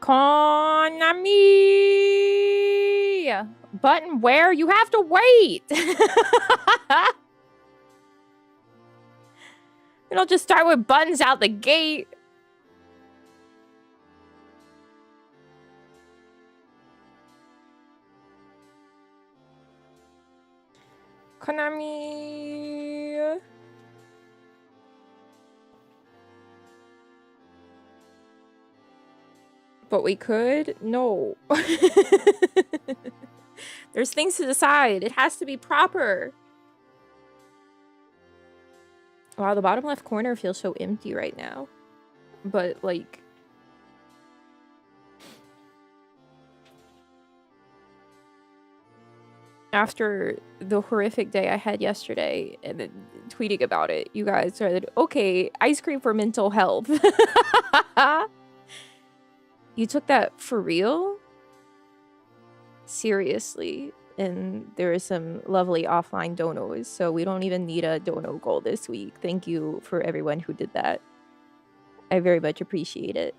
Konami! Button where? You have to wait! We don't just start with buttons out the gate. Konami... But we could? No. There's things to decide. It has to be proper. Wow, the bottom left corner feels so empty right now. But, like... after the horrific day I had yesterday and then tweeting about it, you guys said, okay, ice cream for mental health. You took that for real? Seriously. And there are some lovely offline donos, so we don't even need a dono goal this week. Thank you for everyone who did that. I very much appreciate it.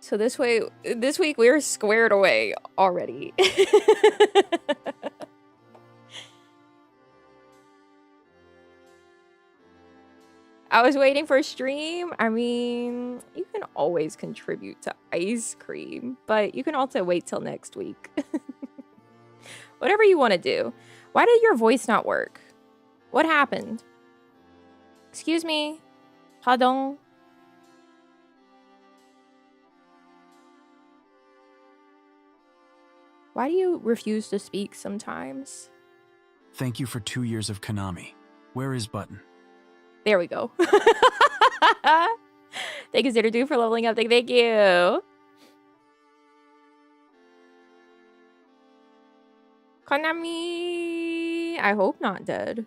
So this week we're squared away already. I was waiting for a stream. I mean, you can always contribute to ice cream, but you can also wait till next week. Whatever you want to do. Why did your voice not work? What happened? Excuse me? Pardon? Why do you refuse to speak sometimes? Thank you for 2 years of Konami. Where is Button? There we go. Thank you, Zitterdo, for leveling up. Thank you. Konami. I hope not dead.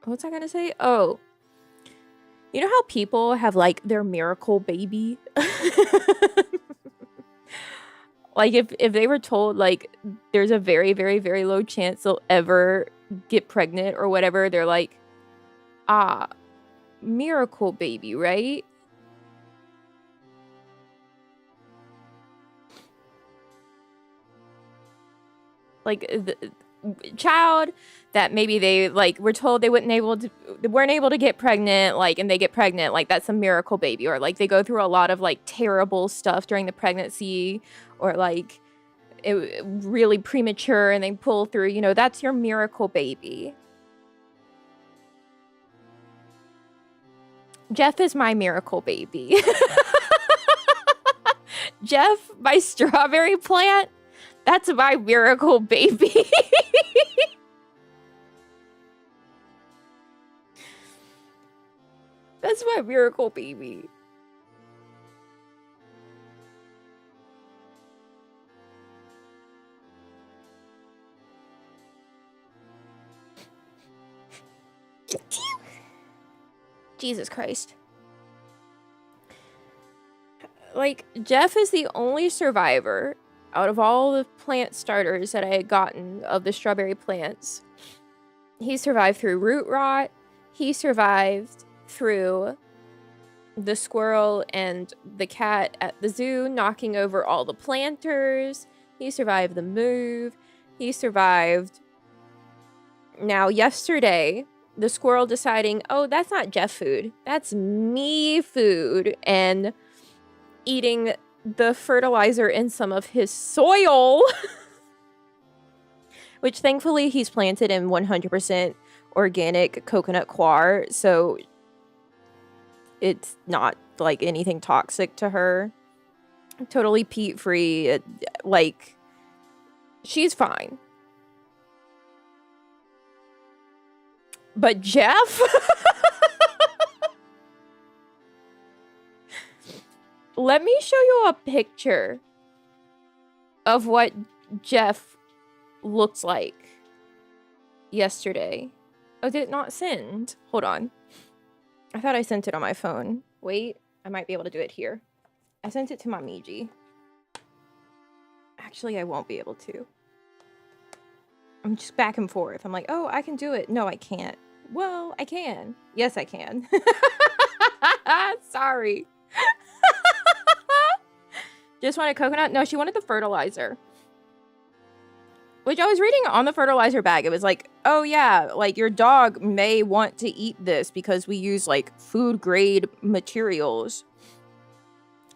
What's I gonna say? Oh. You know how people have, like, their miracle baby? Like, if they were told, like, there's a very, very, very low chance they'll ever get pregnant or whatever, they're like, ah, miracle baby, right? Like, the child that maybe they, like, were told they weren't able to get pregnant, like, and they get pregnant, like, that's a miracle baby. Or, like, they go through a lot of, like, terrible stuff during the pregnancy, or, like, it really premature and they pull through, you know, that's your miracle baby. Jeff is my miracle baby. Jeff, my strawberry plant, that's my miracle baby. That's my miracle baby. Jesus Christ. Like, Jeff is the only survivor out of all the plant starters that I had gotten of the strawberry plants. He survived through root rot. He survived through the squirrel and the cat at the zoo knocking over all the planters. He survived the move. He survived. Now, yesterday, the squirrel deciding, oh, that's not Jeff food. That's me food. And eating the fertilizer in some of his soil. Which, thankfully, he's planted in 100% organic coconut coir. So it's not, like, anything toxic to her. Totally peat-free. Like, she's fine. But Jeff? Let me show you a picture of what Jeff looks like yesterday. Oh, did it not send? Hold on. I thought I sent it on my phone. Wait, I might be able to do it here. I sent it to Namiji. Actually, I won't be able to. I'm just back and forth. I'm like, oh, I can do it. No, I can't. Well, I can. Yes, I can. Sorry. Just wanted coconut? No, she wanted the fertilizer. Which I was reading on the fertilizer bag. It was like, oh yeah, like your dog may want to eat this because we use like food grade materials.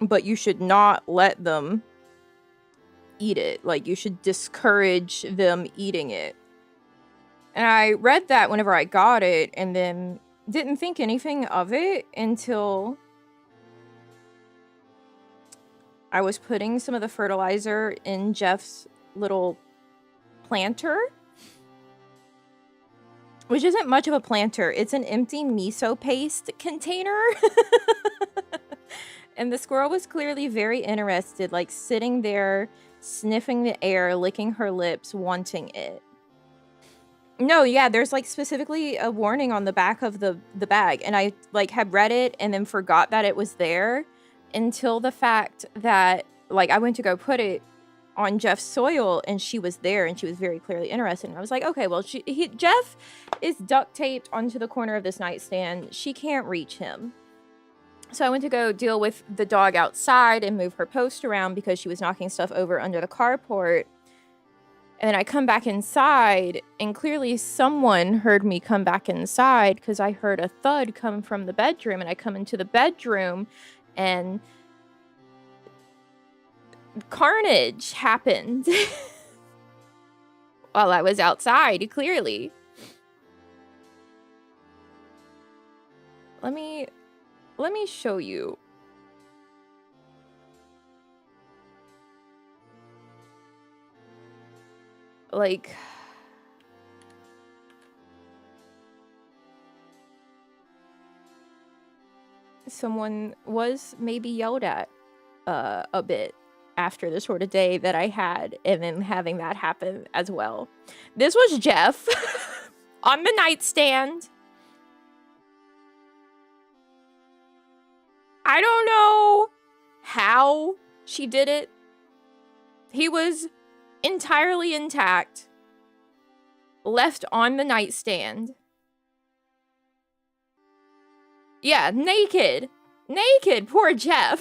But you should not let them eat it. Like you should discourage them eating it. And I read that whenever I got it and then didn't think anything of it until I was putting some of the fertilizer in Jeff's little planter, which isn't much of a planter. It's an empty miso paste container. And the squirrel was clearly very interested, like sitting there, sniffing the air, licking her lips, wanting it. No, yeah, there's like specifically a warning on the back of the bag, and I like had read it and then forgot that it was there until the fact that like I went to go put it on Jeff's soil and she was there and she was very clearly interested. And I was like, okay, well, Jeff is duct taped onto the corner of this nightstand. She can't reach him. So I went to go deal with the dog outside and move her post around because she was knocking stuff over under the carport. And then I come back inside, and clearly someone heard me come back inside because I heard a thud come from the bedroom. And I come into the bedroom, and carnage happened while I was outside, clearly. Let me show you. Like, someone was maybe yelled at a bit after the sort of day that I had, and then having that happen as well. This was Jeff on the nightstand. I don't know how she did it. He was entirely intact, left on the nightstand. Yeah, naked. Naked, poor Jeff.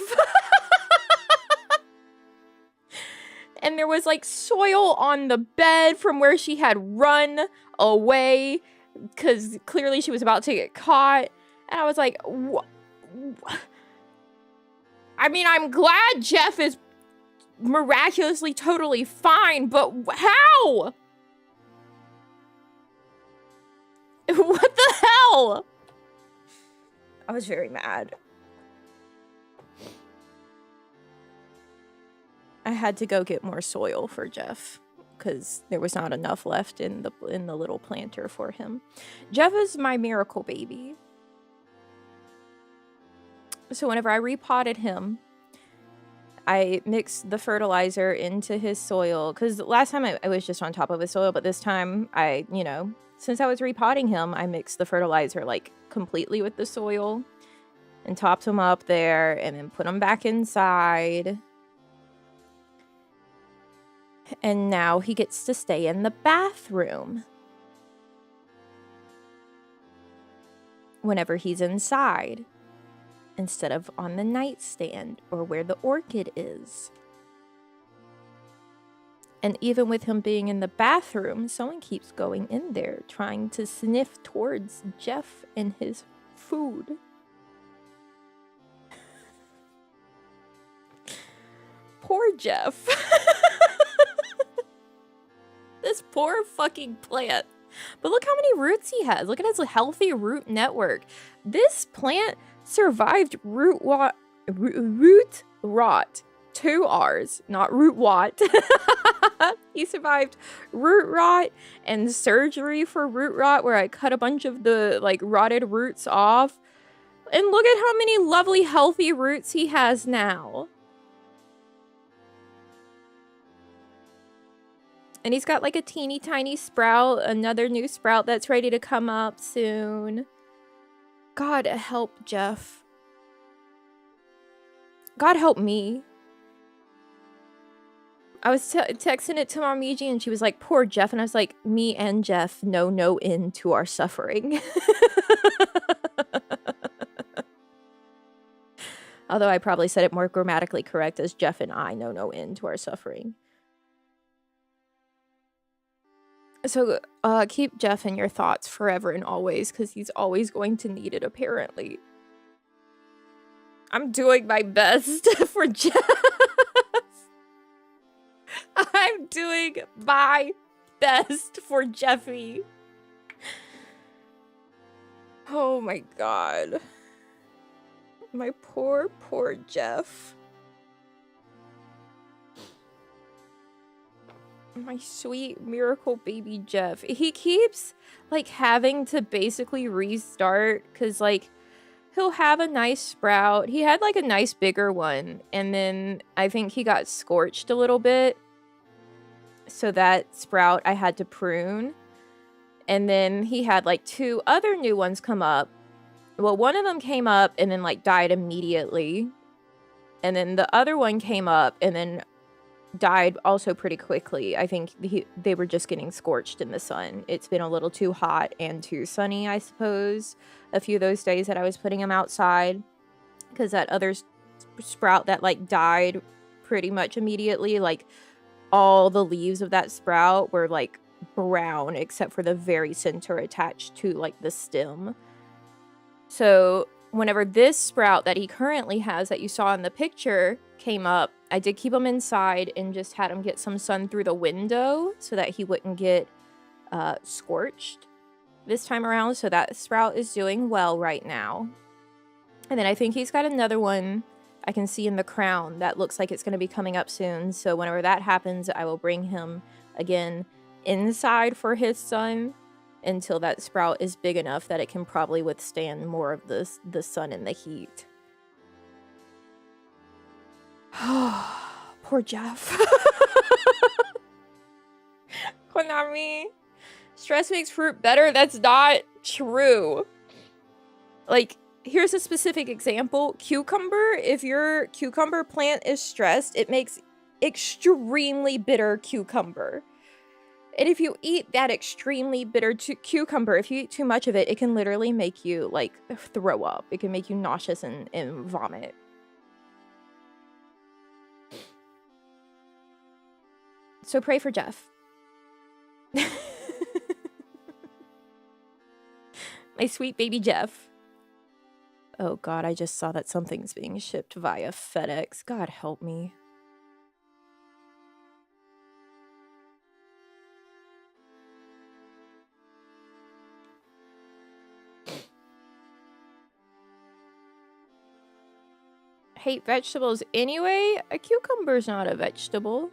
And there was like soil on the bed from where she had run away because clearly she was about to get caught. And I was like, I mean, I'm glad Jeff is miraculously totally fine, but how? What the hell? I was very mad. I had to go get more soil for Jeff because there was not enough left in the little planter for him. Jeff is my miracle baby. So whenever I repotted him, I mixed the fertilizer into his soil because last time I was just on top of his soil, but this time I, since I was repotting him, I mixed the fertilizer like completely with the soil and topped him up there and then put him back inside. And now he gets to stay in the bathroom whenever he's inside, instead of on the nightstand or where the orchid is. And even with him being in the bathroom, someone keeps going in there trying to sniff towards Jeff and his food. Poor Jeff. This poor fucking plant. But look how many roots he has. Look at his healthy root network. This plant survived root rot. 2 R's, not root rot. He survived root rot and surgery for root rot, where I cut a bunch of the like rotted roots off. And look at how many lovely healthy roots he has now. And he's got like a teeny tiny sprout, another new sprout that's ready to come up soon. God help Jeff. God help me. I was texting it to Namiji and she was like, poor Jeff. And I was like, me and Jeff know no end to our suffering. Although I probably said it more grammatically correct as Jeff and I know no end to our suffering. So keep Jeff in your thoughts forever and always, because he's always going to need it, apparently. I'm doing my best for Jeff. I'm doing my best for Jeffy. Oh my god. My poor, poor Jeff. My sweet miracle baby Jeff. He keeps like having to basically restart because like he'll have a nice sprout. He had like a nice bigger one and then I think he got scorched a little bit. So that sprout I had to prune. And then he had like 2 other new ones come up. Well, one of them came up and then like died immediately. And then the other one came up and then died also pretty quickly. I think they were just getting scorched in the sun. It's been a little too hot and too sunny, I suppose, a few of those days that I was putting them outside. Because that other sprout that like died pretty much immediately, like all the leaves of that sprout were like brown except for the very center attached to like the stem. So whenever this sprout that he currently has that you saw in the picture came up, I did keep him inside and just had him get some sun through the window so that he wouldn't get scorched this time around. So that sprout is doing well right now. And then I think he's got another one I can see in the crown that looks like it's going to be coming up soon. So whenever that happens, I will bring him again inside for his sun until that sprout is big enough that it can probably withstand more of the sun and the heat. Poor Jeff. Konami. Stress makes fruit better? That's not true. Like, here's a specific example. Cucumber, if your cucumber plant is stressed, it makes extremely bitter cucumber. And if you eat that extremely bitter cucumber, if you eat too much of it, it can literally make you, like, throw up. It can make you nauseous and vomit. So pray for Jeff. My sweet baby Jeff. Oh god, I just saw that something's being shipped via FedEx. God help me. Hate vegetables anyway? A cucumber's not a vegetable.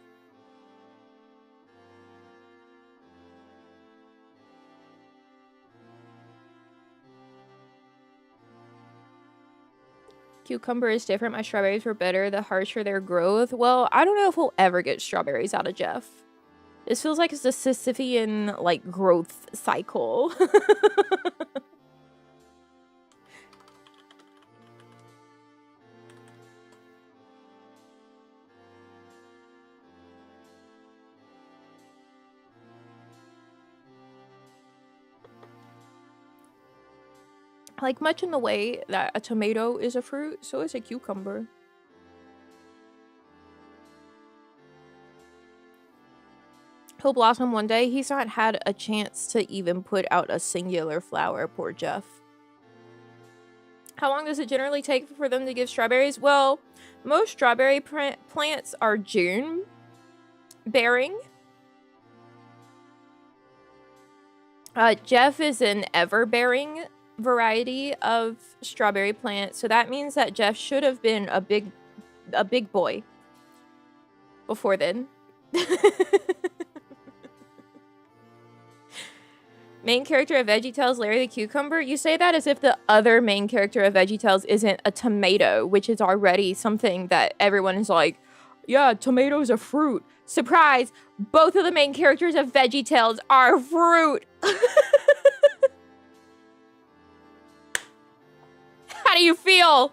Cucumber is different. My strawberries were better the harsher their growth. Well, I don't know if we'll ever get strawberries out of Jeff. This feels like it's a Sisyphean, like, growth cycle. Like, much in the way that a tomato is a fruit, so is a cucumber. He'll blossom one day. He's not had a chance to even put out a singular flower, poor Jeff. How long does it generally take for them to give strawberries? Well, most strawberry plants are June bearing. Jeff is an ever-bearing variety of strawberry plant, so that means that Jeff should have been a big boy before then. Main character of VeggieTales, Larry the Cucumber? You say that as if the other main character of VeggieTales isn't a tomato, which is already something that everyone is like, yeah, tomato's a fruit. Surprise! Both of the main characters of VeggieTales are fruit! How do you feel?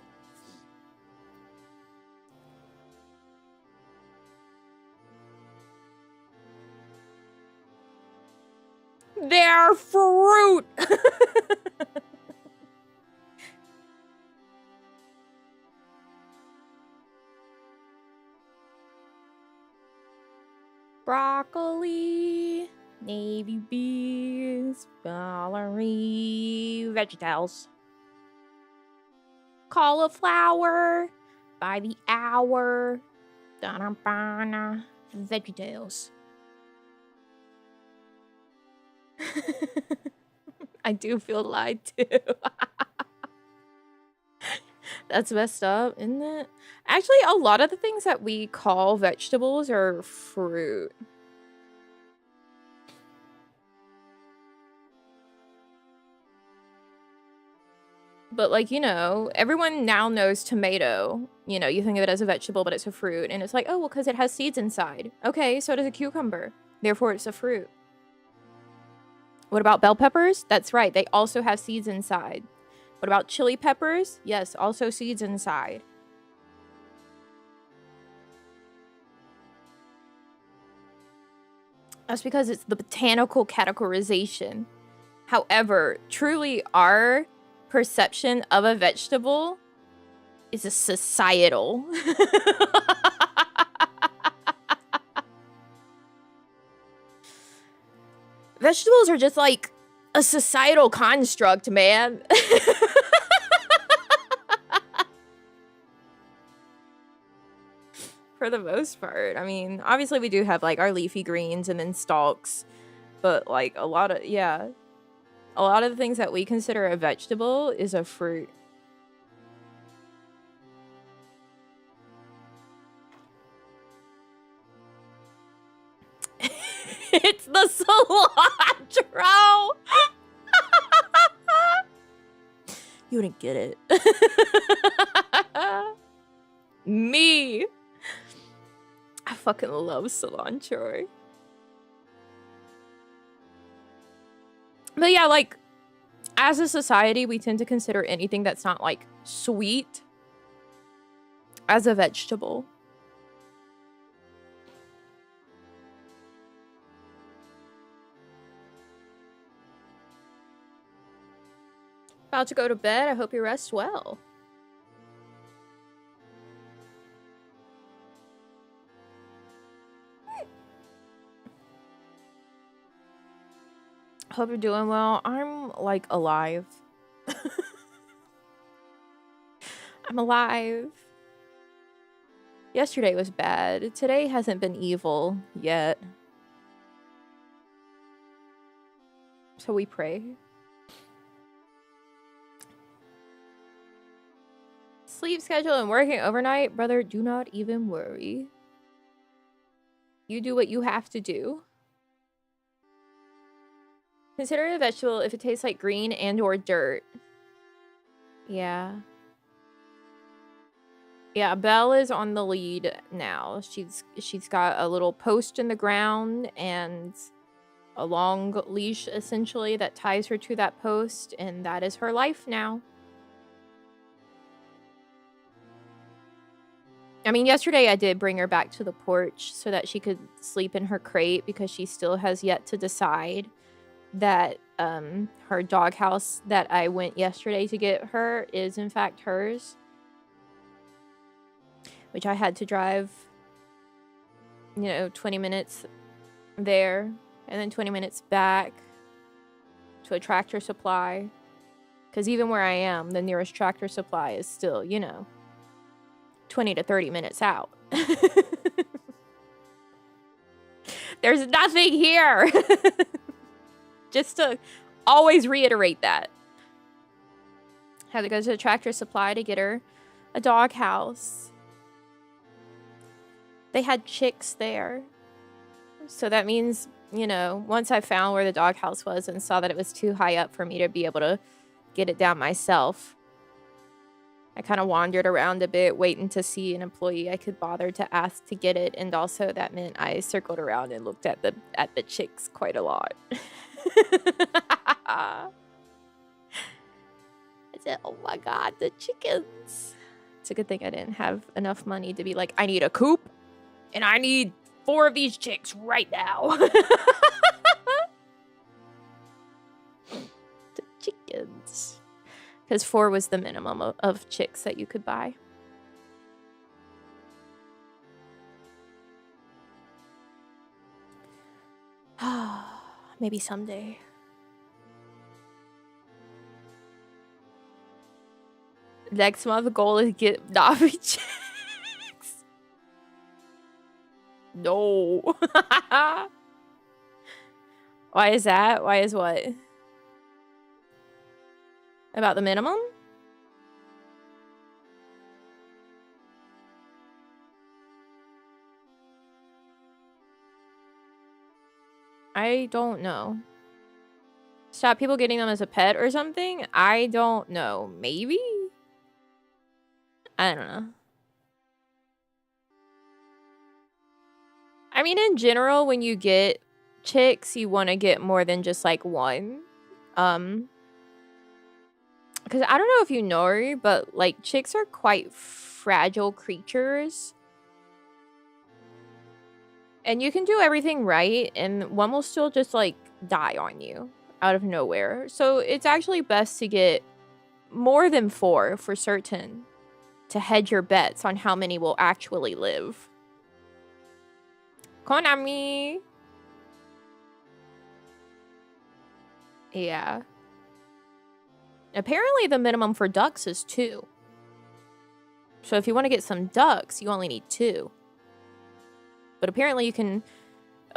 They're fruit. Broccoli, navy beans, celery, vegetables. Cauliflower, by the hour. Vegetables. I do feel lied to. That's messed up, isn't it? Actually, a lot of the things that we call vegetables are fruit. But, like, you know, everyone now knows tomato. You know, you think of it as a vegetable, but it's a fruit. And it's like, oh, well, because it has seeds inside. Okay, so does a cucumber. Therefore, it's a fruit. What about bell peppers? That's right. They also have seeds inside. What about chili peppers? Yes, also seeds inside. That's because it's the botanical categorization. However, truly our perception of a vegetable is a societal. Vegetables are just like a societal construct, man. For the most part. I mean, obviously we do have like our leafy greens and then stalks, but like a lot of the things that we consider a vegetable is a fruit. It's the cilantro. You didn't get it. Me. I fucking love cilantro. But yeah, like, as a society, we tend to consider anything that's not, like, sweet as a vegetable. About to go to bed. I hope you rest well. Hope you're doing well. I'm, like, alive. I'm alive. Yesterday was bad. Today hasn't been evil yet. So we pray. Sleep schedule and working overnight? Brother, do not even worry. You do what you have to do. Consider it a vegetable if it tastes like green and or dirt. Yeah. Yeah, Belle is on the lead now. She's got a little post in the ground and a long leash, essentially, that ties her to that post, and that is her life now. I mean, yesterday I did bring her back to the porch so that she could sleep in her crate because she still has yet to decide that her doghouse that I went yesterday to get her is in fact hers. Which I had to drive, 20 minutes there and then 20 minutes back to a Tractor Supply. Because even where I am, the nearest Tractor Supply is still, 20 to 30 minutes out. There's nothing here. Just to always reiterate that. Had to go to the Tractor Supply to get her a doghouse. They had chicks there. So that means, once I found where the doghouse was and saw that it was too high up for me to be able to get it down myself, I kind of wandered around a bit, waiting to see an employee I could bother to ask to get it. And also that meant I circled around and looked at the chicks quite a lot. I said, oh my God, the chickens. It's a good thing I didn't have enough money to be like, I need a coop and I need 4 of these chicks right now. chickens. Because 4 was the minimum of chicks that you could buy. Maybe someday. Next month goal is get Navi chicks. No. Why is that? Why is what? About the minimum? I don't know. Stop people getting them as a pet or something? I don't know. Maybe? I don't know. I mean, in general, when you get chicks, you want to get more than just like one. Because I don't know if you know, but like chicks are quite fragile creatures. And you can do everything right, and one will still just like die on you out of nowhere. So it's actually best to get more than 4 for certain to hedge your bets on how many will actually live. Konami! Yeah. Apparently the minimum for ducks is 2. So if you want to get some ducks, you only need 2. But apparently you can,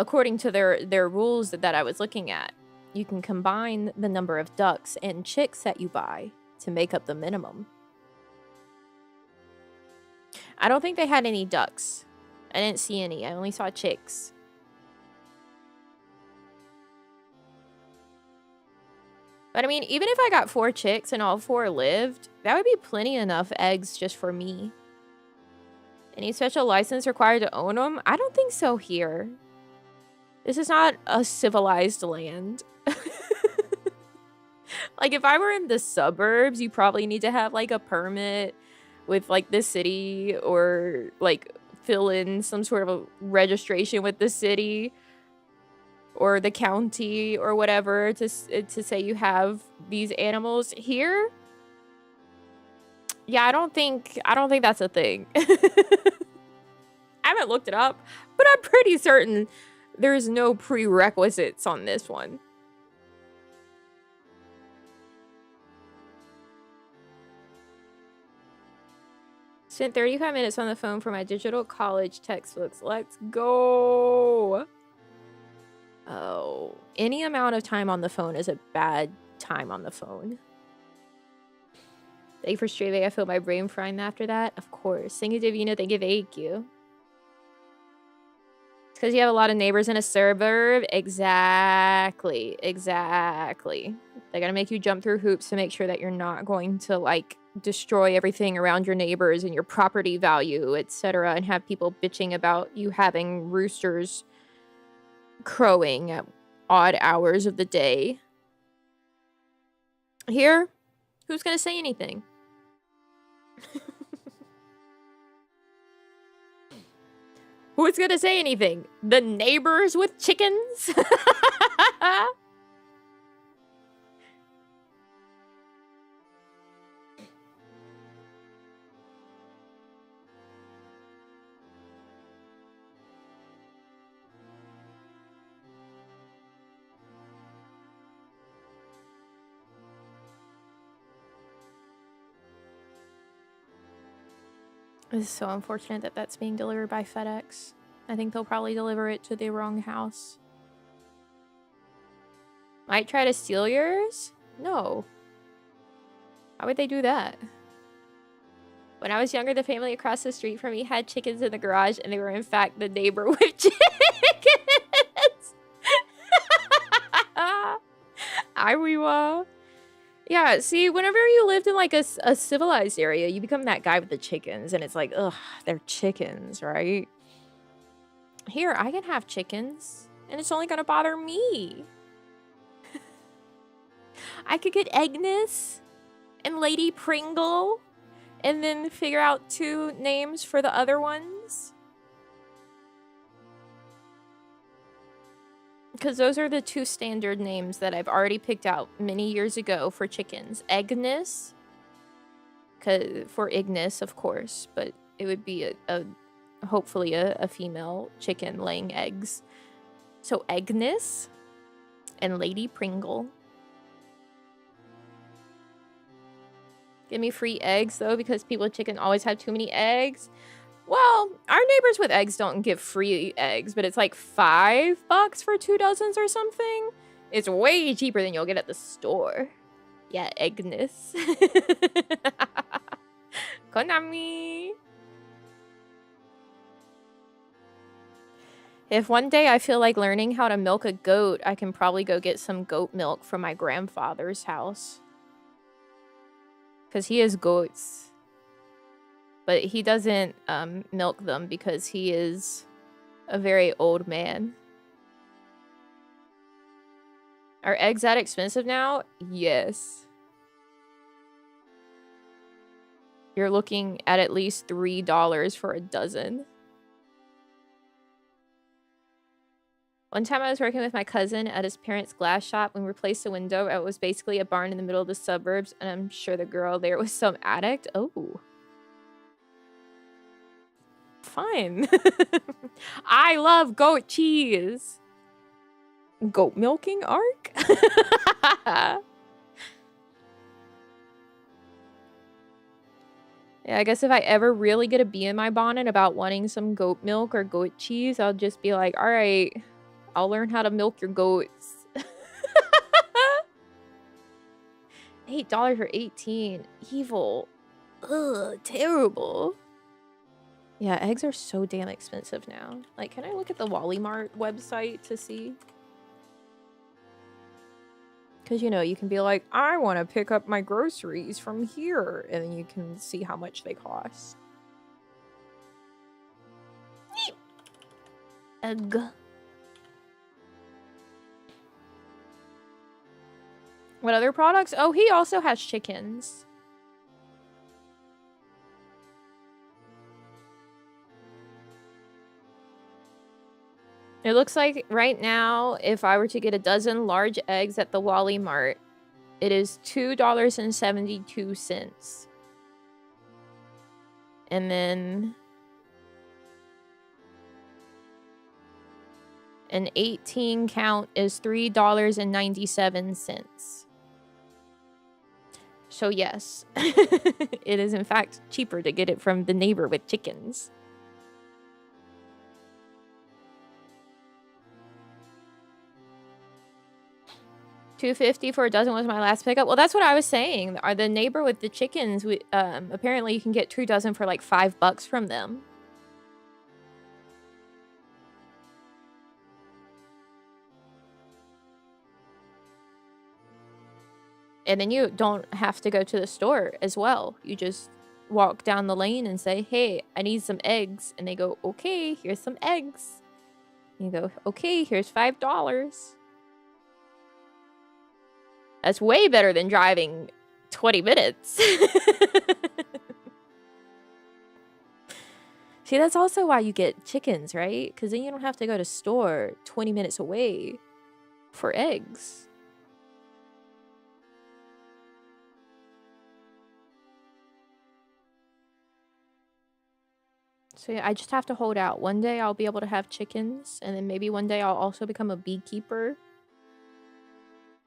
according to their rules that I was looking at, you can combine the number of ducks and chicks that you buy to make up the minimum. I don't think they had any ducks. I didn't see any. I only saw chicks. But I mean, even if I got 4 chicks and all 4 lived, that would be plenty enough eggs just for me. Any special license required to own them? I don't think so here. This is not a civilized land. Like, if I were in the suburbs, you probably need to have, like, a permit with, like, the city or, like, fill in some sort of a registration with the city or the county or whatever to say you have these animals. Here, yeah, I don't think that's a thing. I haven't looked it up, but I'm pretty certain there's no prerequisites on this one. Spent 35 minutes on the phone for my digital college textbooks. Let's go. Oh, any amount of time on the phone is a bad time on the phone. Thank you for streaming. I feel my brain frying after that. Of course. Thank you, Divina. Thank you. It's because you have a lot of neighbors in a suburb. Exactly. They gotta make you jump through hoops to make sure that you're not going to, like, destroy everything around your neighbors and your property value, etc., and have people bitching about you having roosters crowing at odd hours of the day. Here, who's gonna say anything? Who's gonna say anything? The neighbors with chickens? It's so unfortunate that that's being delivered by FedEx. I think they'll probably deliver it to the wrong house. Might try to steal yours? No. Why would they do that? When I was younger, the family across the street from me had chickens in the garage, and they were in fact the neighbor with chickens. Iwiwa. Yeah, see, whenever you lived in like a civilized area, you become that guy with the chickens, and it's like, ugh, they're chickens, right? Here, I can have chickens, and it's only gonna bother me. I could get Agnes and Lady Pringle, and then figure out 2 names for the other ones. Because those are the two standard names that I've already picked out many years ago for chickens. Agnes, for Ignis, of course, but it would be hopefully a female chicken laying eggs. So Agnes and Lady Pringle. Give me free eggs, though, because people with chicken always have too many eggs. Well, our neighbors with eggs don't give free eggs, but it's like $5 for 2 dozens or something. It's way cheaper than you'll get at the store. Yeah, Agnes. Konami. If one day I feel like learning how to milk a goat, I can probably go get some goat milk from my grandfather's house. Because he has goats. But he doesn't milk them because he is a very old man. Are eggs that expensive now? Yes. You're looking at least $3 for a dozen. One time I was working with my cousin at his parents' glass shop. When we replaced a window, it was basically a barn in the middle of the suburbs, and I'm sure the girl there was some addict. Oh. Fine. I love goat cheese. Goat milking arc? Yeah, I guess if I ever really get a bee in my bonnet about wanting some goat milk or goat cheese, I'll just be like, all right, I'll learn how to milk your goats. $8 for 18. Evil. Ugh, terrible. Yeah, eggs are so damn expensive now. Like, can I look at the Wally Mart website to see? Because, you know, you can be like, I want to pick up my groceries from here. And then you can see how much they cost. Egg. What other products? Oh, he also has chickens. It looks like right now, if I were to get a dozen large eggs at the Wally Mart, it is $2.72. And then an 18 count is $3.97. So yes, it is in fact cheaper to get it from the neighbor with chickens. $2.50 for a dozen was my last pickup. Well, that's what I was saying. Are the neighbor with the chickens? Apparently, you can get 2 dozen for like $5 from them. And then you don't have to go to the store as well. You just walk down the lane and say, "Hey, I need some eggs," and they go, "Okay, here's some eggs." And you go, "Okay, here's $5." That's way better than driving 20 minutes. See, that's also why you get chickens, right? Because then you don't have to go to store 20 minutes away for eggs. So yeah, I just have to hold out. One day I'll be able to have chickens, and then maybe one day I'll also become a beekeeper.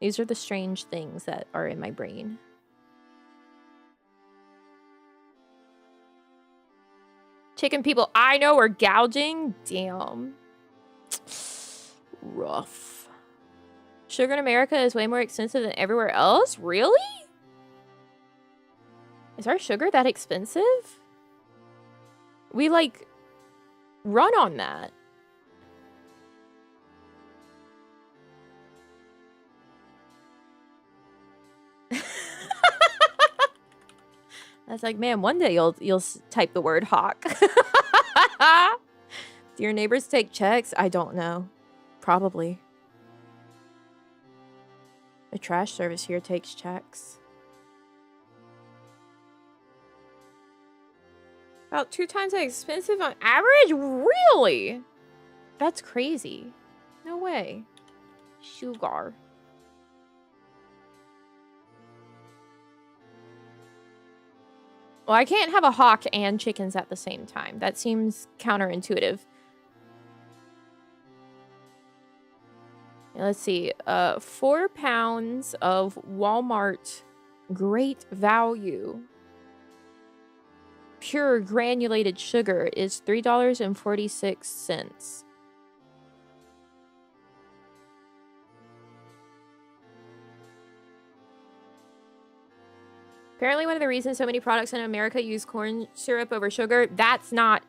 These are the strange things that are in my brain. Chicken people I know are gouging? Damn. Rough. Sugar in America is way more expensive than everywhere else? Really? Is our sugar that expensive? We, like, run on that. That's like, man, one day you'll type the word hawk. Do your neighbors take checks? I don't know. Probably. The trash service here takes checks. About 2 times as expensive on average? Really? That's crazy. No way. Sugar. Well, I can't have a hawk and chickens at the same time. That seems counterintuitive. Let's see. 4 pounds of Walmart great value pure granulated sugar is $3.46. Apparently one of the reasons so many products in America use corn syrup over sugar, that's not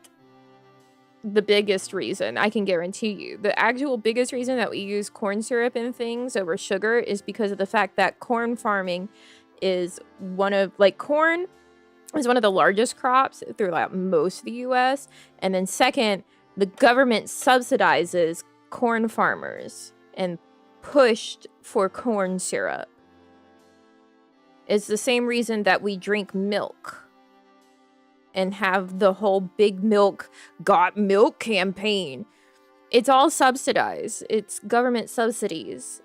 the biggest reason, I can guarantee you. The actual biggest reason that we use corn syrup in things over sugar is because of the fact that corn farming is one of, like, corn is one of the largest crops throughout most of the US. And then second, the government subsidizes corn farmers and pushed for corn syrup. It's the same reason that we drink milk and have the whole big milk got milk campaign. It's all subsidized. It's government subsidies.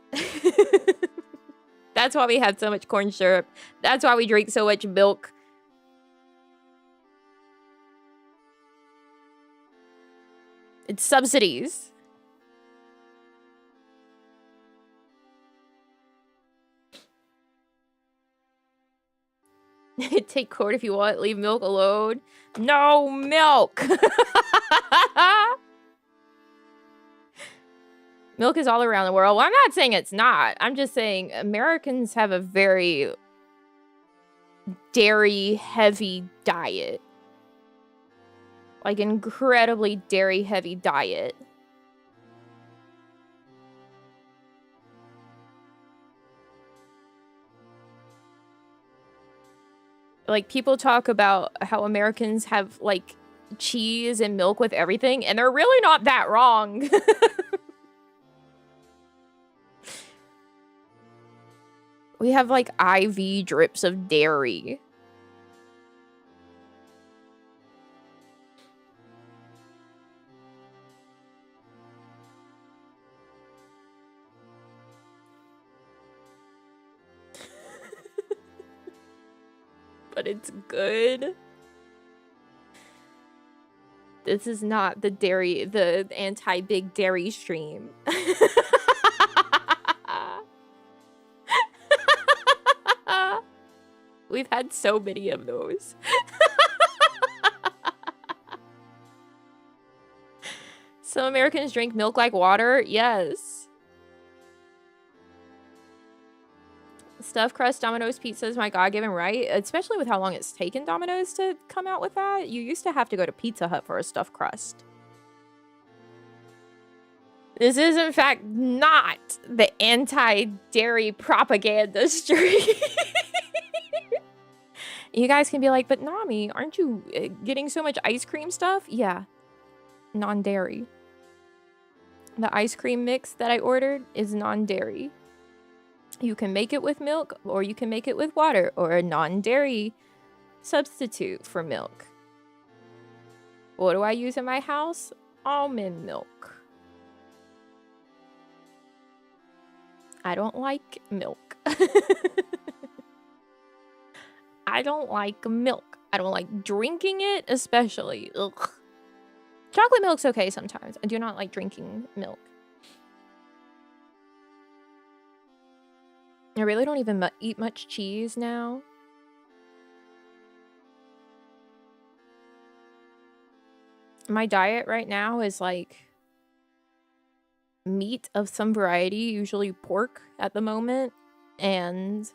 That's why we have so much corn syrup. That's why we drink so much milk. It's subsidies. Take corn if you want. Leave milk alone. No milk. Milk is all around the world. Well, I'm not saying it's not. I'm just saying Americans have a very dairy-heavy diet. Like, incredibly dairy-heavy diet. Like, people talk about how Americans have, like, cheese and milk with everything, and they're really not that wrong. We have, like, IV drips of dairy. But it's good. This is not the dairy, the anti-big dairy stream. We've had so many of those. Some Americans drink milk like water. Yes. Stuffed crust Domino's pizza is my God-given right, especially with how long it's taken Domino's to come out with that. You used to have to go to Pizza Hut for a stuffed crust. This is, in fact, not the anti-dairy propaganda stream. You guys can be like, but Nami, aren't you getting so much ice cream stuff? Yeah, non-dairy. The ice cream mix that I ordered is non-dairy. You can make it with milk, or you can make it with water, or a non-dairy substitute for milk. What do I use in my house? Almond milk. I don't like milk. I don't like milk. I don't like drinking it, especially. Ugh. Chocolate milk's okay sometimes. I do not like drinking milk. I really don't even eat much cheese now. My diet right now is like meat of some variety, usually pork at the moment, and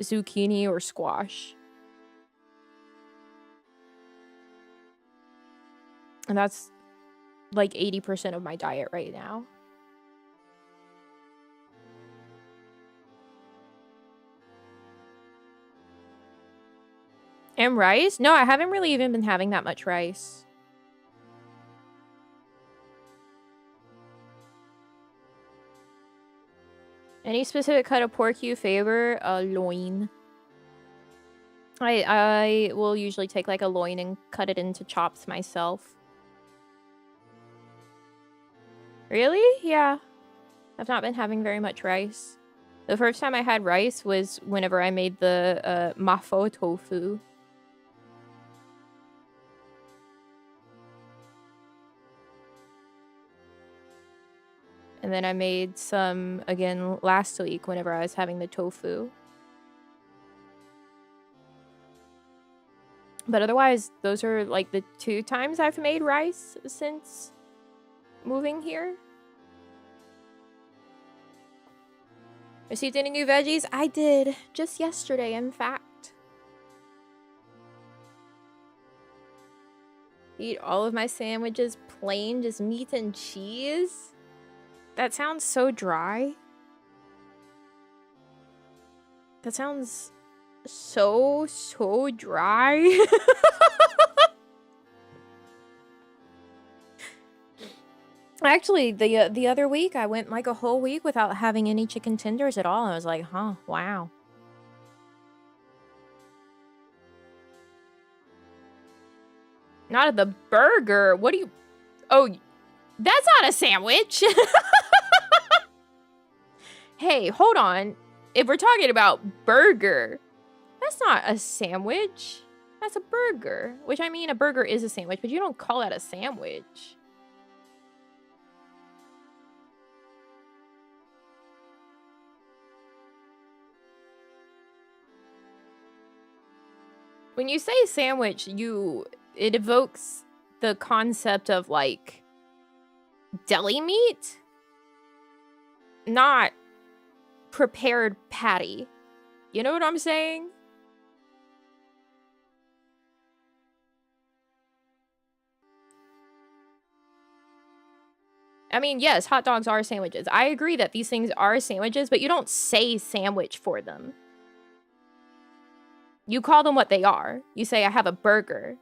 zucchini or squash. And that's like 80% of my diet right now. And rice? No, I haven't really even been having that much rice. Any specific cut of pork you favor? Loin. I will usually take like a loin and cut it into chops myself. Really? Yeah. I've not been having very much rice. The first time I had rice was whenever I made the mafo tofu. And then I made some again last week whenever I was having the tofu. But otherwise, those are like the 2 times I've made rice since moving here. Received any new veggies? I did just yesterday, in fact. Eat all of my sandwiches plain, just meat and cheese? That sounds so dry. That sounds so dry. Actually, the other week, I went like a whole week without having any chicken tenders at all. I was like, huh, wow. Not at the burger. What do you... Oh, that's not a sandwich. Hey, hold on. If we're talking about burger, that's not a sandwich. That's a burger. Which, I mean, a burger is a sandwich, but you don't call that a sandwich. When you say sandwich, it evokes the concept of, like, deli meat? Not prepared patty. You know what I'm saying? I mean, yes, hot dogs are sandwiches. I agree that these things are sandwiches, but you don't say sandwich for them. You call them what they are. You say, I have a burger.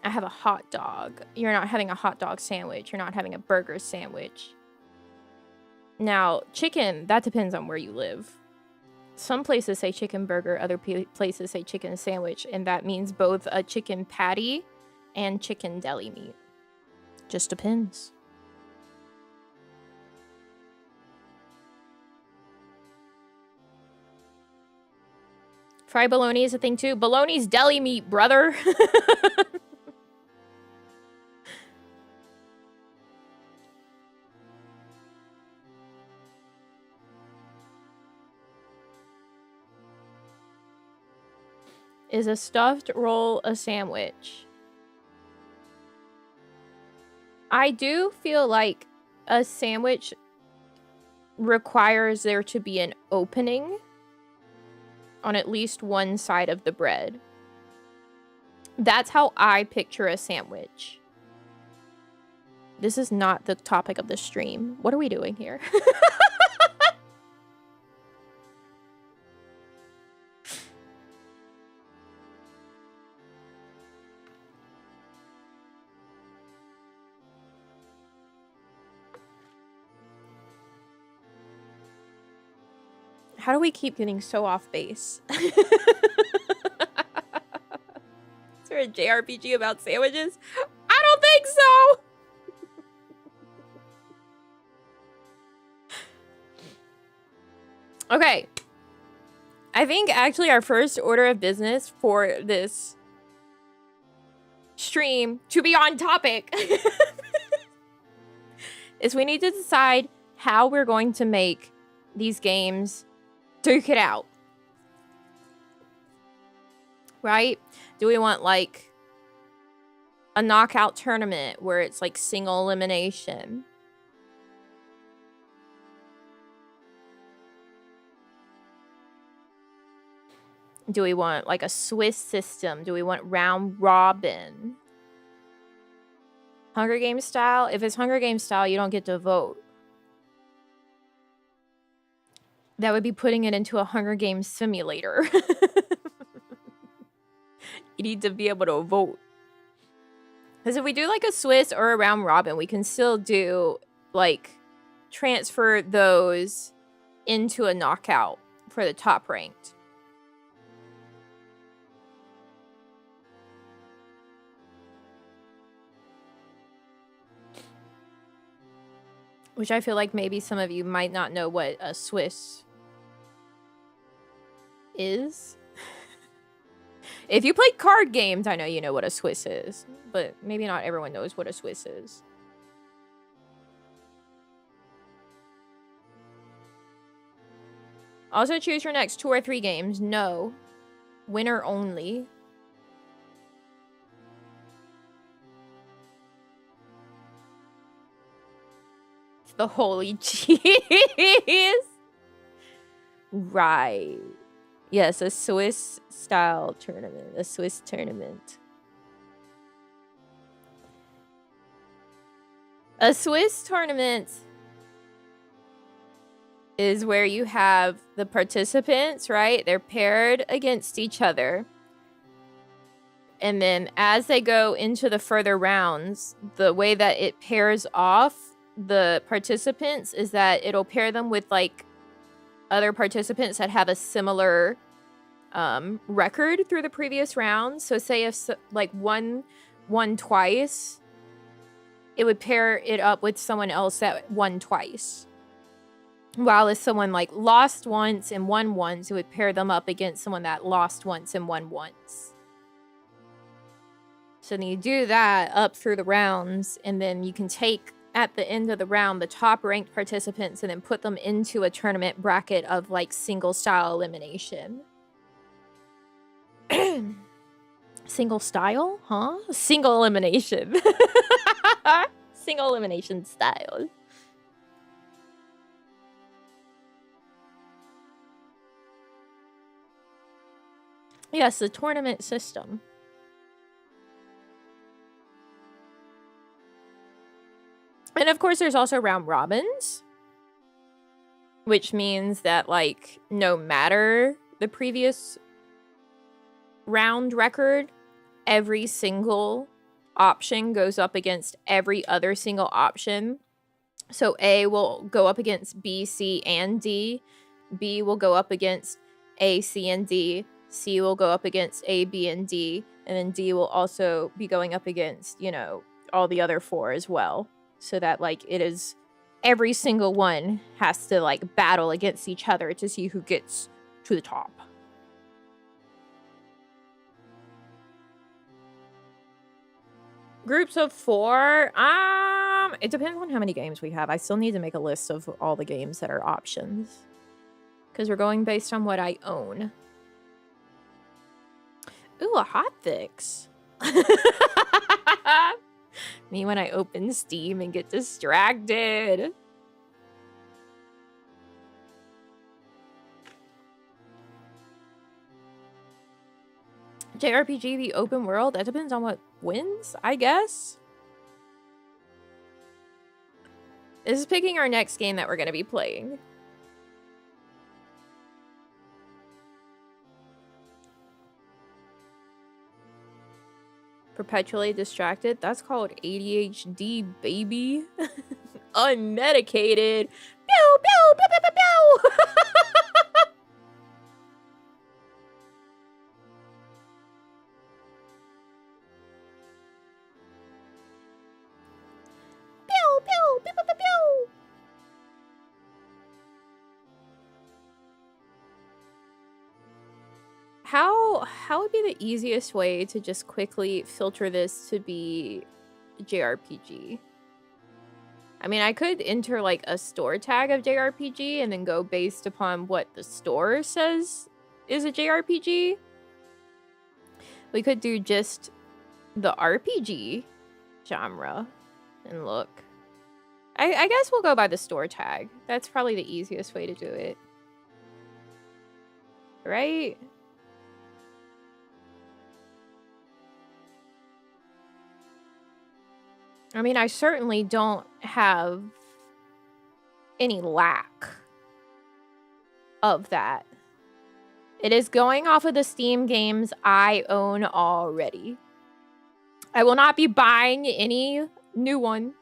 I have a hot dog. You're not having a hot dog sandwich. You're not having a burger sandwich. Now, chicken, that depends on where you live. Some places say chicken burger, other places say chicken sandwich, and that means both a chicken patty and chicken deli meat. Just depends. Fried bologna is a thing too. Bologna's deli meat, brother. Is a stuffed roll a sandwich? I do feel like a sandwich requires there to be an opening on at least one side of the bread. That's how I picture a sandwich. This is not the topic of the stream. What are we doing here? How do we keep getting so off base? Is there a JRPG about sandwiches? I don't think so! Okay. I think actually our first order of business for this stream, to be on topic, is we need to decide how we're going to make these games duke it out. Right? Do we want like a knockout tournament where it's like single elimination? Do we want like a Swiss system? Do we want round robin? Hunger Games style? If it's Hunger Games style, you don't get to vote. That would be putting it into a Hunger Games simulator. You need to be able to vote. Because if we do like a Swiss or a round robin, we can still do like transfer those into a knockout for the top ranked. Which I feel like maybe some of you might not know what a Swiss is. If you play card games, I know you know what a Swiss is, but maybe not everyone knows what a Swiss is. Also choose your next 2 or 3 games. No. Winner only. The holy cheese. Right. Yes, a Swiss style tournament. A Swiss tournament. A Swiss tournament is where you have the participants, right? They're paired against each other. And then as they go into the further rounds, the way that it pairs off the participants is that it'll pair them with like other participants that have a similar record through the previous rounds. So say if like one won twice, it would pair it up with someone else that won twice. While if someone like lost once and won once, it would pair them up against someone that lost once and won once. So then you do that up through the rounds, and then you can take at the end of the round the top ranked participants and then put them into a tournament bracket of like single style elimination. Single style? Huh? Single elimination. Single elimination style. Yes, the tournament system. And of course, there's also round robins, which means that, like, no matter the previous round record, every single option goes up against every other single option. So A will go up against B, C, and D. B will go up against A, C, and D. C will go up against A, B, and D. And then D will also be going up against, you know, all the other 4 as well. So that, like, it is every single one has to, like, battle against each other to see who gets to the top. Groups of 4? It depends on how many games we have. I still need to make a list of all the games that are options, because we're going based on what I own. Ooh, a hotfix. Me when I open Steam and get distracted. JRPG, the open world? That depends on what wins, I guess. This is picking our next game that we're going to be playing. Perpetually distracted? That's called ADHD, baby. Unmedicated. Pew, pew, pew, pew, pew, pew. Pew, pew, pew, pew, pew, pew. How would be the easiest way to just quickly filter this to be JRPG? I mean, I could enter like a store tag of JRPG and then go based upon what the store says is a JRPG. We could do just the RPG genre and look. I guess we'll go by the store tag. That's probably the easiest way to do it. Right? I mean, I certainly don't have any lack of that. It is going off of the Steam games I own already. I will not be buying any new one.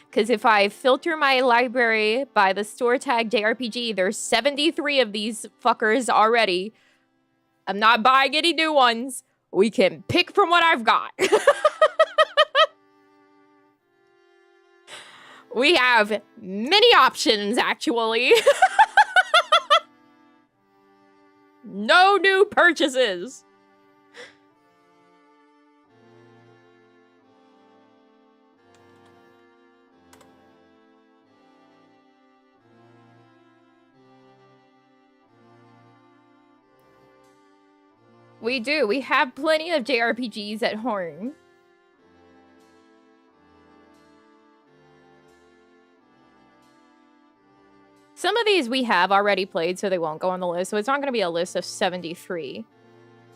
Because if I filter my library by the store tag JRPG, there's 73 of these fuckers already. I'm not buying any new ones. We can pick from what I've got. We have many options, actually. No new purchases. We do. We have plenty of JRPGs at home. Some of these we have already played, so they won't go on the list. So it's not going to be a list of 73.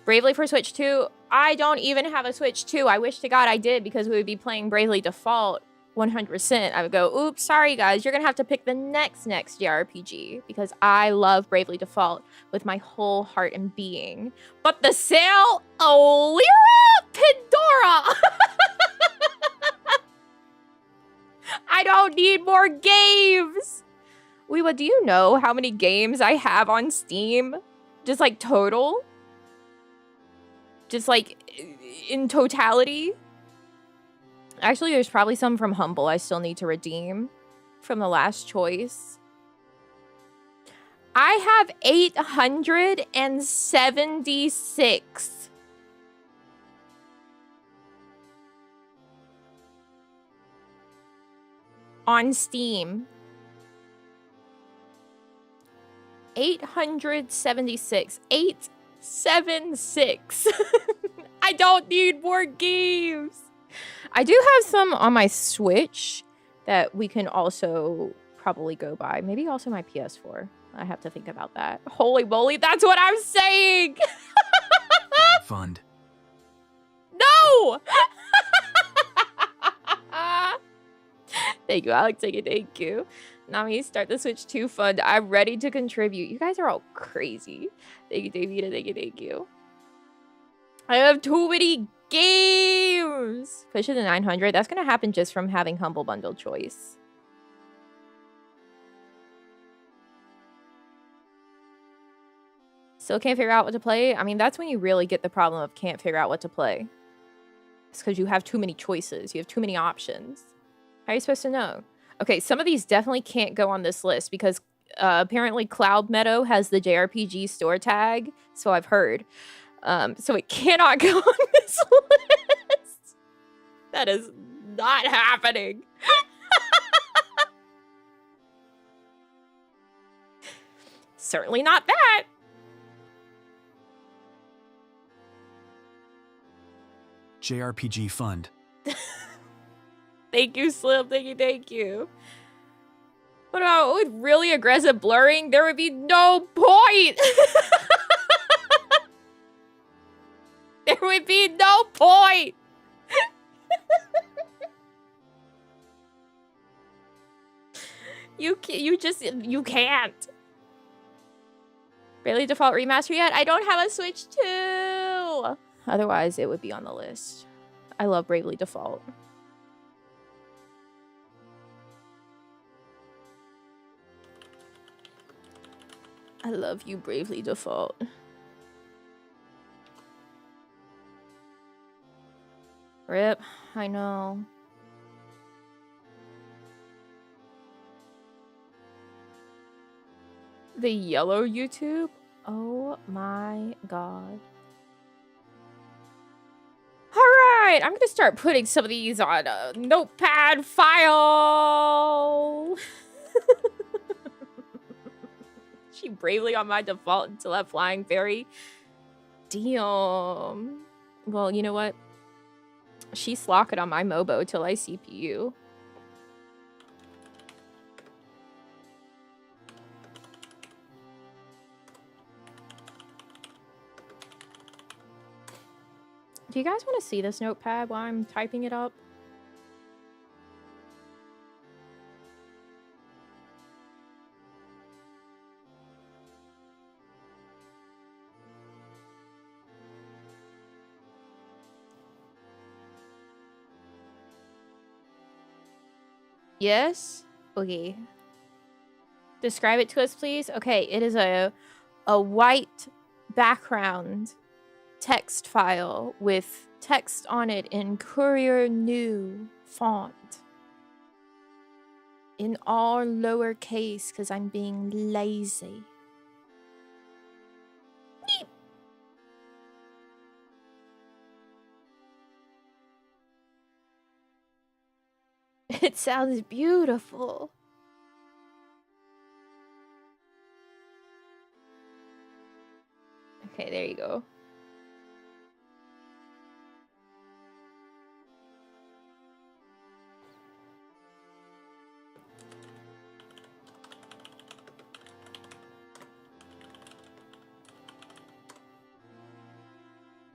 Bravely for Switch 2. I don't even have a Switch 2. I wish to God I did, because we would be playing Bravely Default 100%. I would go, oops, sorry guys, you're going to have to pick the next JRPG, because I love Bravely Default with my whole heart and being. But the sale, oh, Lyra Pandora! I don't need more games! Weewa, do you know how many games I have on Steam? Just like total? Just like in totality? Actually, there's probably some from Humble I still need to redeem from the last choice. I have 876 on Steam. 876. 876. I don't need more games. I do have some on my Switch that we can also probably go by. Maybe also my PS4. I have to think about that. Holy moly, that's what I'm saying! Fund. No! Thank you, Alex. Thank you. Nami, start the Switch 2 fund. I'm ready to contribute. You guys are all crazy. Thank you, Davida. Thank you. I have too many games. Push it to 900. That's going to happen just from having Humble Bundle choice. Still can't figure out what to play? I mean, that's when you really get the problem of can't figure out what to play. It's because you have too many choices. You have too many options. How are you supposed to know? Okay, some of these definitely can't go on this list because apparently Cloud Meadow has the JRPG store tag, so I've heard. So it cannot go on this list. That is not happening. Certainly not that. JRPG fund. Thank you, Slim. Thank you. What about with really aggressive blurring? There would be no point. There would be no point. You can't. Bravely Default remaster yet? I don't have a Switch 2. Otherwise, it would be on the list. I love Bravely Default. I love you, Bravely Default. Rip, I know. The yellow YouTube? Oh my god. Alright, I'm gonna start putting some of these on a notepad file. She bravely on my default until that flying fairy. Damn. Well, you know what? She slock it on my Mobo till I CPU. Do you guys want to see this notepad while I'm typing it up? Yes? Okay. Describe it to us, please. Okay, it is a white background text file with text on it in Courier New font. In all lowercase, because I'm being lazy. It sounds beautiful. Okay, there you go.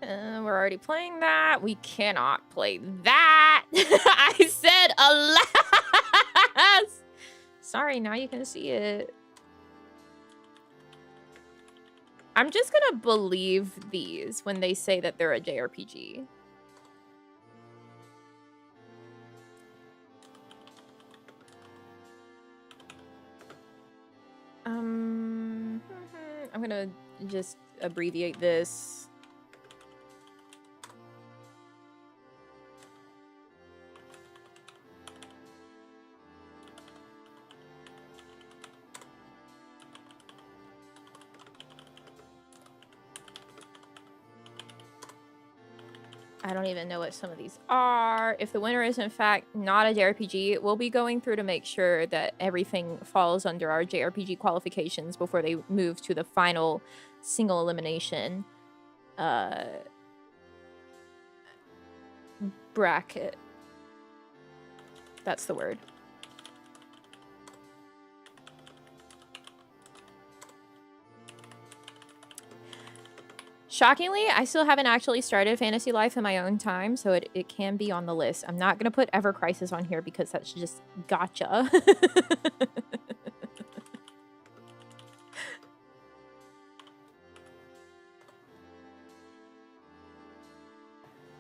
We're already playing that. We cannot play that. I said alas. Sorry, now you can see it. I'm just gonna believe these when they say that they're a JRPG. I'm gonna just abbreviate this. I don't even know what some of these are. If the winner is in fact not a JRPG, we'll be going through to make sure that everything falls under our JRPG qualifications before they move to the final single elimination bracket. That's the word. Shockingly, I still haven't actually started Fantasy Life in my own time, so it can be on the list. I'm not going to put Ever Crisis on here because that's just gotcha.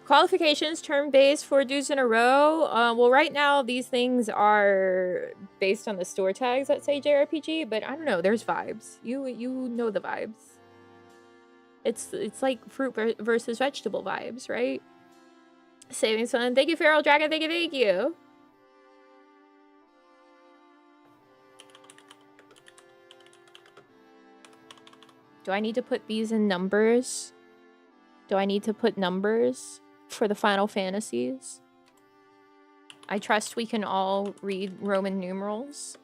Qualifications, turn-based, 4 dudes in a row. Well, right now, these things are based on the store tags that say JRPG, but I don't know. There's vibes. You know the vibes. It's like fruit versus vegetable vibes, right? Saving Sun. Thank you, Feral Dragon. Thank you, thank you. Do I need to put these in numbers? Do I need to put numbers for the Final Fantasies? I trust we can all read Roman numerals.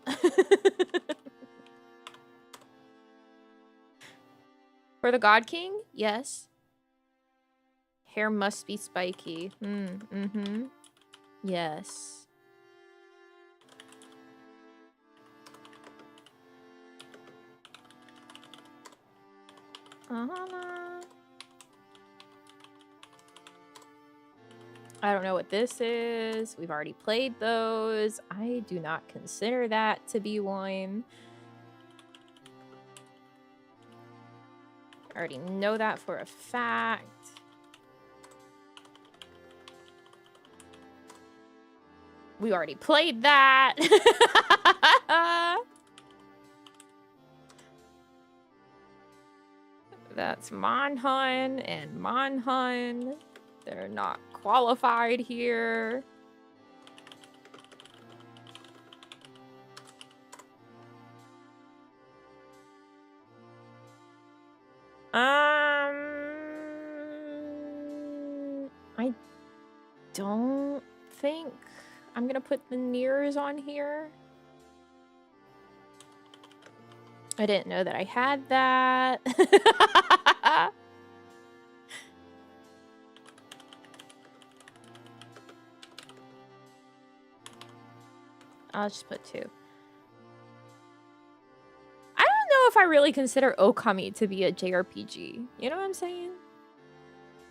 For the God King? Yes. Hair must be spiky. Yes. I don't know what this is. We've already played those. I do not consider that to be one. I already know that for a fact. We already played that. That's Monhun and Monhun. They're not qualified here. I don't think I'm gonna put the Niers on here. I didn't know that I had that. I'll just put 2. I don't know if I really consider Okami to be a JRPG. You know what I'm saying?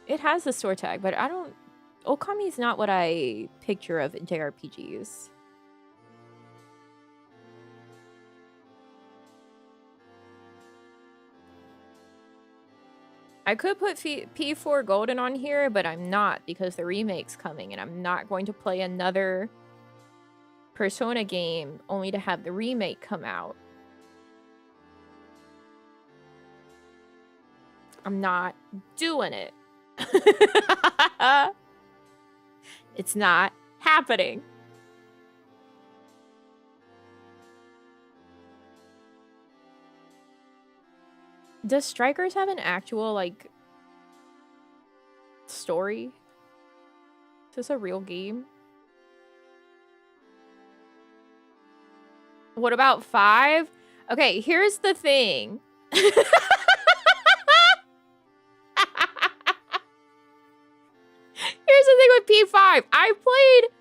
It has the store tag, but I don't... Okami's not what I picture of JRPGs. I could put P4 Golden on here, but I'm not because the remake's coming and I'm not going to play another Persona game only to have the remake come out. I'm not doing it. It's not happening. Does Strikers have an actual, like, story? Is this a real game? What about 5? Okay, here's the thing. Here's the thing with P5. I played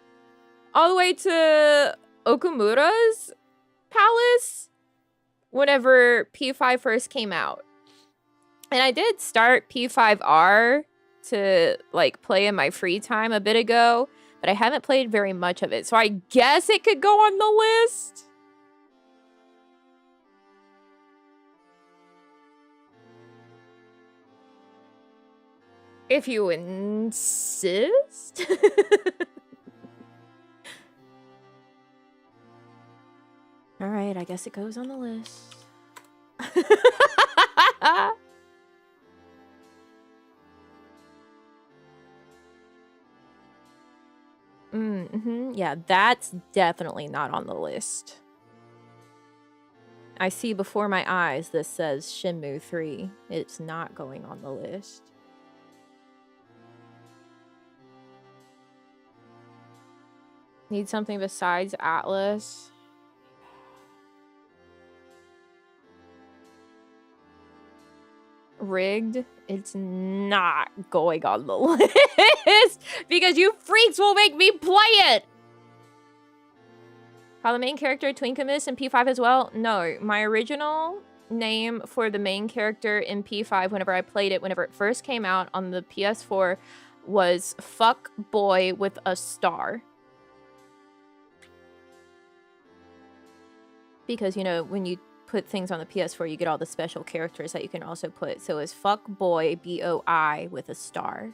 all the way to Okumura's palace whenever P5 first came out. And I did start P5R to, like, play in my free time a bit ago, but I haven't played very much of it. So I guess it could go on the list. If you insist. All right, I guess it goes on the list. Yeah, that's definitely not on the list. I see before my eyes this says Shenmue 3. It's not going on the list. Need something besides Atlas. Rigged. It's not going on the list because you freaks will make me play it. Call the main character Twinkamus in P5 as well? No, my original name for the main character in P5 whenever I played it, whenever it first came out on the PS4, was Fuck Boy with a Star. Because, you know, when you put things on the PS4, you get all the special characters that you can also put. So it's Fuck Boy, B-O-I, with a star.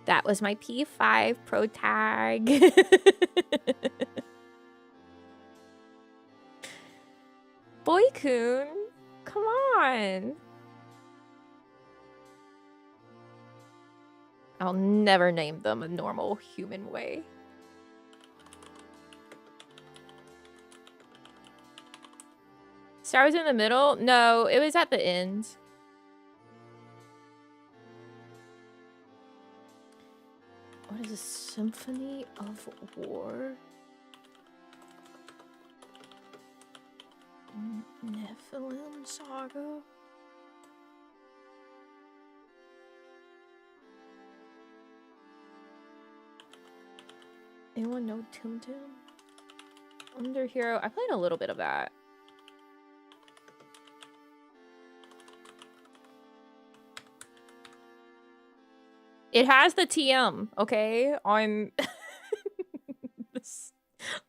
That was my P5 pro tag. Boy-kun, come on. I'll never name them a normal human way. Star was in the middle? No, it was at the end. What is a Symphony of War? Nephilim Saga? Anyone know Tum Tum? Under Hero? I played a little bit of that. It has the TM, okay? On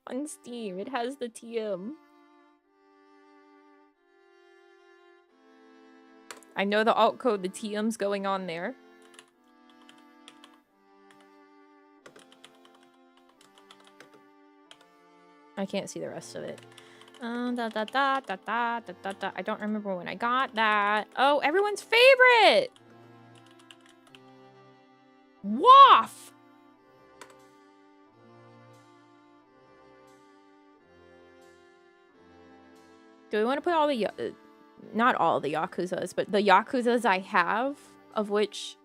on Steam, it has the TM. I know the alt code, the TM's going on there. I can't see the rest of it. I don't remember when I got that. Oh, everyone's favorite! Waff! Do we want to put all the... not all the Yakuzas, but the Yakuzas I have, of which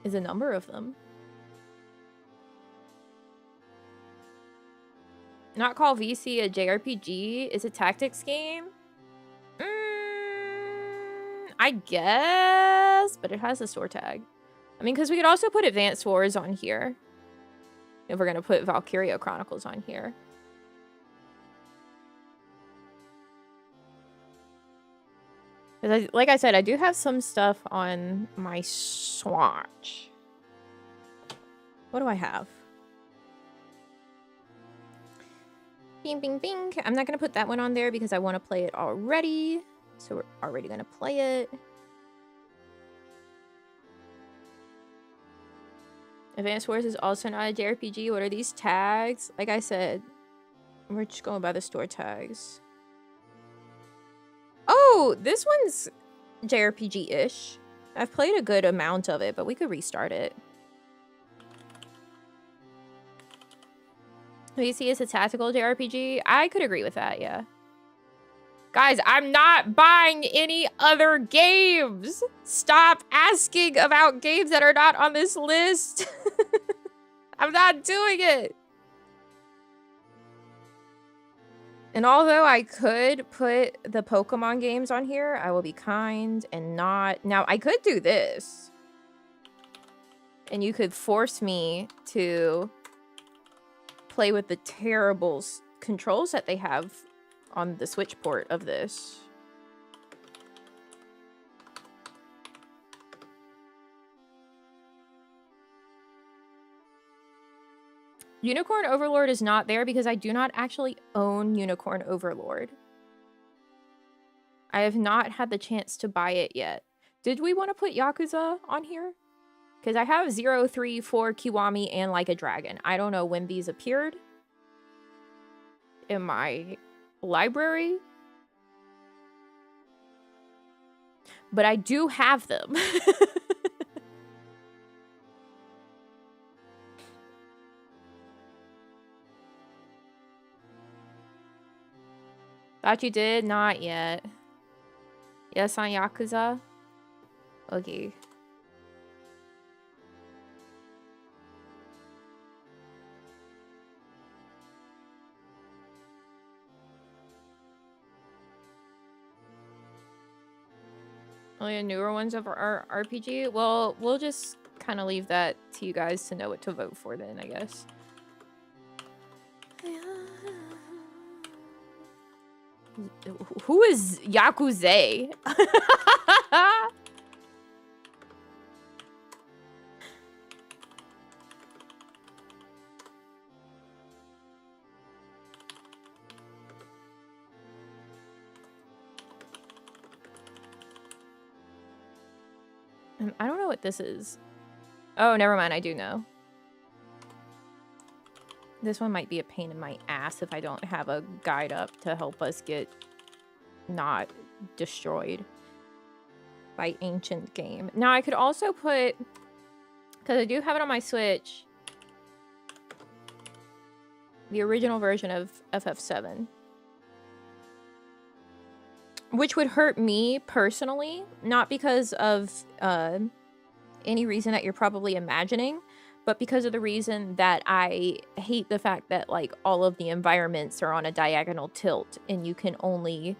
is a number of them. Not call VC a JRPG? Is a tactics game? I guess, but it has a store tag. I mean, because we could also put Advanced Wars on here. If we're going to put Valkyria Chronicles on here. Like I said, I do have some stuff on my Swatch. What do I have? Bing, bing, bing. I'm not going to put that one on there because I want to play it already. So we're already going to play it. Advanced Wars is also not a JRPG. What are these tags? Like I said, we're just going by the store tags. Oh, this one's JRPG-ish. I've played a good amount of it, but we could restart it. VC is a tactical JRPG. I could agree with that, yeah. Guys, I'm not buying any other games. Stop asking about games that are not on this list. I'm not doing it. And although I could put the Pokemon games on here, I will be kind and not... Now, I could do this. And you could force me to play with the terrible controls that they have on the Switch port of this. Unicorn Overlord is not there because I do not actually own Unicorn Overlord. I have not had the chance to buy it yet. Did we want to put Yakuza on here? Because I have 0, 3, 4, Kiwami, and Like a Dragon. I don't know when these appeared in my library. But I do have them. Thought you did? Not yet. Yes, on Yakuza? Okay. Only the newer ones of our RPG? Well, we'll just kind of leave that to you guys to know what to vote for then, I guess. Who is Yakuza? I don't know what this is. Oh, never mind. I do know. This one might be a pain in my ass if I don't have a guide up to help us get not destroyed by ancient game. Now, I could also put, because I do have it on my Switch, the original version of FF7. Which would hurt me personally, not because of any reason that you're probably imagining, but because of the reason that I hate the fact that like all of the environments are on a diagonal tilt and you can only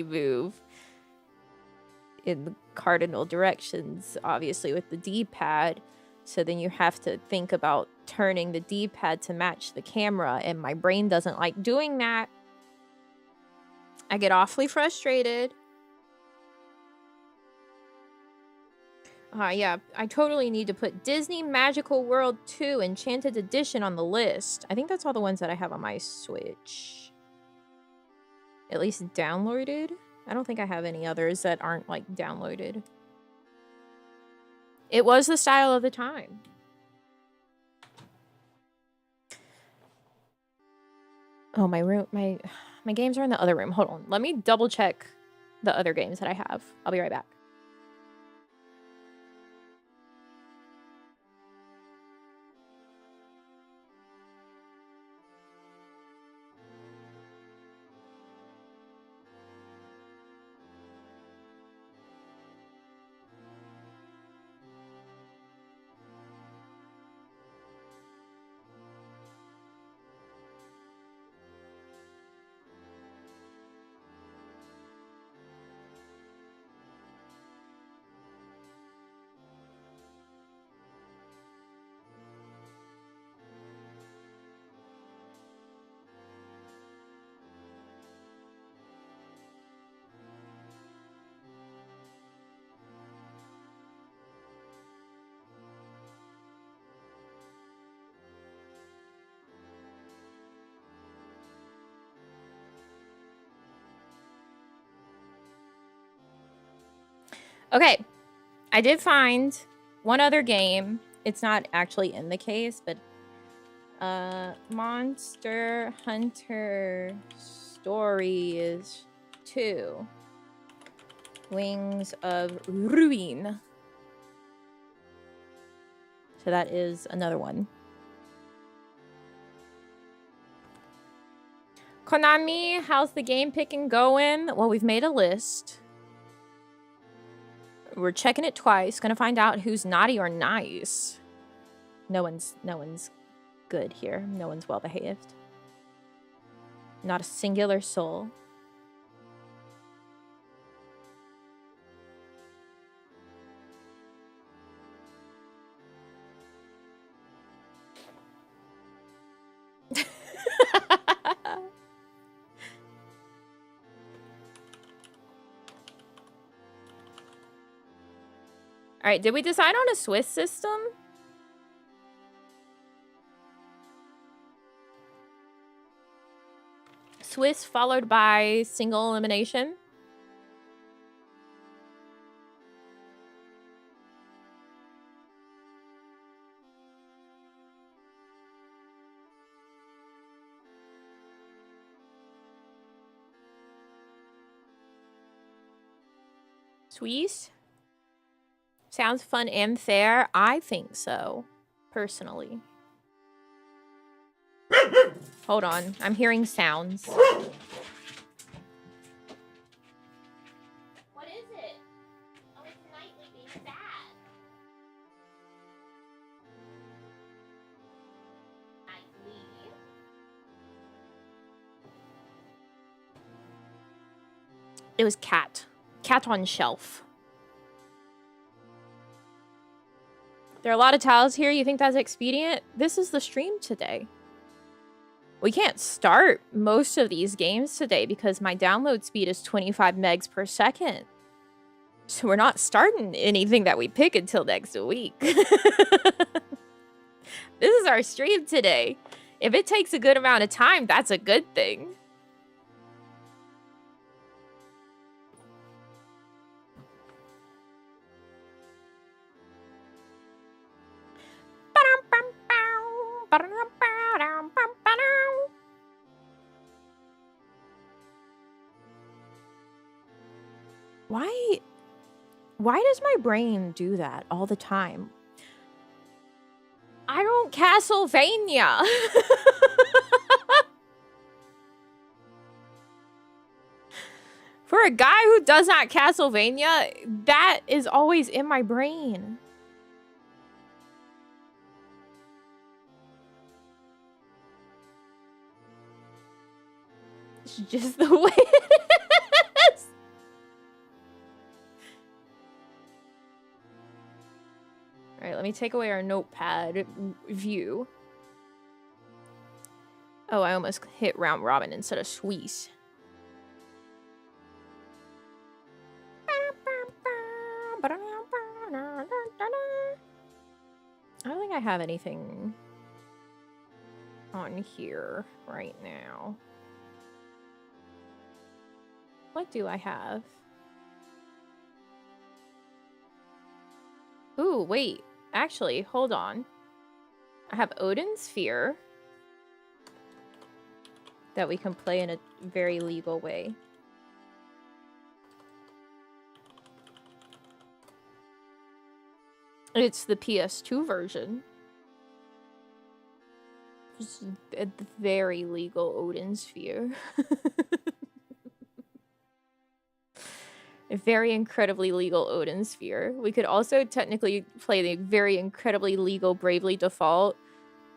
move in the cardinal directions, obviously with the D-pad. So then you have to think about turning the D-pad to match the camera, and my brain doesn't like doing that. I get awfully frustrated. Yeah, I totally need to put Disney Magical World 2 Enchanted Edition on the list. I think that's all the ones that I have on my Switch. At least downloaded. I don't think I have any others that aren't, like, downloaded. It was the style of the time. Oh, my room, my games are in the other room. Hold on. Let me double check the other games that I have. I'll be right back. Okay, I did find one other game. It's not actually in the case, but Monster Hunter Stories 2 Wings of Ruin. So that is another one. Konami, how's the game picking going? Well, we've made a list. We're checking it twice. Gonna find out who's naughty or nice. No one's good here. No one's well behaved. Not a singular soul. All right, did we decide on a Swiss system? Swiss followed by single elimination. Swiss? Sounds fun and fair. I think so, personally. Hold on, I'm hearing sounds. What is it? Oh, it's Nightly being sad. Nightly. It was cat. Cat on shelf. There are a lot of tiles here. You think that's expedient? This is the stream today. We can't start most of these games today because my download speed is 25 megs per second. So we're not starting anything that we pick until next week. This is our stream today. If it takes a good amount of time, that's a good thing. Why does my brain do that all the time? I don't Castlevania. For a guy who does not Castlevania, that is always in my brain. It's just the way it is. All right, let me take away our notepad view. Oh, I almost hit round robin instead of Swiss. I don't think I have anything on here right now. What do I have? Ooh, wait. Actually, hold on. I have Odin's Sphere that we can play in a very legal way. It's the PS2 version. It's a very legal Odin Sphere. A very incredibly legal Odin Sphere. We could also technically play the very incredibly legal Bravely Default,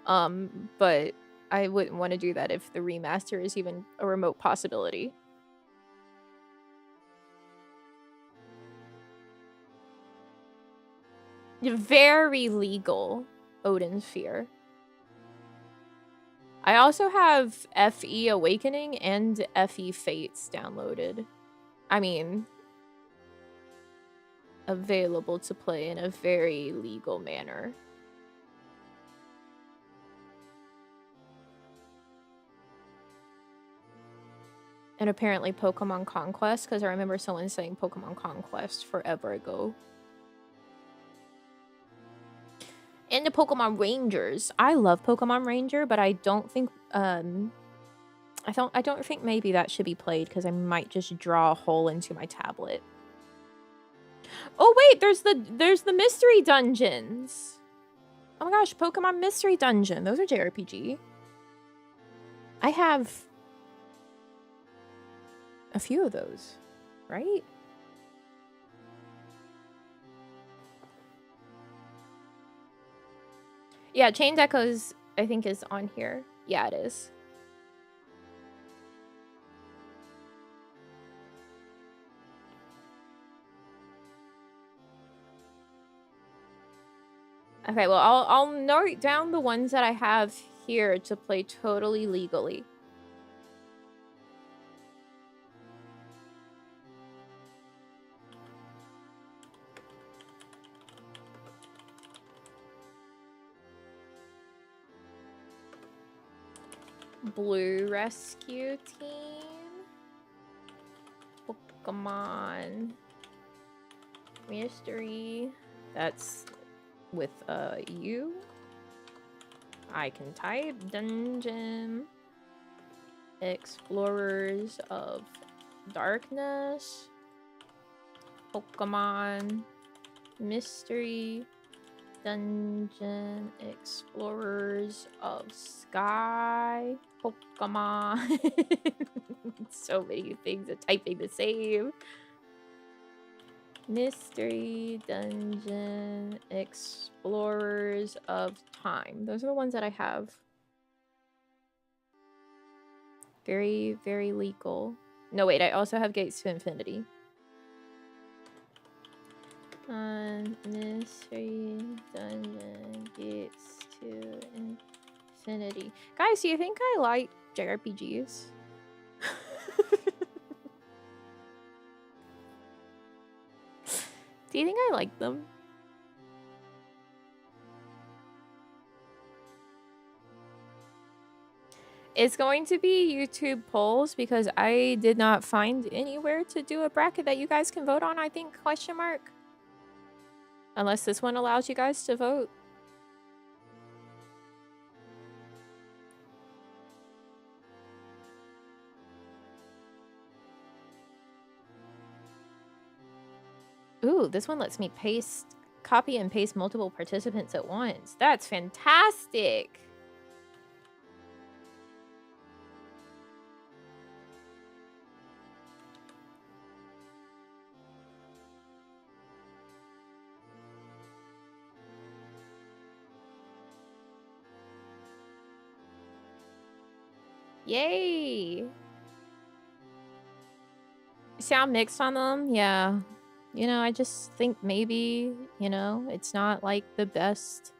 but I wouldn't want to do that if the remaster is even a remote possibility. Very legal Odin Sphere. I also have FE Awakening and FE Fates downloaded. I mean, available to play in a very legal manner. And apparently Pokemon Conquest, because I remember someone saying Pokemon Conquest forever ago. And the Pokemon Rangers. I love Pokemon Ranger, but I don't think I don't think maybe that should be played because I might just draw a hole into my tablet. Oh wait, there's the mystery dungeons. Oh my gosh, Pokemon Mystery Dungeon. Those are JRPG. I have a few of those, right? Yeah, Chain Echoes, I think, is on here. Yeah, it is. Okay, well, I'll note down the ones that I have here to play totally legally. Blue Rescue Team. Pokemon. Mystery. That's with you. I can type Dungeon. Explorers of Darkness. Pokemon. Mystery. Dungeon. Explorers of Sky. Pokemon. So many things of typing to save. Mystery, Dungeon, Explorers of Time. Those are the ones that I have. Very, very legal. No, wait, I also have Gates to Infinity. Mystery, Dungeon, Gates to Infinity. Guys, do you think I like JRPGs? Do you think I like them? It's going to be YouTube polls because I did not find anywhere to do a bracket that you guys can vote on, I think, question mark. Unless this one allows you guys to vote. Ooh, this one lets me copy and paste multiple participants at once. That's fantastic. Yay. Sound mixed on them? Yeah. You know, I just think maybe, you know, it's not like the best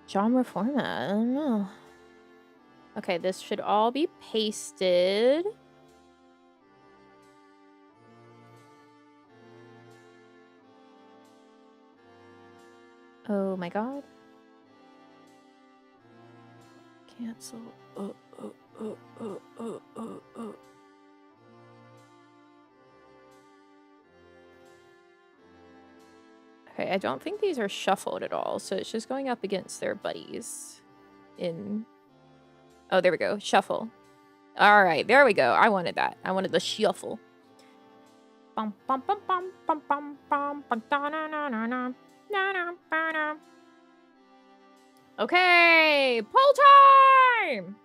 genre format. I don't know. Okay, this should all be pasted. Oh my god. Cancel. Okay, I don't think these are shuffled at all, so it's just going up against their buddies in... Oh, there we go. Shuffle. All right, there we go. I wanted that. I wanted the shuffle. Bum, bum, bum, bum, bum, bum, bum, bum, da, na, na, na, na, na, na, ba, na. Okay, poll time!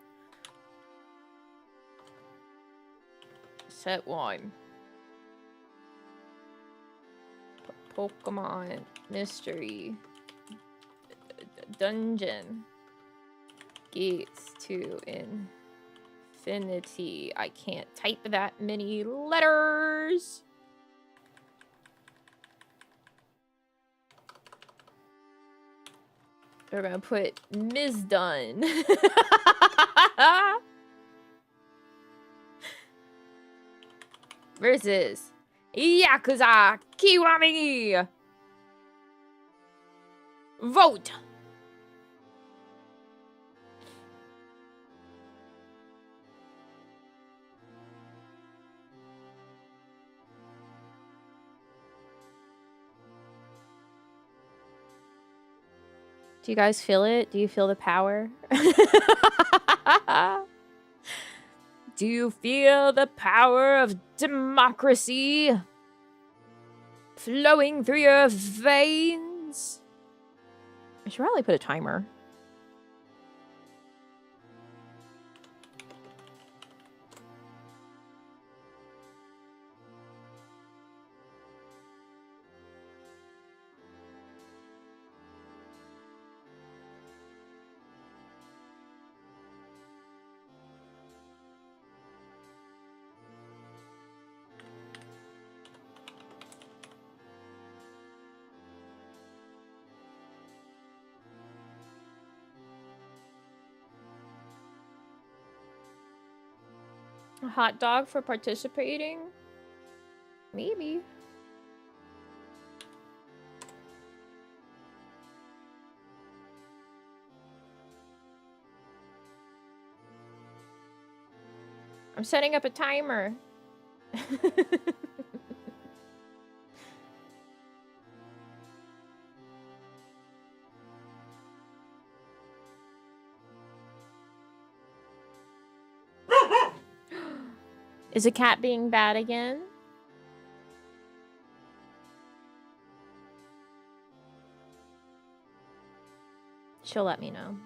Set 1. Pokemon Mystery Dungeon Gates to Infinity. I can't type that many letters. We're gonna put Ms. Dunn. Versus Yakuza Kiwami. Vote. Do you guys feel it? Do you feel the power? Do you feel the power of democracy flowing through your veins? I should probably put a timer. A hot dog for participating? Maybe. I'm setting up a timer. Is a cat being bad again? She'll let me know.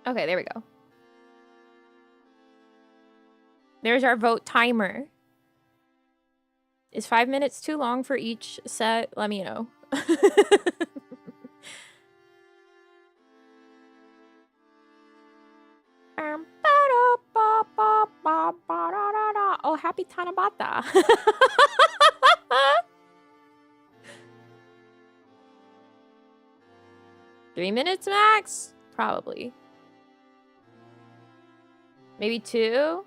Okay, there we go. There's our vote timer. Is 5 minutes too long for each set? Let me know. Oh, happy Tanabata. 3 minutes max? Probably. Maybe 2?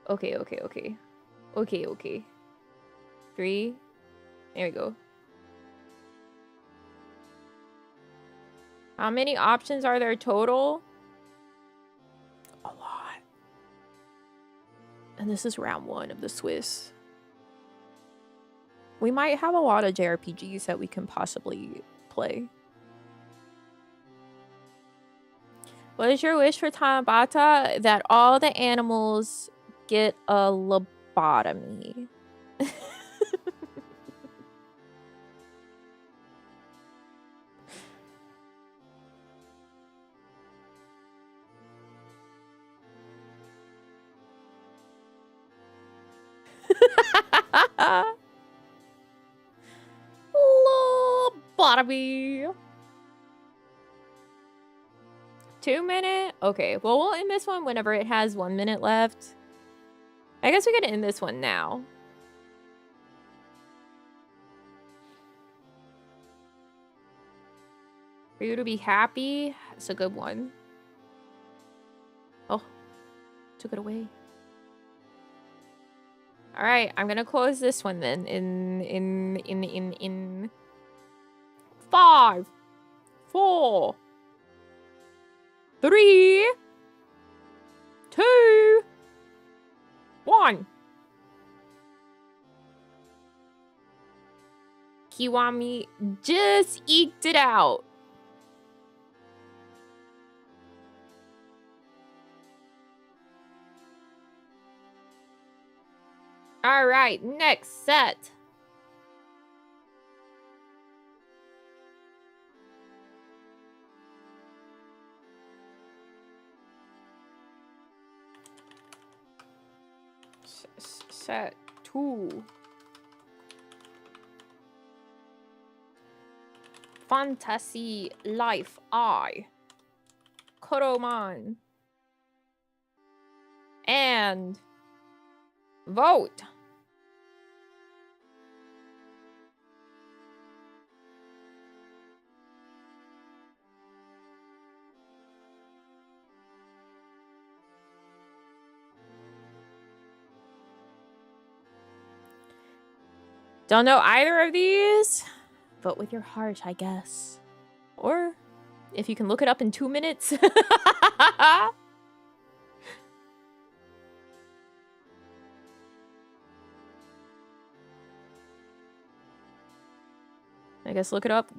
Okay. Okay. 3. There we go. How many options are there total? A lot. And this is round 1 of the Swiss. We might have a lot of JRPGs that we can possibly play. What is your wish for Tanabata? That all the animals get a lobotomy. Lobotomy. 2 minute? Okay, well, we'll end this one whenever it has 1 minute left. I guess we gotta end this one now. For you to be happy, it's a good one. Oh, took it away. All right, I'm gonna close this one then. In 5, 4, 3, 2, 1. Kiwami just eked it out. All right, next set. Set 2. Fantasy Life I. Koroman. And vote. Don't know either of these? Vote with your heart, I guess. Or if you can look it up in 2 minutes. I guess look it up,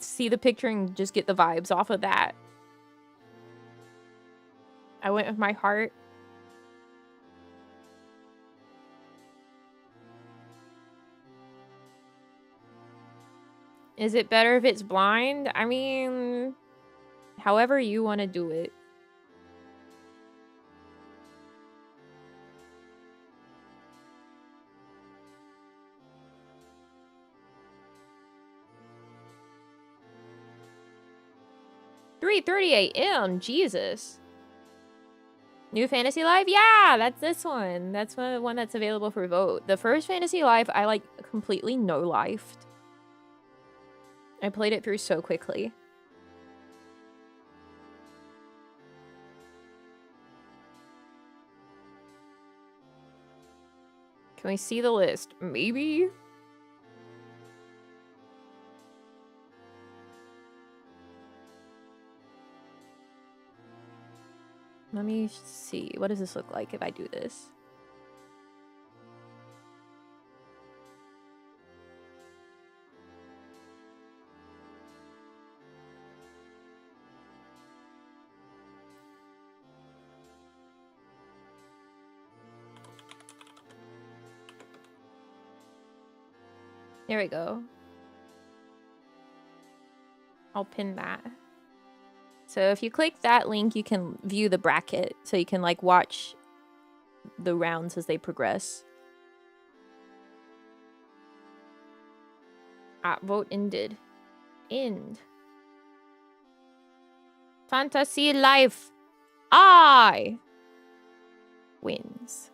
see the picture, and just get the vibes off of that. I went with my heart. Is it better if it's blind? I mean, however you want to do it. 3:30 a.m. Jesus. New Fantasy Life? Yeah, that's this one. That's one that's available for vote. The first Fantasy Life, I like completely no-lifed. I played it through so quickly. Can we see the list? Maybe? Let me see. What does this look like if I do this? There we go. I'll pin that. So if you click that link, you can view the bracket. So you can like watch the rounds as they progress. Vote ended. End. Fantasy Life I wins.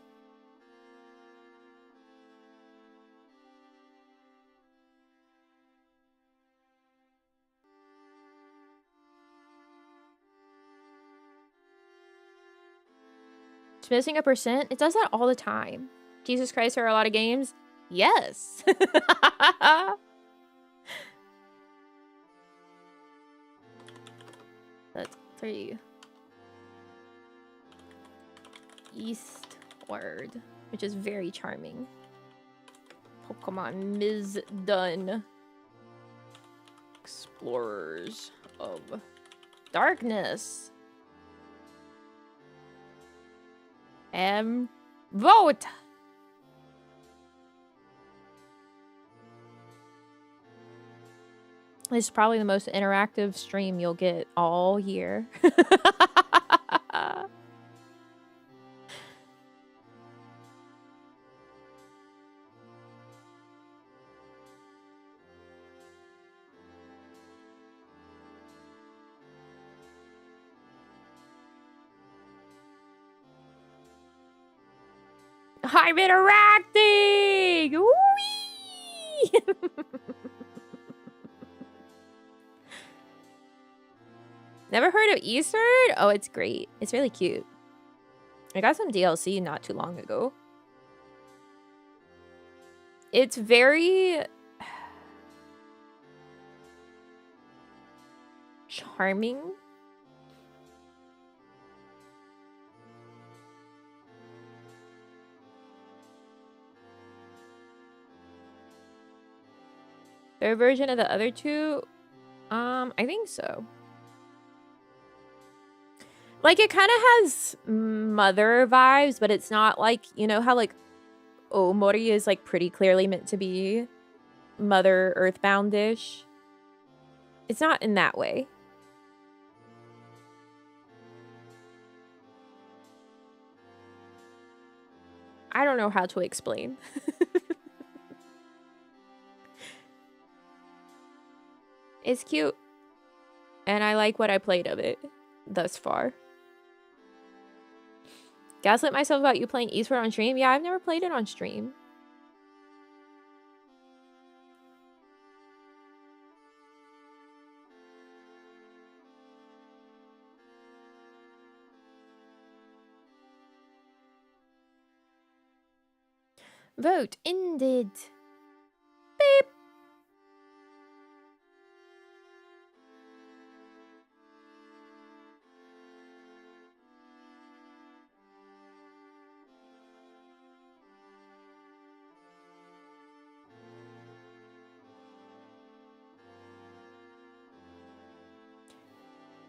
It's missing a %. It does that all the time. Jesus Christ, there are a lot of games. Yes. That's 3. Eastward, which is very charming. Pokemon Ms. Dun. Explorers of Darkness. And vote! This is probably the most interactive stream you'll get all year. I'm interacting! Whee! Never heard of Eastward? Oh, it's great. It's really cute. I got some DLC not too long ago. It's very charming. Their version of the other two? I think so. Like, it kind of has mother vibes, but it's not like, you know how, like, Omori is, like, pretty clearly meant to be Mother Earthbound-ish? It's not in that way. I don't know how to explain. It's cute. And I like what I played of it thus far. Gaslit myself about you playing Eastward on stream? Yeah, I've never played it on stream. Vote ended. Beep.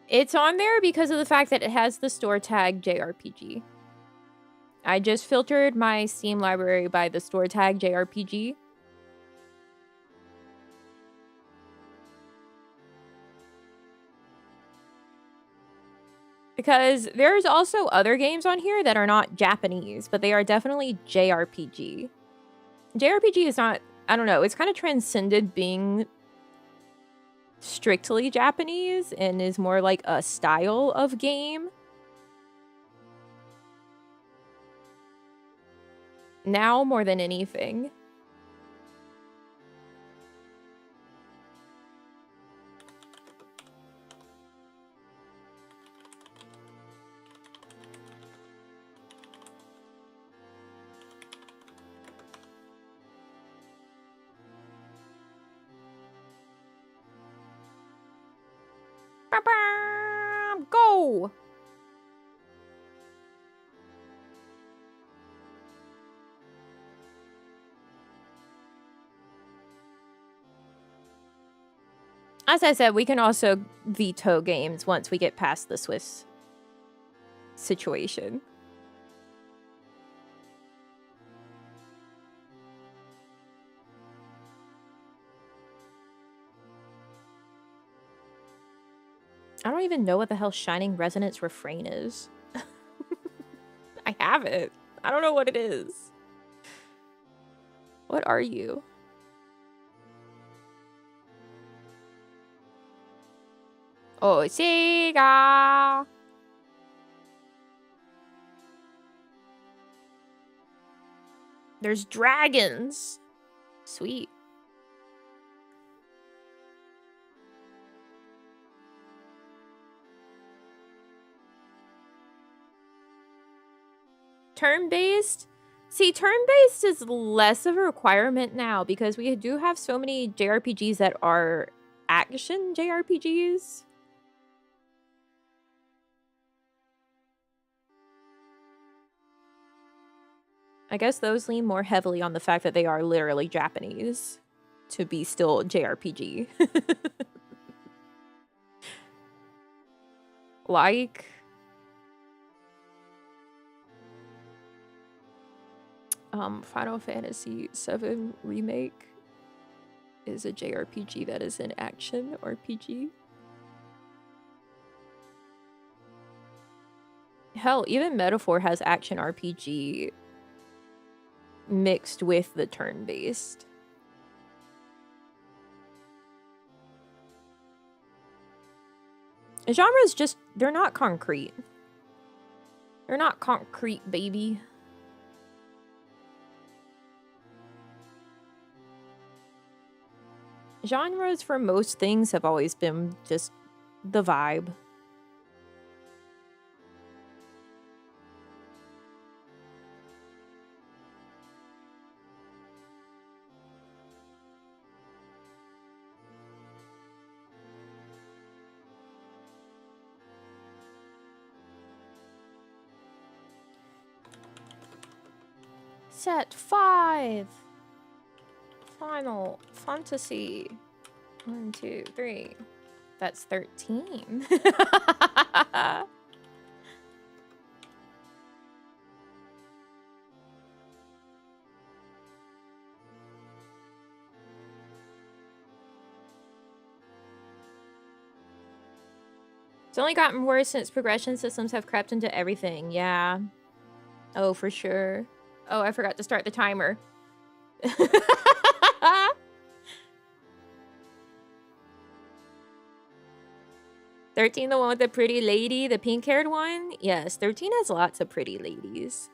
It's on there because of the fact that it has the store tag JRPG. I just filtered my Steam library by the store tag JRPG. Because there's also other games on here that are not Japanese, but they are definitely JRPG. JRPG is not, I don't know, it's kind of transcended being strictly Japanese and is more like a style of game. Now more than anything. Go! As I said, we can also veto games once we get past the Swiss situation. I don't even know what the hell Shining Resonance Refrain is. I have it. I don't know what it is. What are you? Oh, Sega! There's dragons. Sweet. Turn-based? See, turn-based is less of a requirement now because we do have so many JRPGs that are action JRPGs. I guess those lean more heavily on the fact that they are literally Japanese to be still JRPG. Like... Final Fantasy VII Remake is a JRPG that is an action RPG. Hell, even Metaphor has action RPG mixed with the turn-based. Genres just, they're not concrete. They're not concrete, baby. Genres for most things have always been just the vibe. Set 5. Final Fantasy. 1, 2, 3. That's 13. It's only gotten worse since progression systems have crept into everything. Yeah. Oh, for sure. Oh, I forgot to start the timer. 13, the one with the pretty lady, the pink-haired one? Yes, 13 has lots of pretty ladies.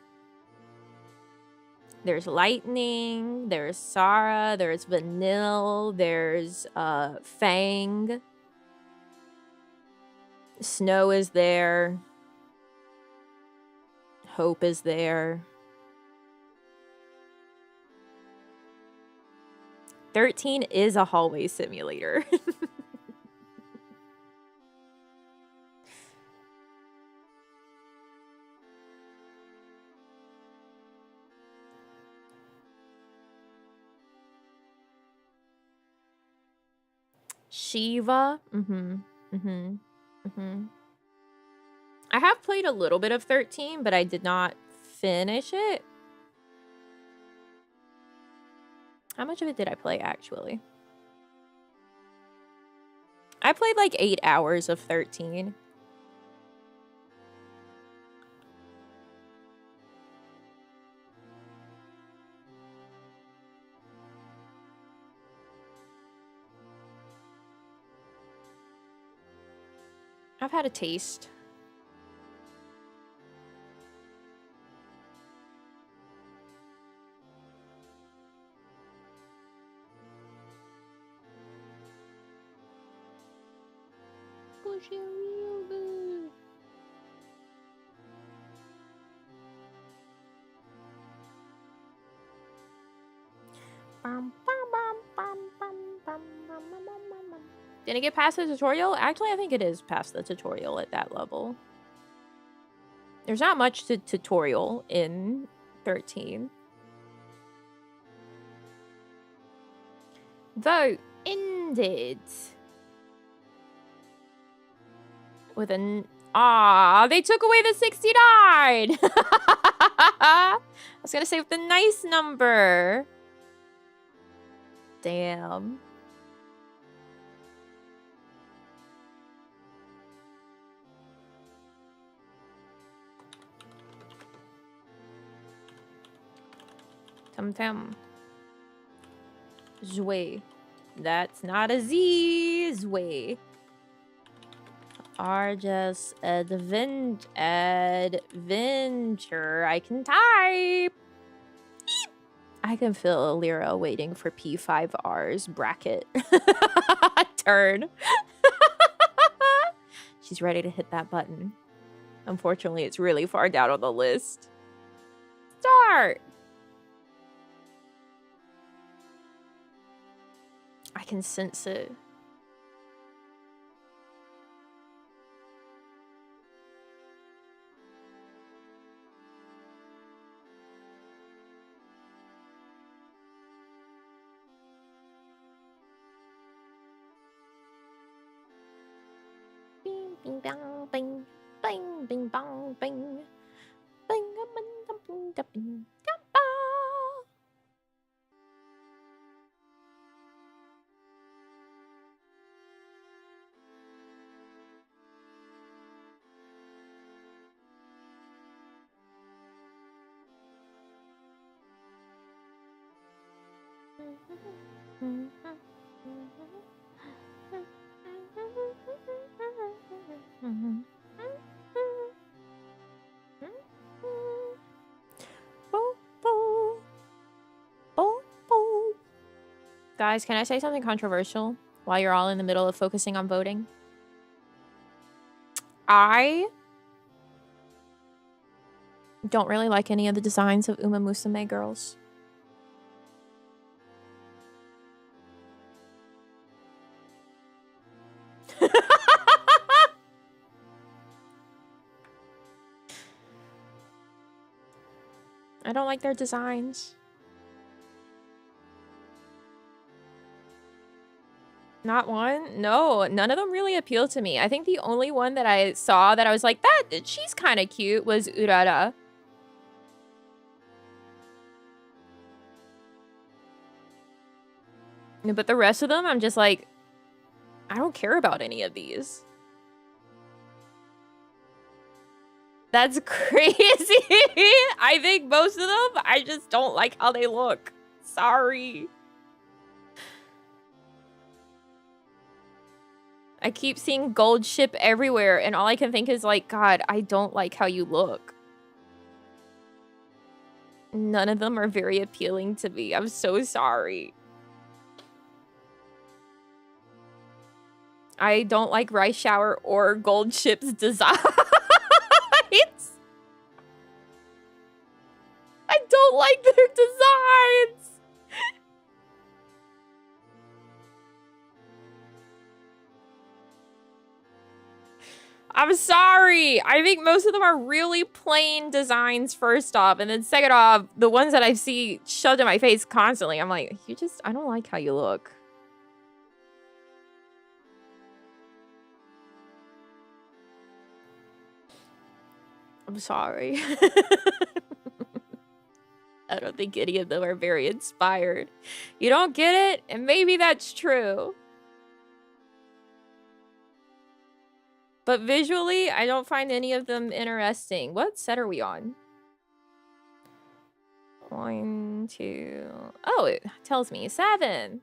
There's Lightning, there's Sarah, there's Vanille, there's Fang. Snow is there. Hope is there. 13 is a hallway simulator. Shiva. I have played a little bit of 13, but I did not finish it. How much of it did I play, actually? I played like 8 hours of 13. I've had a taste. Push it real good. Didn't it get past the tutorial? Actually, I think it is past the tutorial at that level. There's not much to tutorial in 13. Vote ended. With an... Ah, they took away the 69! I was gonna say with the nice number. Damn. Tum-tum. Zwe. That's not a Z. Zwe. Are just adventure. I can type. I can feel Lyra waiting for P5R's bracket turn. She's ready to hit that button. Unfortunately, it's really far down on the list. Start. I can sense it. Bing bang bing bing bing bang bing bing bing bing bing. Guys, can I say something controversial while you're all in the middle of focusing on voting? I don't really like any of the designs of Uma Musume girls. I don't like their designs. Not one? No, none of them really appeal to me. I think the only one that I saw that I was like, she's kind of cute was Urara. But the rest of them, I'm just like, I don't care about any of these. That's crazy. I think most of them, I just don't like how they look. Sorry. I keep seeing gold ship everywhere, and all I can think is like, God, I don't like how you look. None of them are very appealing to me. I'm so sorry. I don't like Rice Shower or Gold Ship's designs. I don't like their designs. I'm sorry. I think most of them are really plain designs, first off. And then second off, the ones that I see shoved in my face constantly, I'm like, I don't like how you look. I'm sorry. I don't think any of them are very inspired. You don't get it? And maybe that's true. But visually, I don't find any of them interesting. What set are we on? 1, 2... Oh, it tells me 7.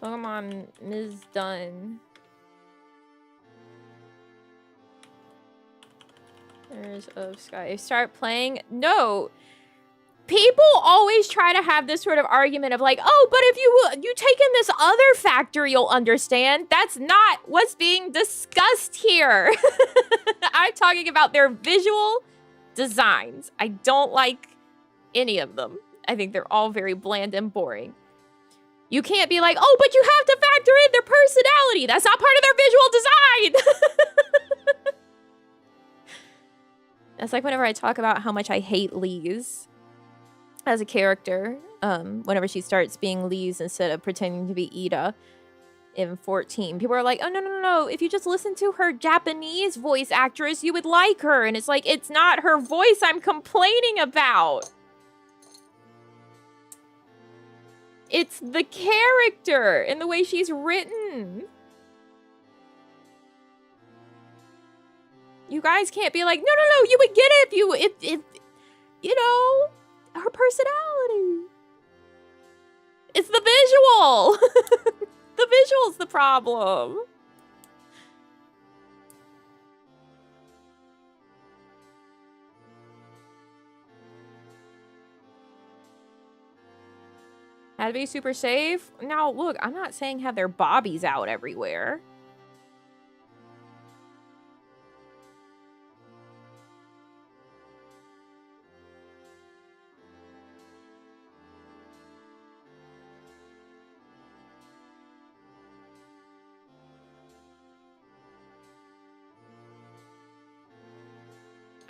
Pokemon Ms. Dunn. There's of Sky. Start playing? No. People always try to have this sort of argument of like, oh, but if you take in this other factor, you'll understand. That's not what's being discussed here. I'm talking about their visual designs. I don't like any of them. I think they're all very bland and boring. You can't be like, oh, but you have to factor in their personality. That's not part of their visual design. That's like whenever I talk about how much I hate Lise as a character, whenever she starts being Lise instead of pretending to be Ida in 14. People are like, oh, no. If you just listen to her Japanese voice actress, you would like her. And it's like, it's not her voice I'm complaining about. It's the character and the way she's written. You guys can't be like, no, you would get it if you know, her personality. It's the visual. The visual's the problem. Had to be super safe. Now, look, I'm not saying have their bobbies out everywhere.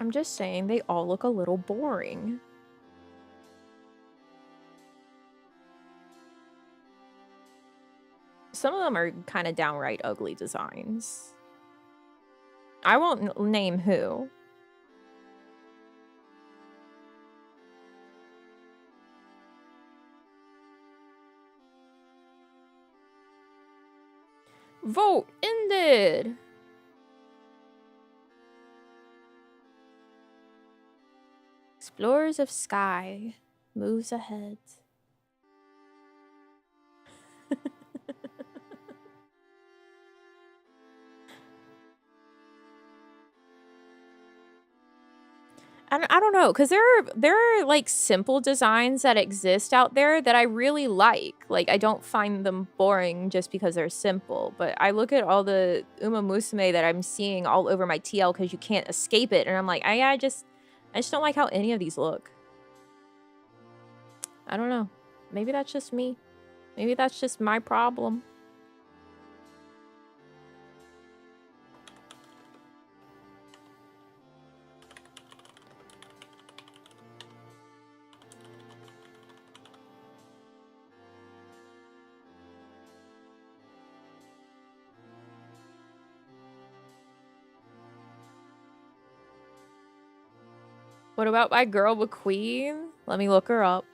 I'm just saying they all look a little boring. Some of them are kind of downright ugly designs. I won't name who. Vote ended. Explorers of Sky moves ahead. I don't know, because there are like simple designs that exist out there that I really like. Like, I don't find them boring just because they're simple. But I look at all the Uma Musume that I'm seeing all over my TL because you can't escape it, and I'm like, I just don't like how any of these look. I don't know. Maybe that's just me. Maybe that's just my problem. What about my girl McQueen? Let me look her up.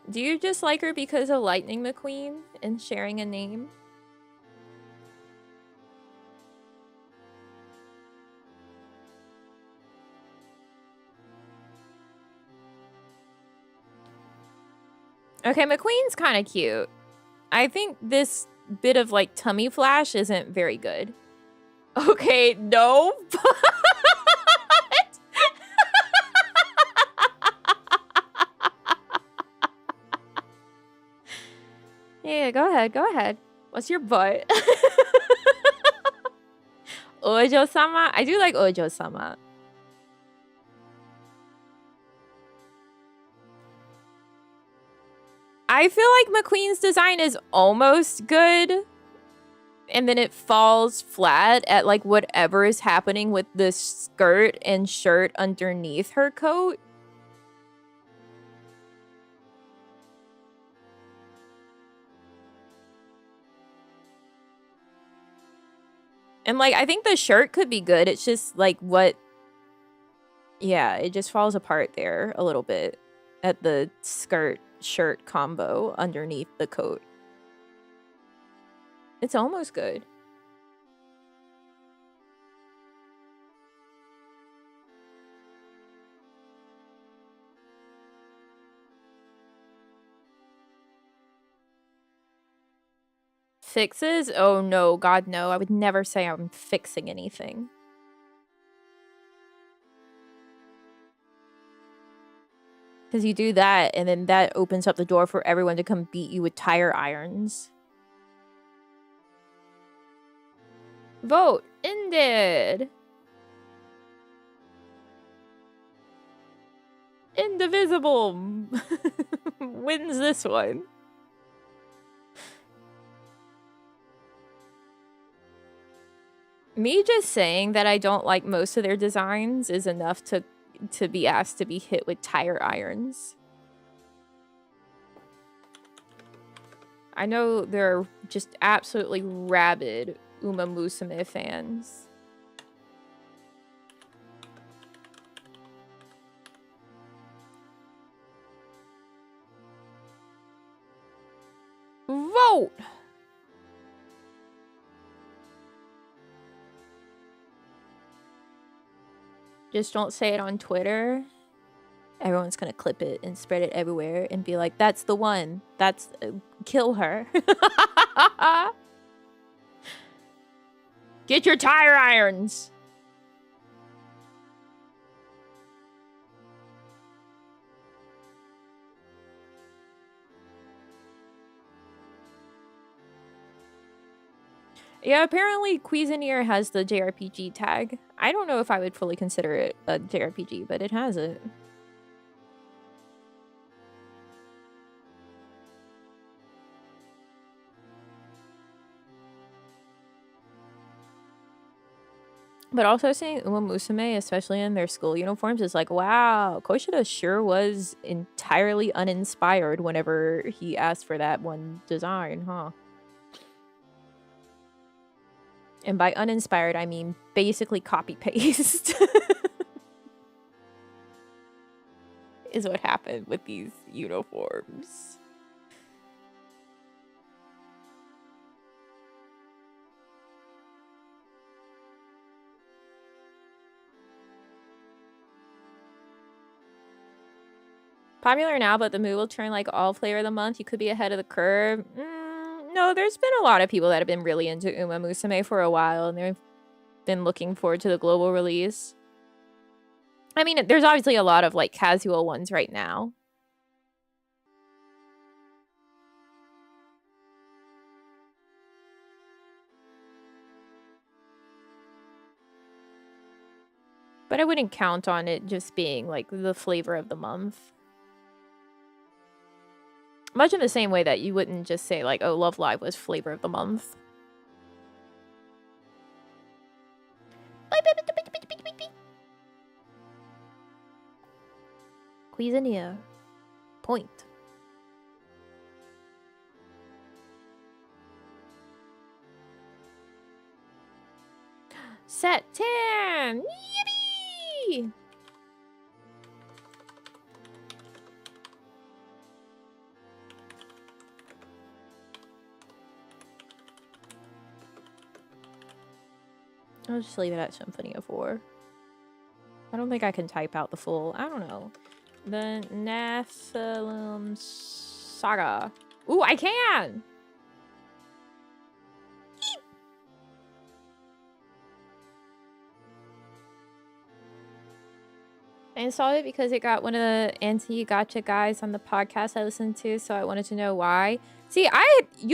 Do you just like her because of Lightning McQueen and sharing a name? Okay, McQueen's kind of cute. I think this bit of like tummy flash isn't very good. Okay, no. Yeah, go ahead. What's your butt? Ojo-sama? I do like Ojo-sama. I feel like McQueen's design is almost good, and then it falls flat at like whatever is happening with the skirt and shirt underneath her coat. And like, I think the shirt could be good. It's just like yeah, it just falls apart there a little bit at the skirt shirt combo underneath the coat. It's almost good. Fixes? Oh no, God no. I would never say I'm fixing anything. Because you do that, and then that opens up the door for everyone to come beat you with tire irons. Vote ended. Indivisible wins this one. Me just saying that I don't like most of their designs is enough to be asked to be hit with tire irons. I know there are just absolutely rabid Uma Musume fans. Vote! Just don't say it on Twitter. Everyone's gonna clip it and spread it everywhere and be like, that's the one. That's... kill her. Get your tire irons! Yeah, apparently Cuisinier has the JRPG tag. I don't know if I would fully consider it a JRPG, but it has it. But also seeing Uma Musume, especially in their school uniforms, is like, wow, Koshida sure was entirely uninspired whenever he asked for that one design, huh? And by uninspired, I mean basically copy-paste. Is what happened with these uniforms. Popular now, but the mood will turn like all flavor of the month. You could be ahead of the curve. No, there's been a lot of people that have been really into Uma Musume for a while, and they've been looking forward to the global release. I mean, there's obviously a lot of like casual ones right now. But I wouldn't count on it just being like the flavor of the month. Much in the same way that you wouldn't just say like, oh, Love Live was flavor of the month. Cuisinier. Point. Set 10! Yippee! I'll just leave it at Symphony of 4. I don't think I can type out the full... I don't know. The Nephilim Saga. Ooh, I can! I installed it because it got one of the anti-gacha guys on the podcast I listened to, so I wanted to know why. See, you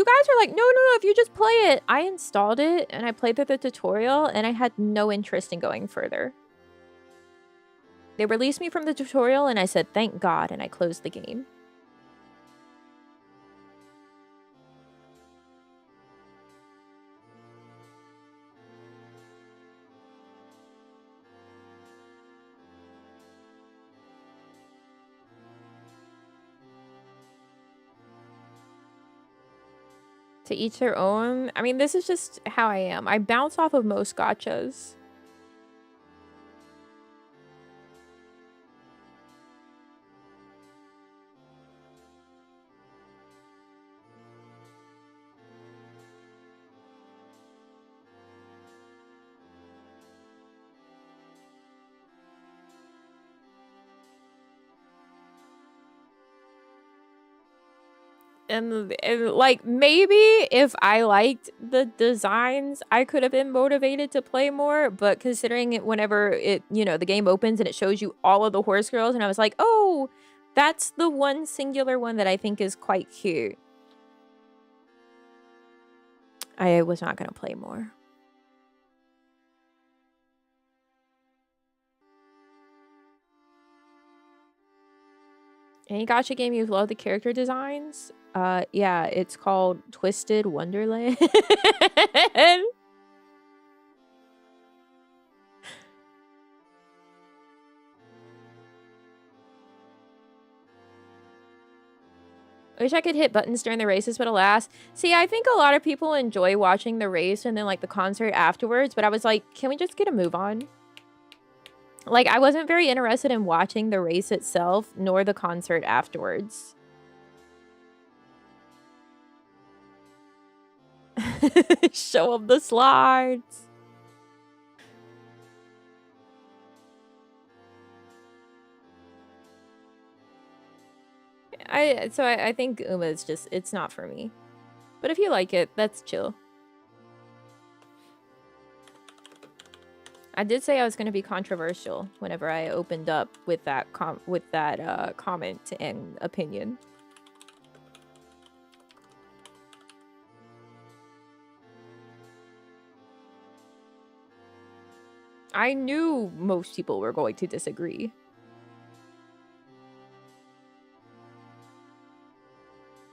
guys are like, no, if you just play it. I installed it, and I played through the tutorial, and I had no interest in going further. They released me from the tutorial, and I said, thank God, and I closed the game. To each their own. I mean, this is just how I am. I bounce off of most gachas. And like, maybe if I liked the designs, I could have been motivated to play more. But considering it, whenever it, you know, the game opens and it shows you all of the horse girls, and I was like, oh, that's the one singular one that I think is quite cute. I was not going to play more. Any gacha game you've loved the character designs? Yeah, it's called Twisted Wonderland. I wish I could hit buttons during the races, but alas. See, I think a lot of people enjoy watching the race and then like the concert afterwards, but I was like, can we just get a move on? Like, I wasn't very interested in watching the race itself, nor the concert afterwards. Show them the slides. I think Uma is just, it's not for me. But if you like it, that's chill. I did say I was going to be controversial whenever I opened up with that comment and opinion. I knew most people were going to disagree.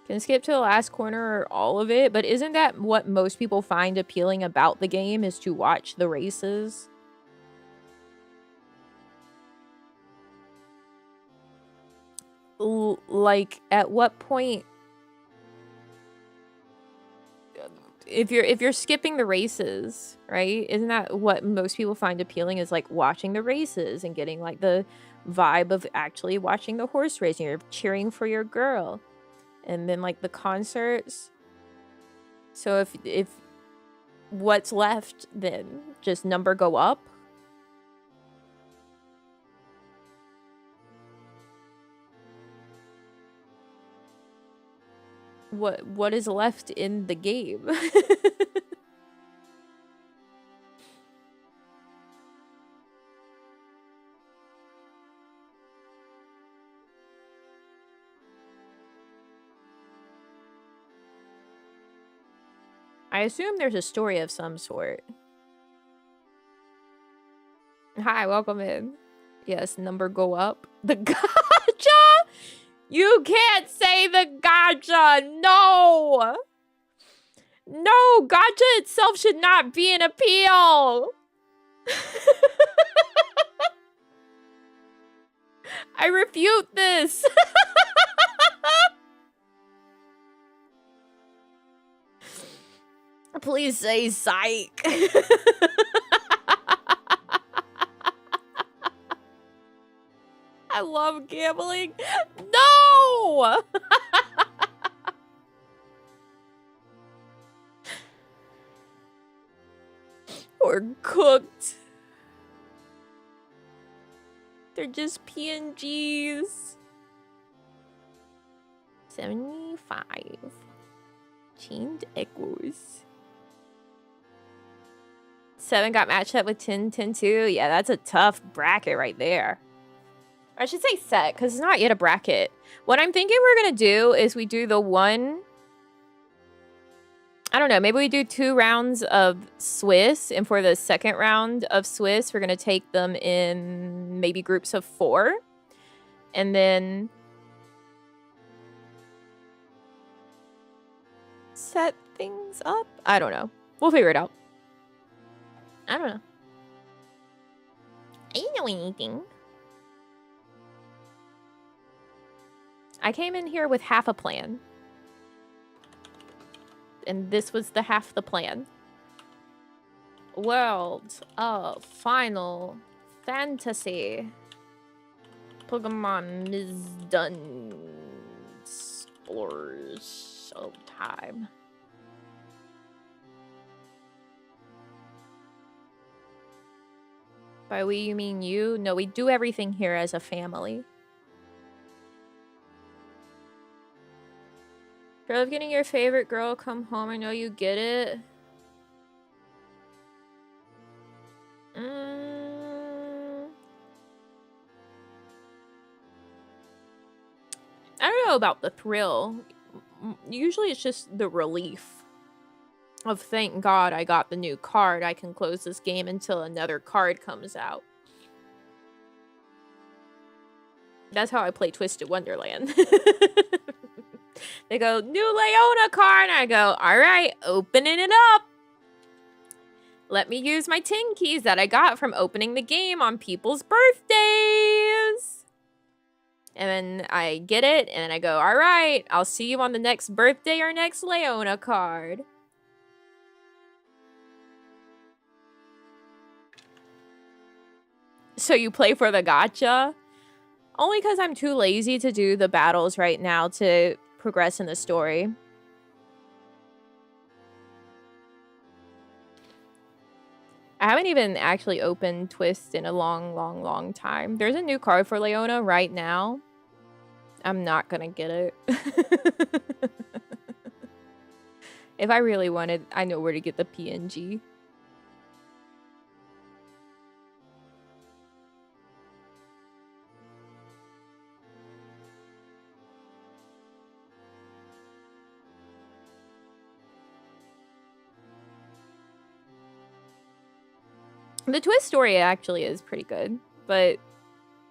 Can skip to the last corner or all of it, but isn't that what most people find appealing about the game, is to watch the races? Like, at what point, if you're skipping the races, right? Isn't that what most people find appealing, is like watching the races and getting like the vibe of actually watching the horse racing? You're cheering for your girl. And then like the concerts. So if what's left then? Just number go up? What is left in the game? I assume there's a story of some sort. Hi, welcome in. Yes, number go up. The gacha? You can't say the gacha! No! No, gacha itself should not be an appeal! I refute this! Please say psych. I love gambling. No! Or cooked. They're just PNGs. 75. Chained echoes. 7 got matched up with 10, 10, 2. Yeah, that's a tough bracket right there. I should say set, because it's not yet a bracket. What I'm thinking we're going to do is we do the one... I don't know, maybe we do 2 rounds of Swiss, and for the second round of Swiss, we're going to take them in maybe groups of 4. And then... set things up? I don't know. We'll figure it out. I don't know. I didn't know anything. I came in here with half a plan. And this was the half the plan. World of Final Fantasy. Pokemon is done. Explorers of time. By we, you mean you? No, we do everything here as a family. Fear of getting your favorite girl come home. I know you get it. I don't know about the thrill. Usually it's just the relief of thank God I got the new card. I can close this game until another card comes out. That's how I play Twisted Wonderland. They go, new Leona card. And I go, all right, opening it up. Let me use my 10 keys that I got from opening the game on people's birthdays. And then I get it, and I go, all right, I'll see you on the next birthday or next Leona card. So you play for the gacha? Only because I'm too lazy to do the battles right now to progress in the story. I haven't even actually opened Twist in a long time. There's a new card for Leona right now. I'm not gonna get it. If I really wanted, I know where to get the PNG. The Twist story actually is pretty good, but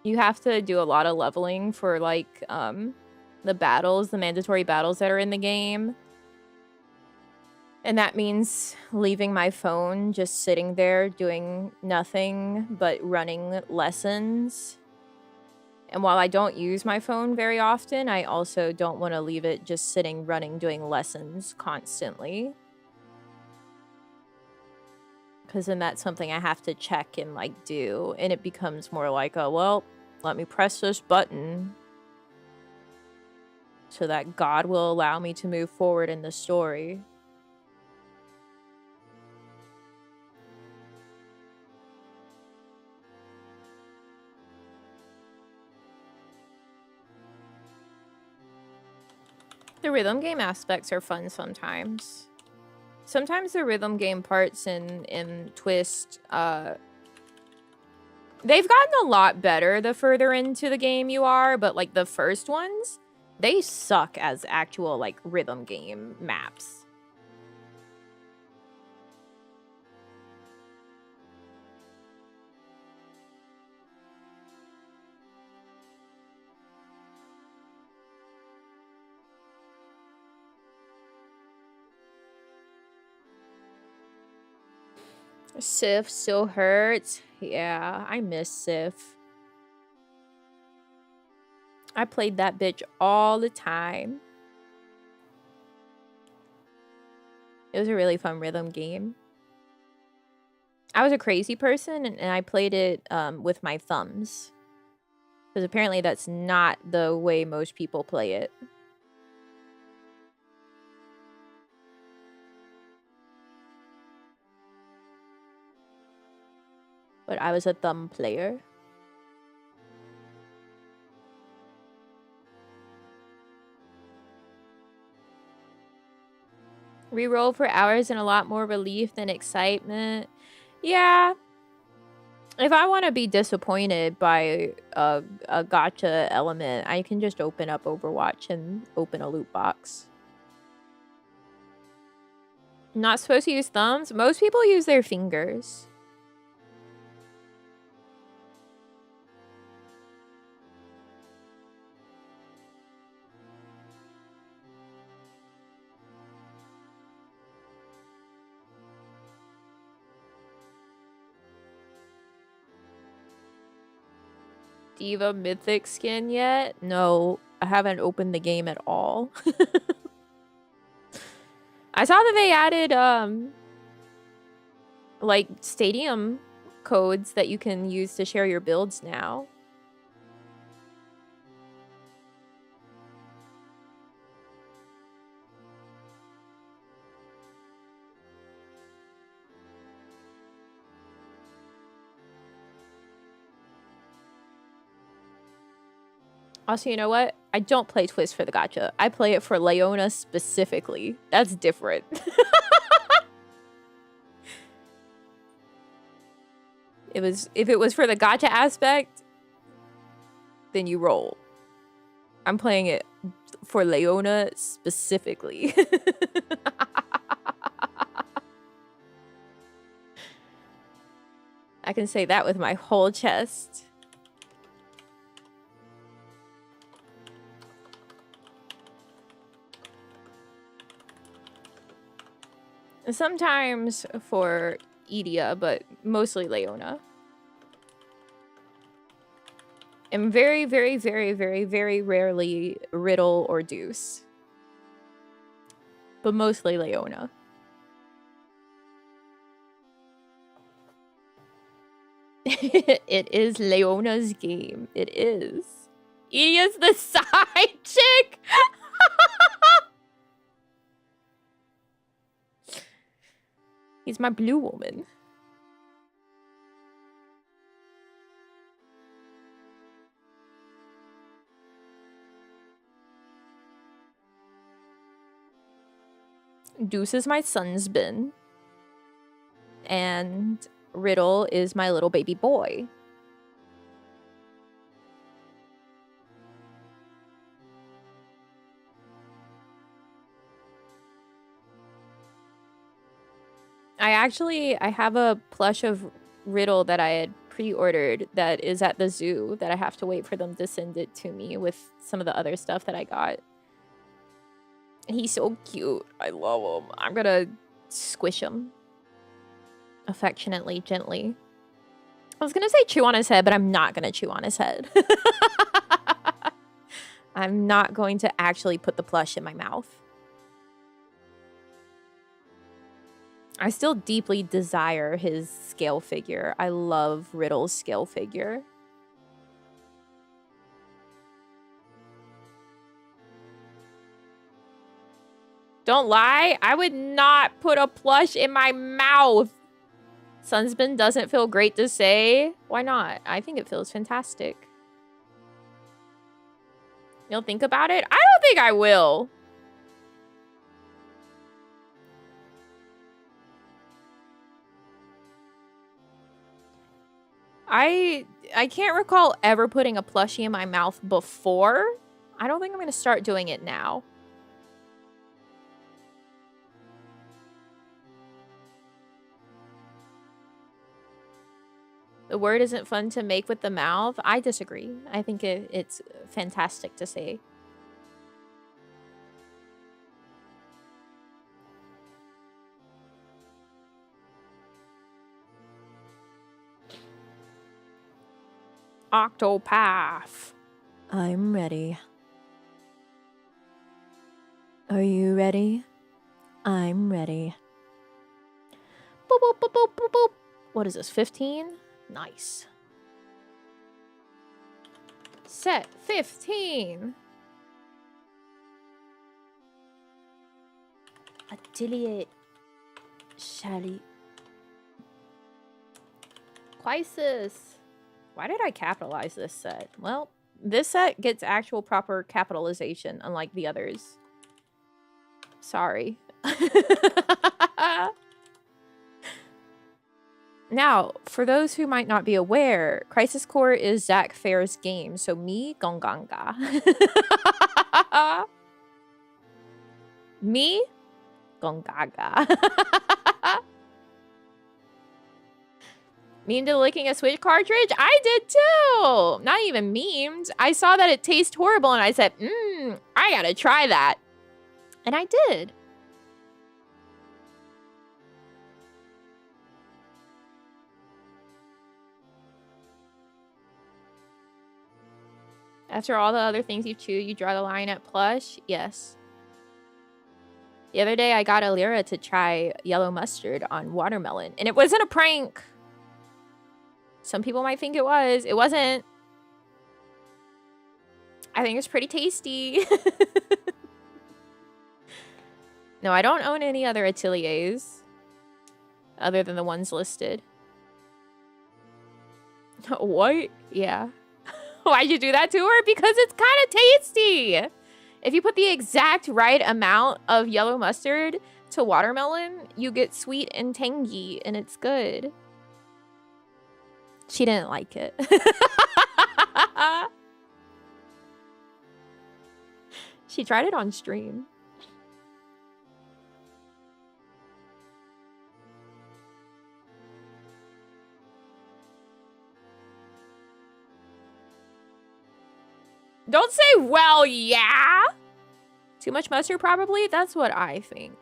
you have to do a lot of leveling for, like, the battles, the mandatory battles that are in the game. And that means leaving my phone just sitting there doing nothing but running lessons. And while I don't use my phone very often, I also don't want to leave it just sitting, running, doing lessons constantly. Because then that's something I have to check and, like, do. And it becomes more like, oh, well, let me press this button so that God will allow me to move forward in the story. The rhythm game aspects are fun sometimes. Sometimes the rhythm game parts in Twist, they've gotten a lot better the further into the game you are, but, like, the first ones, they suck as actual, like, rhythm game maps. Sif still hurts. Yeah, I miss Sif. I played that bitch all the time. It was a really fun rhythm game. I was a crazy person, and I played it with my thumbs. Because apparently that's not the way most people play it. But I was a thumb player. Reroll for hours and a lot more relief than excitement. Yeah. If I want to be disappointed by a gacha element, I can just open up Overwatch and open a loot box. Not supposed to use thumbs? Most people use their fingers. Diva Mythic skin yet? No, I haven't opened the game at all. I saw that they added, like, stadium codes that you can use to share your builds now. Also, you know what? I don't play Twist for the gacha. I play it for Leona specifically. That's different. If it was for the gacha aspect, then you roll. I'm playing it for Leona specifically. I can say that with my whole chest. Sometimes for Idia, but mostly Leona. And very, very, very, very, very rarely Riddle or Deuce. But mostly Leona. It is Leona's game. It is. Idia's the side chick! He's my blue woman. Deuce is my sunsbin. And Riddle is my little baby boy. I have a plush of Riddle that I had pre-ordered that is at the zoo that I have to wait for them to send it to me with some of the other stuff that I got. And he's so cute. I love him. I'm gonna squish him. Affectionately, gently. I was gonna say chew on his head, but I'm not gonna chew on his head. I'm not going to actually put the plush in my mouth. I still deeply desire his scale figure. I love Riddle's scale figure. Don't lie. I would not put a plush in my mouth. Sunsbin doesn't feel great to say. Why not? I think it feels fantastic. You'll think about it? I don't think I will. I can't recall ever putting a plushie in my mouth before. I don't think I'm going to start doing it now. The word isn't fun to make with the mouth. I disagree. I think it's fantastic to say. Octopath. I'm ready. Are you ready? I'm ready. Boop, boop, boop, boop, boop, boop. What is this, 15? Nice. Set 15. Atelier Shally. Crisis. Why did I capitalize this set? Well, this set gets actual proper capitalization, unlike the others. Sorry. Now, for those who might not be aware, Crisis Core is Zach Fair's game, so me, Gonganga. Me, Gongaga. Memed to licking a Switch cartridge? I did too! Not even memed. I saw that it tastes horrible and I said, I gotta try that. And I did. After all the other things you chew, you draw the line at plush? Yes. The other day, I got Alira to try yellow mustard on watermelon. And it wasn't a prank. Some people might think it was. It wasn't. I think it's pretty tasty. No, I don't own any other ateliers. Other than the ones listed. What? Yeah. Why'd you do that to her? Because it's kind of tasty. If you put the exact right amount of yellow mustard to watermelon, you get sweet and tangy, and it's good. She didn't like it. She tried it on stream. Don't say, well, yeah. Too much mustard, probably? That's what I think.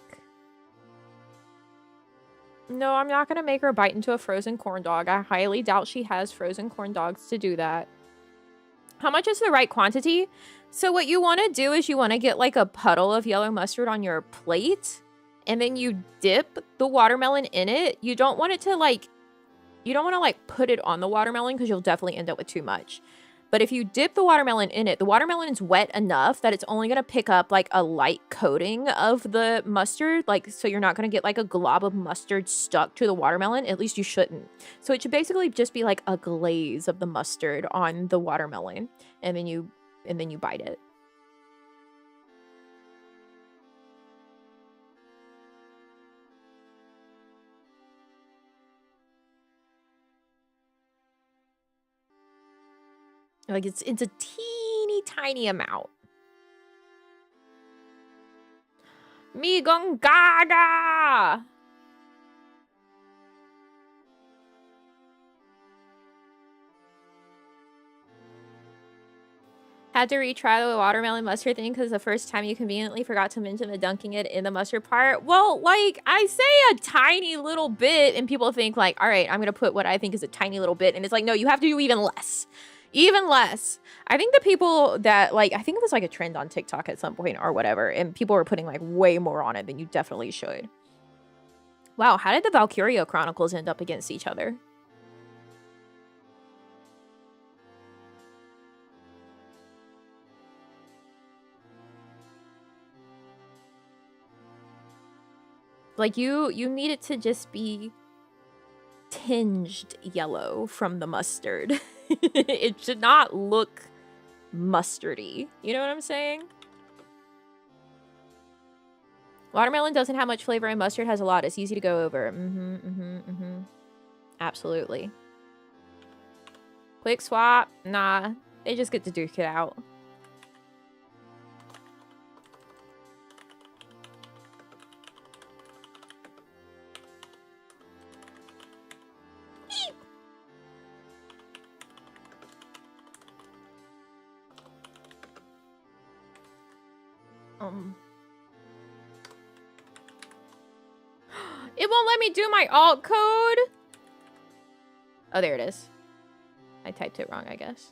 No, I'm not going to make her bite into a frozen corn dog. I highly doubt she has frozen corn dogs to do that. How much is the right quantity? So what you want to do is you want to get like a puddle of yellow mustard on your plate, and then you dip the watermelon in it. You don't want it to like, you don't want to like put it on the watermelon because you'll definitely end up with too much. But if you dip the watermelon in it, the watermelon is wet enough that it's only going to pick up like a light coating of the mustard. Like, so you're not going to get like a glob of mustard stuck to the watermelon. At least you shouldn't. So it should basically just be like a glaze of the mustard on the watermelon. And then you bite it. Like it's a teeny tiny amount. Mi gong gaga. Had to retry the watermelon mustard thing because the first time you conveniently forgot to mention the dunking it in the mustard part. Well, like, I say a tiny little bit and people think like, all right, I'm going to put what I think is a tiny little bit. And it's like, no, you have to do even less. Even less. I think the people that, like, I think it was like a trend on TikTok at some point or whatever, and people were putting like way more on it than you definitely should. Wow, how did the Valkyria Chronicles end up against each other? Like, you need it to just be tinged yellow from the mustard. It should not look mustardy. You know what I'm saying? Watermelon doesn't have much flavor and mustard has a lot. It's easy to go over. Absolutely. Quick swap. Nah. They just get to duke it out. It won't let me do my alt code. Oh, there it is. I typed it wrong, I guess.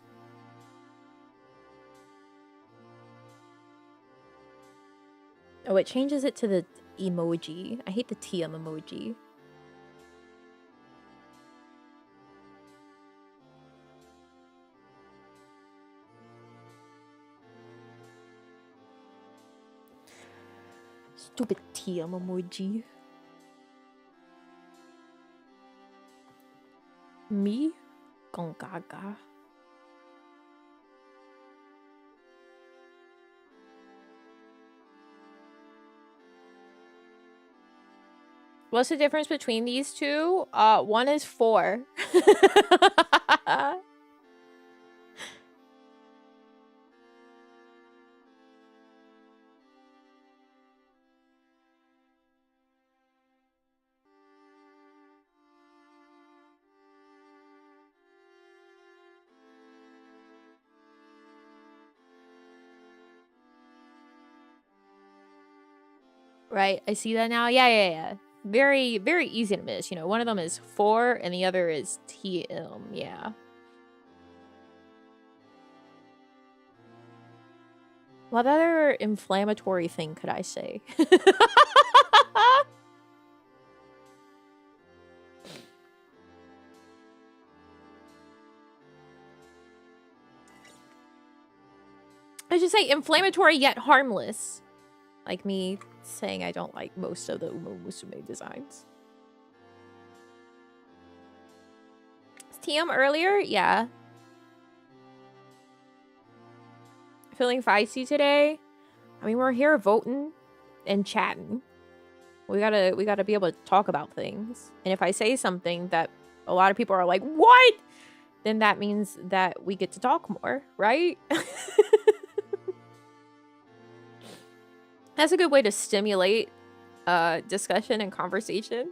Oh, it changes it to the emoji. I hate the TM emoji. Stupid TM emoji. Me? Gong gaga. What's the difference between these two? One is 4. Right, I see that now. Yeah. Very, very easy to miss. You know, one of them is 4 and the other is TM. Yeah. What other inflammatory thing could I say? I should say inflammatory yet harmless. Like me saying I don't like most of the Uma Musume designs. Is TM earlier? Yeah. Feeling feisty today? I mean, we're here voting and chatting. We gotta be able to talk about things. And if I say something that a lot of people are like, what? Then that means that we get to talk more, right? That's a good way to stimulate discussion and conversation.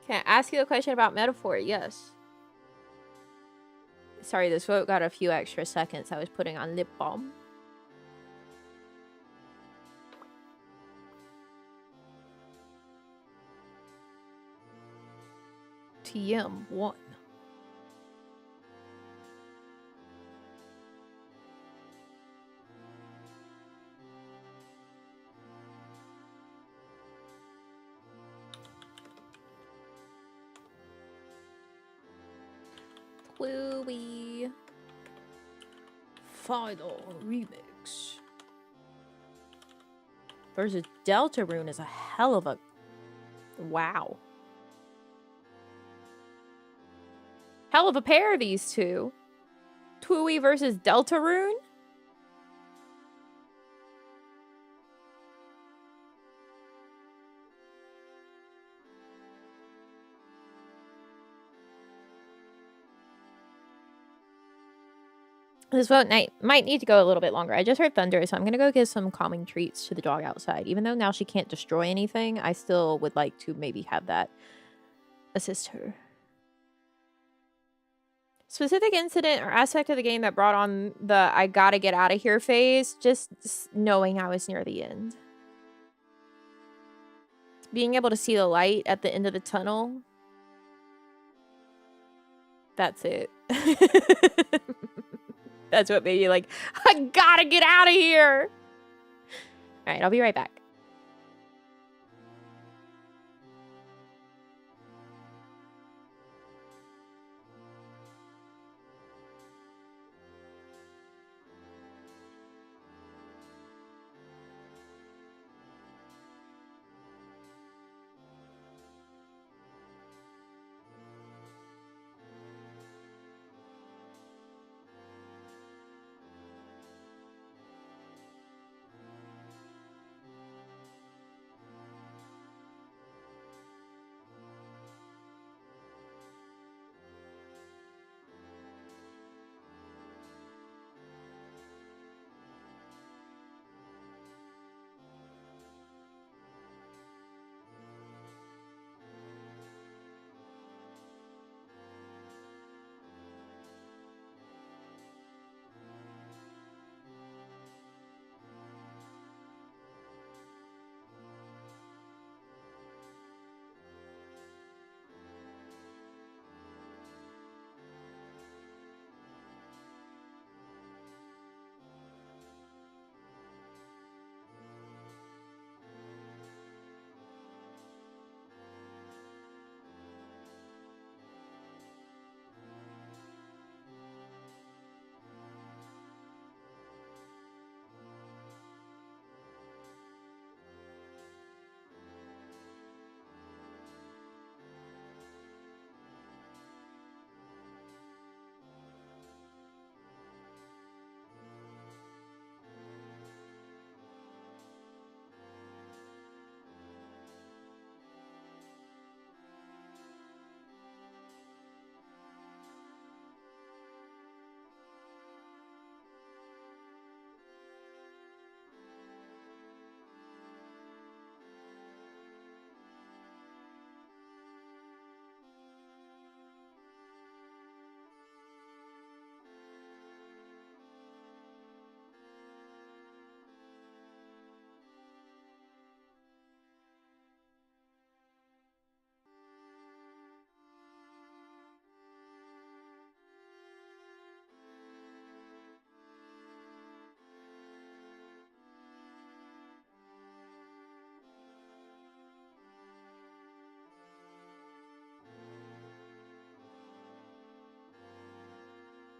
Can I ask you a question about metaphor? Yes. Sorry, this vote got a few extra seconds. I was putting on lip balm. TM1. Bluey. Final remix. Versus Deltarune is a hell of a... Wow. Hell of a pair, these two. Tui versus Deltarune? This vote night might need to go a little bit longer. I just heard thunder, so I'm going to go give some calming treats to the dog outside. Even though now she can't destroy anything, I still would like to maybe have that assist her. Specific incident or aspect of the game that brought on the I gotta get out of here phase, just knowing I was near the end. Being able to see the light at the end of the tunnel. That's it. That's what made you like, I gotta get out of here. All right, I'll be right back.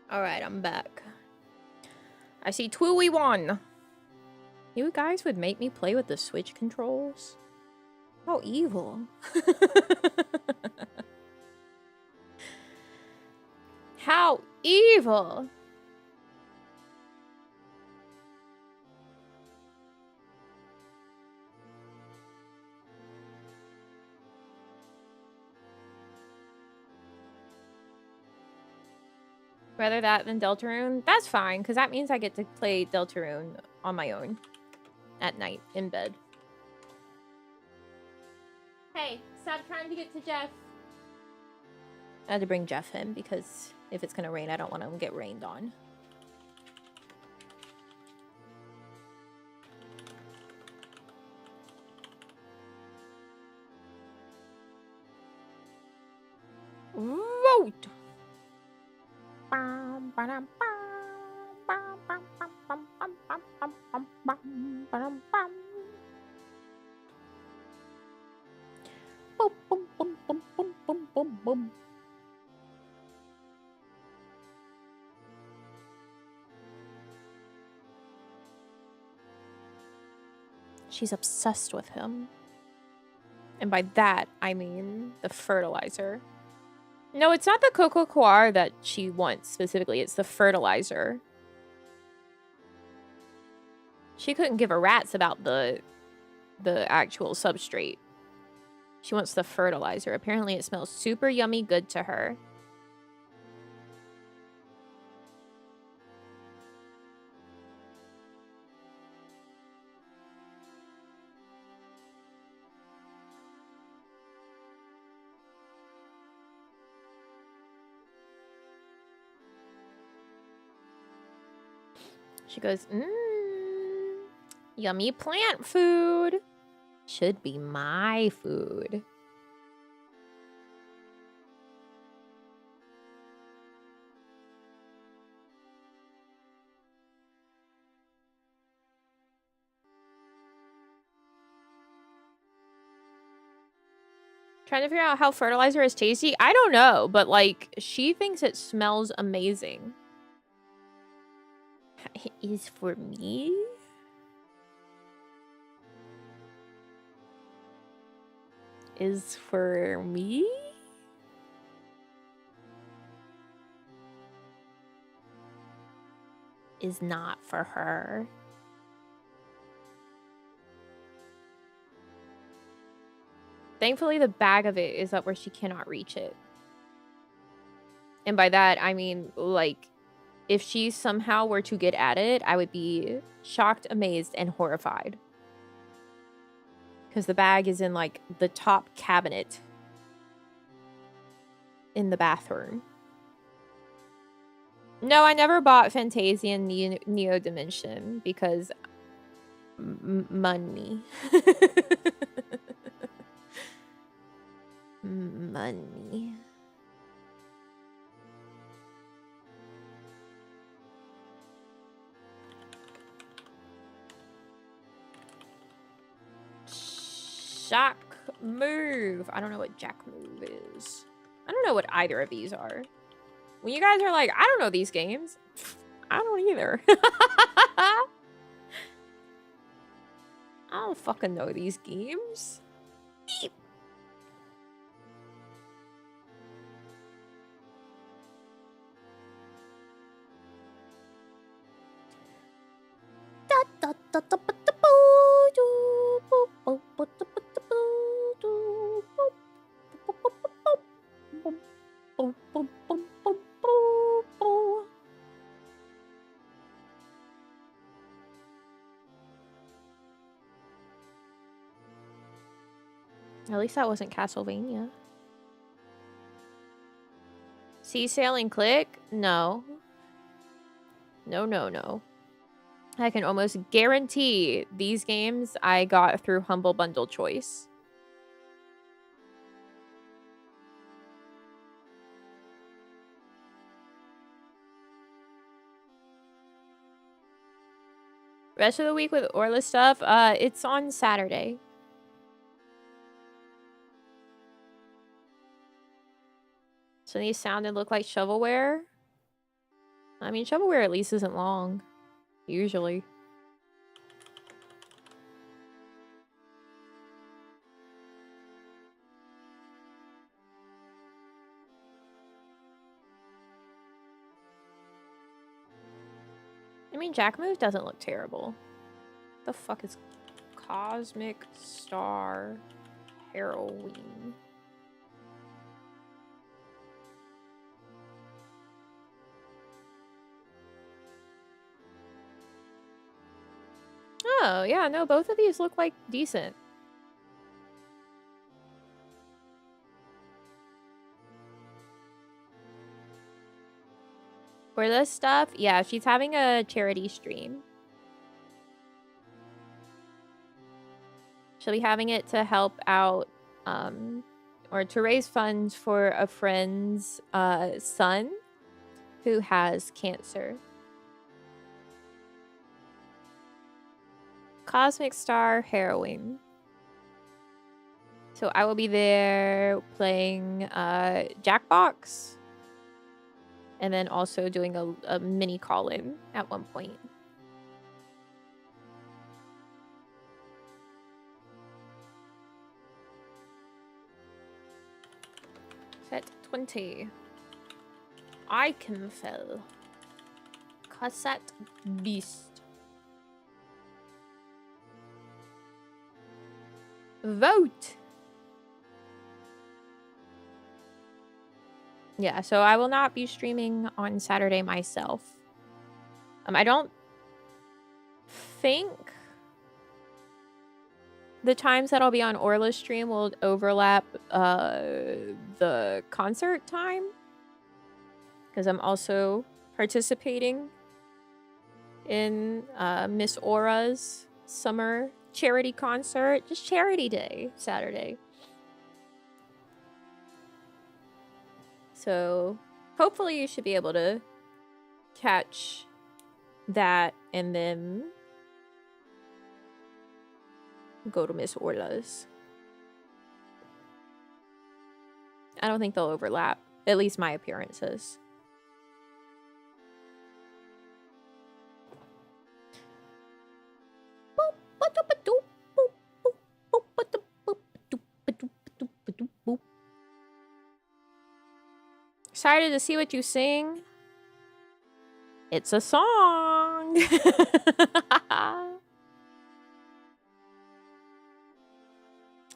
All right, I'm back. I see Twooey won. You guys would make me play with the Switch controls? How evil. How evil. Rather that than Deltarune? That's fine, because that means I get to play Deltarune on my own at night in bed. Hey, stop trying to get to Jeff. I had to bring Jeff in because if it's gonna rain, I don't want him to get rained on. Vote. She's obsessed with him. And by that, I mean the fertilizer. No, it's not the Coco Coir that she wants specifically. It's the fertilizer. She couldn't give a rat's about the actual substrate. She wants the fertilizer. Apparently it smells super yummy good to her. She goes, yummy plant food. Should be my food. Trying to figure out how fertilizer is tasty? I don't know, but like, she thinks it smells amazing. Is for me? Is for me? Is not for her. Thankfully, the bag of it is up where she cannot reach it. And by that, I mean, like, if she somehow were to get at it, I would be shocked, amazed, and horrified. Because the bag is in, like, the top cabinet in the bathroom. No, I never bought Fantasian Neo Dimension because money. Money. Jack move. I don't know what Jack move is. I don't know what either of these are. When you guys are like, I don't know these games. I don't either. I don't fucking know these games. Eep. At least that wasn't Castlevania. Sea Sailing Click? No. No, no, no. I can almost guarantee these games I got through Humble Bundle choice. Rest of the week with Orla stuff, it's on Saturday. So these sound and look like shovelware. I mean, shovelware at least isn't long. Usually. mean, Jackamove doesn't look terrible. The fuck is Cosmic Star Heroine? Oh, yeah, no, both of these look like decent. For this stuff, yeah, she's having a charity stream. She'll be having it to help out, or to raise funds for a friend's son who has cancer. Cosmic Star Heroine. So I will be there playing Jackbox. And then also doing a mini call-in at one point. Set 20. I can fill. Cassette Beast. Vote! Yeah, so I will not be streaming on Saturday myself. I don't think the times that I'll be on Orla's stream will overlap the concert time. Because I'm also participating in Miss Aura's summer charity concert. Just charity day, Saturday. So hopefully you should be able to catch that and then go to Miss Orla's. I don't think they'll overlap, at least my appearances. Excited to see what you sing. It's a song.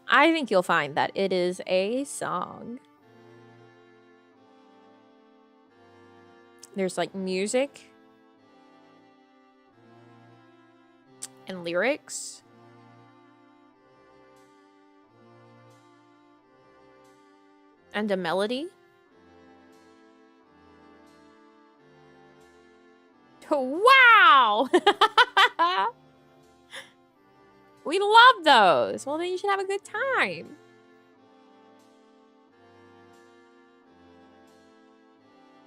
I think you'll find that it is a song. There's like music and lyrics. And a melody. Wow! We love those. Well, then you should have a good time.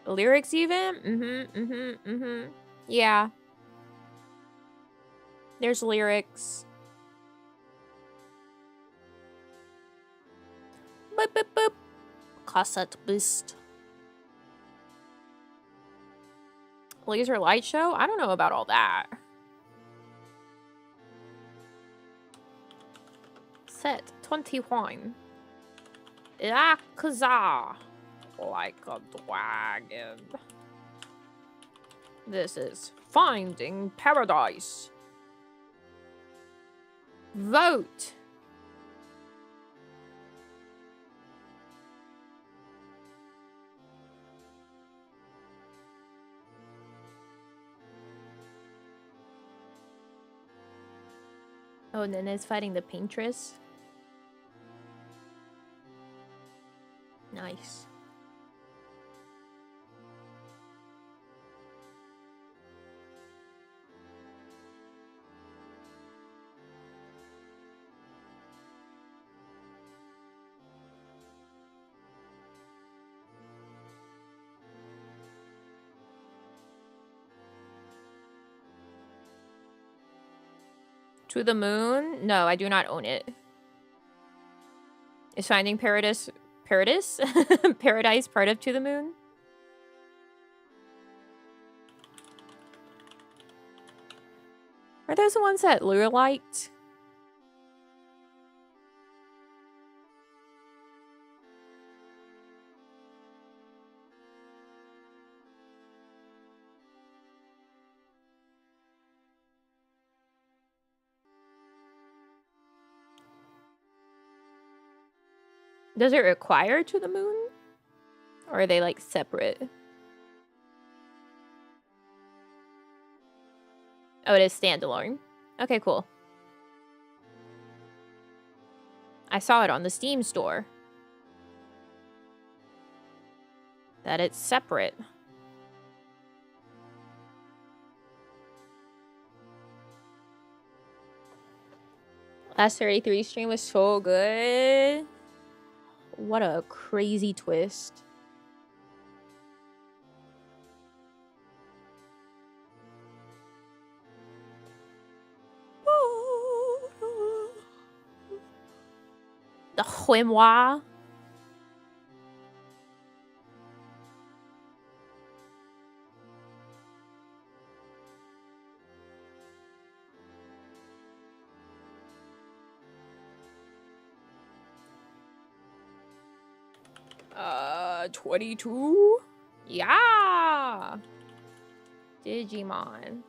The lyrics even? Yeah. There's lyrics. Boop, boop, boop. Cassette Beast. Laser light show? I don't know about all that. Set 21. Yakuza. Like a dragon. This is Finding Paradise. Vote. Oh, and then it's fighting the paintress. Nice. To the Moon? No, I do not own it. Is Finding Paradise part of To the Moon? Are those the ones that Lure liked? Does it require to the moon? Or are they like separate? Oh, it is standalone. Okay, cool. I saw it on the Steam store. That it's separate. Last 33 stream was so good. What a crazy twist. The Huimois. Uh, 22? Yeah! Digimon.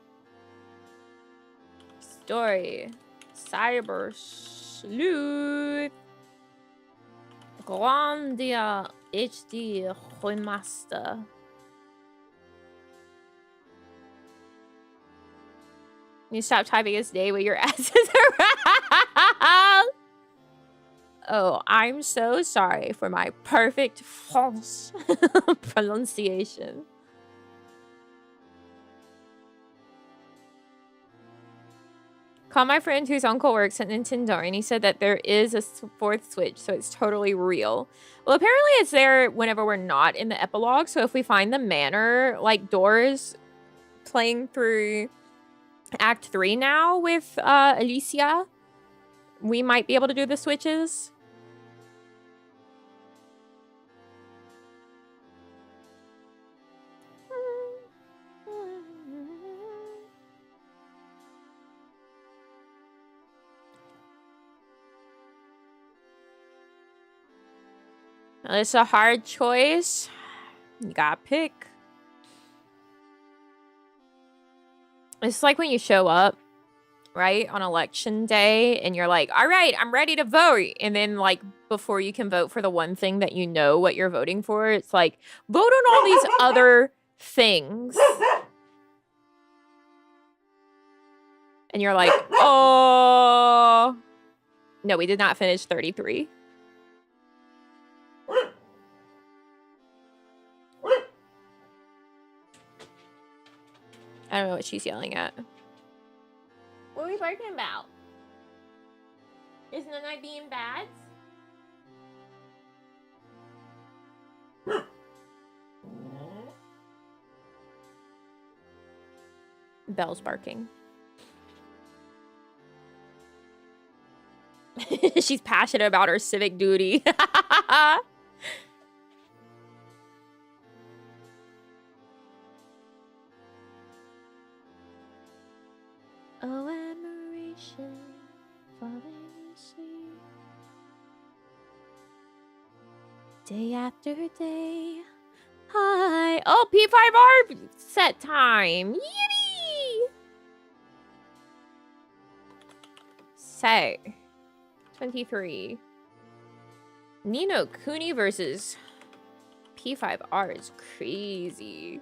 Story. Cyber Sleuth. Grandia HD Remaster. You stop typing his name when your ass is around. Oh, I'm so sorry for my perfect false pronunciation. Call my friend whose uncle works at Nintendo, and he said that there is a fourth Switch, so it's totally real. Well, apparently it's there whenever we're not in the epilogue, so if we find the manor, like doors playing through Act 3 now with Alicia, we might be able to do the switches. It's a hard choice. You gotta pick. It's like when you show up, right, on election day, and you're like, all right, I'm ready to vote. And then, like, before you can vote for the one thing that you know what you're voting for, it's like, vote on all these other things. And you're like, oh. No, we did not finish 33. I don't know what she's yelling at. What are we barking about? Isn't I being bad? Belle's barking. She's passionate about her civic duty. Oh, admiration, falling asleep. Day after day. Hi. Oh, P5R set time. Yippee! So, 23. Nino Kuni versus P5R is crazy.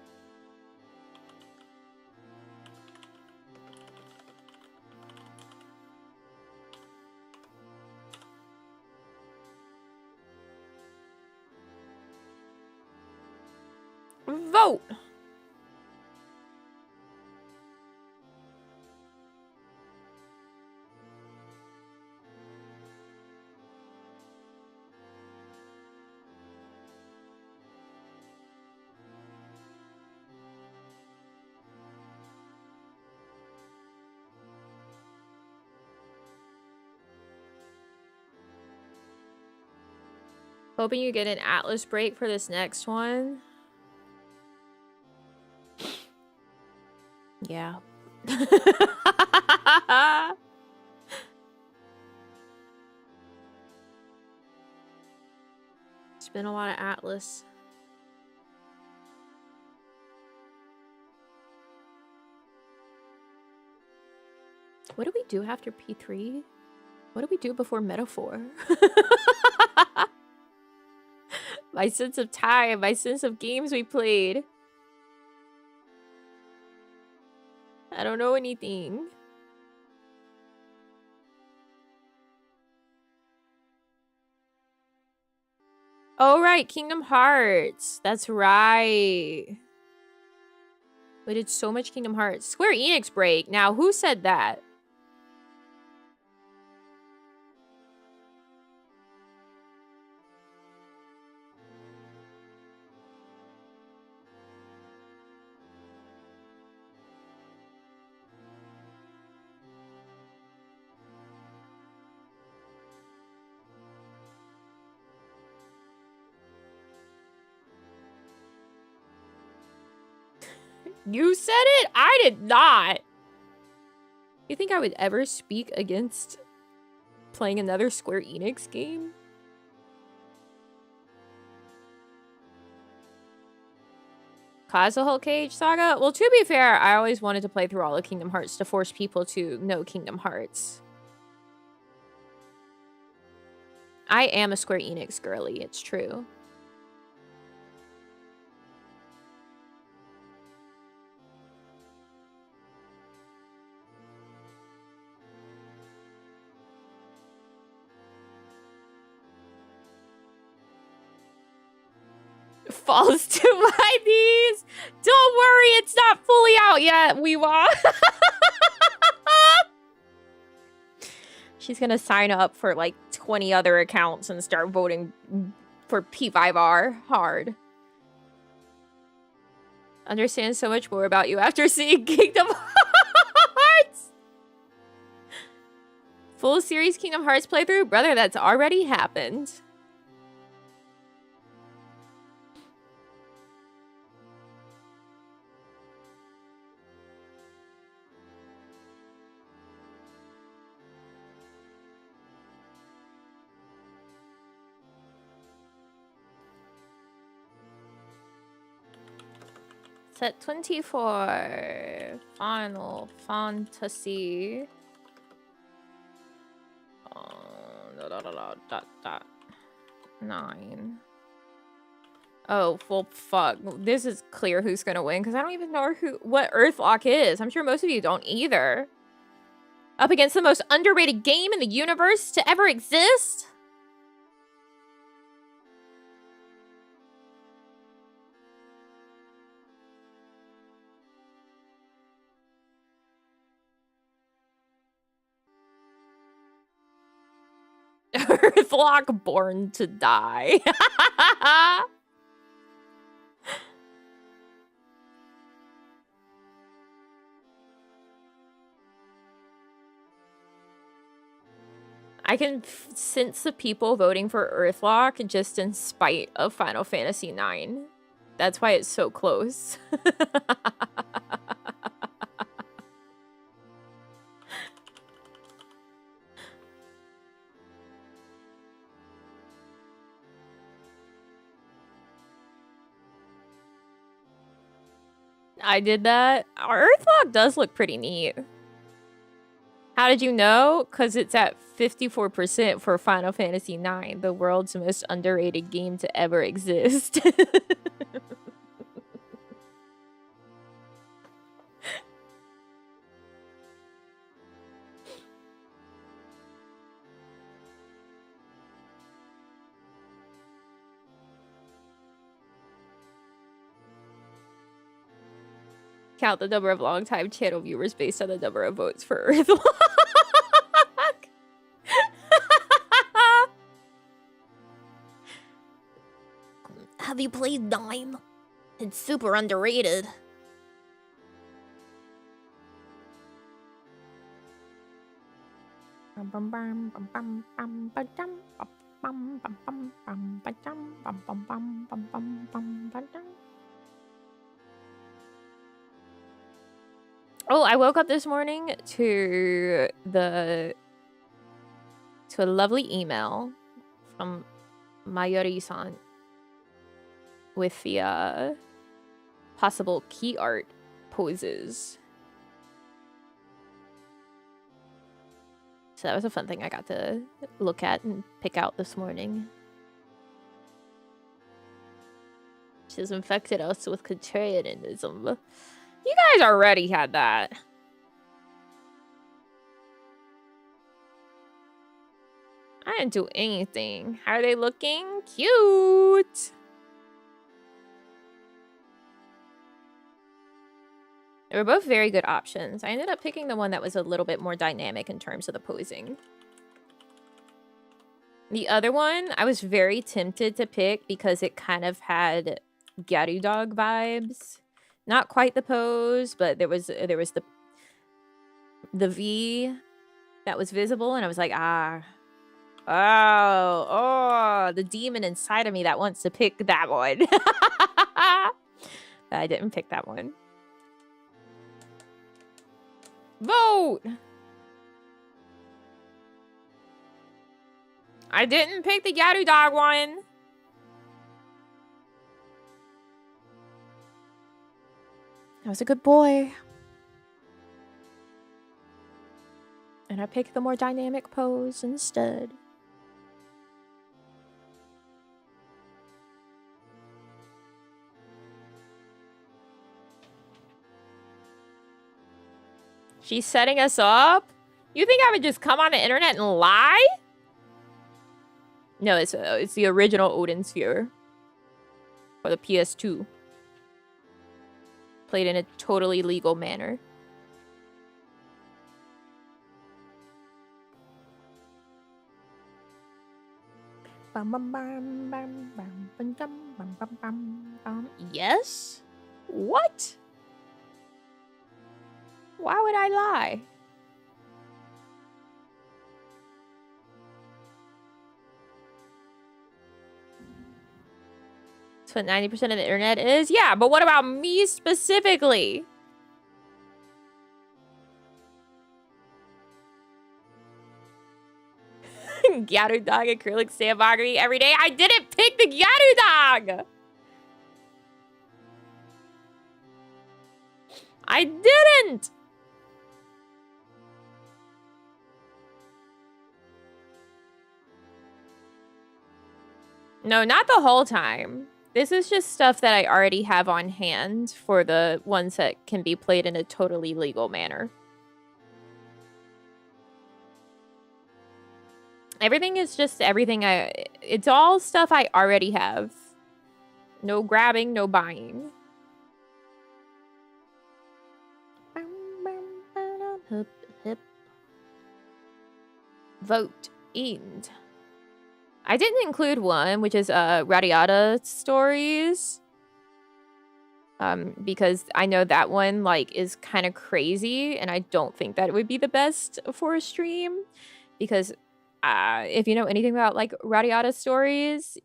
Vote! Hoping you get an Atlas break for this next one. Yeah. It's been a lot of Atlas. What do we do after P3? What do we do before Metaphor? My sense of time, my sense of games we played. I don't know anything. Oh, right, Kingdom Hearts. That's right. We did so much Kingdom Hearts. Square Enix break. Now, who said that? You said it? I did not. You think I would ever speak against playing another Square Enix game? Whole Cage Saga? Well, to be fair, I always wanted to play through all of Kingdom Hearts to force people to know Kingdom Hearts. I am a Square Enix girly, it's true. Falls to my knees. Don't worry, it's not fully out yet, Weewa. She's gonna sign up for like 20 other accounts and start voting for P5R hard. Understand so much more about you after seeing Kingdom Hearts. Full series Kingdom Hearts playthrough? Brother, that's already happened. Set 24. Final Fantasy. Dot 9. Oh, well, fuck. This is clear who's gonna win, because I don't even know what Earthlock is. I'm sure most of you don't either. Up against the most underrated game in the universe to ever exist? Earthlock Born to Die. I can sense the people voting for Earthlock just in spite of Final Fantasy IX. That's why it's so close. I did that. Earthlock does look pretty neat. How did you know? Because it's at 54% for Final Fantasy IX, the world's most underrated game to ever exist. Count the number of long-time channel viewers based on the number of votes for Earthlock. Have you played 9? It's super underrated. Oh, I woke up this morning to a lovely email from Mayuri-san with the possible key art poses. So that was a fun thing I got to look at and pick out this morning. She's infected us with contrarianism. You guys already had that. I didn't do anything. How are they looking? Cute. They were both very good options. I ended up picking the one that was a little bit more dynamic in terms of the posing. The other one, I was very tempted to pick because it kind of had Gyaru dog vibes. Not quite the pose, but there was the V that was visible, and I was like, the demon inside of me that wants to pick that one. But I didn't pick that one. Vote! I didn't pick the Gyaru dog one. I was a good boy. And I picked the more dynamic pose instead. She's setting us up? You think I would just come on the internet and lie? No, it's the original Odin Sphere. For the PS2. Played in a totally legal manner. Yes? What? Why would I lie? That's what 90% of the internet is? Yeah, but what about me specifically? Gyaru dog acrylic sandboxing every day. I didn't pick the Gyaru dog. I didn't. No, not the whole time. This is just stuff that I already have on hand for the ones that can be played in a totally legal manner. Everything is just everything it's all stuff I already have. No grabbing, no buying. Vote end. I didn't include one, which is Radiata stories. Because I know that one like is kind of crazy, and I don't think that it would be the best for a stream. Because if you know anything about like Radiata stories,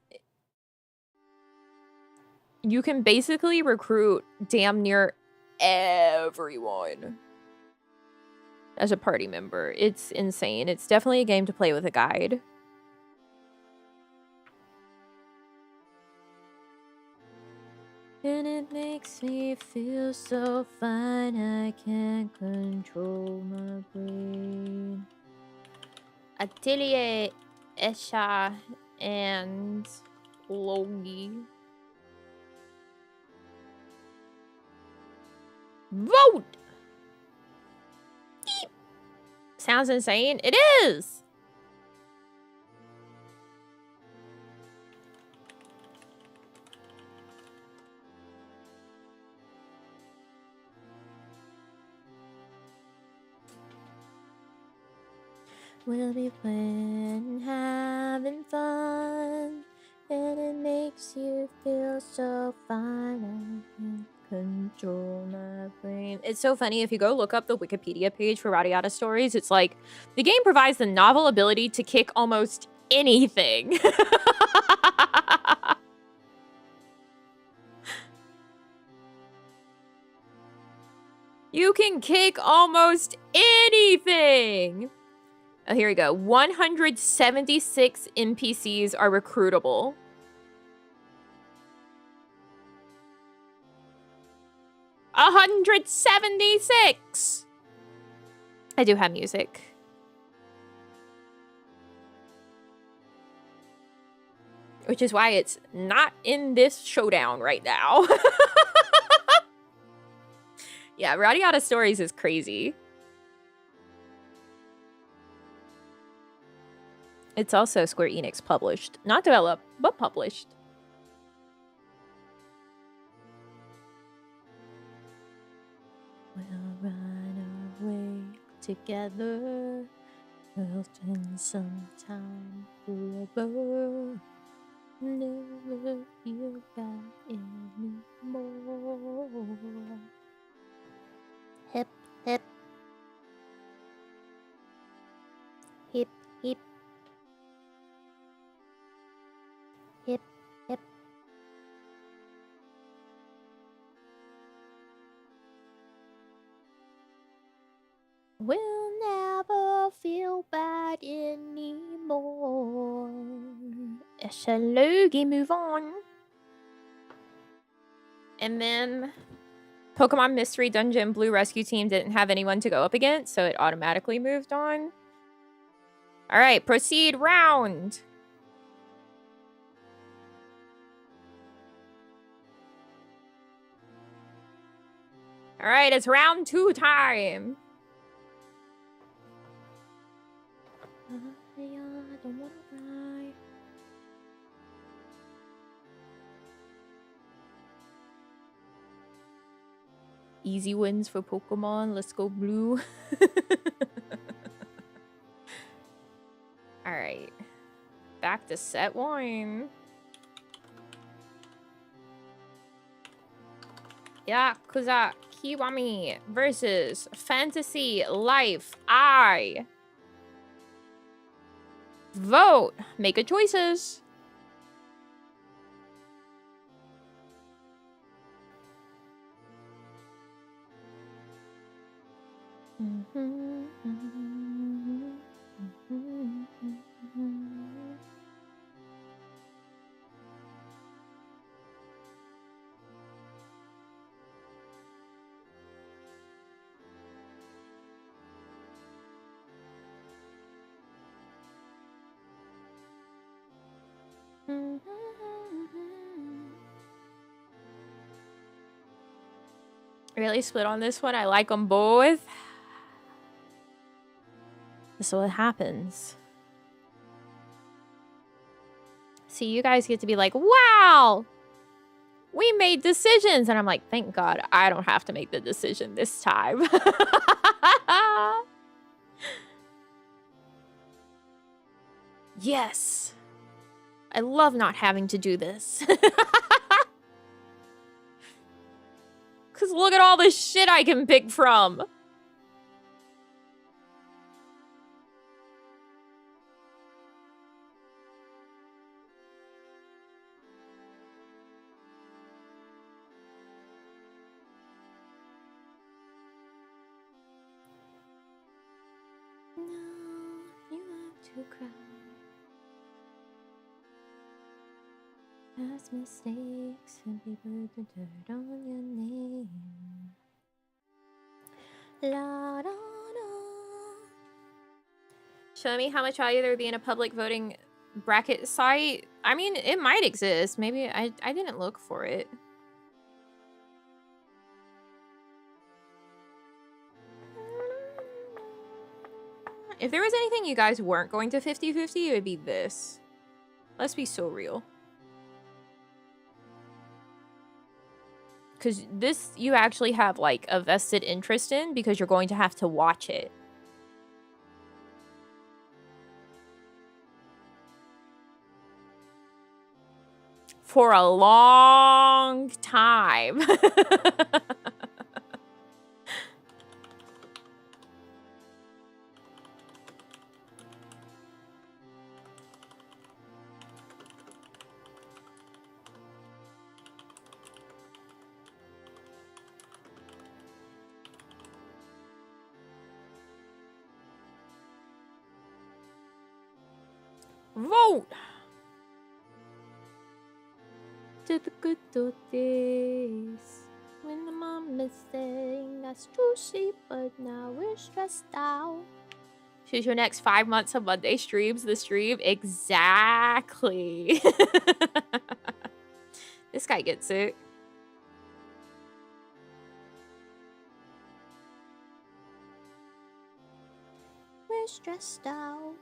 you can basically recruit damn near everyone as a party member. It's insane. It's definitely a game to play with a guide. And it makes me feel so fine, I can't control my brain. Atelier, Esha, and Logi. Vote! Eep. Sounds insane. It is! We'll be playing, having fun, and it makes you feel so fine. I can control my brain. It's so funny. If you go look up the Wikipedia page for Radiata stories, it's like the game provides the novel ability to kick almost anything. You can kick almost anything. Oh, here we go. 176 NPCs are recruitable. A 176. I do have music. Which is why it's not in this showdown right now. Yeah, Radiata Stories is crazy. It's also Square Enix published. Not developed, but published. We'll run away together. We'll spend some time forever. Never feel bad anymore. Hip, hip. Hip, hip. Hip, hip. We'll never feel bad anymore. Shalogi, move on. And then Pokemon Mystery Dungeon Blue Rescue Team didn't have anyone to go up against, so it automatically moved on. All right, proceed round. All right, it's round 2 time. I don't wanna cry. Easy wins for Pokemon. Let's go blue. All right. Back to set 1. Yakuza Kiwami versus Fantasy Life I. Vote. Make a choices. Really split on this one. I like them both. This is what happens. See, you guys get to be like, wow, we made decisions. And I'm like, thank God I don't have to make the decision this time. Yes. I love not having to do this. Because look at all the shit I can pick from. No, you have to cry. Past mistakes and people put the dirt on your name. La, da, da. Show me how much value there would be in a public voting bracket site. I mean, it might exist. Maybe I didn't look for it. If there was anything you guys weren't going to 50-50, it would be this. Let's be so real. Because this you actually have like a vested interest in because you're going to have to watch it. For a long time. Vote! To the good old days when the mom is saying that's true, she, but now we're stressed out. Choose your next 5 months of Monday streams. The stream. Exactly. This guy gets it. We're stressed out.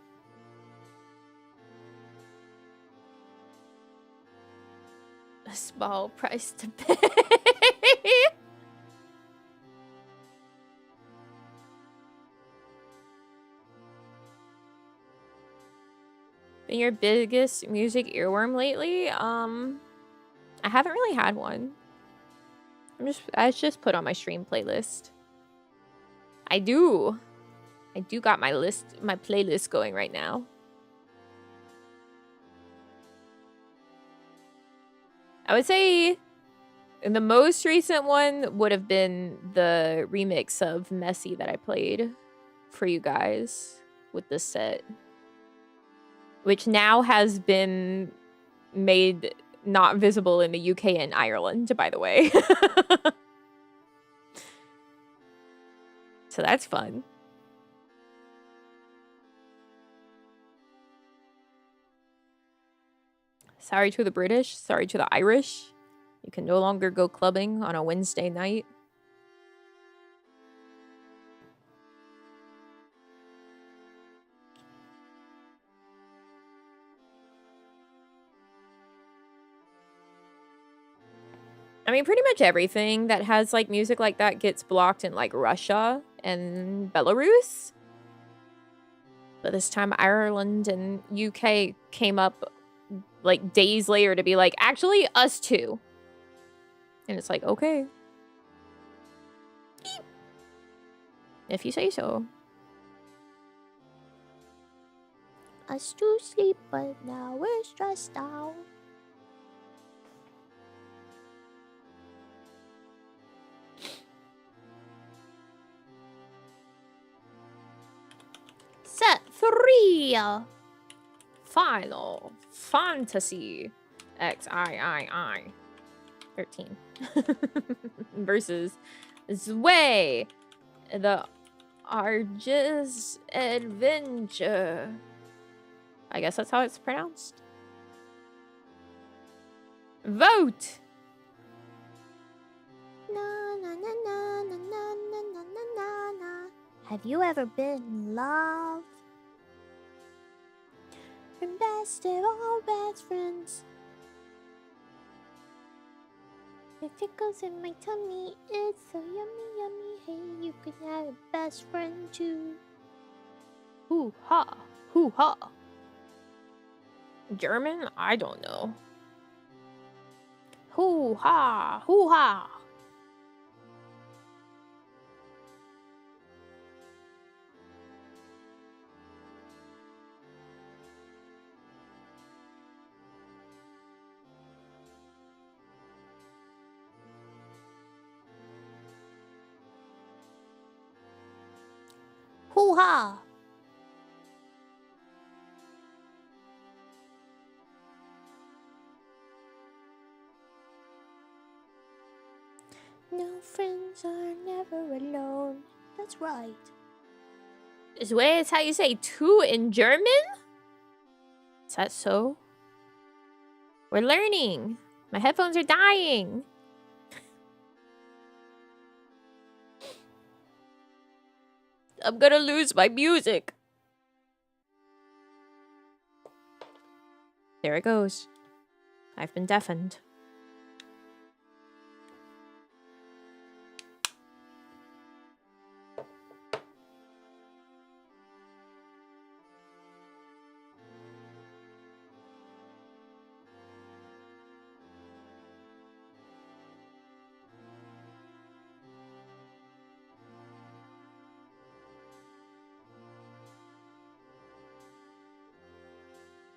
A small price to pay. Been your biggest music earworm lately? I haven't really had one. I just put on my stream playlist. I do got my playlist going right now. I would say the most recent one would have been the remix of Messy that I played for you guys with this set, which now has been made not visible in the UK and Ireland, by the way. So that's fun. Sorry to the British, sorry to the Irish. You can no longer go clubbing on a Wednesday night. I mean, pretty much everything that has, like, music like that gets blocked in, like, Russia and Belarus. But this time, Ireland and UK came up, like, days later to be like, actually, us too. And it's like, okay. If you say so. Us to sleep, but now we're stressed out. Set 3. Final Fantasy XIII 13 versus Zwei, the Argus Adventure. I guess that's how it's pronounced. Vote! Na na na na na na na na na na. Have you ever been in love? And best of all best friends. It tickles in my tummy. It's so yummy, yummy. Hey, you could have a best friend too. Hoo ha, hoo ha. German? I don't know. Hoo ha, hoo ha. Hoo-ha! No friends are never alone. That's right. Zwei is how you say two in German? Is that so? We're learning. My headphones are dying. I'm gonna lose my music. There it goes. I've been deafened.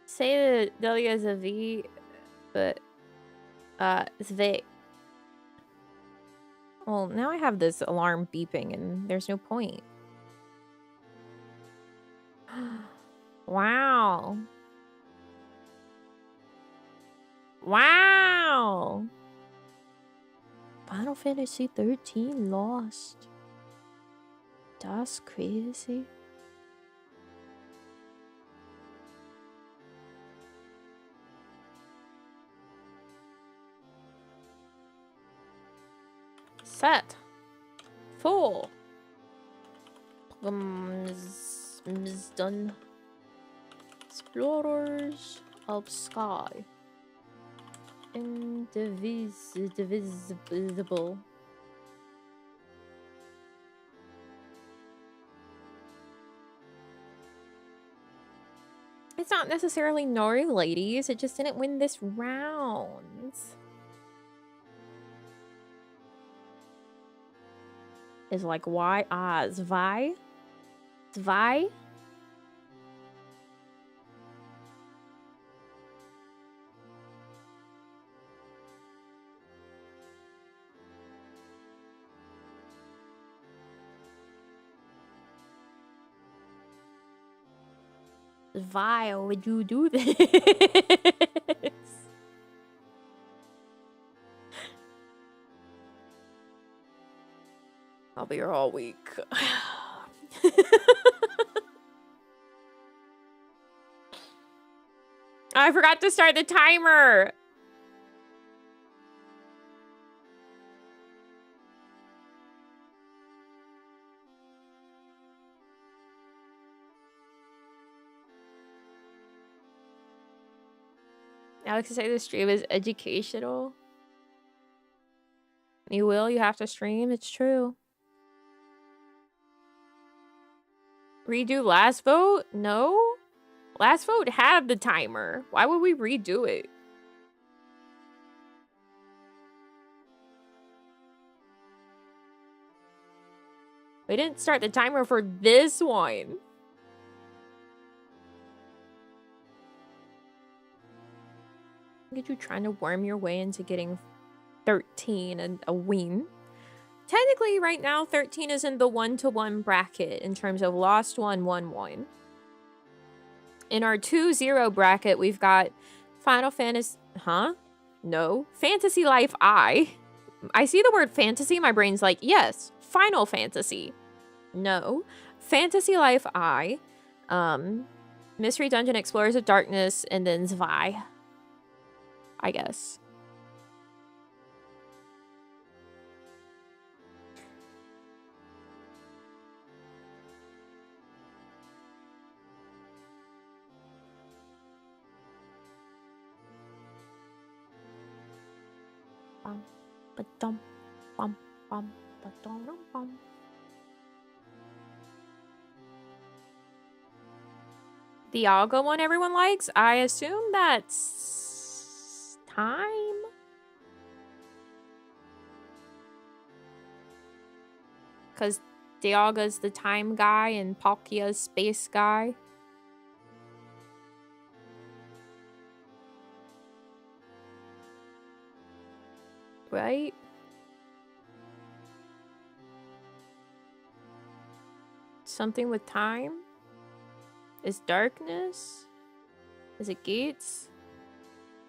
Say the W as a V, but it's V. Well, now I have this alarm beeping and there's no point. Wow. Wow. Final Fantasy 13 lost. That's crazy. Set. Full. Done. Explorers of sky. Indivisible. It's not necessarily Nori ladies, it just didn't win this round. Is like why Zwei? Zwei? Why would you do this? I'll be here all week. I forgot to start the timer. Alex say the stream is educational. You will, you have to stream, it's true. Redo last vote? No? Last vote had the timer. Why would we redo it? We didn't start the timer for this one. Look at you trying to worm your way into getting 13 and a win. Technically, right now, 13 is in the 1-to-1 bracket in terms of lost one, won one. In our 2-0 bracket, we've got Final Fantasy... Huh? No. Fantasy Life I. I see the word fantasy, my brain's like, yes, Final Fantasy. No. Fantasy Life I. Mystery Dungeon Explorers of Darkness, and then Zwei. I guess. Bum, ba-dum, bum, bum, ba-dum, bum. The Alga one everyone likes? I assume that's time? Because Dialga's the time guy and Palkia's space guy. Right? Something with time? Is darkness? Is it gates?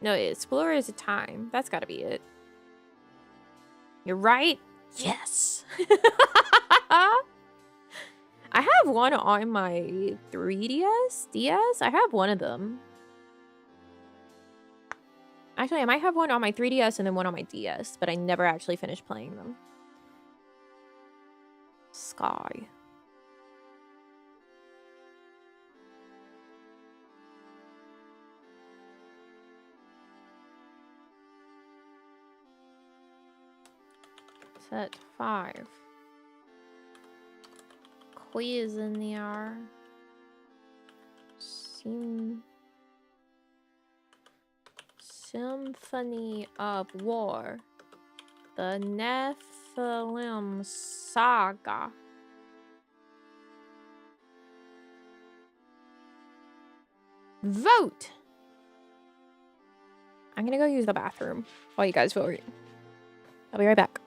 No, explorer is a time. That's gotta be it. You're right? Yes! I have one on my 3DS? DS? I have one of them. Actually, I might have one on my 3DS and then one on my DS, but I never actually finished playing them. Sky. Set 5. Quiz in the air. Symphony of War. The Nephilim Saga. Vote! I'm gonna go use the bathroom while you guys vote. I'll be right back.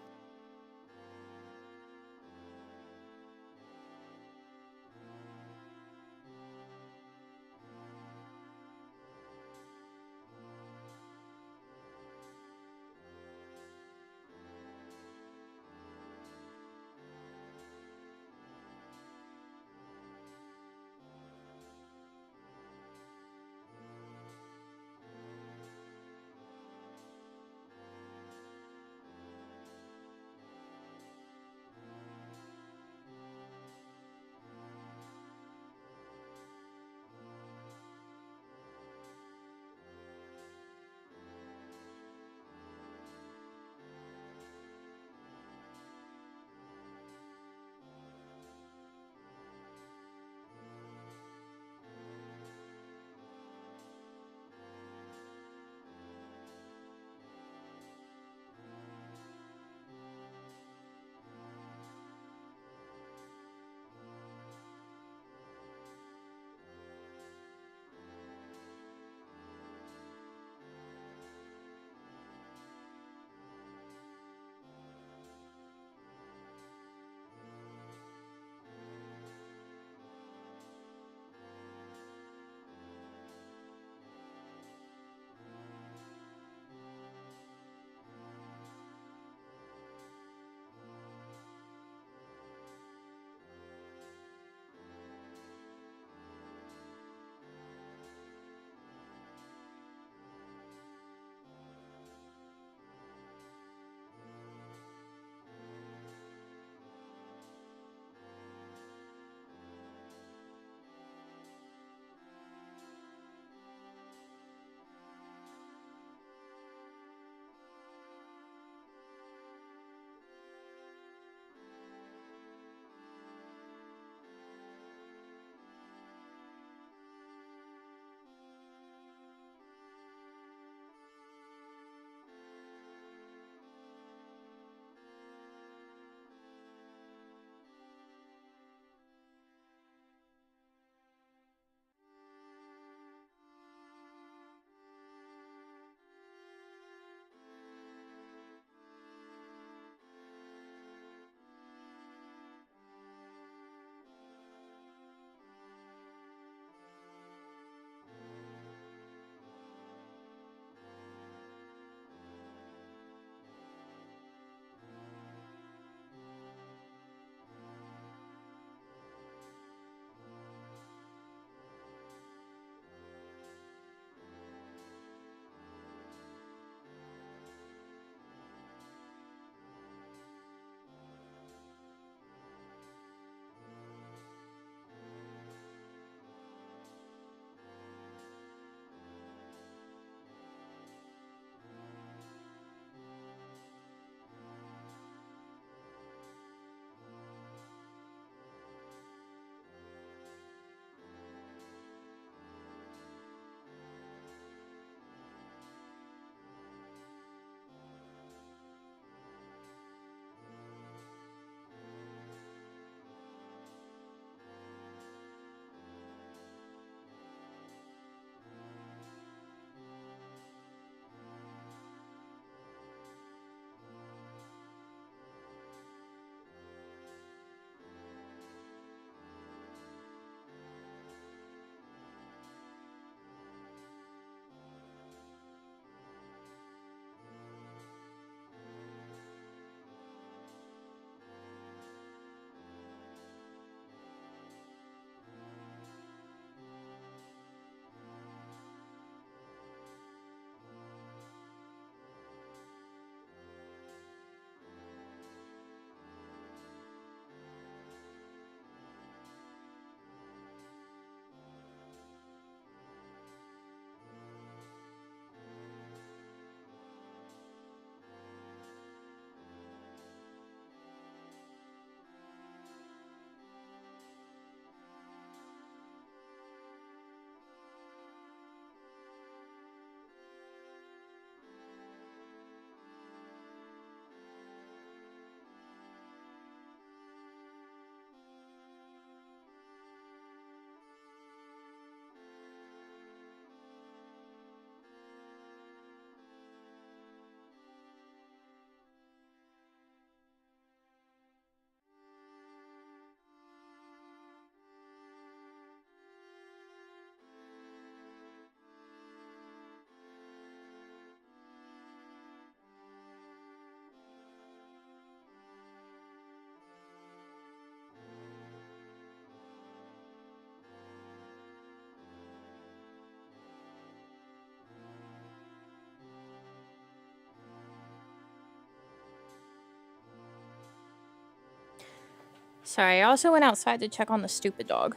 Sorry, I also went outside to check on the stupid dog.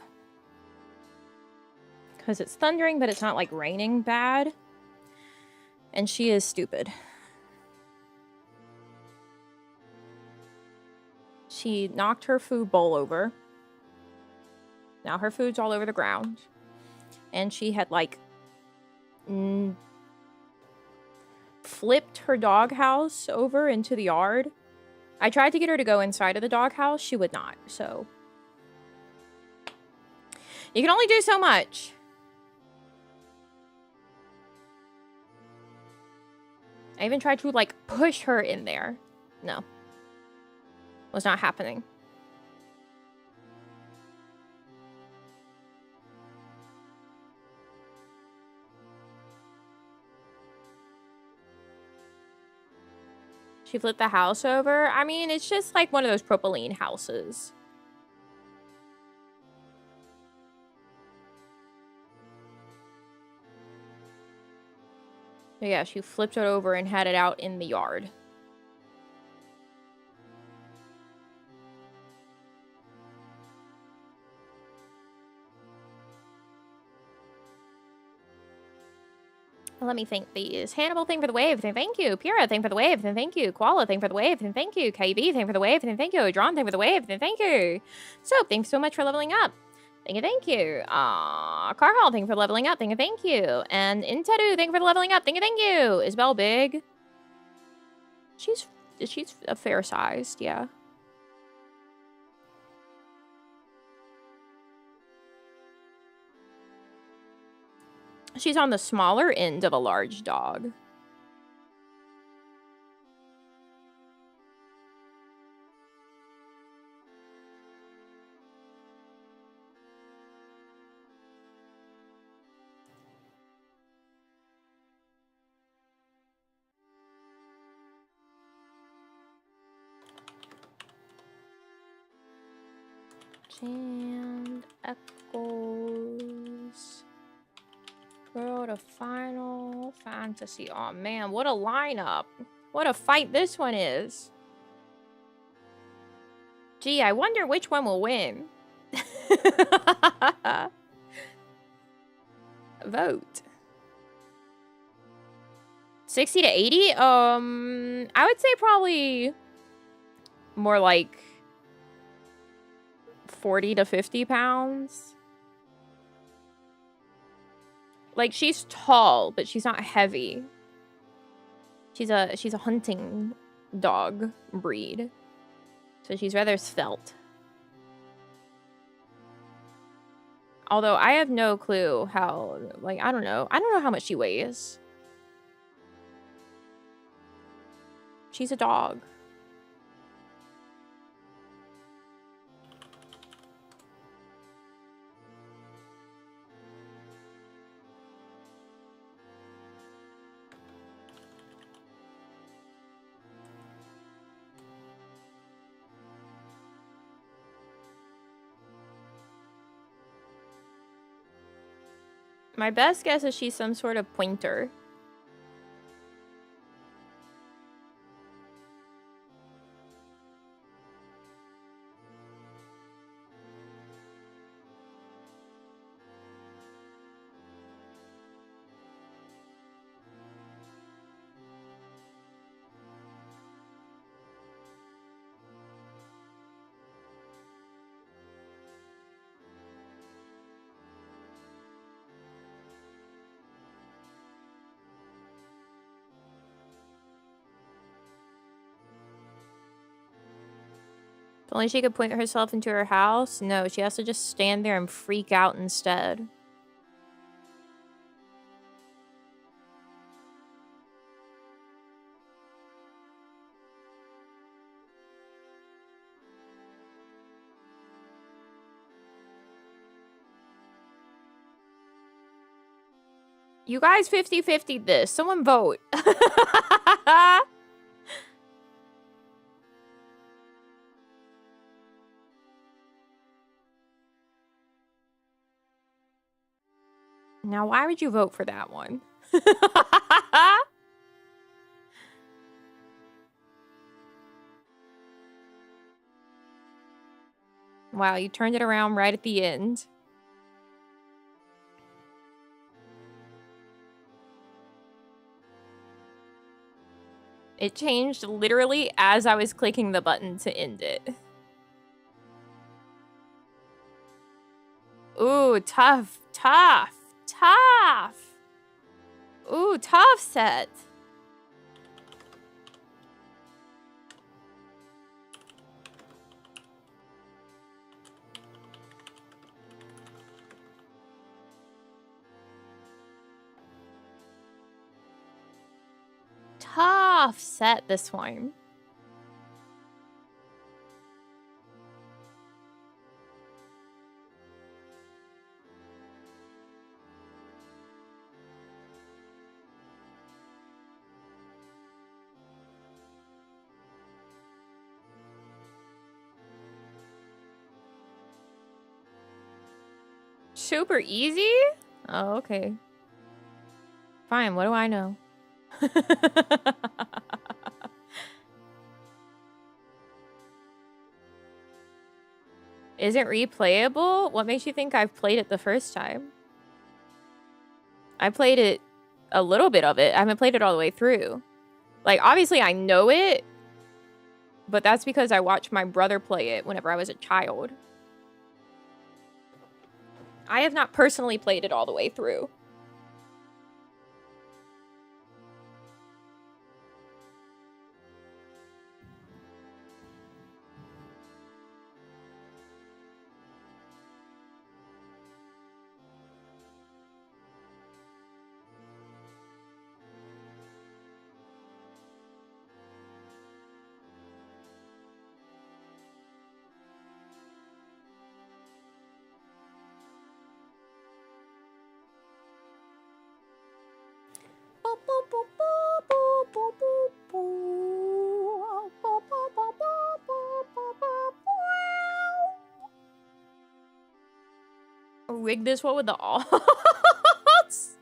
Because it's thundering, but it's not, like, raining bad. And she is stupid. She knocked her food bowl over. Now her food's all over the ground. And she had, like, flipped her doghouse over into the yard. I tried to get her to go inside of the doghouse. She would not, so. You can only do so much. I even tried to, like, push her in there. No. Was not happening. She flipped the house over. I mean, it's just like one of those propylene houses. But yeah, she flipped it over and had it out in the yard. Let me think these. Hannibal, thank for the wave, thank you. Pura, thank for the wave, thank you. Koala, thank for the wave, thank you. KB, thank for the wave, thank you. Adron, thank for the wave, thank you. Soap, thanks so much for leveling up. Thank you. Carhall, thank you for leveling up, thank you. And Intedu, thank you for the leveling up, thank you. Isabel big? She's a fair sized, yeah. She's on the smaller end of a large dog. And Echoes. World of Final Fantasy. Oh man, what a lineup. What a fight this one is. Gee, I wonder which one will win. Vote. 60 to 80? I would say probably more like 40 to 50 pounds. Like, she's tall, but she's not heavy. She's a hunting dog breed. So she's rather svelte. Although I have no clue how, like, I don't know. I don't know how much she weighs. She's a dog. My best guess is she's some sort of pointer. If only she could point herself into her house. No, she has to just stand there and freak out instead. You guys 50-50 this. Someone vote. Now, why would you vote for that one? Wow, you turned it around right at the end. It changed literally as I was clicking the button to end it. Ooh, tough, tough, tough. Ooh, tough set. Tough set, this one. Super easy? Oh, okay. Fine, what do I know? Isn't replayable? What makes you think I've played it the first time? I played it a little bit of it. I haven't played it all the way through. Like, obviously I know it, but that's because I watched my brother play it whenever I was a child. I have not personally played it all the way through. Rig this one with the alts.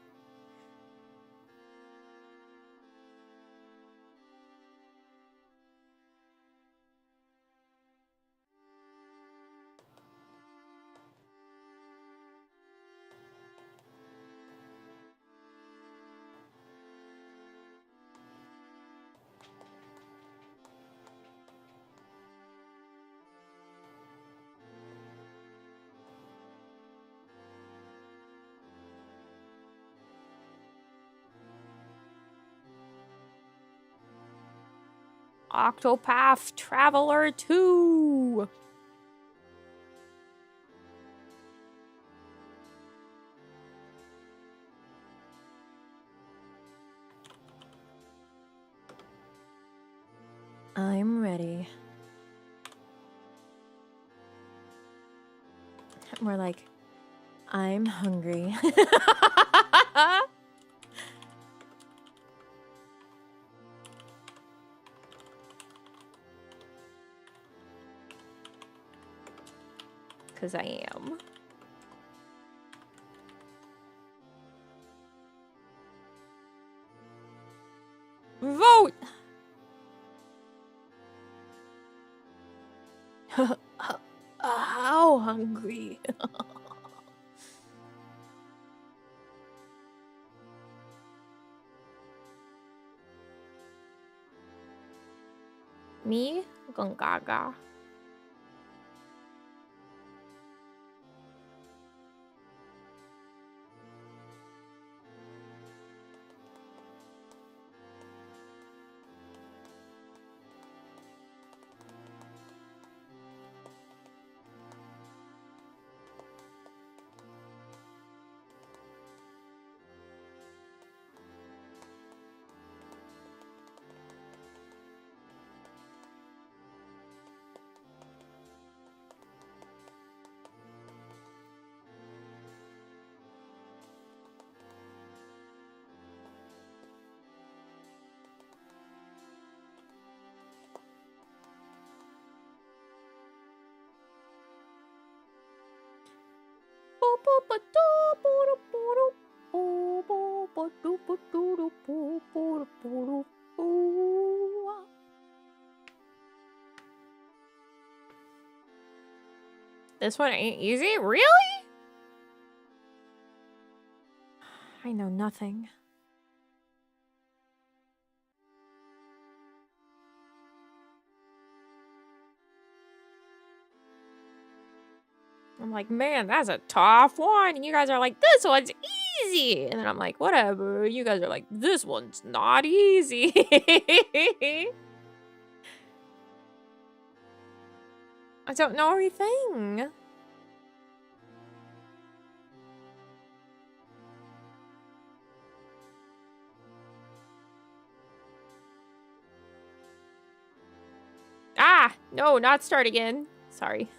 Octopath Traveler 2. I'm ready. More like, I'm hungry. Because I am. Vote! How hungry? Me? Gongaga. This one ain't easy? Really? I know nothing. I'm like, man, that's a tough one. And you guys are like, this one's easy. And then I'm like, whatever. You guys are like, this one's not easy. I don't know everything. Ah, no, not start again. Sorry.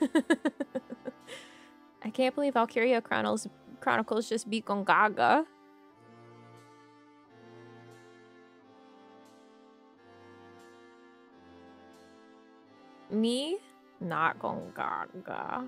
I can't believe Valkyria Chronicles just beat Gongaga. Me? Not Gongaga.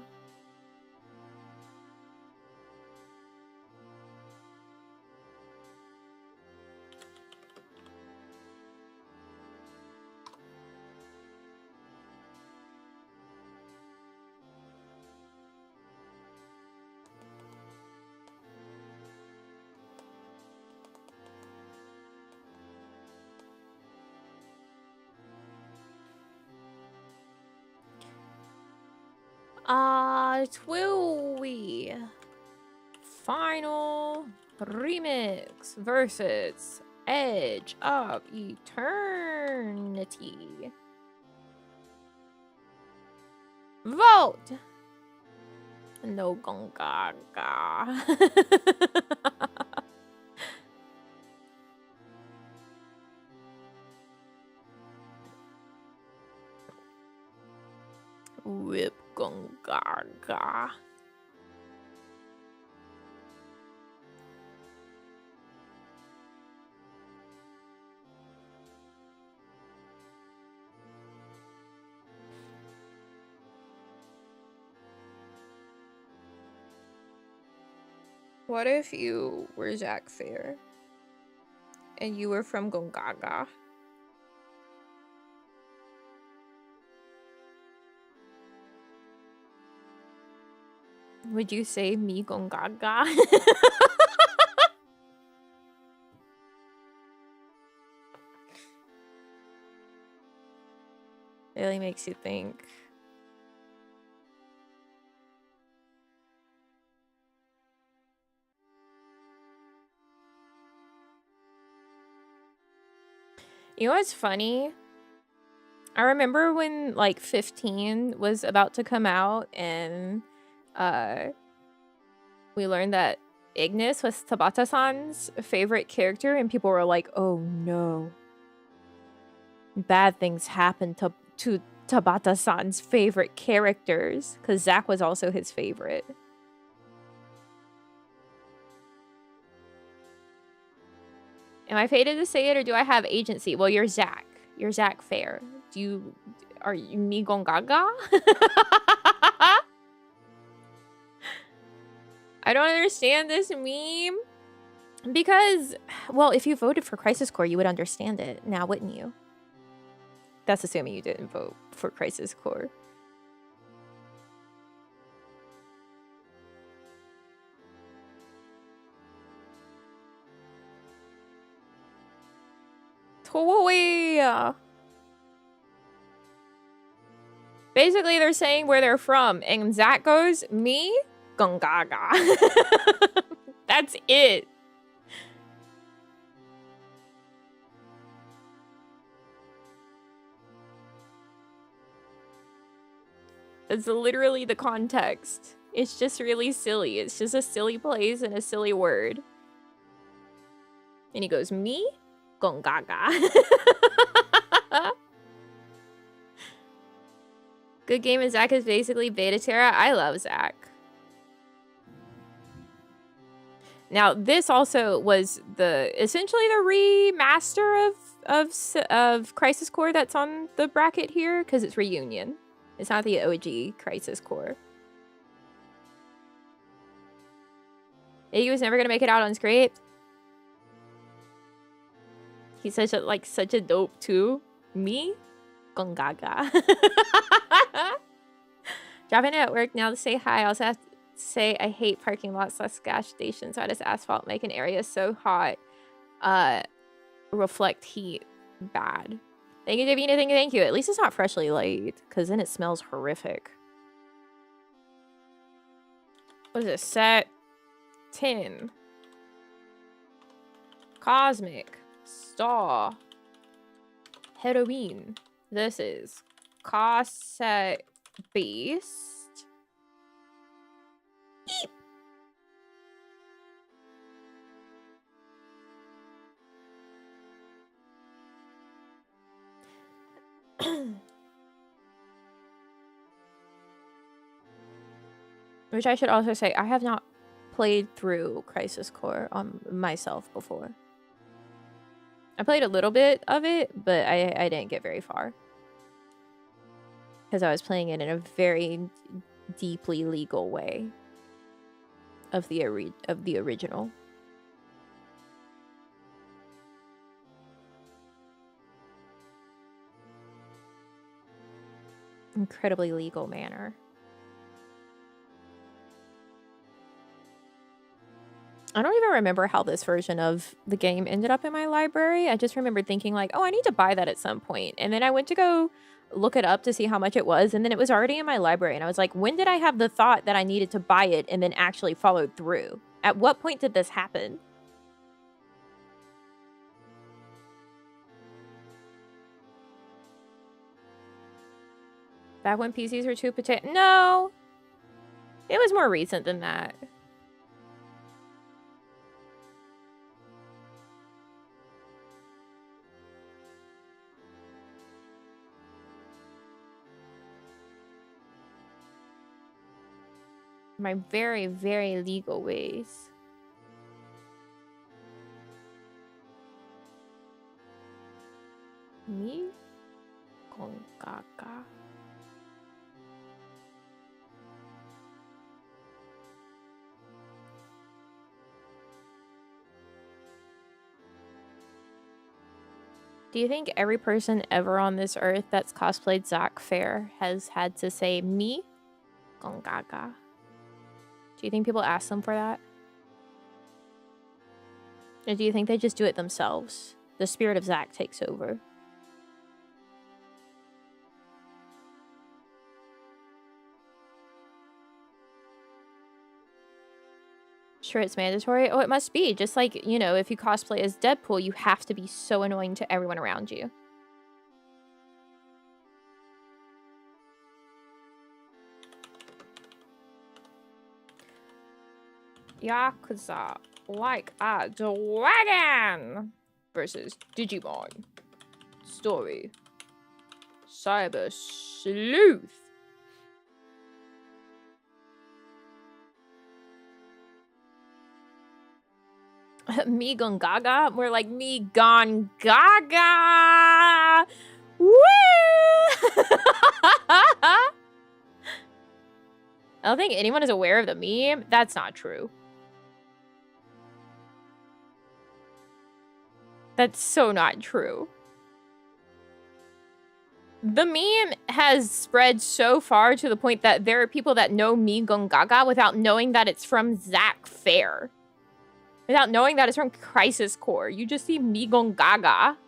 Twill. Final remix versus Edge of Eternity. Vote! No Gongaga. Whip Gongaga. What if you were Zach Fair and you were from Gongaga? Would you say me Gongaga? Really makes you think. You know what's funny? I remember when like 15 was about to come out and we learned that Ignis was Tabata-san's favorite character and people were like, oh no. Bad things happened to Tabata-san's favorite characters because Zack was also his favorite. Am I fated to say it or do I have agency? Well, you're Zack. You're Zack Fair. Are you me Gongaga? I don't understand this meme. Because, well, if you voted for Crisis Core, you would understand it now, wouldn't you? That's assuming you didn't vote for Crisis Core. Toy! Basically, they're saying where they're from, and Zach goes, me? Gongaga. That's it. That's literally the context. It's just really silly. It's just a silly place and a silly word. And he goes, me? Gongaga. Good game and Zack is basically Beta Terra. I love Zack. Now, this also was essentially the remaster of Crisis Core that's on the bracket here, because it's Reunion. It's not the OG Crisis Core. Iggy was never gonna make it out unscraped. He's such a dope too. Me? Gongaga. Driving at work now to say hi. I also have to say I hate parking lots / gas stations. Why does asphalt make an area so hot? Reflect heat. Bad. Thank you, Davina. Thank you. At least it's not freshly laid, because then it smells horrific. What is it? Set 10. Cosmic. Star. Heroine. This is Cosset Beast. Eep. Which I should also say, I have not played through Crisis Core on myself before. I played a little bit of it, but I didn't get very far. Because I was playing it in a very deeply legal way of the original. Incredibly legal manner. I don't even remember how this version of the game ended up in my library. I just remember thinking like, oh, I need to buy that at some point. And then I went to go look it up to see how much it was. And then it was already in my library. And I was like, when did I have the thought that I needed to buy it and then actually followed through? At what point did this happen? Back when PCs were too potato. No, it was more recent than that. My very, very legal ways. Me? Con caca. Do you think every person ever on this earth that's cosplayed Zack Fair has had to say me? Con caca. Do you think people ask them for that? Or do you think they just do it themselves? The spirit of Zack takes over. Sure, it's mandatory. Oh, it must be. Just like, you know, if you cosplay as Deadpool, you have to be so annoying to everyone around you. Yakuza Like a Dragon versus Digimon. Story. Cyber Sleuth. Me Gone Gaga? More like Me Gone Gaga! Woo! I don't think anyone is aware of the meme. That's not true. That's so not true. The meme has spread so far to the point that there are people that know Me Gone Gaga without knowing that it's from Zack Fair. Without knowing that it's from Crisis Core. You just see Me Gone Gaga.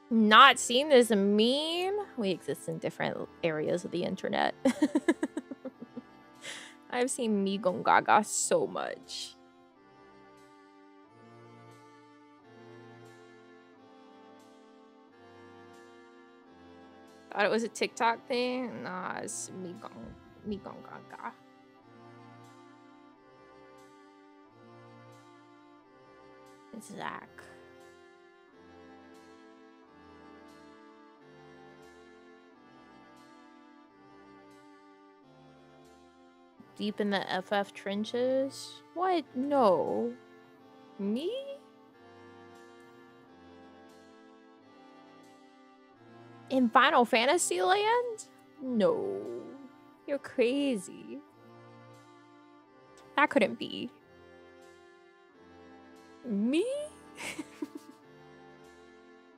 Not seen this meme? We exist in different areas of the internet. I've seen Me Gone Gaga so much. Thought it was a TikTok thing? Nah, it's Me Gone Gaga. It's Zack. Deep in the FF trenches? What? No. Me? In Final Fantasy Land? No. You're crazy. That couldn't be. Me?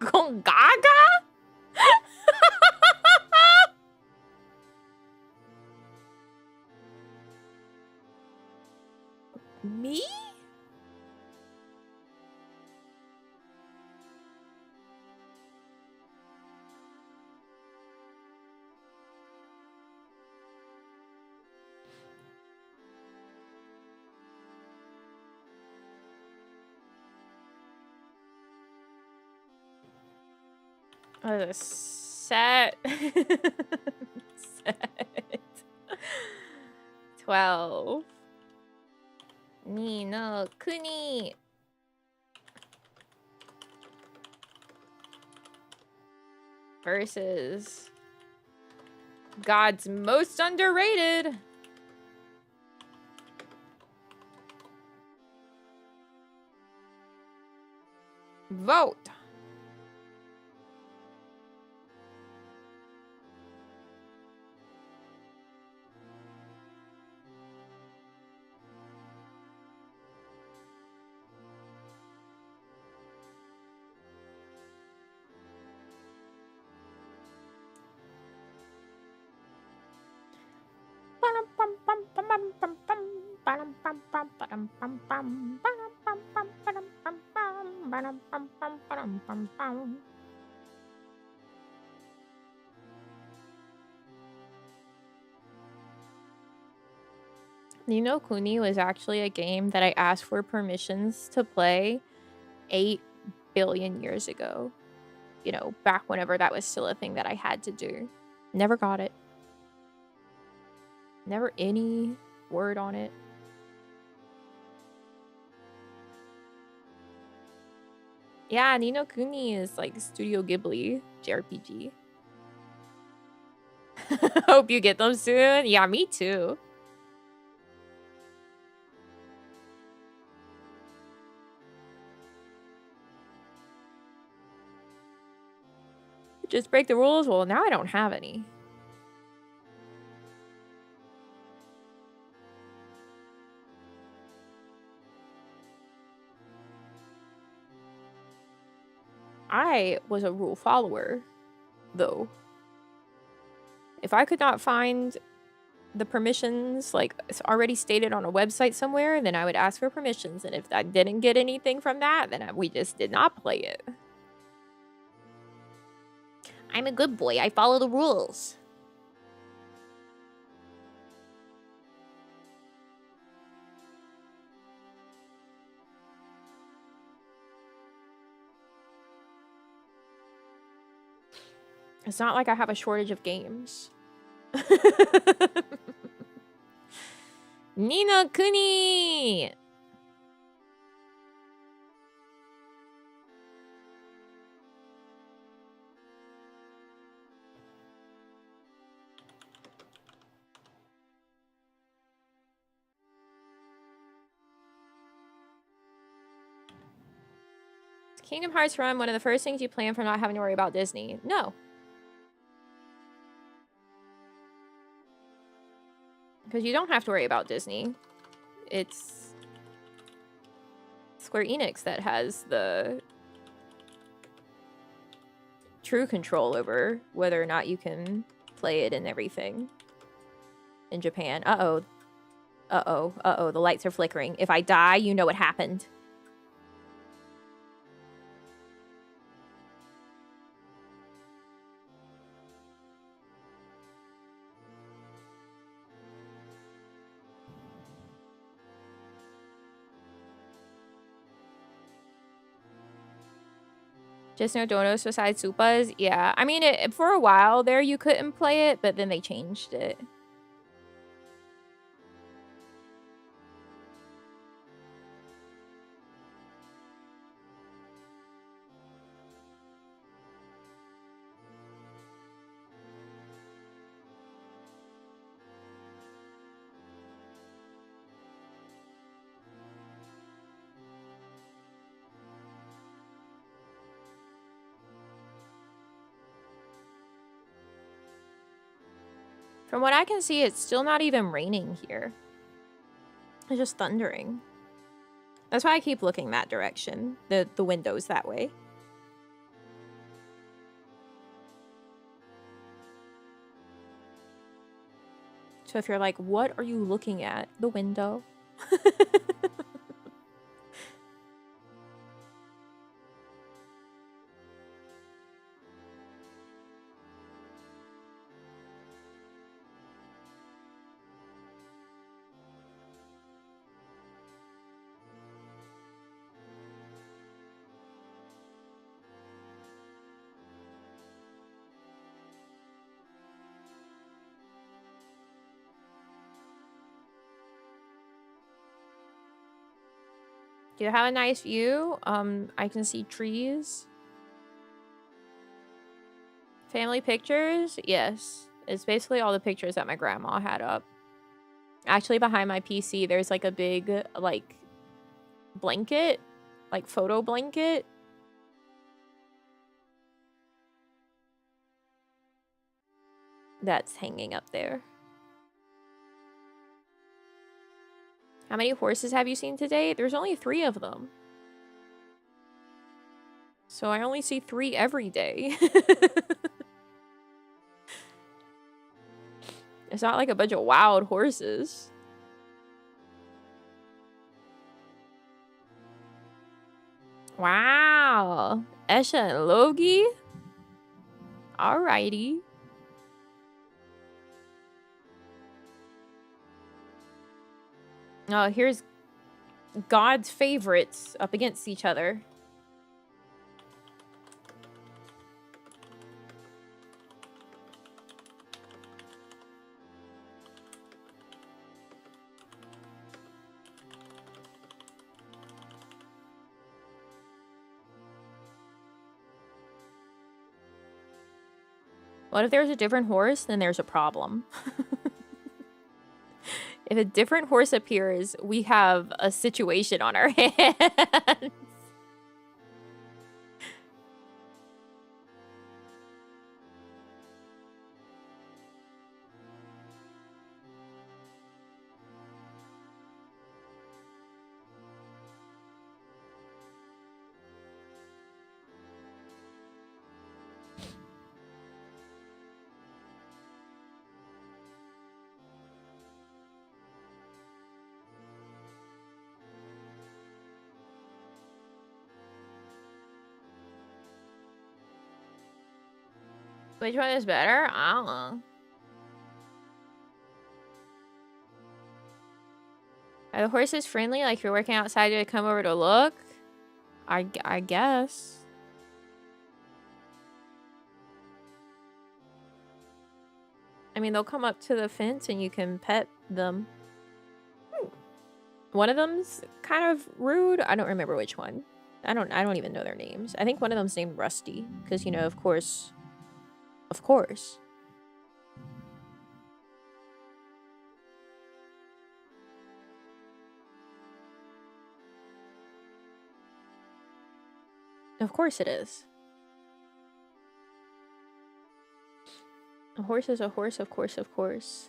Gaga? Me? Set. Set. 12. Ni no kuni. Versus God's most underrated. Vote. Ni no Kuni was actually a game that I asked for permissions to play 8 billion years ago. You know, back whenever that was still a thing that I had to do. Never got it. Never any word on it. Yeah, Ni no Kuni is like Studio Ghibli JRPG. Hope you get them soon. Yeah, me too. Just break the rules? Well, now I don't have any. I was a rule follower, though. If I could not find the permissions, like it's already stated on a website somewhere, then I would ask for permissions. And if I didn't get anything from that, then we just did not play it. I'm a good boy. I follow the rules. It's not like I have a shortage of games. Ni no Kuni! Kingdom Hearts Run, one of the first things you plan for not having to worry about Disney. No. Because you don't have to worry about Disney. It's Square Enix that has the true control over whether or not you can play it and everything in Japan. Uh-oh. Uh-oh. Uh-oh. The lights are flickering. If I die, you know what happened. Just no donos besides Supas? Yeah. I mean, for a while there, you couldn't play it, but then they changed it. From what I can see, it's still not even raining here. It's just thundering. That's why I keep looking that direction. The window's that way. So if you're like, what are you looking at? The window. Do you have a nice view? I can see trees. Family pictures? Yes. It's basically all the pictures that my grandma had up. Actually, behind my PC, there's like a big, like, blanket. Like, photo blanket. That's hanging up there. How many horses have you seen today? There's only 3 of them. So I only see 3 every day. It's not like a bunch of wild horses. Wow. Esha and Logi? Alrighty. Oh, here's God's favorites up against each other. What if there's a different horse? Then there's a problem. If a different horse appears, we have a situation on our hands. Which one is better? I don't know. Are the horses friendly? Like you're working outside to come over to look? I guess. I mean, they'll come up to the fence and you can pet them. One of them's kind of rude. I don't remember which one. I don't even know their names. I think one of them's named Rusty. Because, you know, of course. Of course. Of course it is. A horse is a horse, of course, of course.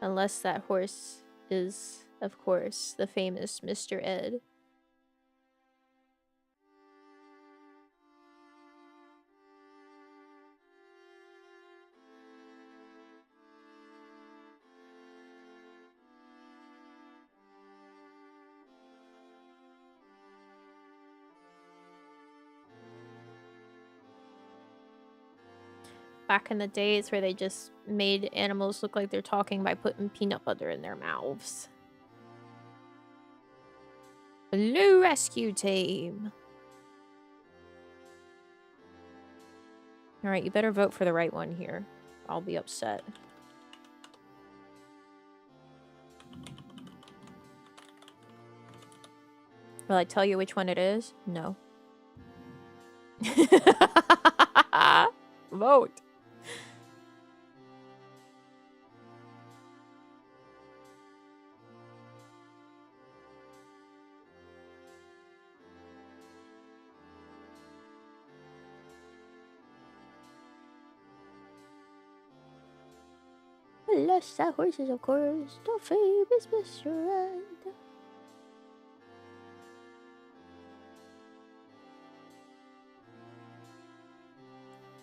Unless that horse is, of course, the famous Mr. Ed. Back in the days where they just made animals look like they're talking by putting peanut butter in their mouths. Blue rescue team. Alright, you better vote for the right one here. I'll be upset. Will I tell you which one it is? No. Vote. Unless that horses, of course. The famous Mr. Red.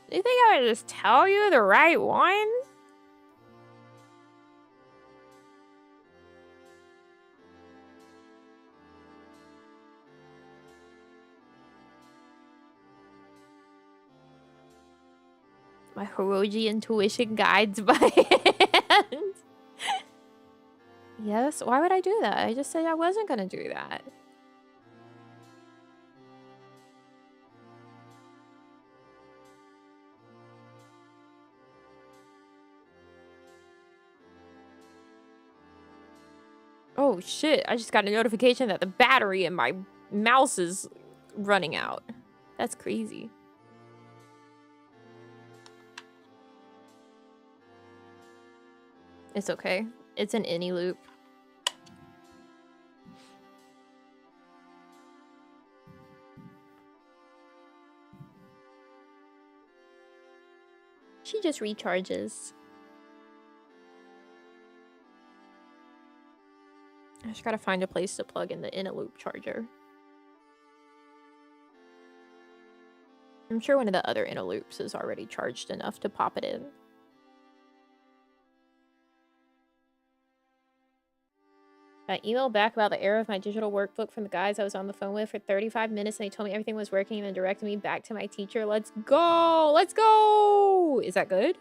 Do you think I would just tell you the right one? My Hiroji intuition guides by hand. Yes, why would I do that? I just said I wasn't gonna do that. Oh shit, I just got a notification that the battery in my mouse is running out. That's crazy. It's okay. It's an any loop. She just recharges. I just gotta find a place to plug in the in a loop charger. I'm sure one of the other in a loops is already charged enough to pop it in. I emailed back about the error of my digital workbook from the guys I was on the phone with for 35 minutes, and they told me everything was working and then directed me back to my teacher. Let's go! Let's go! Is that good?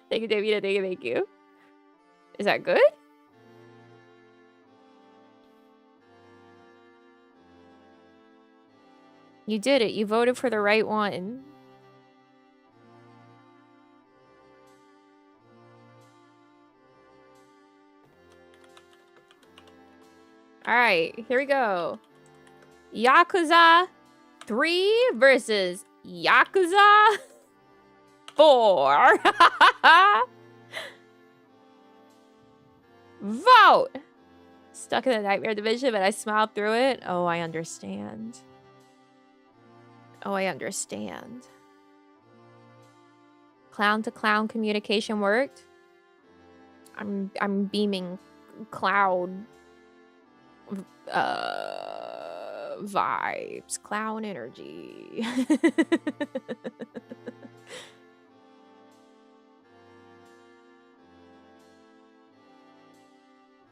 Thank you, Davina. Thank you, thank you. Is that good? You did it. You voted for the right one. Alright, here we go. Yakuza 3 versus Yakuza 4. Vote! Stuck in the nightmare division, but I smiled through it. Oh, I understand. Oh, I understand. Clown-to-clown communication worked. I'm beaming cloud vibes, clown energy.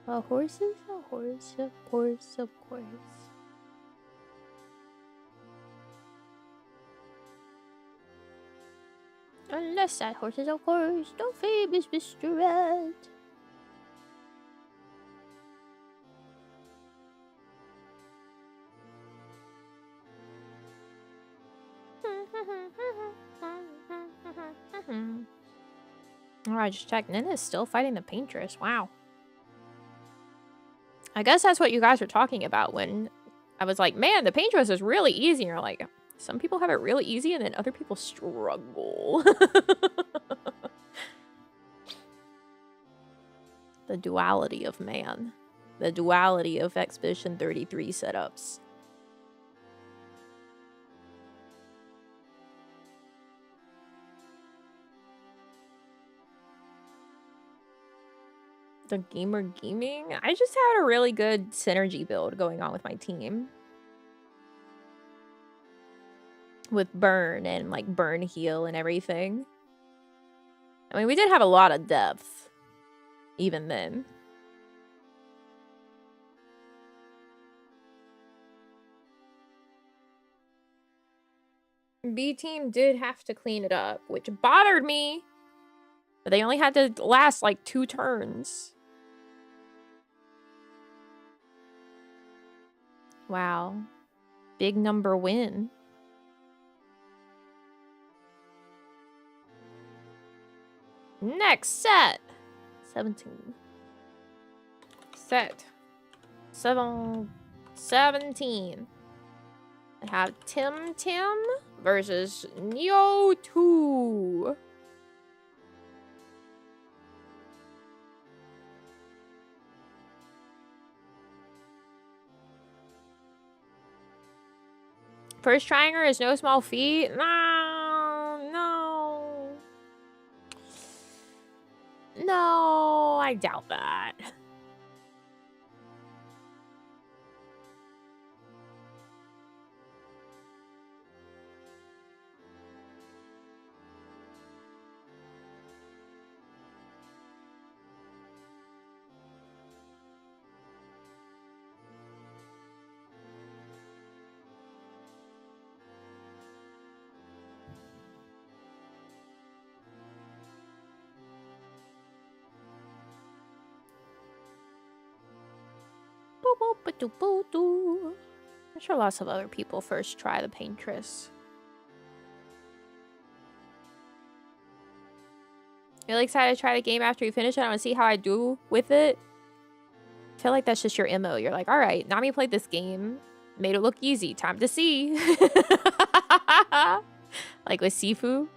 A horse is a horse, of course, of course. Unless that horse is, of course, the famous Mr. Red. Alright, just checked. Nina is still fighting the paintress. Wow. I guess that's what you guys were talking about when I was like, man, the paintress is really easy. And you're like, some people have it really easy and then other people struggle. The duality of man. The duality of Expedition 33 setups. The gamer gaming? I just had a really good synergy build going on with my team. With burn and like burn heal and everything. I mean, we did have a lot of depth. Even then. B team did have to clean it up, which bothered me. But they only had to last like 2 turns. Wow. Big number win. Next set. 17. Set. 17. I have Tim versus Neo 2. First trianger is no small feat. No. I doubt that. I'm sure lots of other people first try the Paintress. Really excited to try the game after you finish it. I want to see how I do with it. I feel like that's just your MO. You're like, all right, Nami played this game, made it look easy. Time to see. Like with Sifu.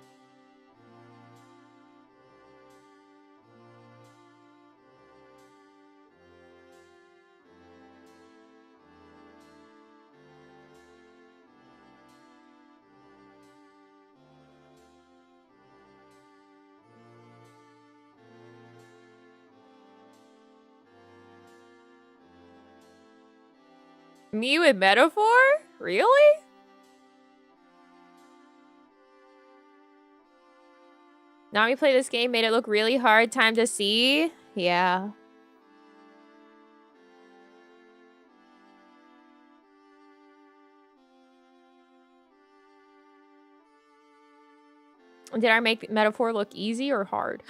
Me with metaphor? Really? Nami played this game, made it look really hard. Time to see. Yeah. Did I make metaphor look easy or hard?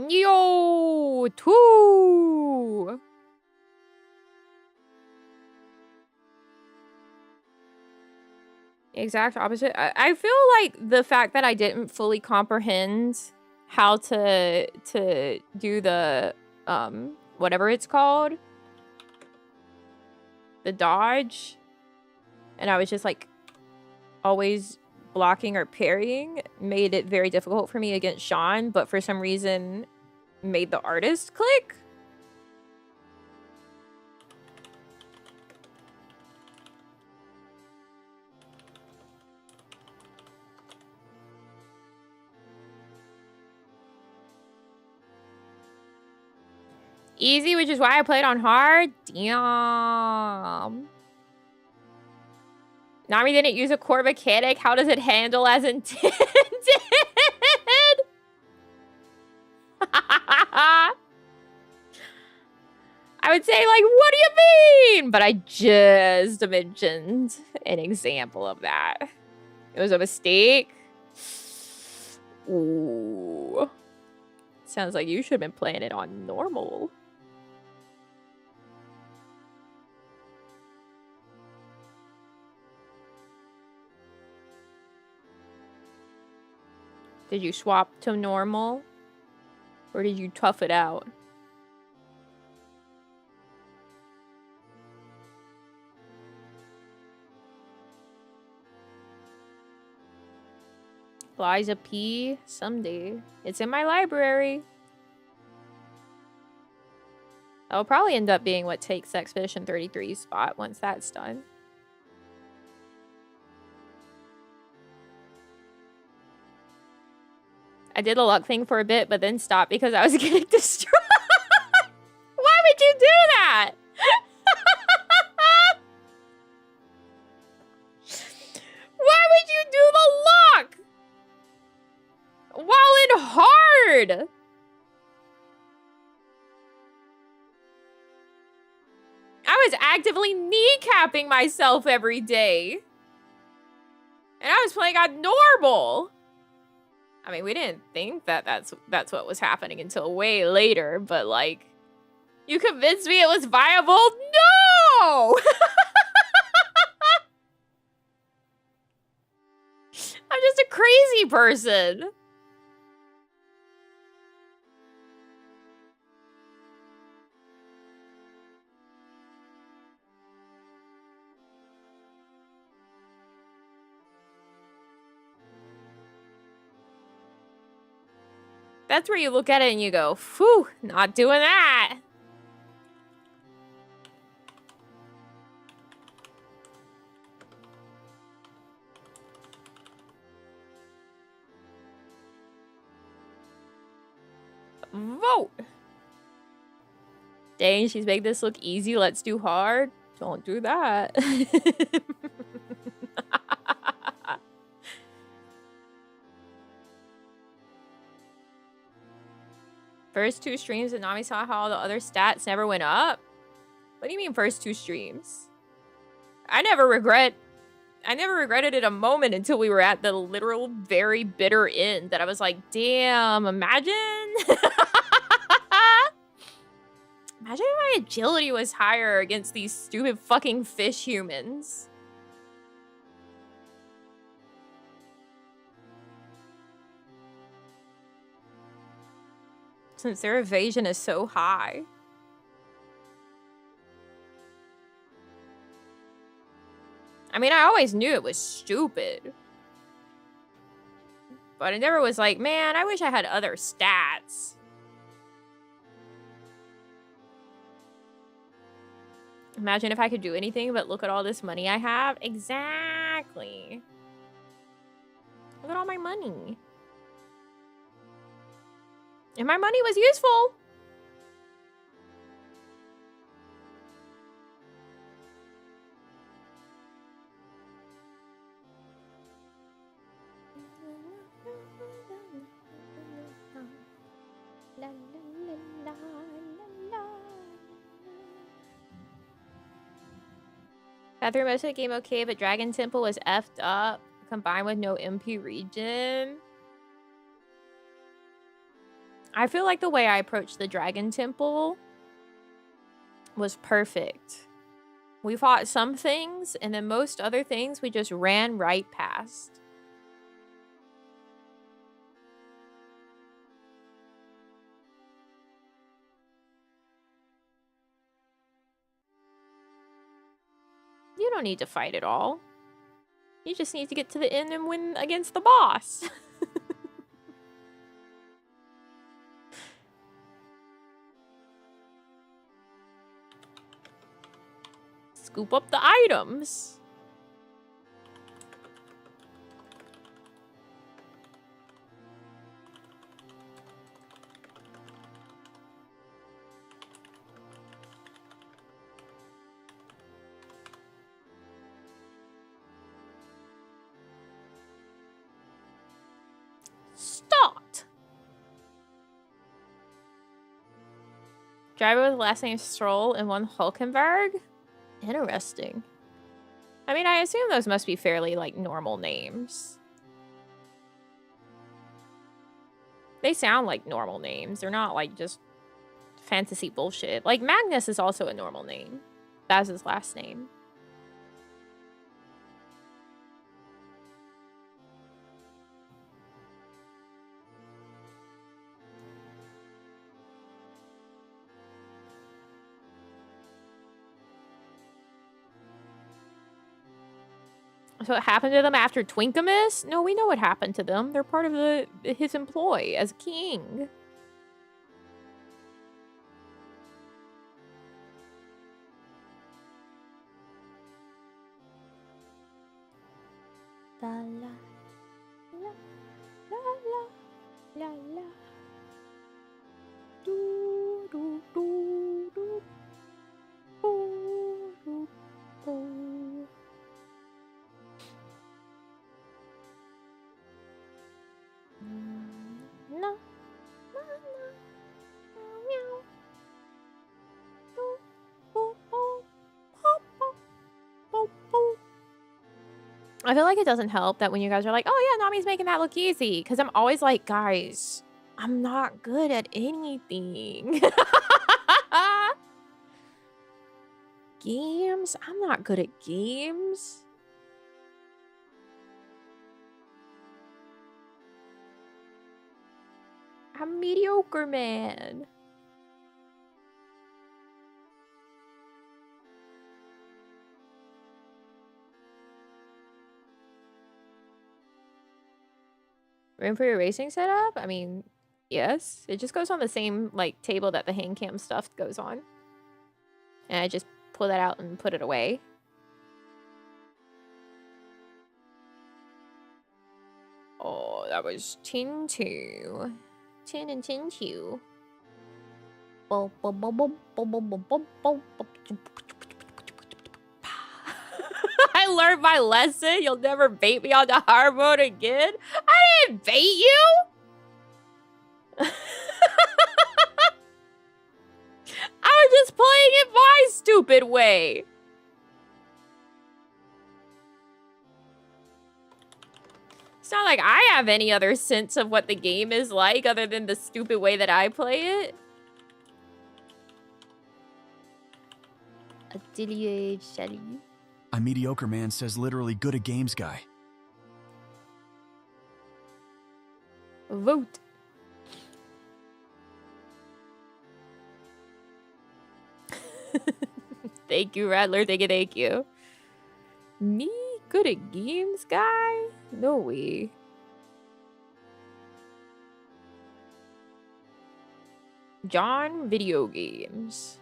Yo, two. Exact opposite. I feel like the fact that I didn't fully comprehend how to do the whatever it's called, the dodge, and I was just like always blocking or parrying, made it very difficult for me against Sean, but for some reason made the artist click. Easy, which is why I played on hard. Damn. Nami didn't use a core mechanic. How does it handle as intended? I would say, like, what do you mean? But I just mentioned an example of that. It was a mistake. Ooh. Sounds like you should have been playing it on normal. Did you swap to normal? Or did you tough it out? Liza P. Someday. It's in my library. That'll probably end up being what takes Expedition 33's spot once that's done. I did a luck thing for a bit, but then stopped because I was getting destroyed. Why would you do that? Why would you do the luck? While in hard. I was actively kneecapping myself every day. And I was playing on normal. I mean, we didn't think that that's what was happening until way later, but like, you convinced me it was viable? No! I'm just a crazy person. That's where you look at it and you go, phew, not doing that. boat. Dang, she's made this look easy. Let's do hard. Don't do that. First 2 streams and Nami saw how the other stats never went up? What do you mean first 2 streams? I never regretted it a moment until we were at the literal very bitter end that I was like, damn, imagine. Imagine if my agility was higher against these stupid fucking fish humans. Since their evasion is so high. I mean, I always knew it was stupid. But I never was like, man, I wish I had other stats. Imagine if I could do anything but look at all this money I have. Exactly. Look at all my money. And my money was useful. Got through most of the game okay, but Dragon Temple was effed up, combined with no MP region. I feel like the way I approached the Dragon Temple was perfect. We fought some things, and then most other things we just ran right past. You don't need to fight it all. You just need to get to the end and win against the boss. Scoop up the items. Start. Driver with the last name Stroll and one Hulkenberg? Interesting. I mean, I assume those must be fairly, like, normal names. They sound like normal names. They're not, like, just fantasy bullshit. Like, Magnus is also a normal name. That's his last name. So what happened to them after Twinkamus? No, we know what happened to them. They're part of his employ as king. La la la la la la la. Do do do do. Boo do boo. No, no, no, meow. Do, boo, boo, boo, boo, boo, boo. I feel like it doesn't help that when you guys are like, oh yeah, Nami's making that look easy. Because I'm always like, guys, I'm not good at anything. Games? I'm not good at games. I'm mediocre, man. Room for your racing setup? I mean, yes. It just goes on the same, like, table that the hand cam stuff goes on. And I just pull that out and put it away. Oh, that was Tin 2. 10 and 10 2. I learned my lesson. You'll never bait me on the hard mode again. I didn't bait you. I was just playing it my stupid way. It's not like I have any other sense of what the game is like other than the stupid way that I play it. Atelier Shelly. A mediocre man says literally good at games guy. Vote. Thank you, Rattler. Thank you. Me? Good at games, guy? No way. John, video games.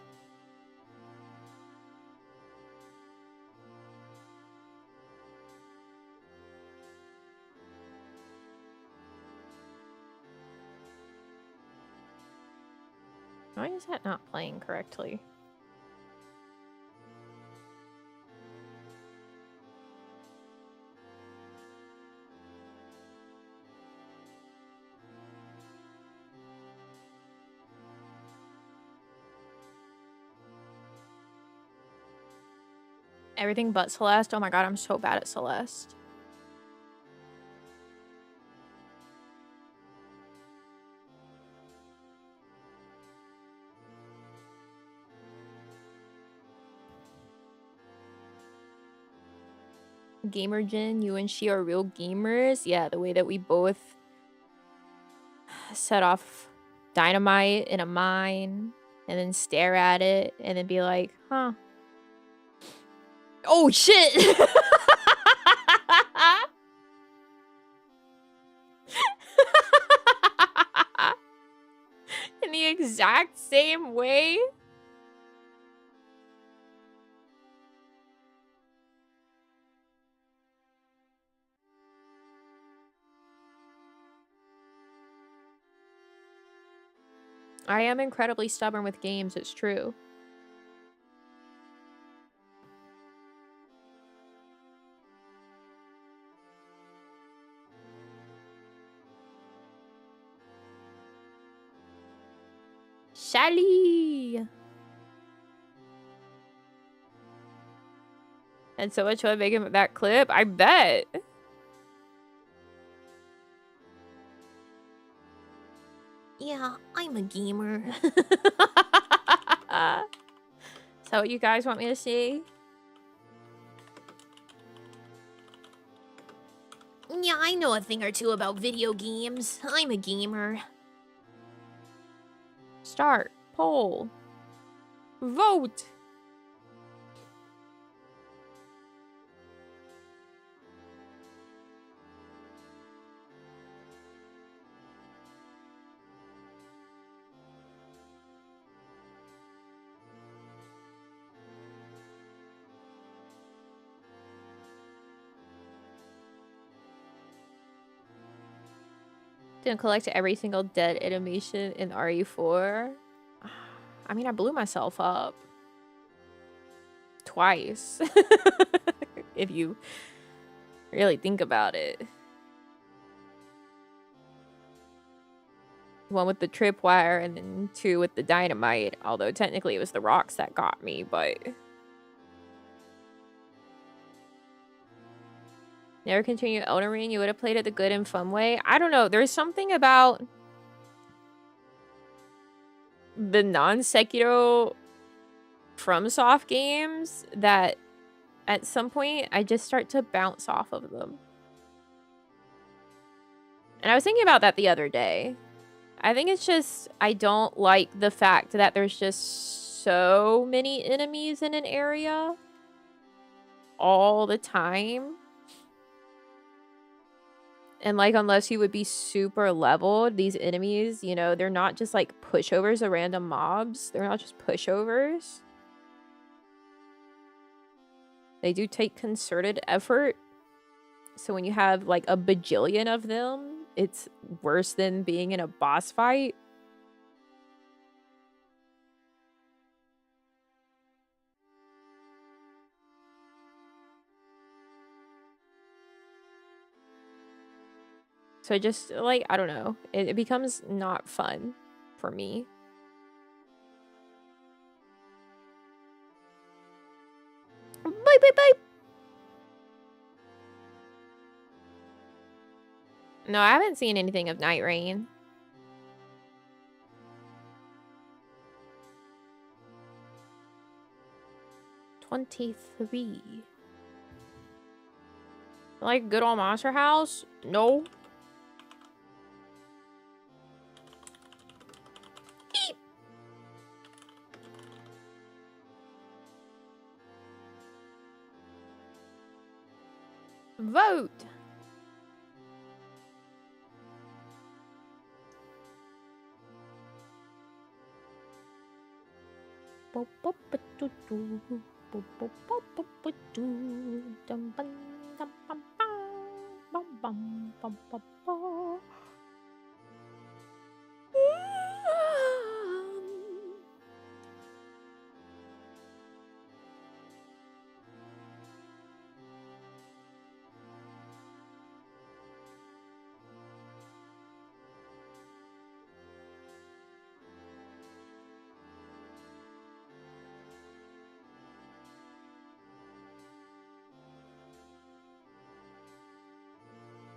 Why is that not playing correctly? Everything but Celeste. Oh my god, I'm so bad at Celeste. Gamergen, you and she are real gamers. Yeah, the way that we both set off dynamite in a mine and then stare at it and then be like, huh. Oh shit! In the exact same way? I am incredibly stubborn with games, it's true. Shelly! And so much fun making that clip? I bet. Yeah, I'm a gamer. Is that what you guys want me to see? Yeah, I know a thing or two about video games. I'm a gamer. Start. Poll. Vote. Didn't collect every single dead animation in RE4. I mean, I blew myself up. Twice. If you really think about it. One with the tripwire and then two with the dynamite. Although technically it was the rocks that got me, but... Never continue Elden Ring. You would have played it the good and fun way. I don't know. There's something about the non-Sekiro FromSoft games that at some point I just start to bounce off of them. And I was thinking about that the other day. I think it's just I don't like the fact that there's just so many enemies in an area all the time. And, like, unless you would be super leveled, these enemies, you know, they're not just, like, pushovers of random mobs. They're not just pushovers. They do take concerted effort. So when you have, like, a bajillion of them, it's worse than being in a boss fight. So just, like, I don't know. It becomes not fun for me. Bye, bye, bye! No, I haven't seen anything of Night Rain. $23. Like good old Monster House? No. Eep. Vote.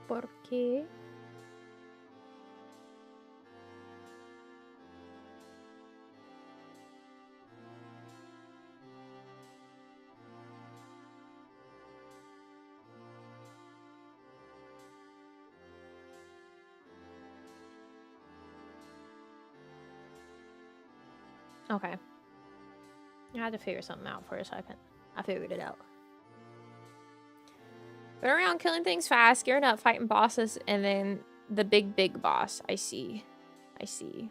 ¿Por qué? Okay. I had to figure something out for a second. I figured it out. Run around killing things fast, gearing up, fighting bosses, and then the big boss. I see. I see.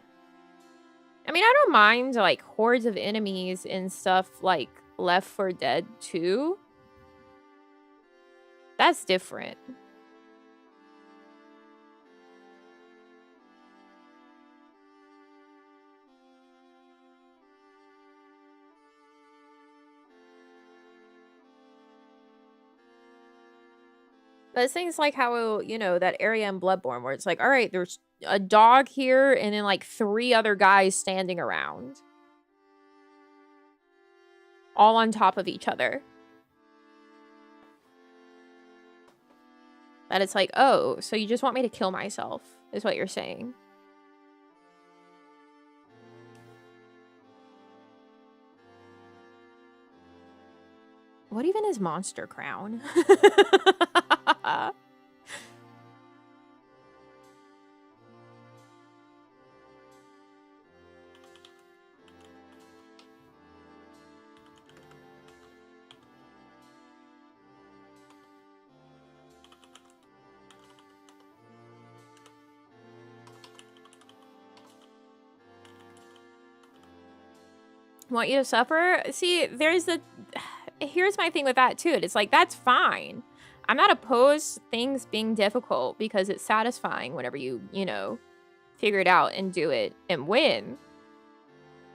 I mean, I don't mind, like, hordes of enemies and stuff like Left 4 Dead 2. That's different. But it's things like how, you know, that area in Bloodborne where it's like, all right, there's a dog here and then like 3 other guys standing around. All on top of each other. That it's like, oh, so you just want me to kill myself, is what you're saying. What even is Monster Crown? Want you to suffer? See, here's my thing with that too. It's like, that's fine. I'm not opposed to things being difficult because it's satisfying whenever you know, figure it out and do it and win.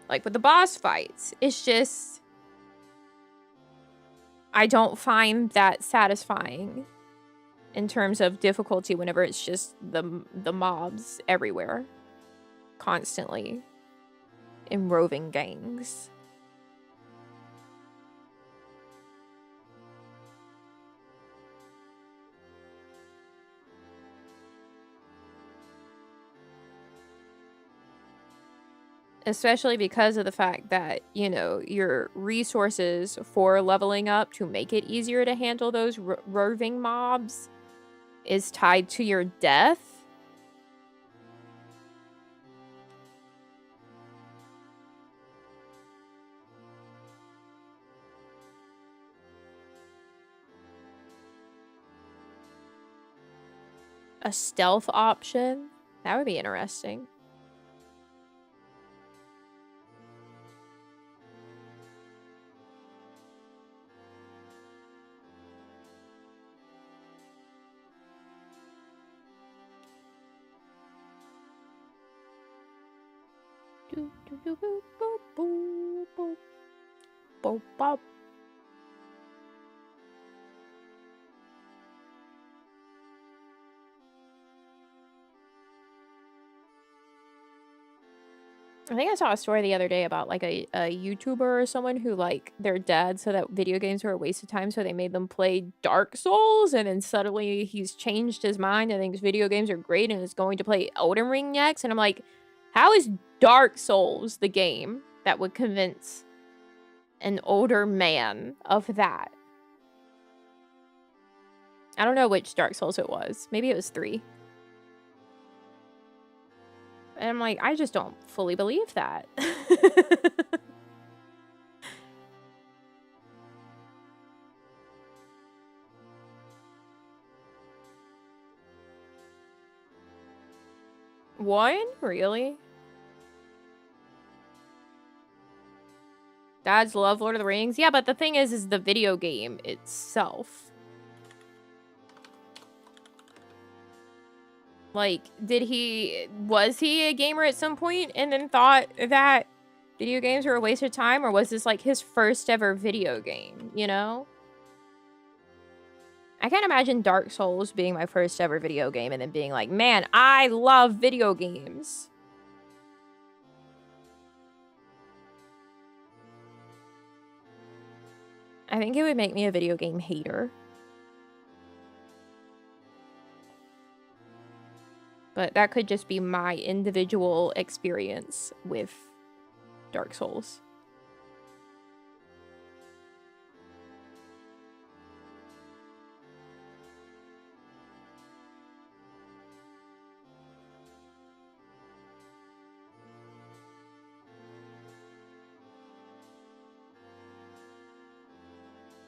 Like with the boss fights, it's just, I don't find that satisfying in terms of difficulty whenever it's just the mobs everywhere, constantly, in roving gangs. Especially because of the fact that, you know, your resources for leveling up to make it easier to handle those roving mobs is tied to your death. A stealth option? That would be interesting. I think I saw a story the other day about like a YouTuber or someone who like their dad said that video games were a waste of time, so they made them play Dark Souls, and then suddenly he's changed his mind and thinks video games are great and is going to play Elden Ring next. And I'm like, how is Dark Souls the game that would convince an older man of that? I don't know which Dark Souls it was. Maybe it was 3. And I'm like, I just don't fully believe that. One? Really? Dads love Lord of the Rings? Yeah, but the thing is the video game itself. Like, was he a gamer at some point and then thought that video games were a waste of time? Or was this like his first ever video game, you know? I can't imagine Dark Souls being my first ever video game and then being like, man, I love video games. I think it would make me a video game hater. But that could just be my individual experience with Dark Souls.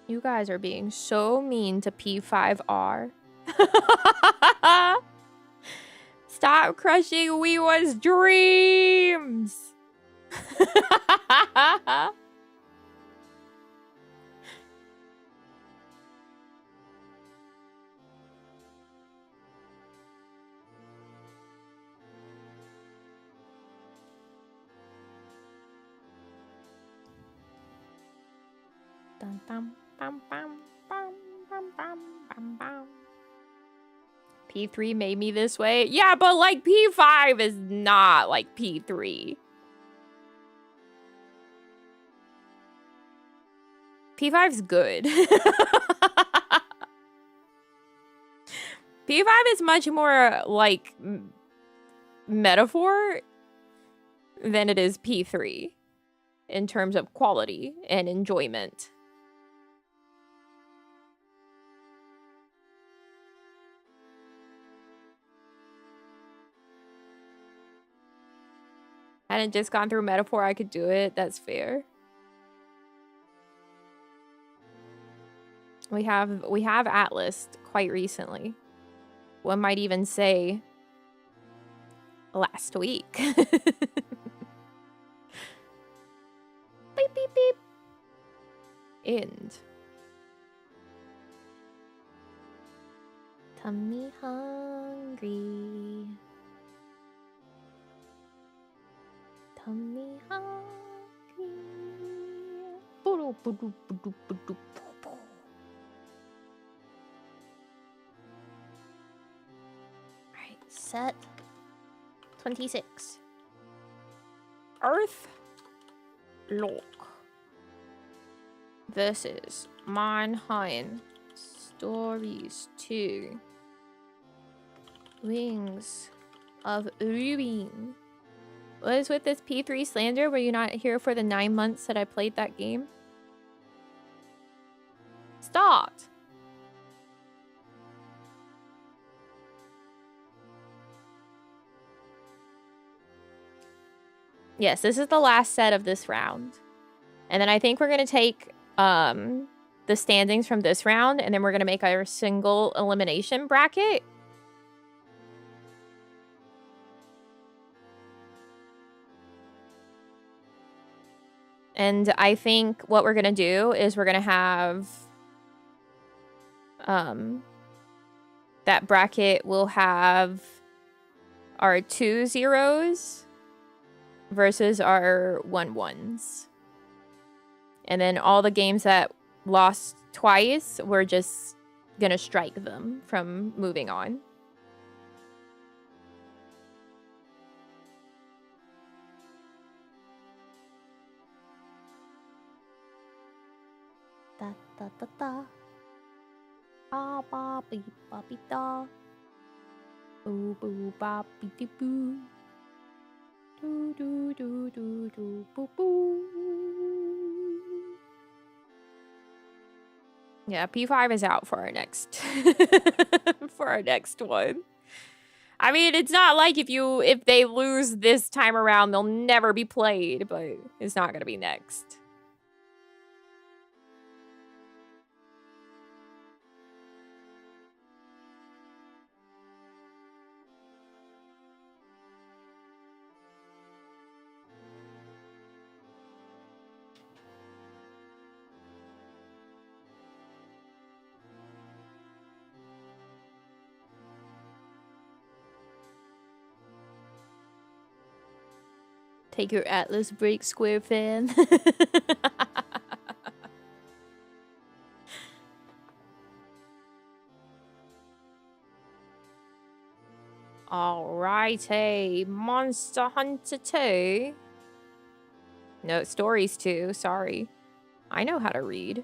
You guys are being so mean to P5R. Stop crushing Weewa's dreams! Dun, dum, bum, bum, bum, bum, bum, bum, bum. P3 made me this way. Yeah, but like P5 is not like P3. P5's good. P5 is much more like metaphor than it is P3 in terms of quality and enjoyment. Hadn't just gone through metaphor, I could do it. That's fair. We have Atlas quite recently. One might even say last week. Beep beep beep. End. Tummy hungry. Tummy hungry. Alright, set 26. Earth Lock versus Mannheim Stories 2. Wings of Ruin. What is with this P3 slander? Were you not here for the 9 months that I played that game? Stop! Yes, this is the last set of this round. And then I think we're going to take the standings from this round, and then we're going to make our single elimination bracket. And I think what we're going to do is we're going to have that bracket will have our 2 zeros versus our 1 1s. And then all the games that lost twice, we're just going to strike them from moving on. Da da da da. Ba ba beep ba beep da. Boo boo ba beep dee boo. Do do do do do boo boo. Yeah, P5 is out for our next for our next one. I mean, it's not like if they lose this time around, they'll never be played, but it's not gonna be next. Take your Atlas break, Square fan. Alrighty, Monster Hunter 2. No, Stories 2, sorry. I know how to read.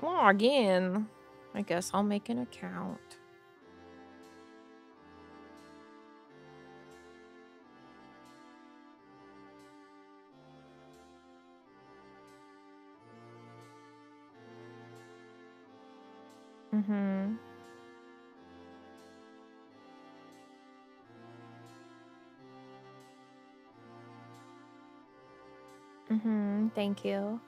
Log in. I guess I'll make an account. Mm-hmm. Mm-hmm. Thank you.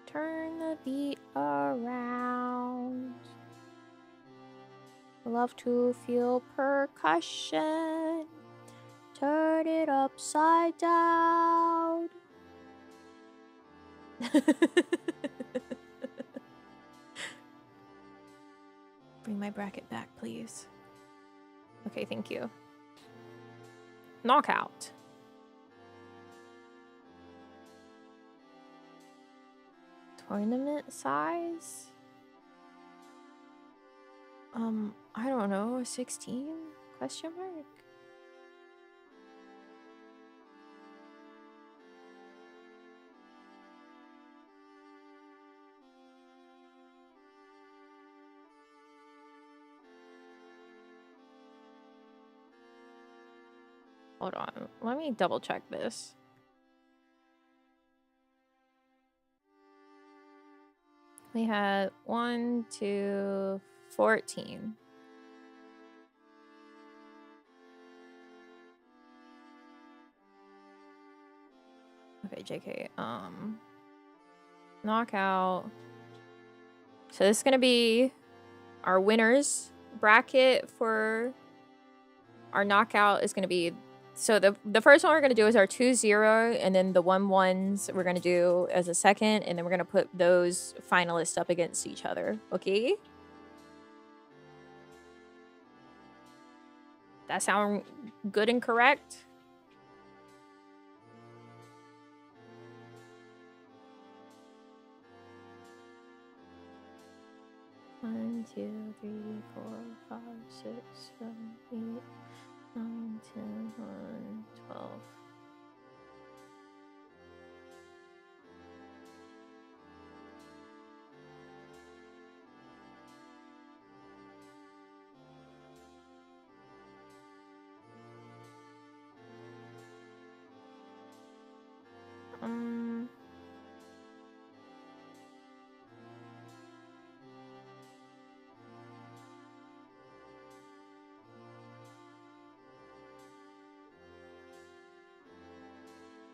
Turn the beat around. Love to feel percussion. Turn it upside down. Bring my bracket back, please. Okay, thank you. Knockout. Tournament size? I don't know, a 16? Question mark? Hold on, let me double check this. We had 1, 2, 14. Okay, JK. Knockout. So this is gonna be our winners bracket for our knockout is gonna be. So the first one we're gonna do is our 2-0, and then the 1-1s we're gonna do as a second, and then we're gonna put those finalists up against each other. Okay. That sound good and correct? One, 2, 3, 4, 5, 6, 7, 8, 9, 10, 11, 12.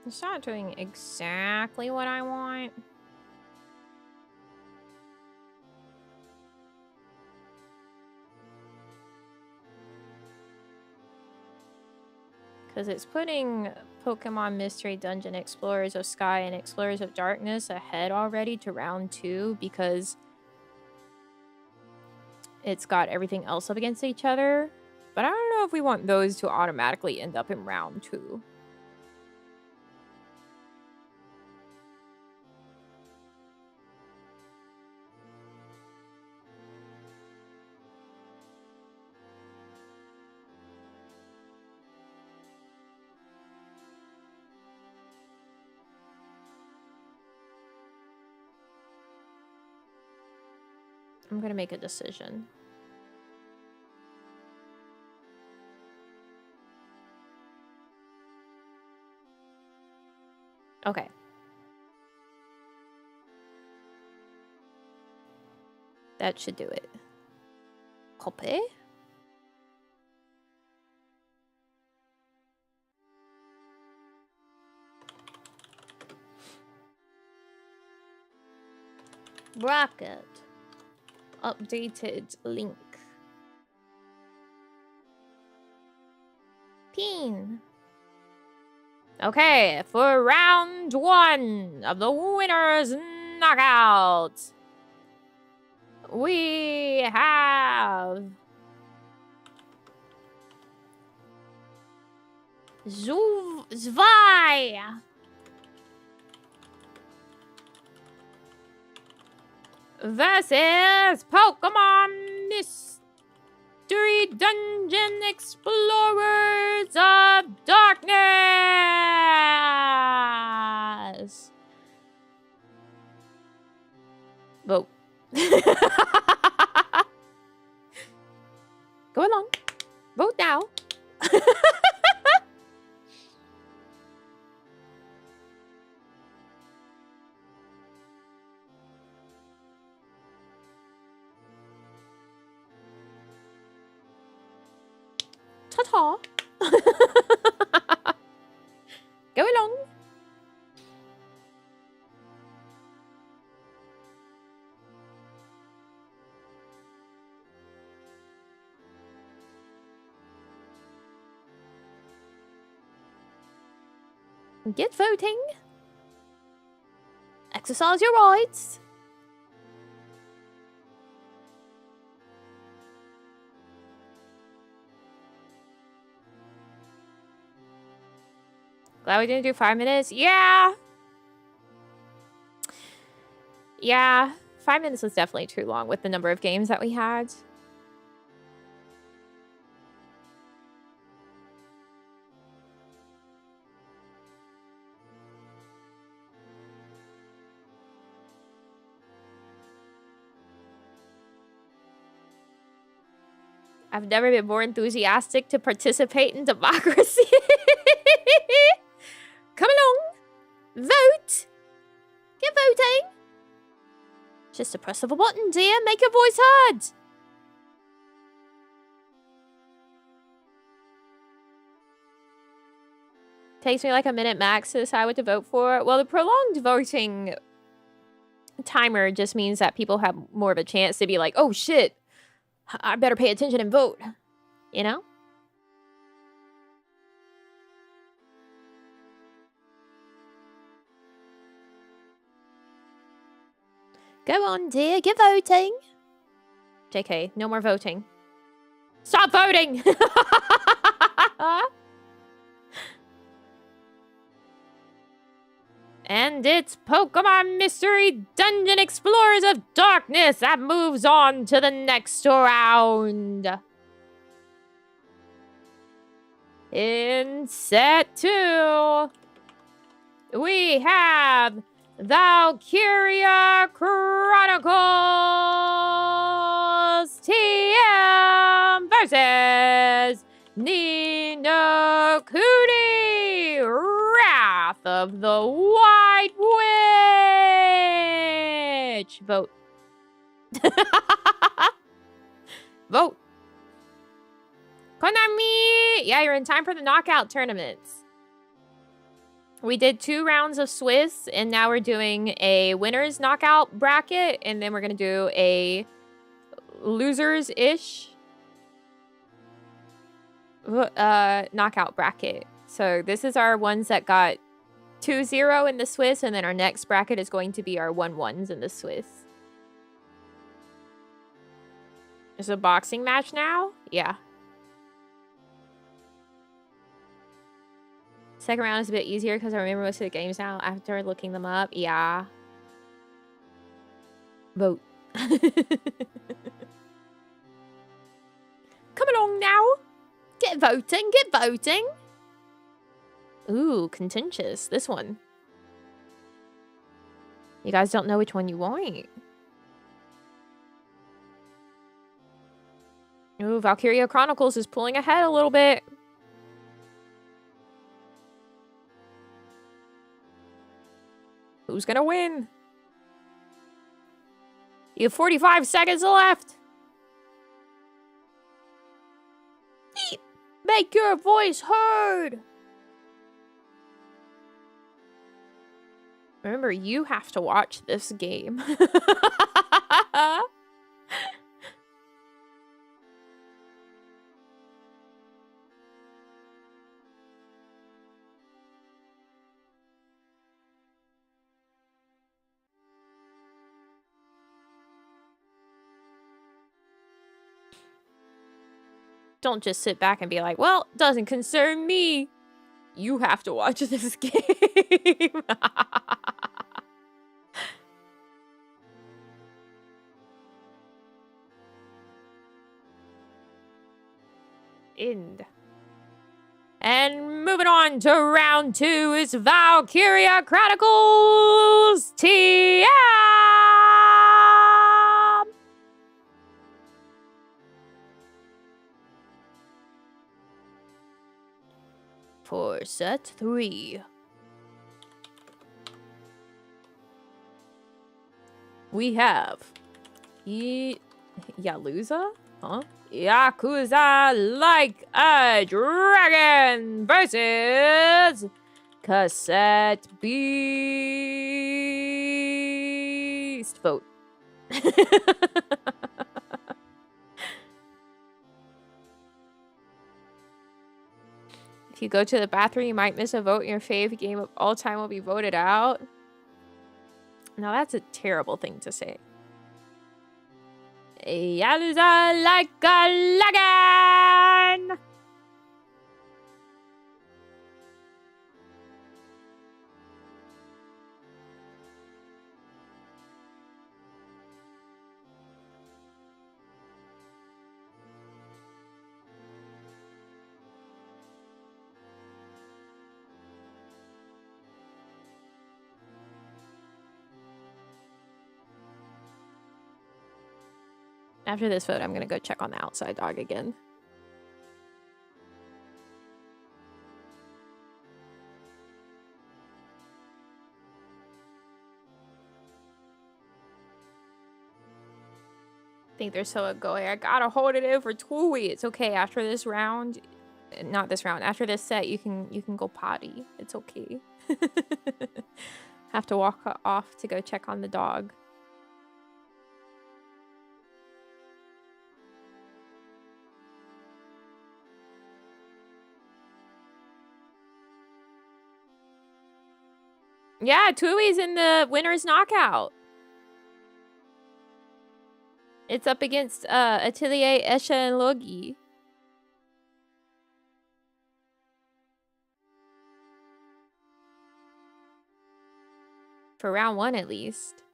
It's not doing exactly what I want. Because it's putting Pokemon Mystery Dungeon, Explorers of Sky, and Explorers of Darkness ahead already to round 2 because it's got everything else up against each other. But I don't know if we want those to automatically end up in round 2. I'm gonna make a decision. Okay. That should do it. Copy. Bracket. Updated link. Pin. Okay, for round 1 of the winners knockout, we have Zwei versus Pokemon Mystery Dungeon Explorers of Darkness. Vote. Go along. Vote now. Ta-ta. Go along. Get voting. Exercise your rights. Glad we didn't do 5 minutes. Yeah. Yeah. 5 minutes was definitely too long with the number of games that we had. I've never been more enthusiastic to participate in democracy. Come along. Vote. Get voting. Just a press of a button, dear. Make your voice heard. Takes me like a minute max to decide what to vote for. Well, the prolonged voting timer just means that people have more of a chance to be like, oh shit, I better pay attention and vote. You know? Go on, dear. Get voting. JK, no more voting. Stop voting! And it's Pokemon Mystery Dungeon Explorers of Darkness that moves on to the next round. In set 2, we have Valkyria Chronicles TM versus Ni no Kuni Wrath of the White Witch. Vote. Vote. Konami! Yeah, you're in time for the knockout tournaments. We did 2 rounds of Swiss, and now we're doing a winner's knockout bracket, and then we're going to do a losers-ish knockout bracket. So this is our ones that got 2-0 in the Swiss, and then our next bracket is going to be our 1-1s in the Swiss. Is a boxing match now? Yeah. Second round is a bit easier because I remember most of the games now after looking them up. Yeah. Vote. Come along now. Get voting. Get voting. Ooh, contentious. This one. You guys don't know which one you want. Ooh, Valkyria Chronicles is pulling ahead a little bit. Who's gonna win? You have 45 seconds left. Make your voice heard. Remember, you have to watch this game. Don't just sit back and be like, well, doesn't concern me. You have to watch this game. End. And moving on to round 2 is Valkyria Chronicles TM! For set 3. We have Yaluza? Huh? Yakuza Like a Dragon versus Cassette Beast. Vote. If you go to the bathroom, you might miss a vote. Your fave game of all time will be voted out. Now that's a terrible thing to say. Yaluza Like a Dragon! After this vote, I'm gonna go check on the outside dog again. I think they're so going. I gotta hold it in for Tui. It's okay. After this round, not this round. After this set, you can go potty. It's okay. Have to walk off to go check on the dog. Yeah, Tui's in the winner's knockout. It's up against Atelier, Esha, and Logi. For round 1, at least.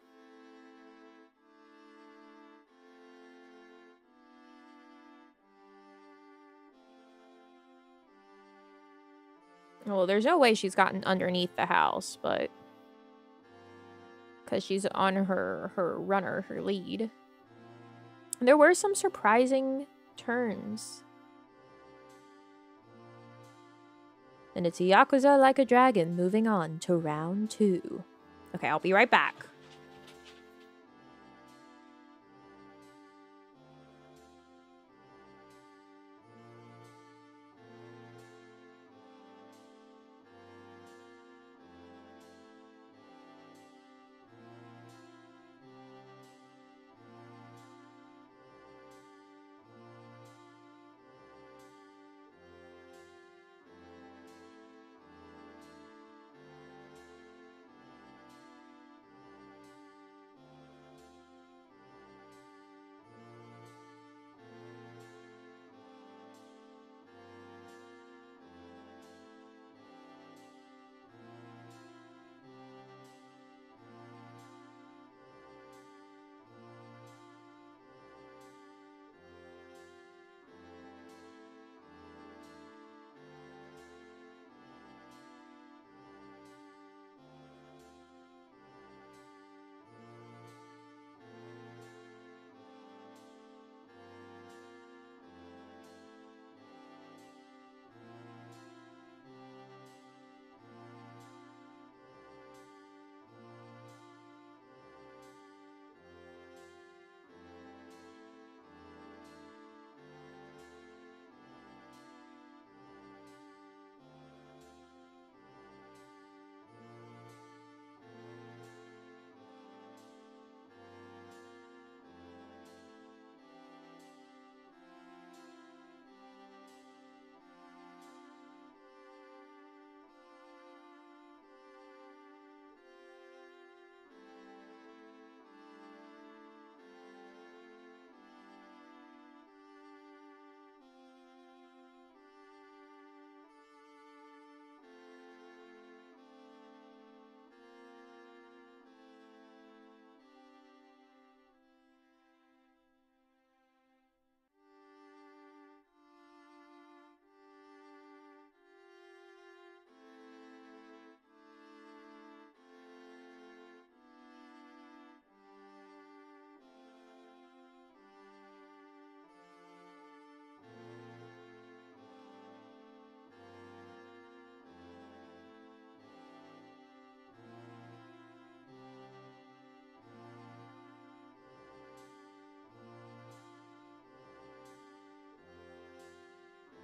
Well, there's no way she's gotten underneath the house, but... because she's on her runner, her lead. There were some surprising turns. And it's Yakuza Like a Dragon moving on to round 2. Okay, I'll be right back.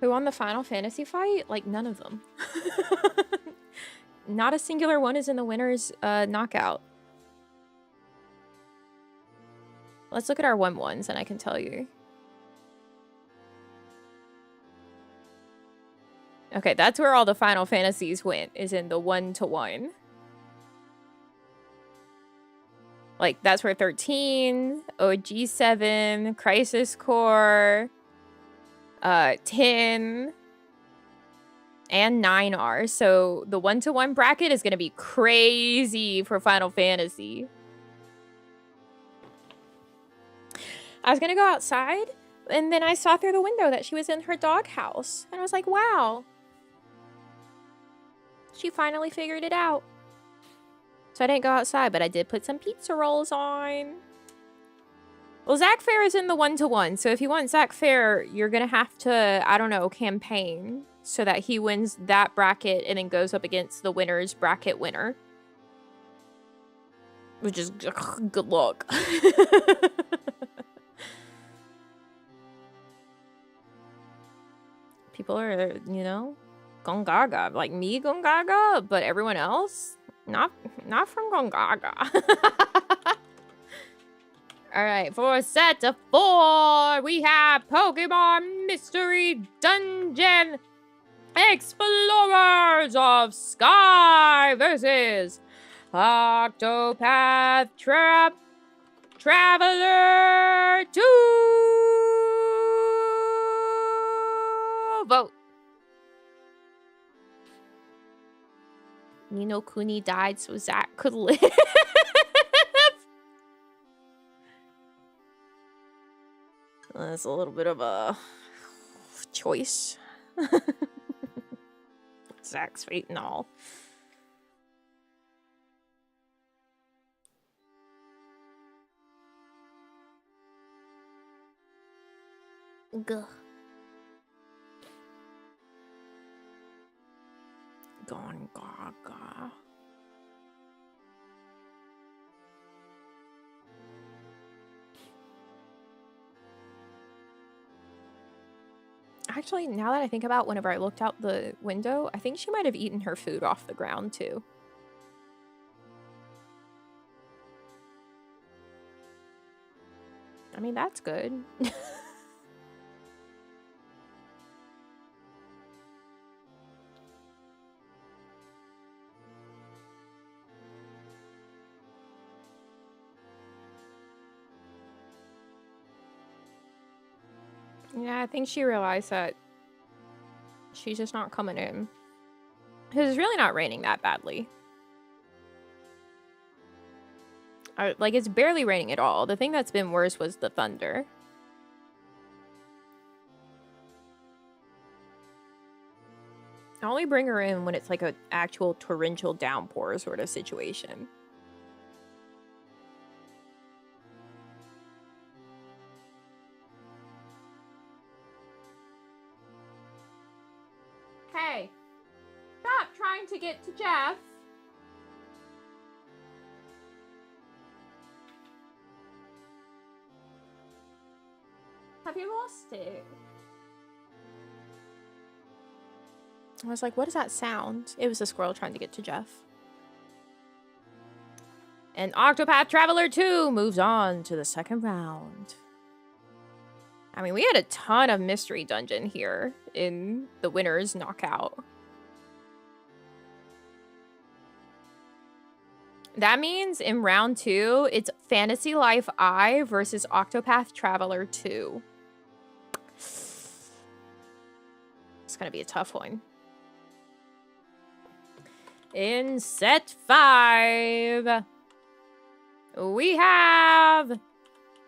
Who won the Final Fantasy fight? Like, none of them. Not a singular one is in the winner's knockout. Let's look at our 1-1s and I can tell you. Okay, that's where all the Final Fantasies went, is in the 1-to-1. Like, that's where 13, OG7, Crisis Core, 10, and 9 are. So the 1-to-1 bracket is going to be crazy for Final Fantasy. I was going to go outside, and then I saw through the window that she was in her doghouse. And I was like, wow. She finally figured it out. So I didn't go outside, but I did put some pizza rolls on. Well, Zach Fair is in the 1-to-1. So if you want Zach Fair, you're going to have to, I don't know, campaign so that he wins that bracket and then goes up against the winner's bracket winner. Which is good luck. People are, you know, Gongaga. Like me, Gongaga, but everyone else, not from Gongaga. All right, for set of 4, we have Pokemon Mystery Dungeon Explorers of Sky versus Octopath Traveler 2. Vote. Nino Kuni died so Zach could live. That's a little bit of a choice. Zach's fate and all. Gah. Gone gaga. Actually, now that I think about whenever I looked out the window, I think she might have eaten her food off the ground too. I mean, that's good. Yeah, I think she realized that she's just not coming in. Because it's really not raining that badly. Like, it's barely raining at all. The thing that's been worse was the thunder. I only bring her in when it's like an actual torrential downpour sort of situation. Hey, stop trying to get to Jeff. Have you lost it? I was like, what is that sound? It was a squirrel trying to get to Jeff. And Octopath Traveler 2 moves on to the second round. I mean, we had a ton of Mystery Dungeon here in the winner's knockout. That means in round 2, it's Fantasy Life I versus Octopath Traveler 2. It's gonna be a tough one. In set 5, we have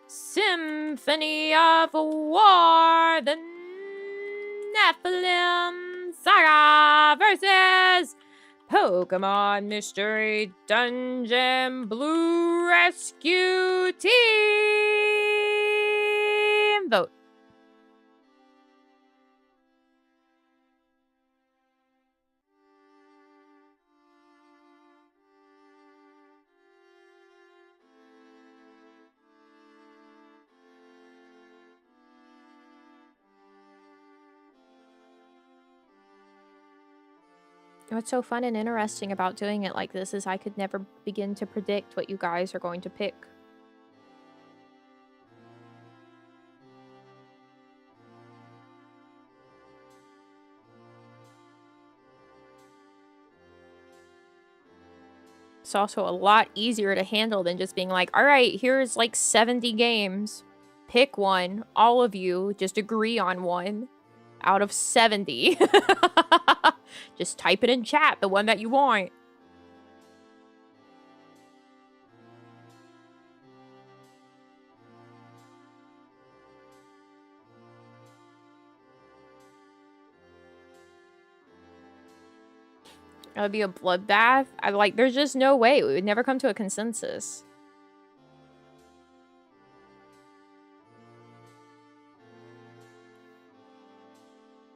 Symphony of War, the Nephilim Saga versus Pokemon Mystery Dungeon Blue Rescue Team. Vote. What's so fun and interesting about doing it like this is I could never begin to predict what you guys are going to pick. It's also a lot easier to handle than just being like, all right, here's like 70 games. Pick one. All of you just agree on one out of 70. Just type it in chat, the one that you want. It would be a bloodbath. There's just no way. We would never come to a consensus.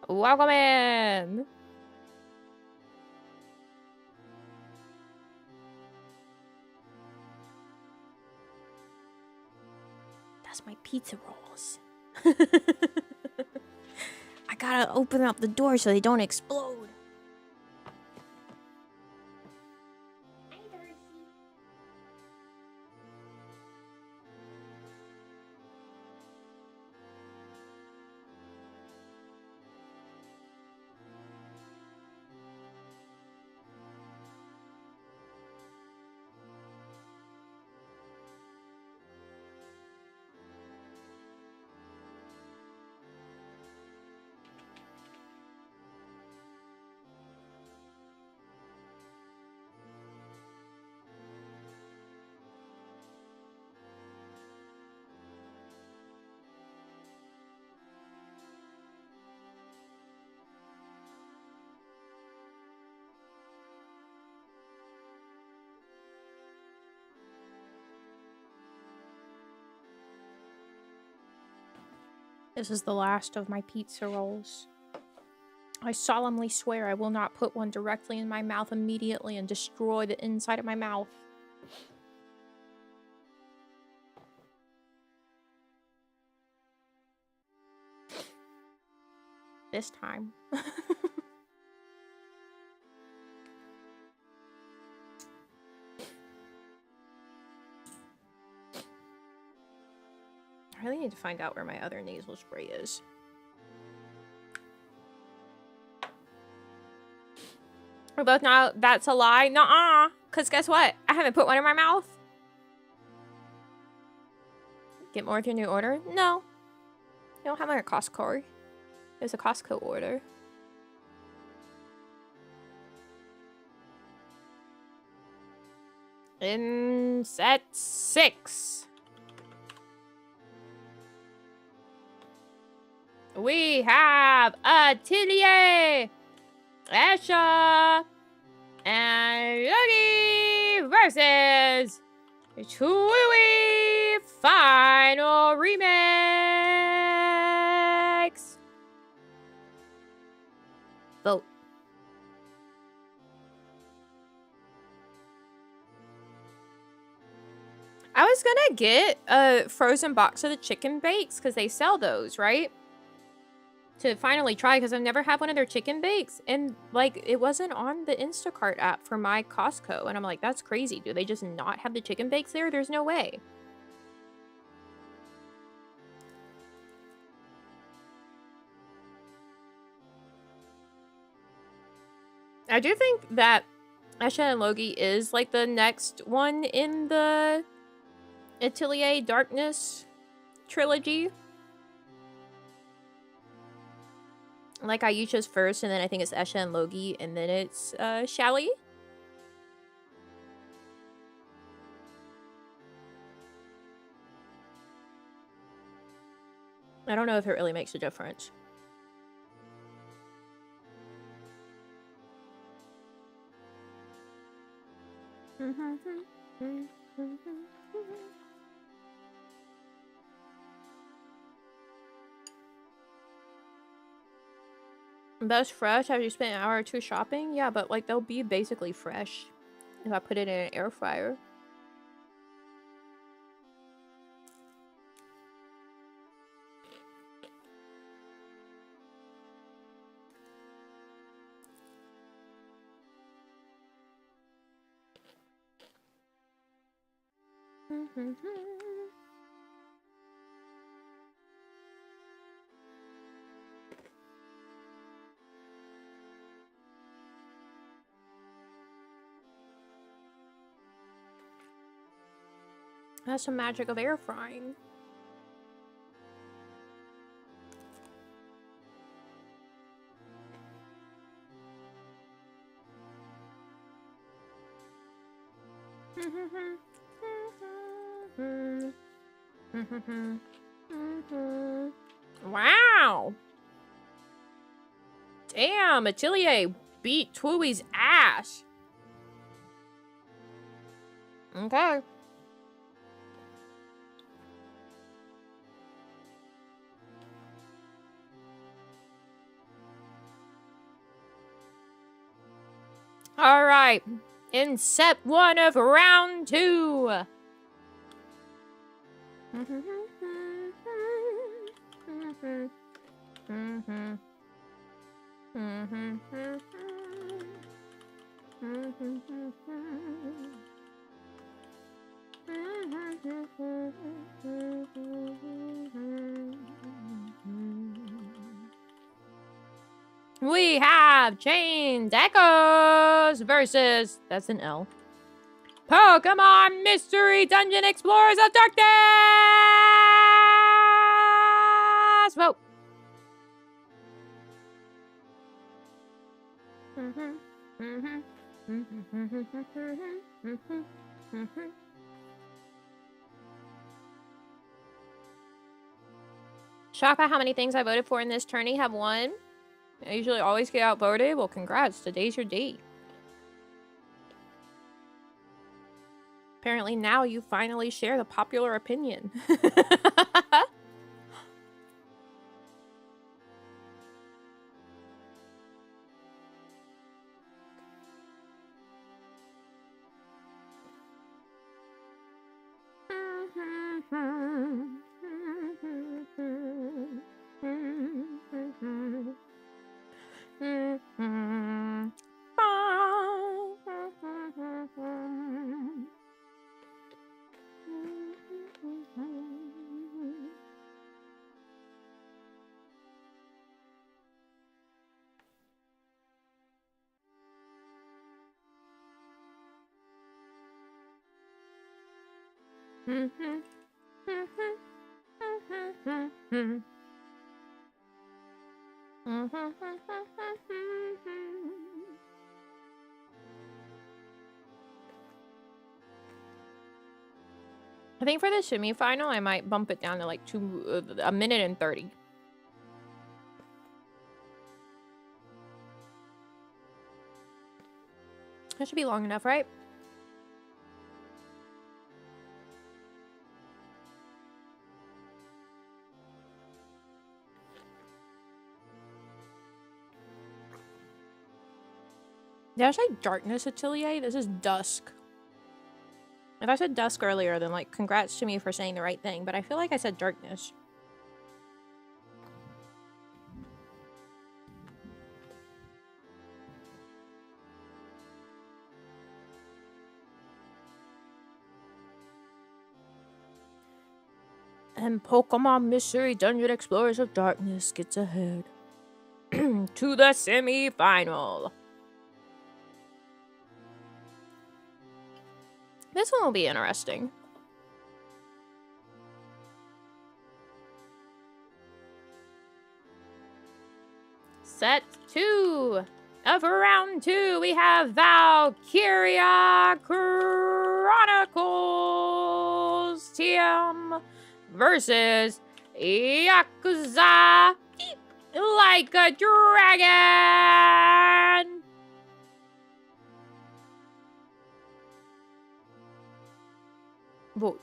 Welcome in! That's my pizza rolls. I gotta open up the door so they don't explode. This is the last of my pizza rolls. I solemnly swear I will not put one directly in my mouth immediately and destroy the inside of my mouth. This time. I really need to find out where my other nasal spray is. We both know that's a lie. Nuh-uh. Because guess what? I haven't put one in my mouth. Get more with your new order? No. You don't have one at Costco. There's a Costco order. In set 6. We have Atelier, Asha, and Yogi versus Chewy Final Remix. Vote. I was gonna get a frozen box of the chicken bakes because they sell those, right? To finally try, because I've never had one of their chicken bakes, and like it wasn't on the Instacart app for my Costco, and I'm like, that's crazy. Do they just not have the chicken bakes there? There's no way. I do think that Asha and Logi is like the next one in the Atelier Darkness trilogy. Like Aisha's first, and then I think it's Esha and Logi, and then it's Shally. I don't know if it really makes a difference. Best fresh? Have you spent an hour or two shopping? Yeah, but like they'll be basically fresh if I put it in an air fryer. That's the magic of air frying. Wow. Damn, Atelier beat Twooey's ass. Okay. All right. In set 1 of round 2. We have Chains Echoes versus, that's an L, Pokemon Mystery Dungeon Explorers of Darkness! Vote! Shocked by how many things I voted for in this tourney have won. I usually always get outvoted. Well, congrats. Today's your day. Apparently now you finally share the popular opinion. I think for the semi-final, I might bump it down to like a minute and 30. That should be long enough, right? Did I say darkness, Atelier? This is dusk. If I said dusk earlier, then like congrats to me for saying the right thing, but I feel like I said darkness. And Pokemon Mystery Dungeon Explorers of Darkness gets ahead to the semi-final. This one will be interesting. Set 2 of round 2, we have Valkyria Chronicles TM versus Yakuza Like a Dragon. Vote.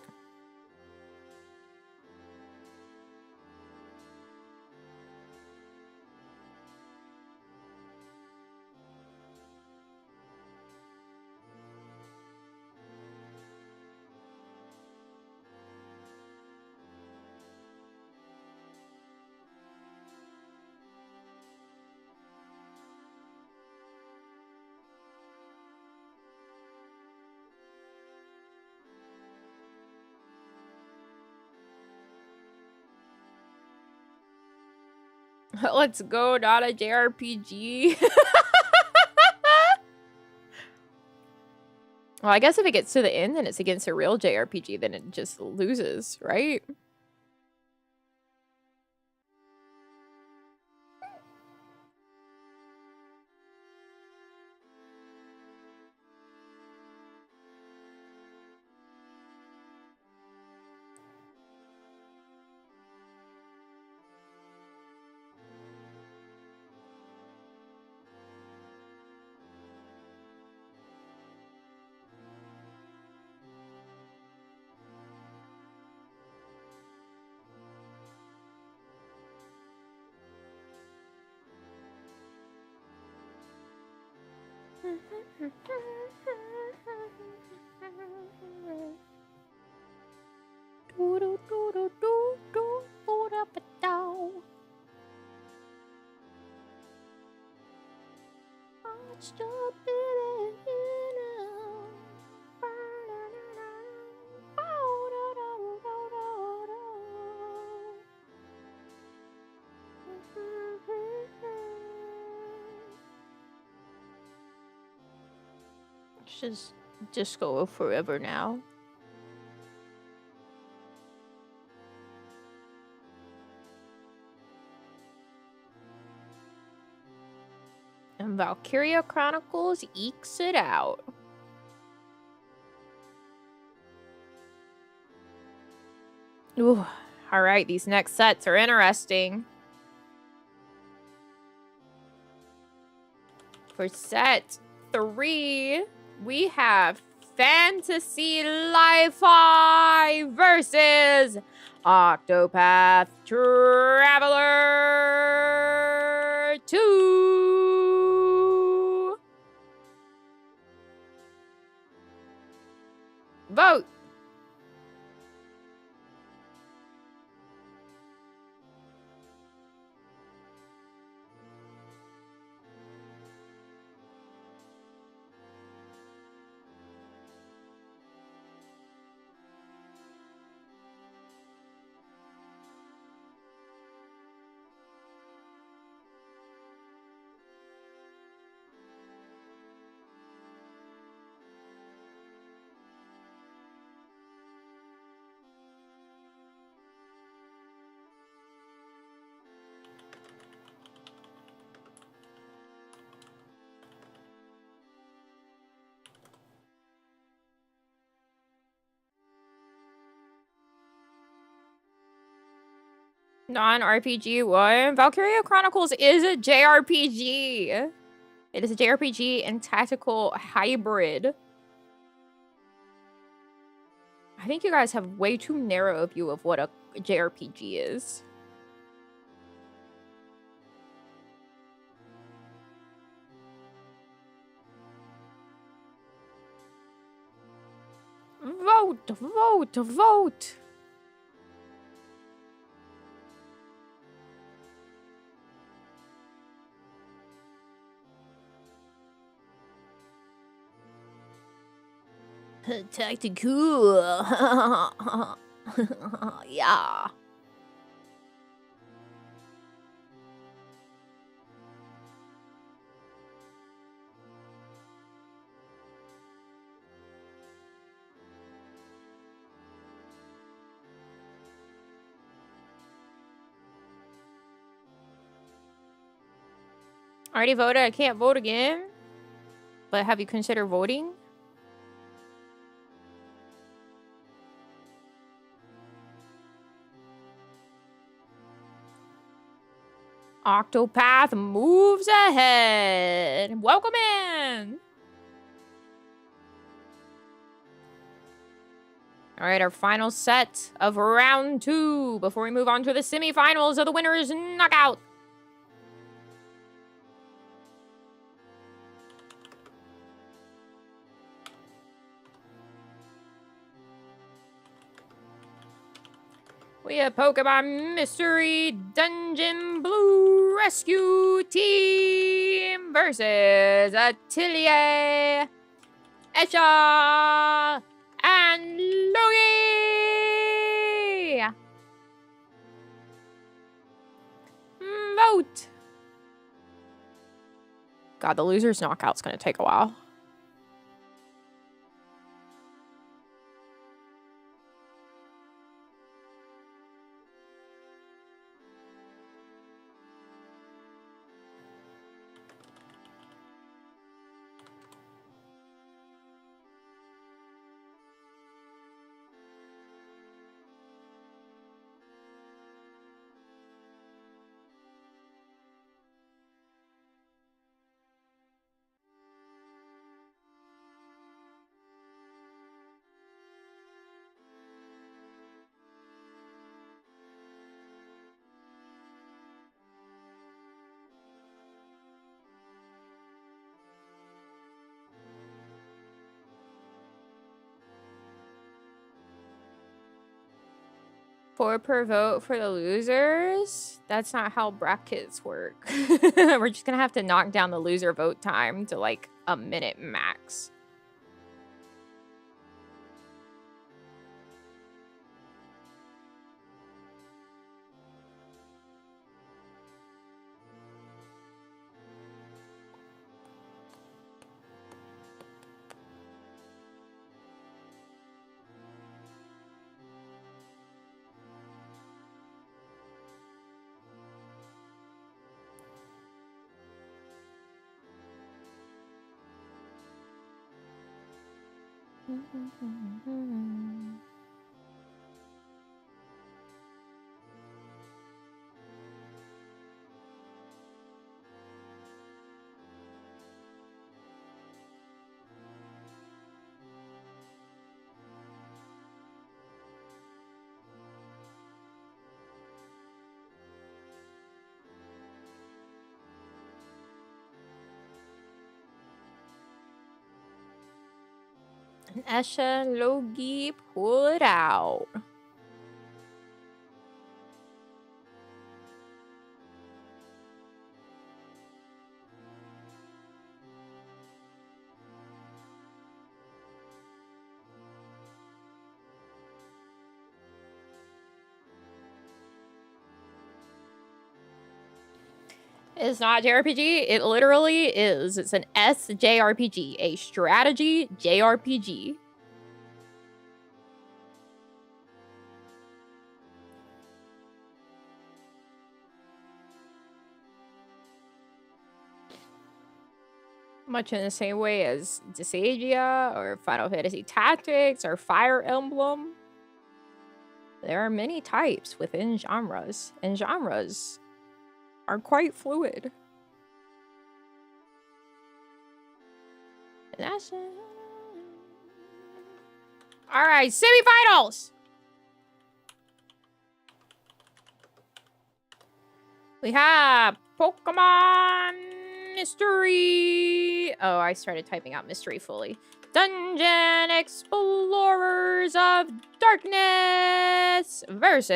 Let's go, not a JRPG. Well, I guess if it gets to the end and it's against a real JRPG, then it just loses, right? Just disco forever now. And Valkyria Chronicles ekes it out. Ooh, all right, these next sets are interesting. For set 3, we have Fantasy Li-Fi versus Octopath Traveler 2. Vote. Non-RPG one. Valkyria Chronicles is a JRPG. It is a JRPG and tactical hybrid. I think you guys have way too narrow a view of what a JRPG is. Vote, vote, vote. Tactical. Yeah. Already voted. I can't vote again. But have you considered voting? Octopath moves ahead. Welcome in. All right, our final set of round 2 before we move on to the semifinals of the winners knockout. We have Pokemon Mystery Dungeon Blue Rescue Team versus Atelier, Esha, and Logi. vote. God, the loser's knockout's gonna take a while. Four per vote for the losers? That's not how brackets work. We're just gonna have to knock down the loser vote time to like a minute max. Esha Logi, pull it out. It's not JRPG. It literally is. It's an SJRPG, a strategy JRPG. Much in the same way as Dissidia or Final Fantasy Tactics or Fire Emblem. There are many types within genres, and genres are quite fluid. And that's it. All right, semifinals. We have Pokemon Mystery. Oh, I started typing out mystery fully. Dungeon Explorers of Darkness versus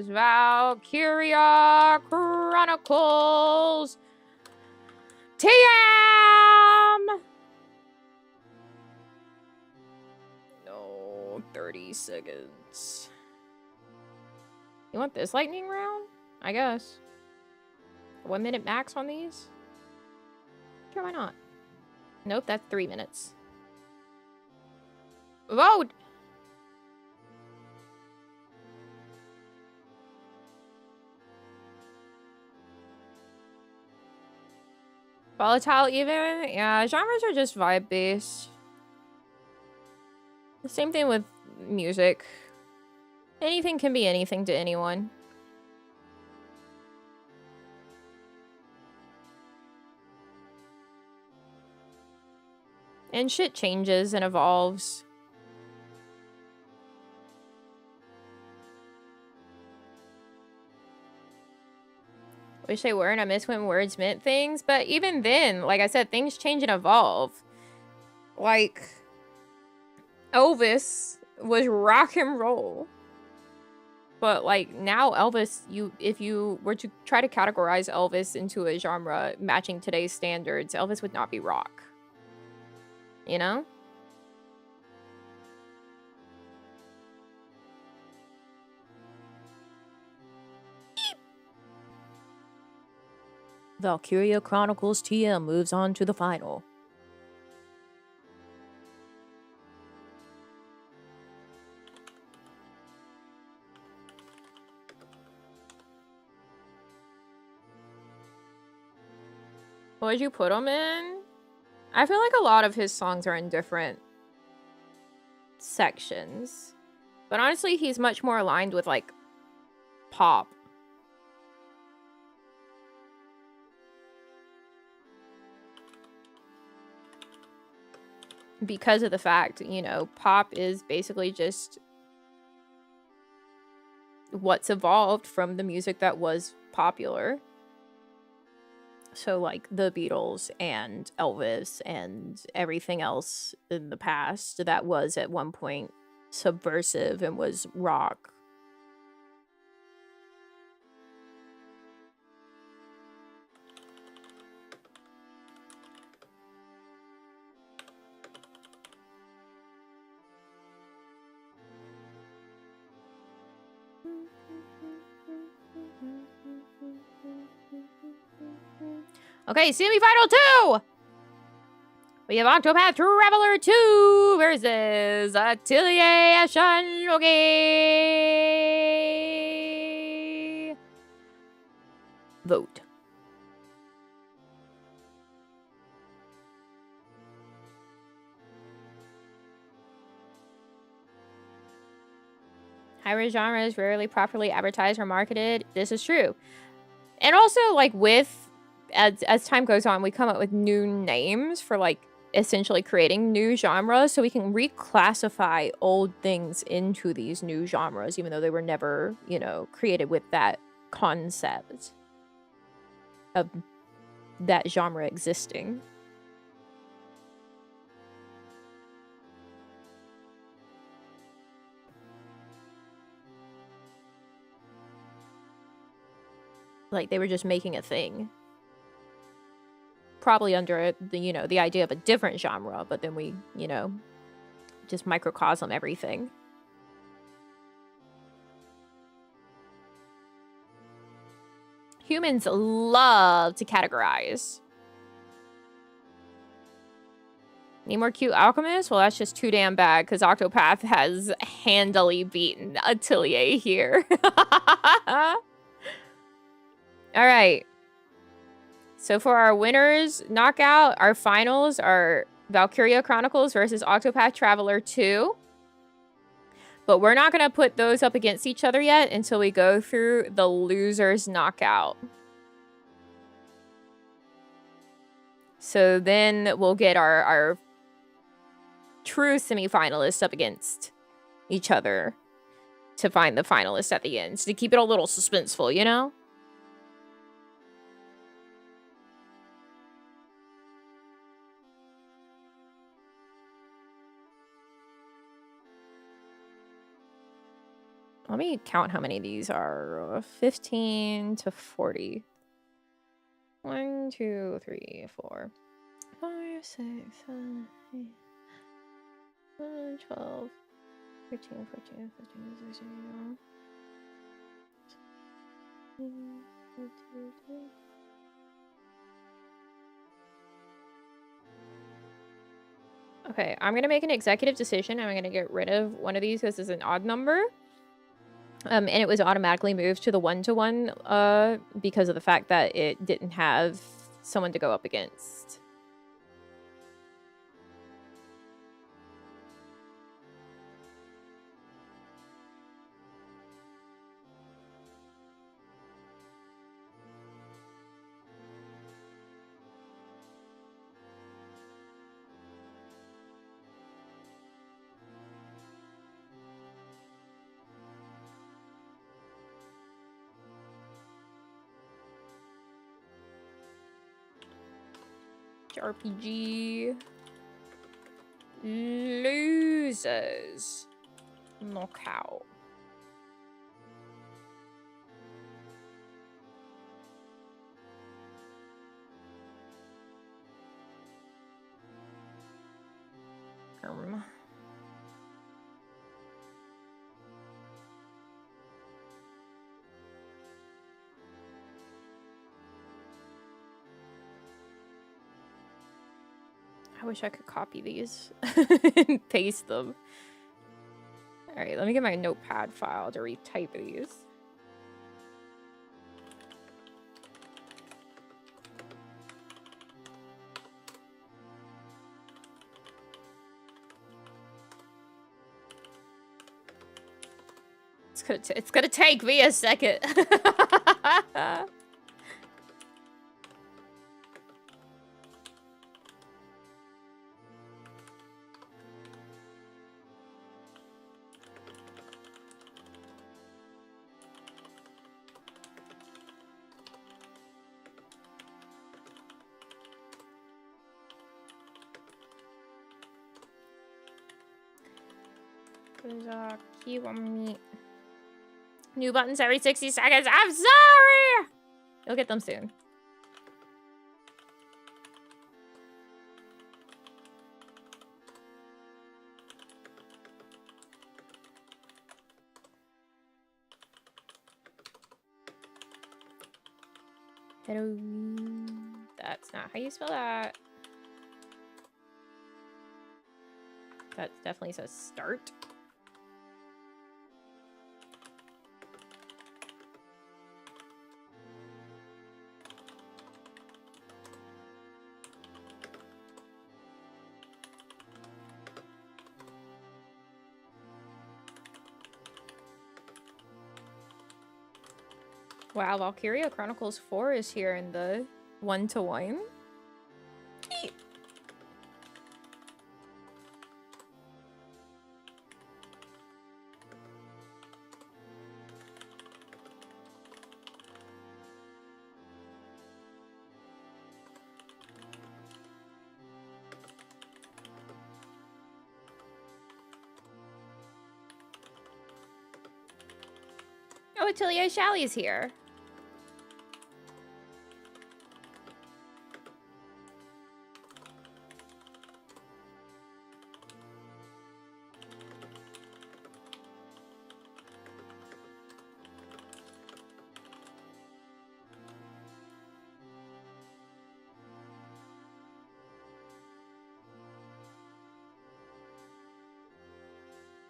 Valkyria Chronicles TM. No, 30 seconds. You want this lightning round? I guess. 1 minute max on these? Sure, why not? Nope, that's 3 minutes. Vote! Volatile even? Yeah, genres are just vibe-based. The same thing with music. Anything can be anything to anyone. And shit changes and evolves. Wish they weren't. I miss when words meant things. But even then, like I said, things change and evolve. Like, Elvis was rock and roll. But like now Elvis, if you were to try to categorize Elvis into a genre matching today's standards, Elvis would not be rock. You know? Valkyria Chronicles TM moves on to the final. What did you put him in? I feel like a lot of his songs are in different sections. But honestly, he's much more aligned with, like, pop. Because of the fact, you know, pop is basically just what's evolved from the music that was popular. So, like, the Beatles and Elvis and everything else in the past that was at one point subversive and was rock. Okay, semi-final 2! We have Octopath Traveler 2 versus Atelier Shanrogi. Vote. Hybrid genre is rarely properly advertised or marketed. This is true. And also, like, as time goes on, we come up with new names for, like, essentially creating new genres, so we can reclassify old things into these new genres, even though they were never, you know, created with that concept of that genre existing. Like, they were just making a thing. Probably under the, you know, the idea of a different genre, but then we, you know, just microcosm everything. Humans love to categorize. Need more cute alchemists? Well, that's just too damn bad, because Octopath has handily beaten Atelier here. Alright. So for our winners knockout, our finals are Valkyria Chronicles versus Octopath Traveler 2. But we're not going to put those up against each other yet until we go through the losers knockout. So then we'll get our true semifinalists up against each other to find the finalists at the end. So to keep it a little suspenseful, you know? Let me count how many of these are. 15 to 40. 1, 2, 3, 4, 5, 6, 7, 8, 11, 12, 13, 14, 15, 16, 17. Okay, I'm going to make an executive decision. I'm going to get rid of one of these because it's an odd number. And it was automatically moved to the 1-to-1 because of the fact that it didn't have someone to go up against. JRPG losers knockout. I wish I could copy these and paste them. All right, let me get my notepad file to retype these. It's gonna take me a second. New buttons every 60 seconds. I'm sorry! You'll get them soon. Hello. That's not how you spell that. That definitely says start. Wow, Valkyria Chronicles 4 is here in the 1-to-1. Oh, Atelier Shally's here.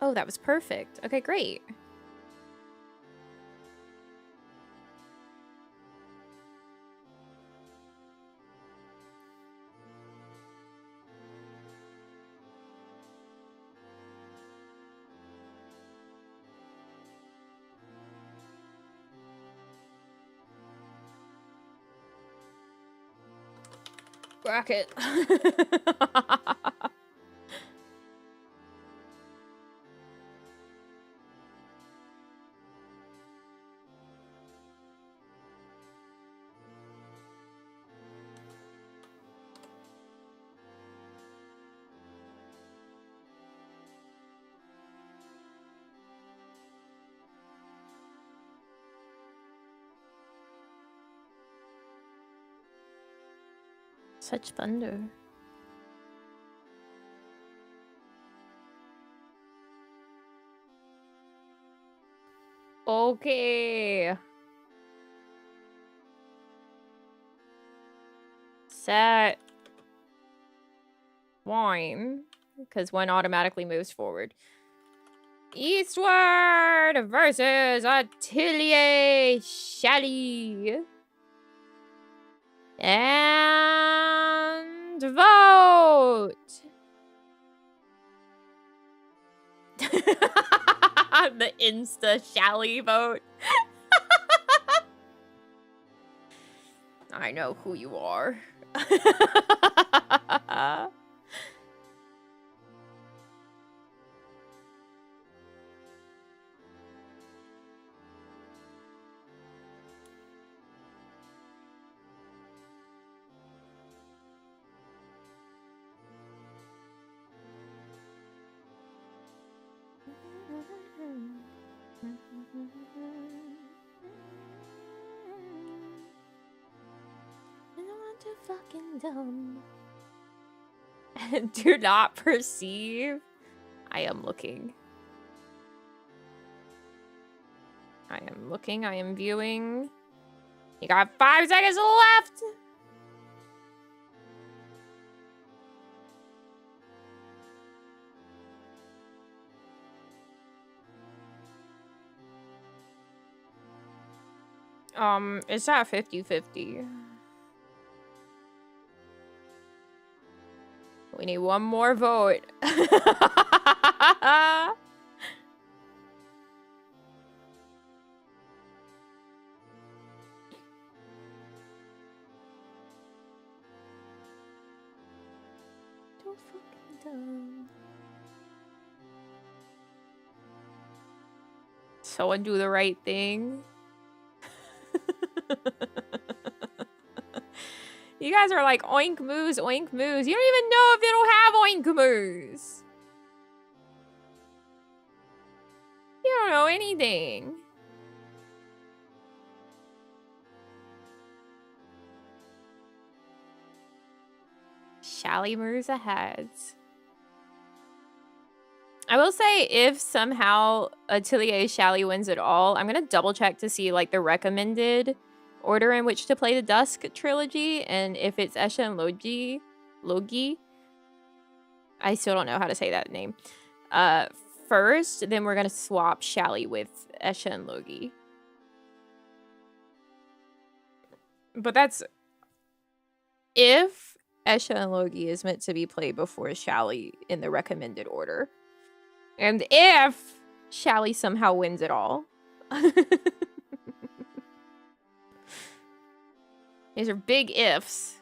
Oh, that was perfect. Okay, great. Rocket. Such thunder. Okay. Set. Wine. Because one automatically moves forward. Eastward versus Atelier Shally. And vote. The Insta Shally vote. I know who you are. Too fucking dumb. Do not perceive. I am looking. I am looking. I am viewing. You got 5 seconds left. It's at 50-50. We need one more vote. Someone do the right thing. You guys are like oink moose, oink moose. You don't even know if it'll have oink moose. You don't know anything. Shally moves ahead. I will say if somehow Atelier Shally wins it all, I'm gonna double check to see like the recommended order in which to play the Dusk trilogy, and if it's Esha and Logi, I still don't know how to say that name. First, then we're gonna swap Shally with Esha and Logi. But that's if Esha and Logi is meant to be played before Shally in the recommended order. And if Shally somehow wins it all. These are big ifs.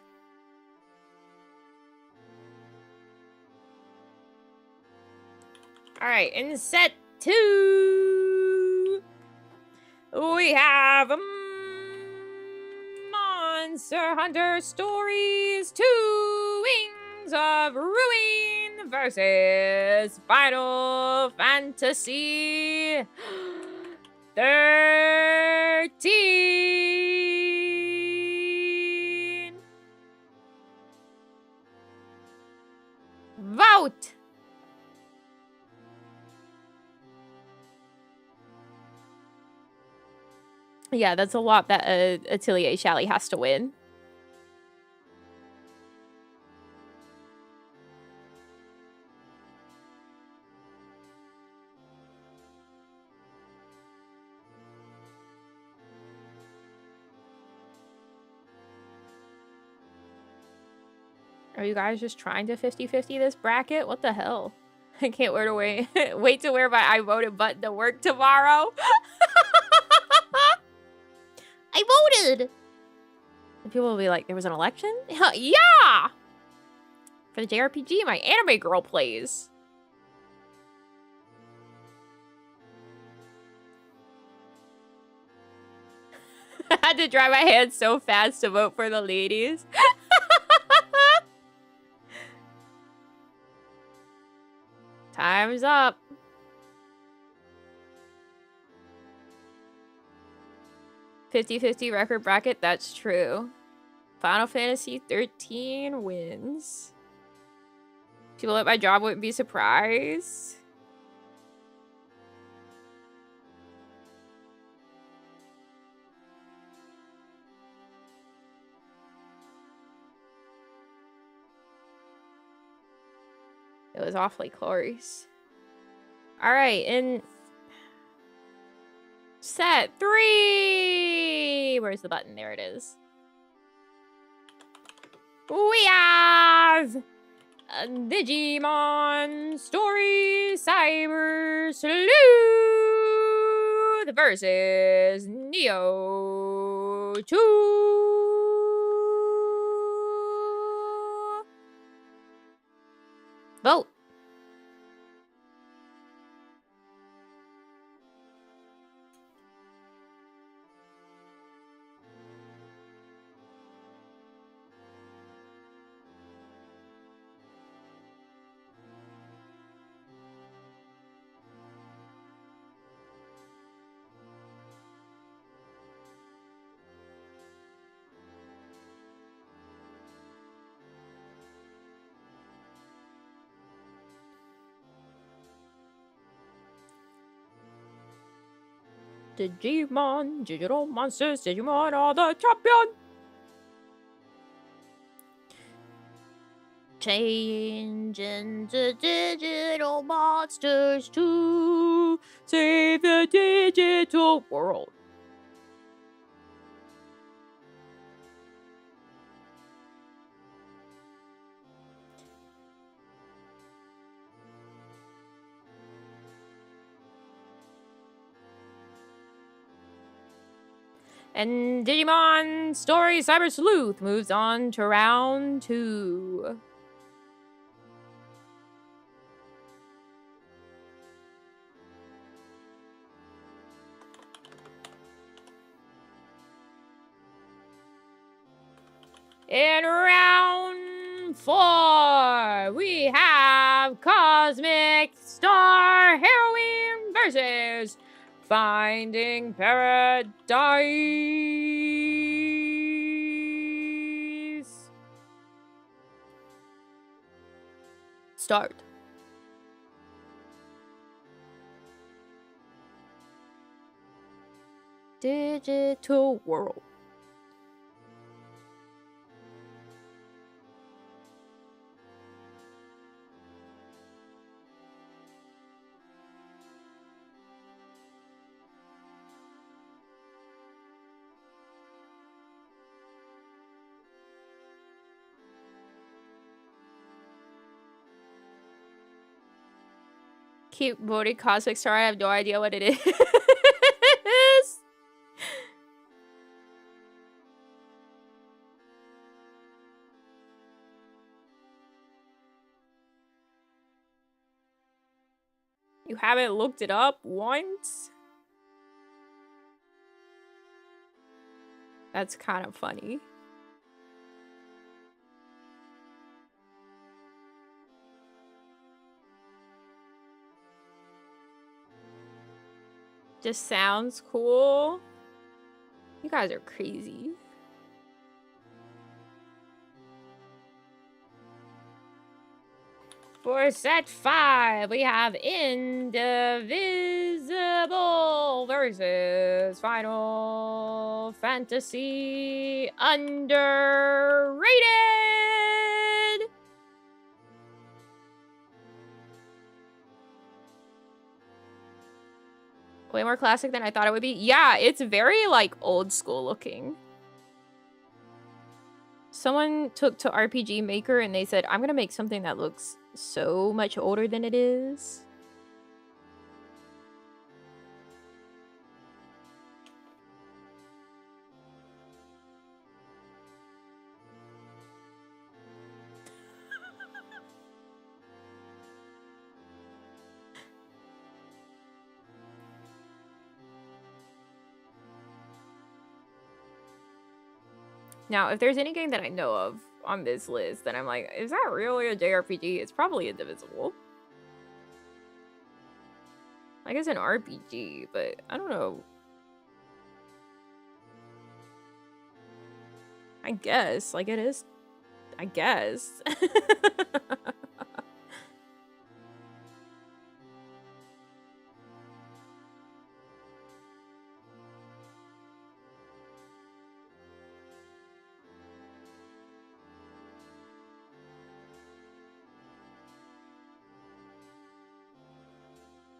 Alright, in set 2, we have Monster Hunter Stories 2 Wings of Ruin versus Final Fantasy 13. Vote! Yeah, that's a lot that Atelier Shally has to win. Are you guys just trying to 50-50 this bracket? What the hell? I can't wait to wear my I voted button to work tomorrow. I voted! And people will be like, there was an election? Yeah! For the JRPG my anime girl plays. I had to dry my hands so fast to vote for the ladies. Time's up. "50-50 record bracket," that's true. Final Fantasy 13 wins. People at my job wouldn't be surprised. It was awfully close. Alright, in set 3! Where's the button? There it is. We have Digimon Story Cyber Sleuth versus Neo 2. Vote. Digimon, digital monsters, Digimon are the champion! Change into digital monsters to save the digital world. And Digimon Story Cyber Sleuth moves on to round 2. In round 4, we have Cosmic Star Heroine versus Finding Paradise. Start. Digital world. Keep voting Cosmic Star. I have no idea what it is. You haven't looked it up once? That's kind of funny. Just sounds cool. You guys are crazy. For set 5, we have Indivisible versus Final Fantasy Underrated. Way more classic than I thought it would be. Yeah, it's very, like, old school looking. Someone took to RPG Maker and they said, I'm gonna make something that looks so much older than it is. Now, if there's any game that I know of on this list, then I'm like, is that really a JRPG? It's probably Indivisible. I guess an RPG, but I don't know. I guess, like, it is. I guess.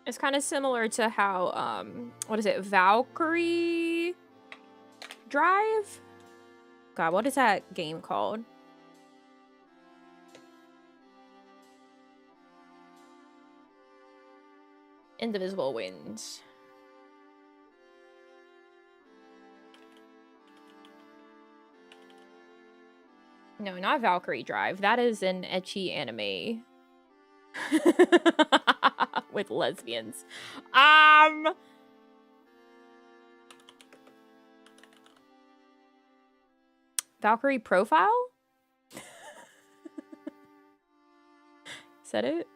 It's kind of similar to how, what is it, Valkyrie Drive? God, what is that game called? Indivisible wins. No, not Valkyrie Drive. That is an ecchi anime. With lesbians. Valkyrie Profile? Is that it?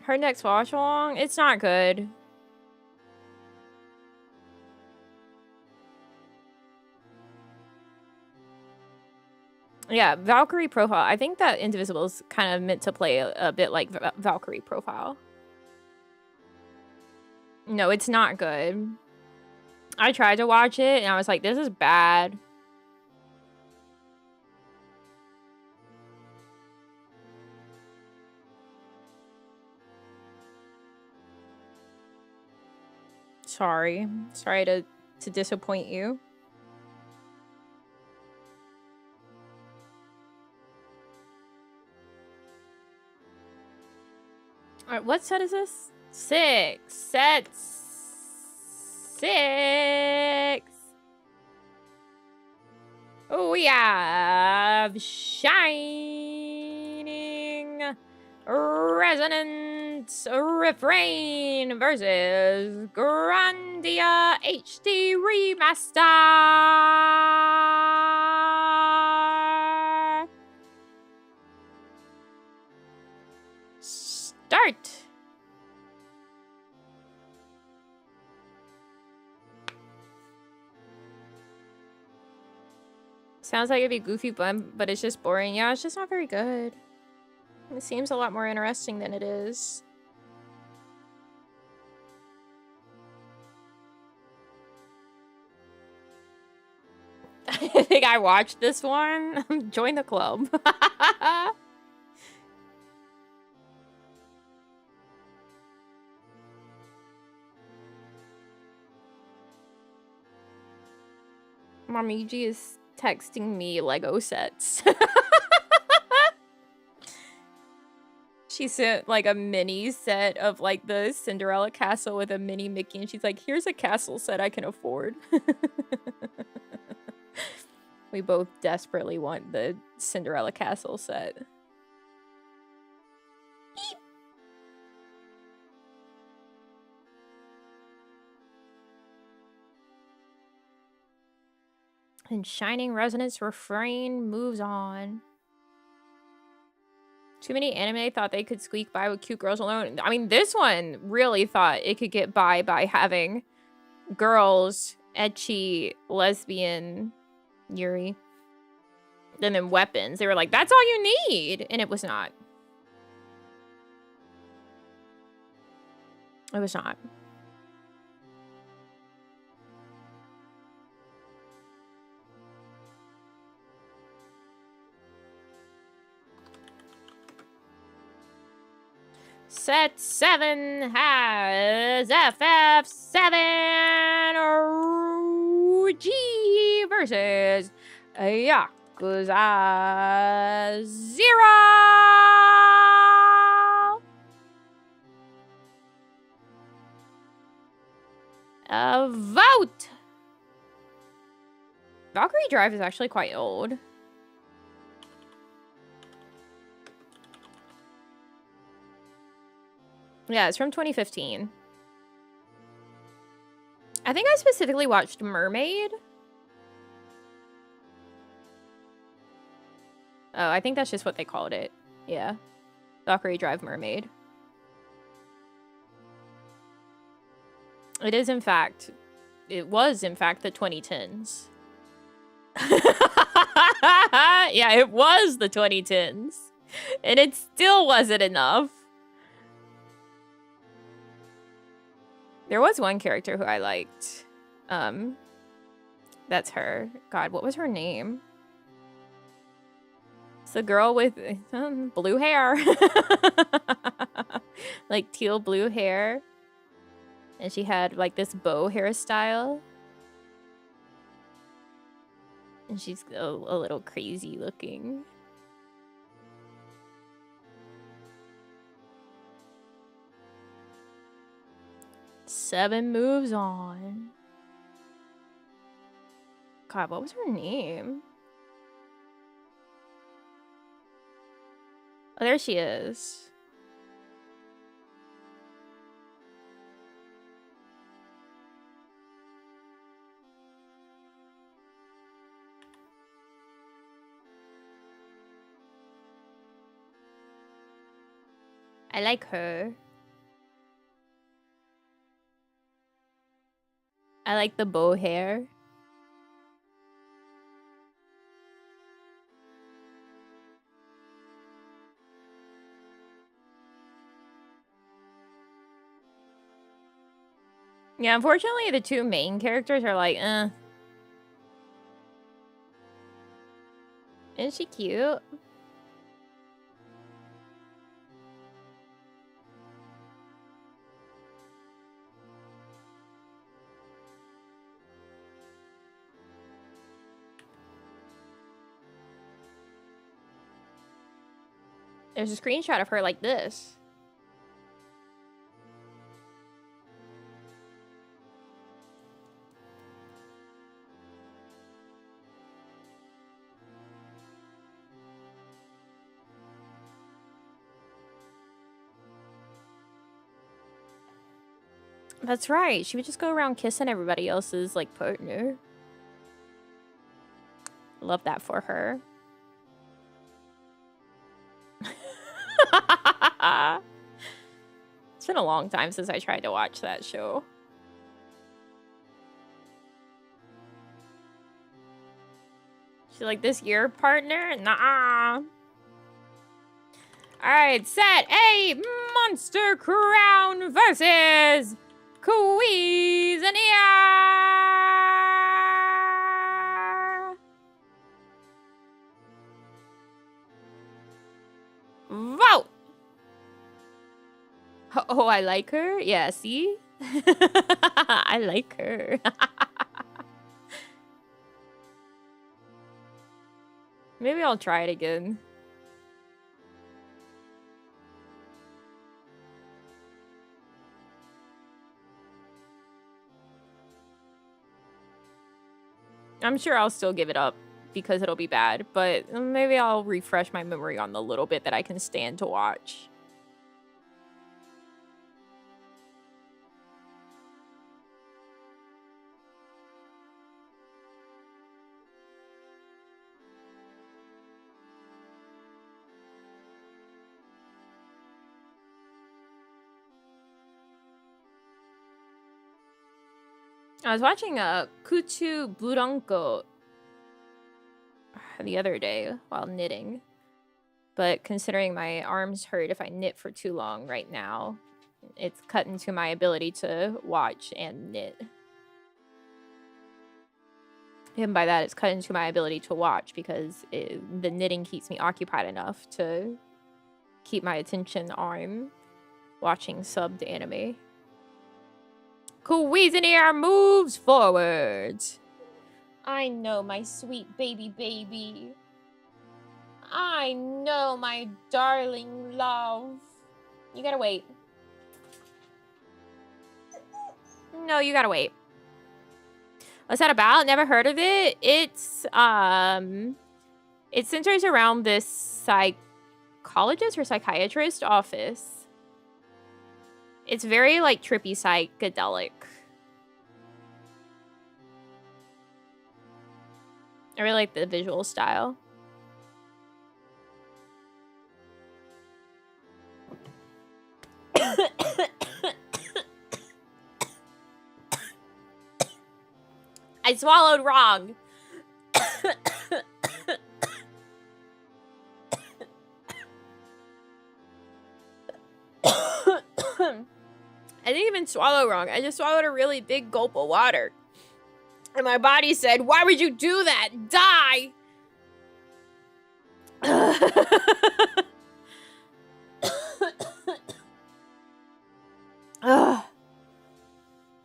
Her next watch along? It's not good. Yeah, Valkyrie Profile. I think that Indivisible is kind of meant to play a bit like Valkyrie Profile. No, it's not good. I tried to watch it, and I was like, this is bad. Sorry. Sorry to disappoint you. What set is this? 6. Set 6. We have Shining Resonance Refrain versus Grandia HD Remaster. Start. Sounds like it'd be goofy fun, but it's just boring. Yeah, it's just not very good. It seems a lot more interesting than it is. I think I watched this one. Join the club. Namiji is texting me Lego sets. She sent like a mini set of like the Cinderella castle with a mini Mickey, and she's like, here's a castle set I can afford. We both desperately want the Cinderella castle set. Eep. And Shining Resonance Refrain moves on. Too many anime thought they could squeak by with cute girls alone. I mean, this one really thought it could get by having girls, ecchi, lesbian, Yuri, and then weapons. They were like, that's all you need! And it was not. It was not. Set 7 has FF7 G versus Yakuza 0. A vote. Valkyrie Drive is actually quite old. Yeah, it's from 2015. I think I specifically watched Mermaid. Oh, I think that's just what they called it. Yeah. Valkyrie Drive Mermaid. It is, in fact, it was, in fact, the 2010s. Yeah, it was the 2010s. And it still wasn't enough. There was one character who I liked. That's her. God, what was her name? It's the girl with blue hair. Like teal blue hair. And she had like this bow hairstyle. And she's a little crazy looking. Seven moves on. God, what was her name? Oh, there she is. I like her. I like the bow hair. Yeah, unfortunately, the two main characters are like, Isn't she cute? There's a screenshot of her like this. That's right. She would just go around kissing everybody else's, like, partner. Love that for her. It's been a long time since I tried to watch that show. She's like, this your partner? Nah. Alright, set a Monster Crown versus Cuisinart. Vote! Oh, I like her? Yeah, see? I like her. Maybe I'll try it again. I'm sure I'll still give it up because it'll be bad, but maybe I'll refresh my memory on the little bit that I can stand to watch. I was watching Kutu Buranko the other day while knitting, but considering my arms hurt if I knit for too long right now, it's cut into my ability to watch and knit. And by that, it's cut into my ability to watch because the knitting keeps me occupied enough to keep my attention on watching subbed anime. Cuisinart moves forward. I know, my sweet baby. I know, my darling love. You gotta wait. No, you gotta wait. What's that about? Never heard of it. It's it centers around this psychologist or psychiatrist office. It's very, like, trippy psychedelic. I really like the visual style. I swallowed wrong. I didn't even swallow wrong. I just swallowed a really big gulp of water. And my body said, why would you do that? Die! I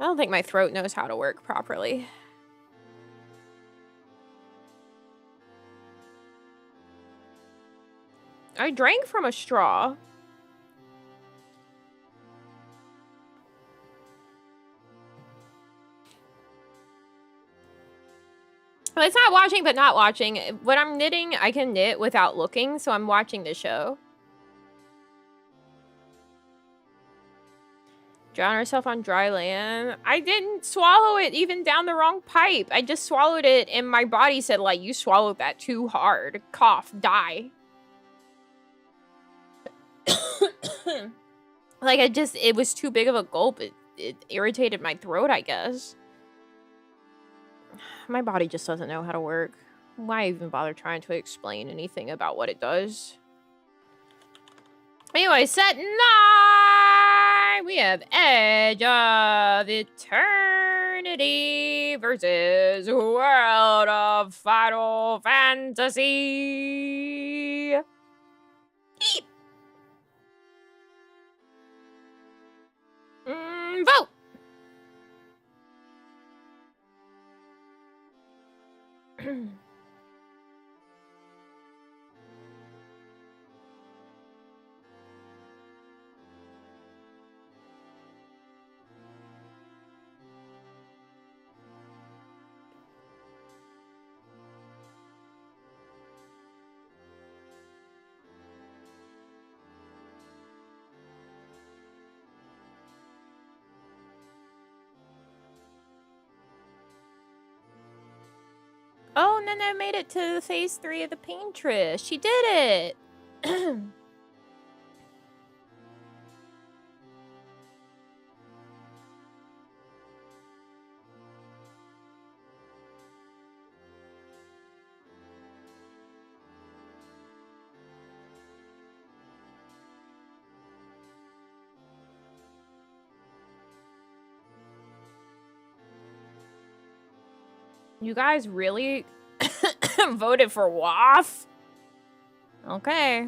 don't think my throat knows how to work properly. I drank from a straw. Well, it's not watching, but not watching. When I'm knitting, I can knit without looking, so I'm watching the show. Drown herself on dry land. I didn't swallow it even down the wrong pipe. I just swallowed it, and my body said, like, you swallowed that too hard. Cough, die. Like, it was too big of a gulp. It irritated my throat, I guess. My body just doesn't know how to work. Why even bother trying to explain anything about what it does? Anyway, set 9! We have Edge of Eternity versus World of Final Fantasy. Eep. Vote! Oh, Nana made it to phase 3 of the paintress. She did it. You guys really voted for WAF? Okay.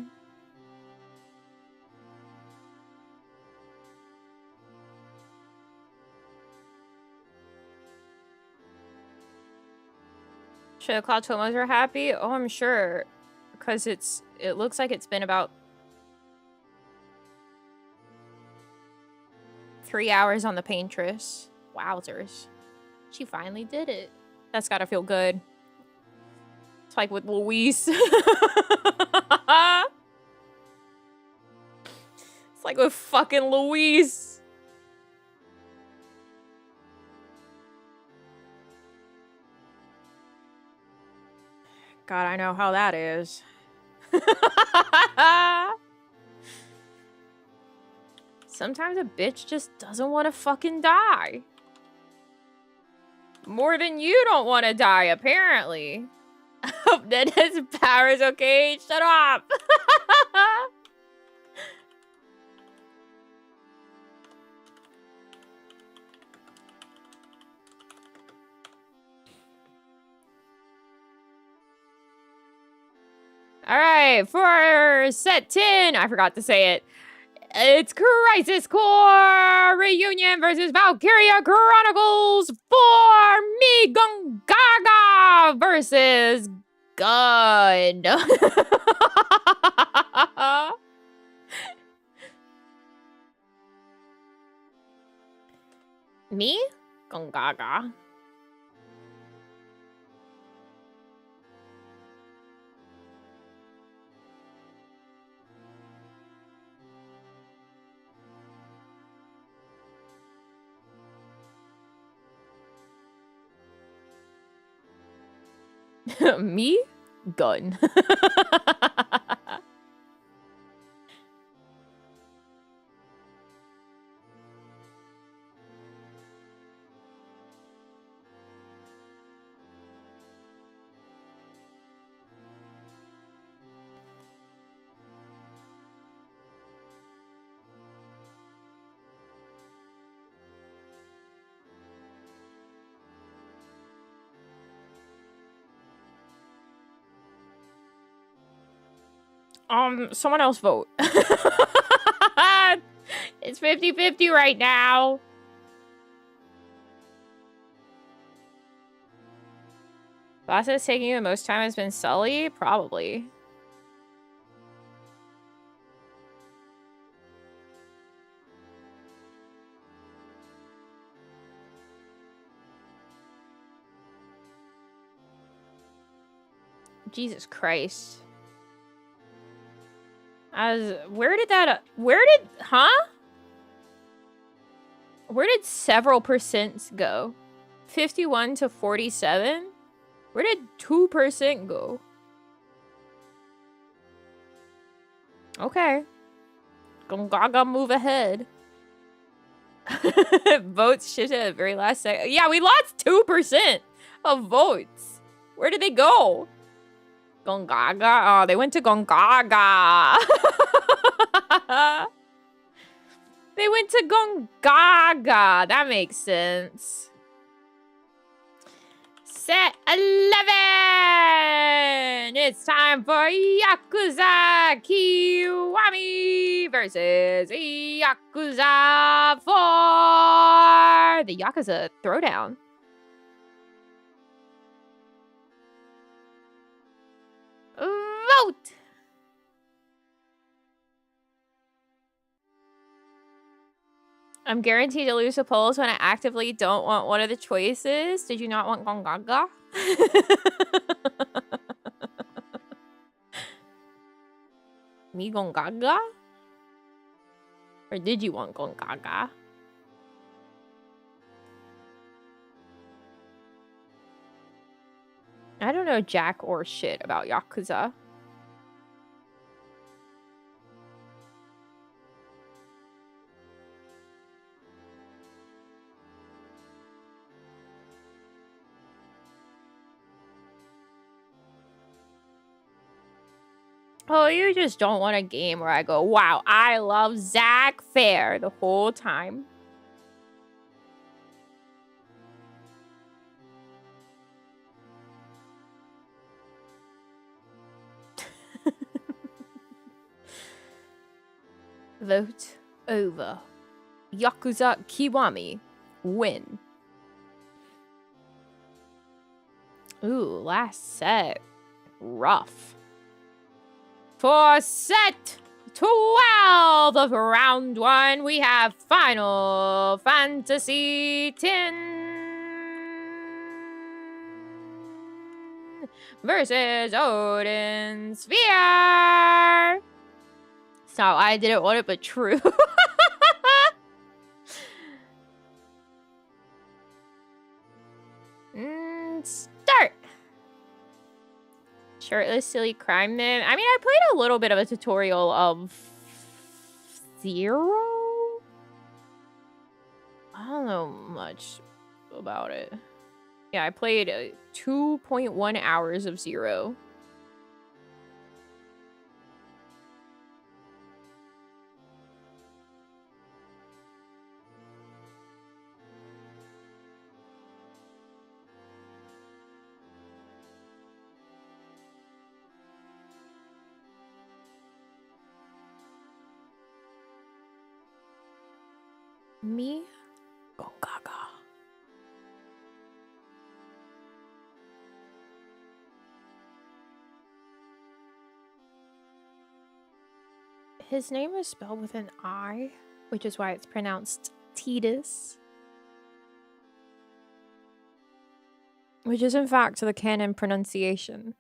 Sure, the Cloud Tomos are happy? Oh, I'm sure. Because it looks like it's been about 3 hours on the paintress. Wowzers. She finally did it. That's gotta feel good. It's like with Luis. It's like with fucking Luis. God, I know how that is. Sometimes a bitch just doesn't want to fucking die. More than you don't want to die, apparently. Hope that his power is okay. Shut up. All right, for set 10, I forgot to say it. It's Crisis Core Reunion versus Valkyria Chronicles for Me Gongaga versus Gun. Me? Gongaga. Me? Gun. Someone else vote. It's 50-50 right now. Boss that's taking you the most time has been Sully? Probably. Jesus Christ. Where did several percents go? 51 to 47? Where did 2% go? Okay. Gongaga move ahead. Votes shifted at the very last second. Yeah, we lost 2% of votes. Where did they go? Gongaga. Oh, they went to Gongaga. They went to Gongaga. That makes sense. Set 11! It's time for Yakuza Kiwami versus Yakuza 4! The Yakuza Throwdown. Vote! I'm guaranteed to lose the polls when I actively don't want one of the choices. Did you not want Gongaga? Me Gongaga? Or did you want Gongaga? I don't know jack or shit about Yakuza. Oh, you just don't want a game where I go, wow, I love Zach Fair the whole time. Vote over. Yakuza Kiwami. Win. Ooh, last set. Rough. For set 12 of round 1, we have Final Fantasy X versus Odin Sphere. It's not I didn't want it, but true. Start. Shirtless silly crime man. I mean, I played a little bit of a tutorial of 0. I don't know much about it. Yeah, I played 2.1 hours of 0. Me? Go gaga. His name is spelled with an I, which is why it's pronounced Tidus. Which is in fact the canon pronunciation.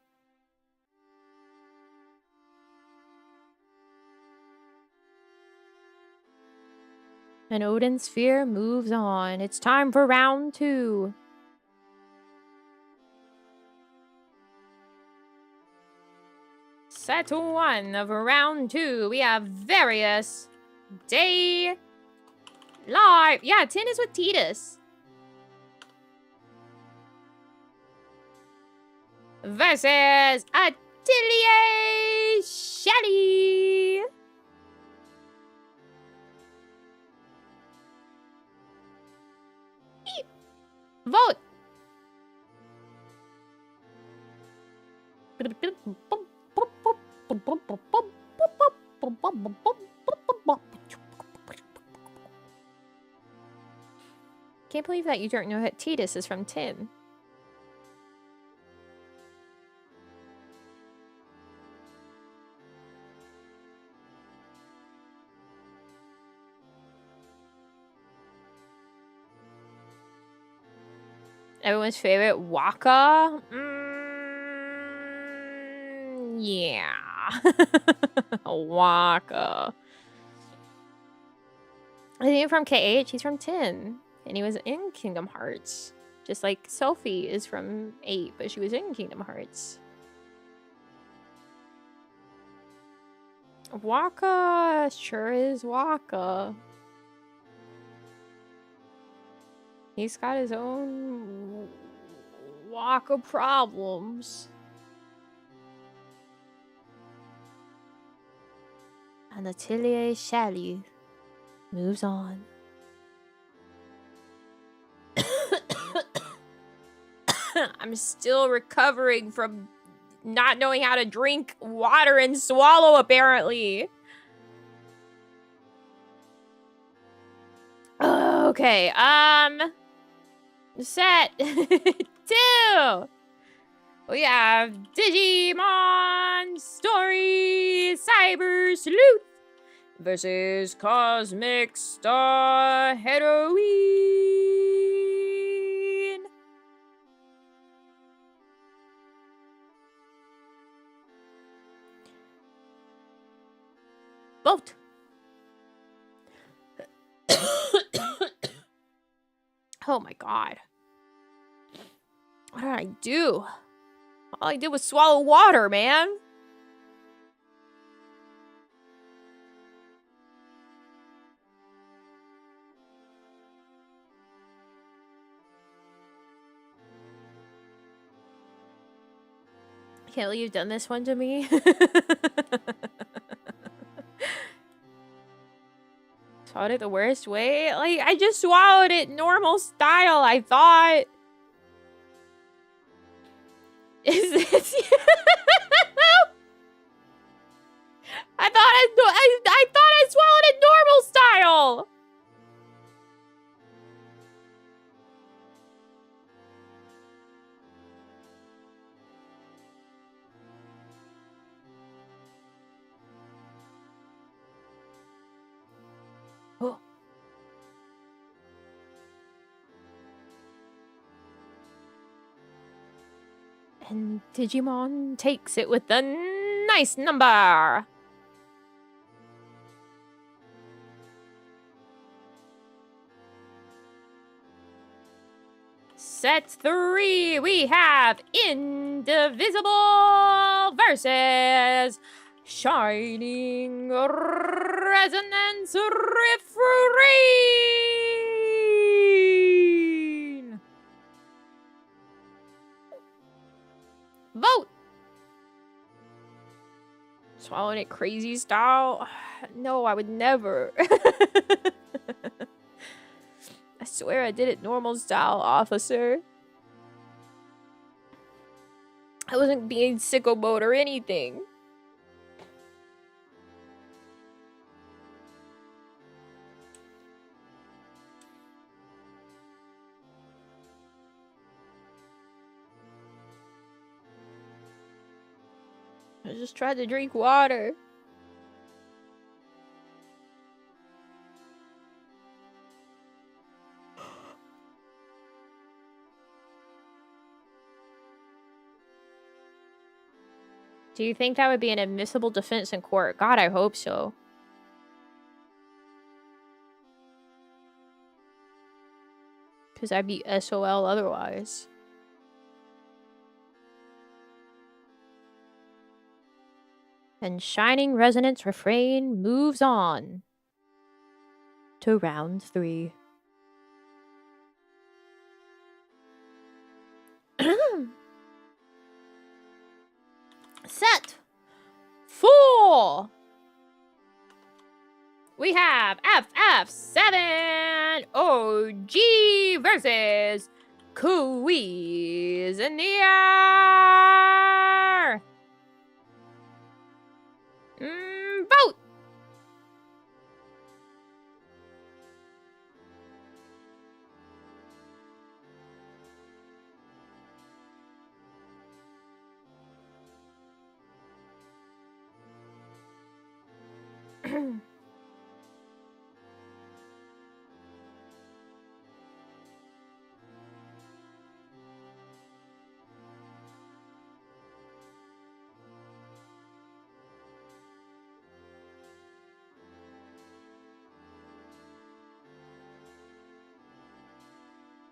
And Odin's Sphere moves on. It's time for round 2. Set 1 of round 2. We have various day live. Yeah, 10 is with Tidus. Versus Atelier Shelly. Vote. Can't believe that you don't know that Tidus is from 10. Everyone's favorite Waka? Yeah. Waka. I think from KH, he's from 10. And he was in Kingdom Hearts. Just like Sophie is from 8, but she was in Kingdom Hearts. Waka sure is Waka. He's got his own Waka problems. And Atelier Shelly moves on. I'm still recovering from not knowing how to drink water and swallow, apparently. Okay, set 2. We have Digimon Story Cyber Sleuth versus Cosmic Star Heroine. Vote. Oh my god. What did I do? All I did was swallow water, man. Kelly, you've done this one to me. Swallowed it the worst way? Like, I just swallowed it normal style, I thought. Is this... I thought I swallowed it normal style! Oh. And Digimon takes it with a nice number. Set 3, we have Indivisible versus Shining Resonance Refrain. Vote! Swallowing it crazy style? No, I would never. I swear I did it normal style, officer. I wasn't being sicko mode or anything. I just tried to drink water. Do you think that would be an admissible defense in court? God, I hope so. Because I'd be SOL otherwise. And Shining Resonance Refrain moves on to round 3. Set 4. We have FF7 OG versus Quiz in the air. Vote.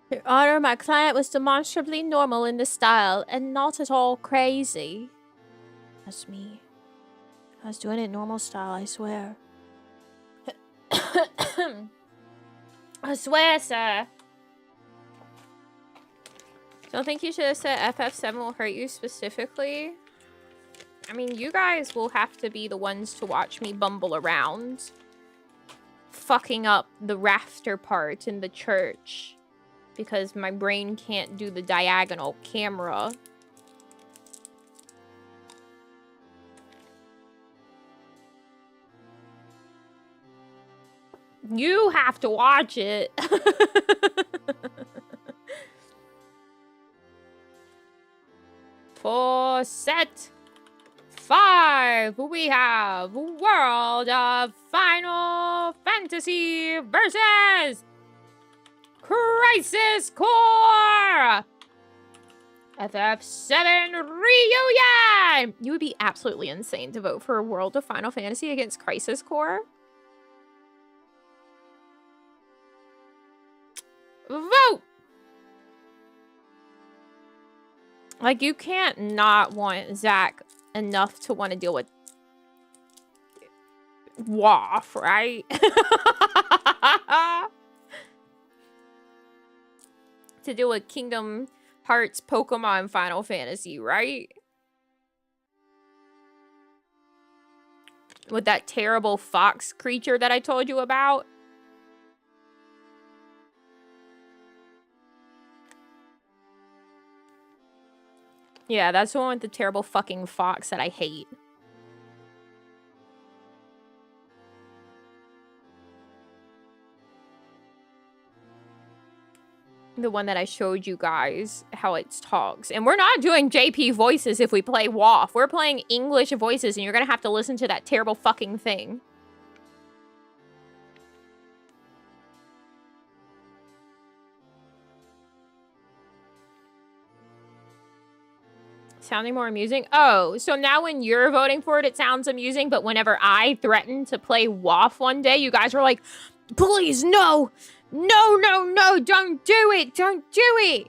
Your Honor, my client was demonstrably normal in the style and not at all crazy. That's me. I was doing it normal style, I swear. I swear, sir. Don't think you should have said FF7 will hurt you specifically. I mean, you guys will have to be the ones to watch me bumble around. Fucking up the rafter part in the church. Because my brain can't do the diagonal camera. You have to watch it. For set 5, we have World of Final Fantasy versus Crisis Core! FF7 Reunion! You would be absolutely insane to vote for a World of Final Fantasy against Crisis Core. Vote! Like, you can't not want Zach enough to want to deal with Waff, right? To deal with Kingdom Hearts, Pokemon, Final Fantasy, right? With that terrible fox creature that I told you about. Yeah, that's the one with the terrible fucking fox that I hate. The one that I showed you guys how it talks. And we're not doing JP voices if we play WAF. We're playing English voices and you're gonna have to listen to that terrible fucking thing. Sounding more amusing? Oh, so now when you're voting for it, it sounds amusing, but whenever I threatened to play WAF one day, you guys were like, please, no! No, no, no, don't do it! Don't do it!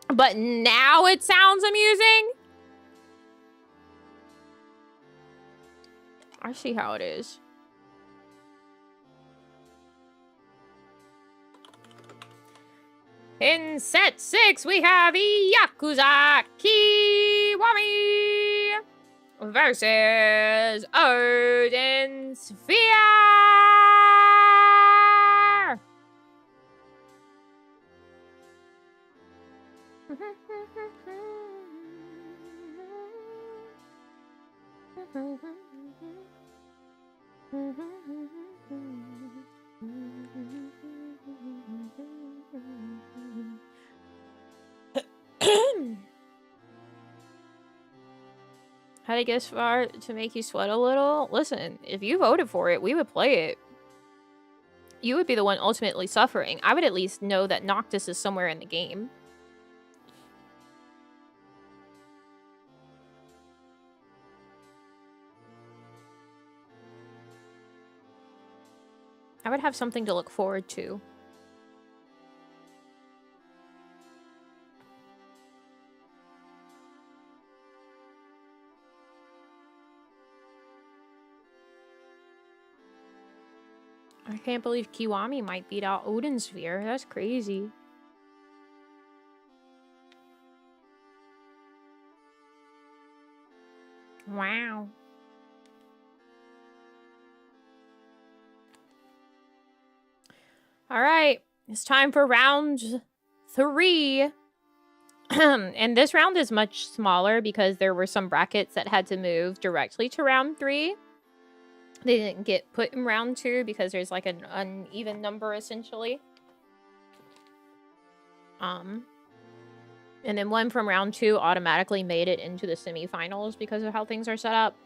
But now it sounds amusing? I see how it is. In set 6, we have Yakuza Kiwami versus Odin Sphere. How to guess far to make you sweat a little? Listen, if you voted for it, we would play it. You would be the one ultimately suffering. I would at least know that Noctis is somewhere in the game. I would have something to look forward to. I can't believe Kiwami might beat out Odin Sphere. That's crazy. Wow. All right. It's time for round 3. And this round is much smaller because there were some brackets that had to move directly to round 3. They didn't get put in round 2 because there's like an uneven number essentially. And then one from round 2 automatically made it into the semifinals because of how things are set up.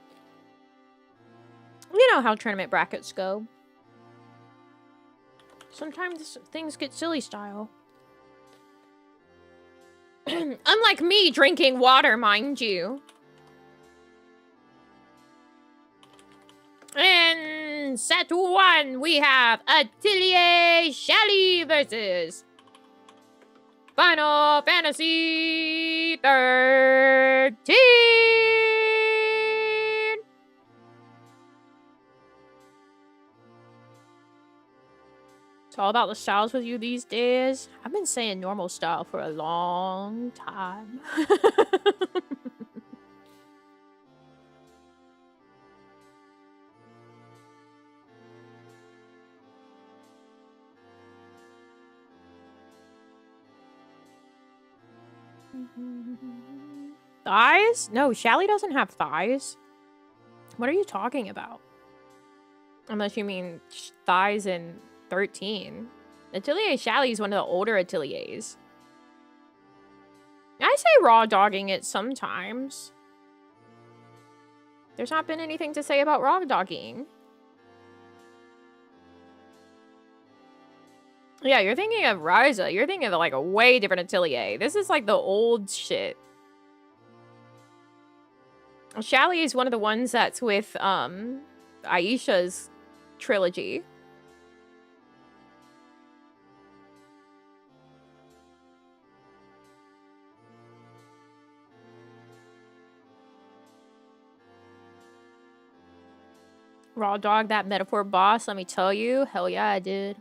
You know how tournament brackets go. Sometimes things get silly style. Unlike me drinking water, mind you. In set 1, we have Atelier Shelly versus Final Fantasy 13. It's all about the styles with you these days. I've been saying normal style for a long time. Thighs? No, Shally doesn't have thighs. What are you talking about? Unless you mean thighs in 13. Atelier Shally is one of the older Ateliers. I say raw dogging it sometimes. There's not been anything to say about raw dogging. Yeah, you're thinking of Ryza. You're thinking of like a way different Atelier. This is like the old shit. Shally is one of the ones that's with Aisha's trilogy. Raw dog, that metaphor boss, let me tell you. Hell yeah, I did.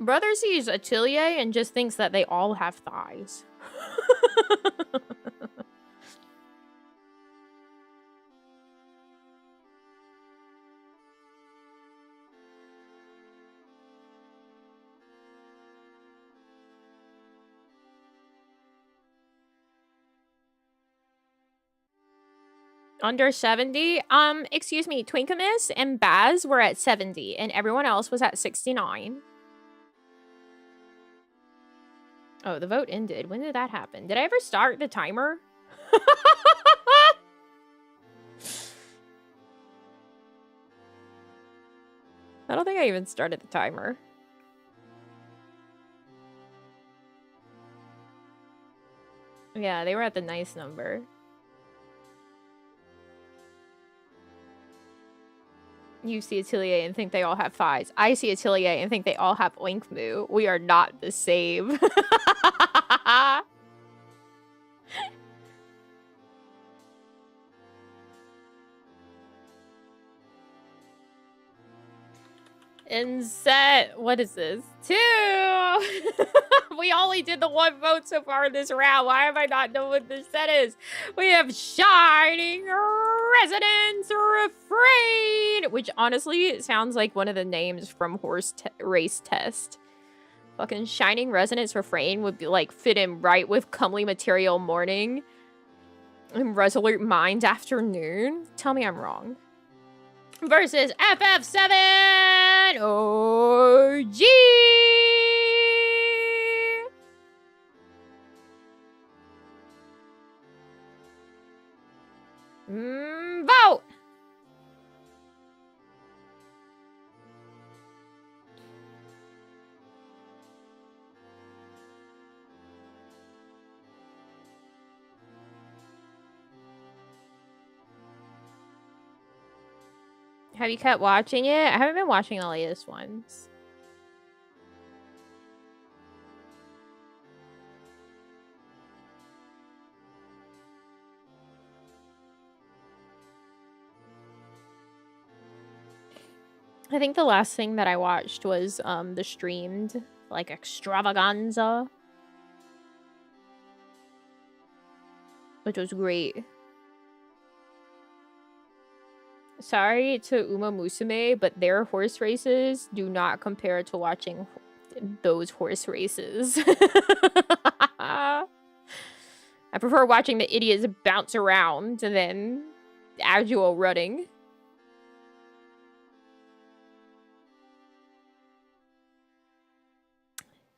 Brother sees Atelier and just thinks that they all have thighs. Under 70? Excuse me, Twinkamus and Baz were at 70, and everyone else was at 69. Oh, the vote ended. When did that happen? Did I ever start the timer? I don't think I even started the timer. Yeah, they were at the nice number. You see Atelier and think they all have thighs. I see Atelier and think they all have oink moo. We are not the same. In set, what is this? 2! We only did the 1 vote so far in this round. Why have I not known what this set is? We have Shining Resonance Refrain, which honestly sounds like one of the names from Horse Race Test. Fucking Shining Resonance Refrain would be like fit in right with Comely Material Morning and Resolute Mind Afternoon. Tell me I'm wrong. Versus FF7 OG. Vote. Have you kept watching it? I haven't been watching the latest ones. I think the last thing that I watched was the streamed like extravaganza, which was great. Sorry to Uma Musume, but their horse races do not compare to watching those horse races. I prefer watching the idiots bounce around than actual running.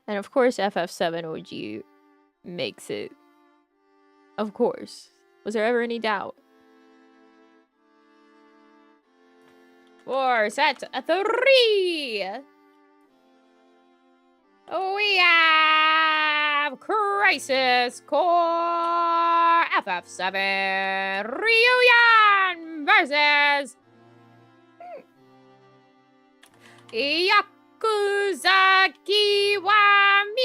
And of course, FF7 OG makes it. Of course. Was there ever any doubt? 4 sets of 3. We have Crisis Core FF7 Reunion versus Yakuza Kiwami.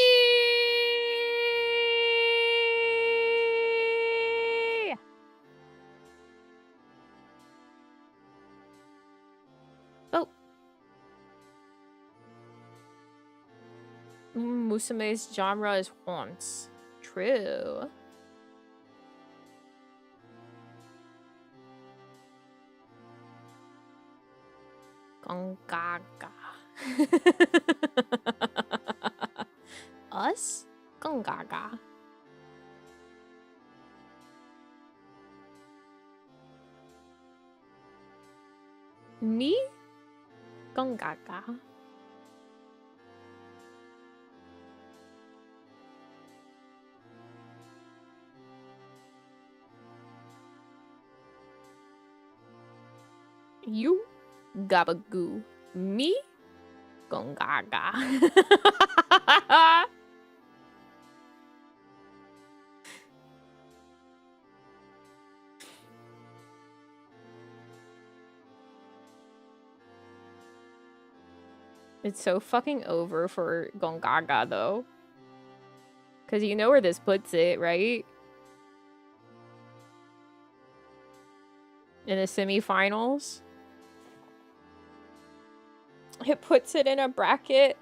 Oh. Musume's genre is haunts. True. Gongaga. Us? Gongaga. Me? Gongaga. You? Gabagoo. Me? Gongaga. It's so fucking over for Gongaga, though. Because you know where this puts it, right? in the semifinals. It puts it in a bracket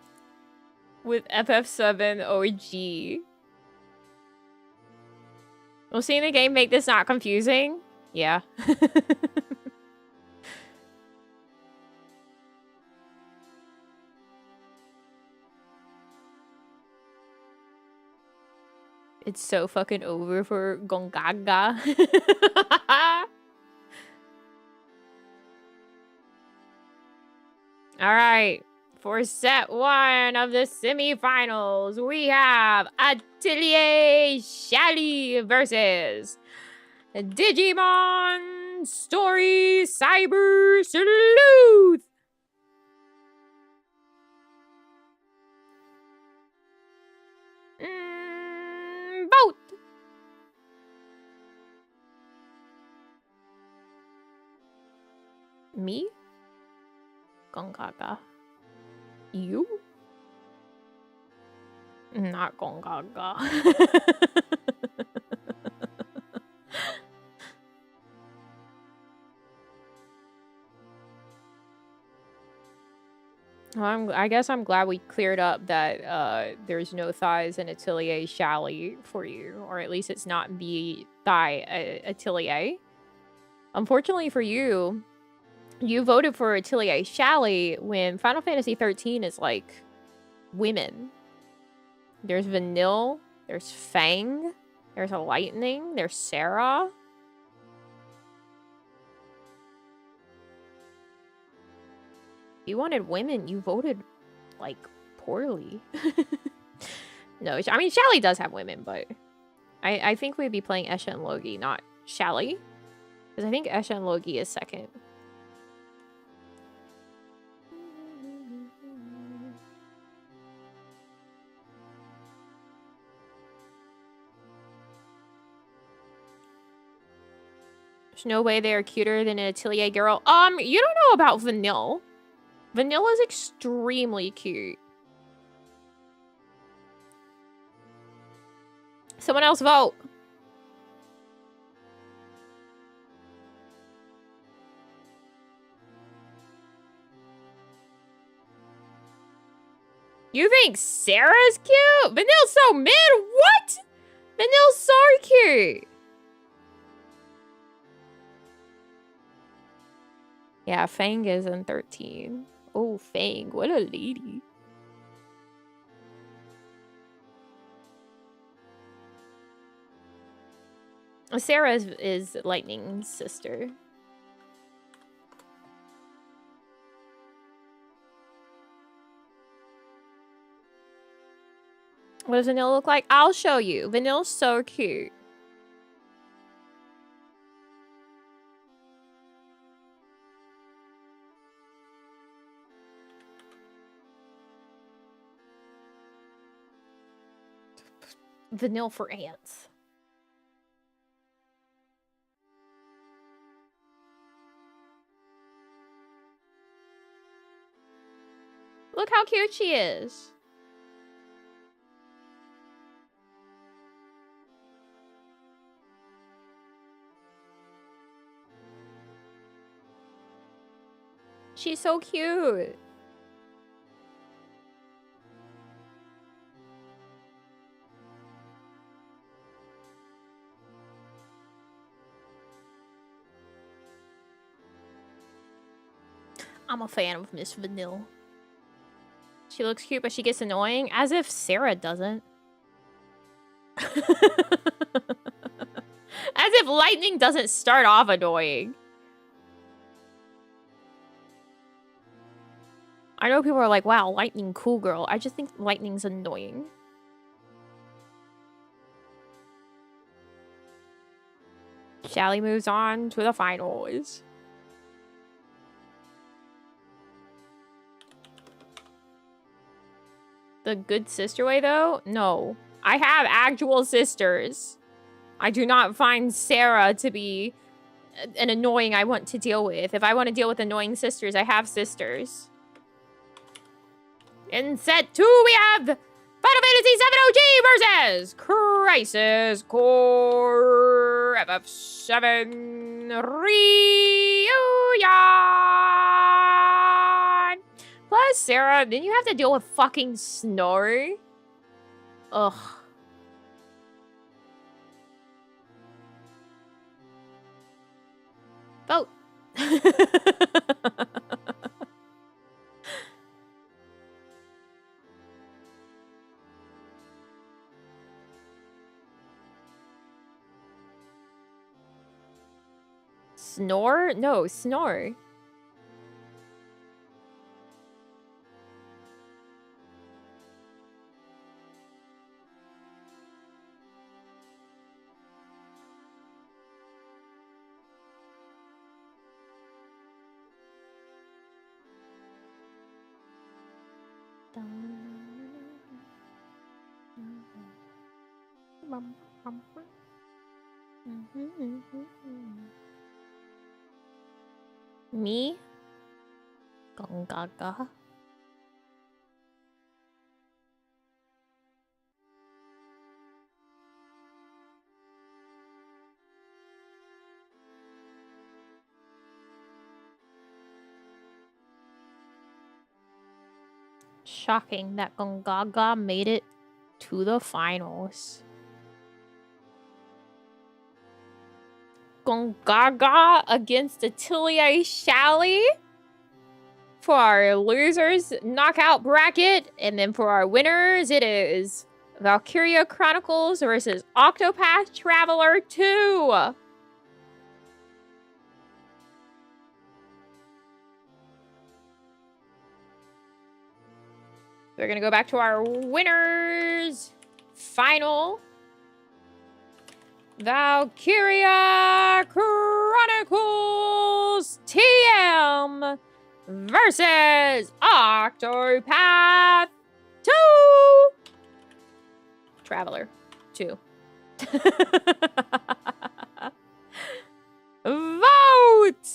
with FF7 OG. Will seeing the game make this not confusing? Yeah. It's so fucking over for Gongaga. Alright. For set 1 of the semifinals, we have Atelier Shally versus Digimon Story Cyber Sleuth. Vote. Me? Gongaga. You? Not Gongaga. I guess I'm glad we cleared up that there's no thighs in Atelier Shally for you, or at least it's not the thigh Atelier. Unfortunately for you, you voted for Atelier Shally when Final Fantasy 13 is like women. There's Vanille, there's Fang, there's a Lightning, there's Sarah. You wanted women, you voted like poorly. No, I mean Shally does have women, but I think we'd be playing Esha and Logi, not Shally. Because I think Esha and Logi is second. There's no way they are cuter than an Atelier girl. You don't know about Vanille. Vanille is extremely cute. Someone else vote. You think Sarah's cute? Vanille's so mid? What? Vanille's so cute. Yeah, Fang is in 13. Oh, Fang, what a lady. Sarah is Lightning's sister. What does Vanille look like? I'll show you. Vanille's so cute. Vanille for ants. Look how cute she is. She's so cute. I'm a fan of Miss Vanille. She looks cute, but she gets annoying. As if Sarah doesn't. As if Lightning doesn't start off annoying. I know people are like, wow, Lightning cool girl. I just think Lightning's annoying. Shally moves on to the finals. The good sister way, though? No. I have actual sisters. I do not find Sarah to be an annoying I want to deal with. If I want to deal with annoying sisters, I have sisters. In set 2, we have Final Fantasy 7 OG versus Crisis Core FF7 reunion. Plus, Sarah, then you have to deal with fucking Snore. Ugh. Vote. Snore? No, snore. Me? Gongaga. Shocking that Gongaga made it to the finals. Gongaga against Atelier Shally for our losers knockout bracket. And then for our winners, it is Valkyria Chronicles versus Octopath Traveler 2. We're going to go back to our winners final. Valkyria Chronicles TM versus Octopath 2 Traveler 2. Vote!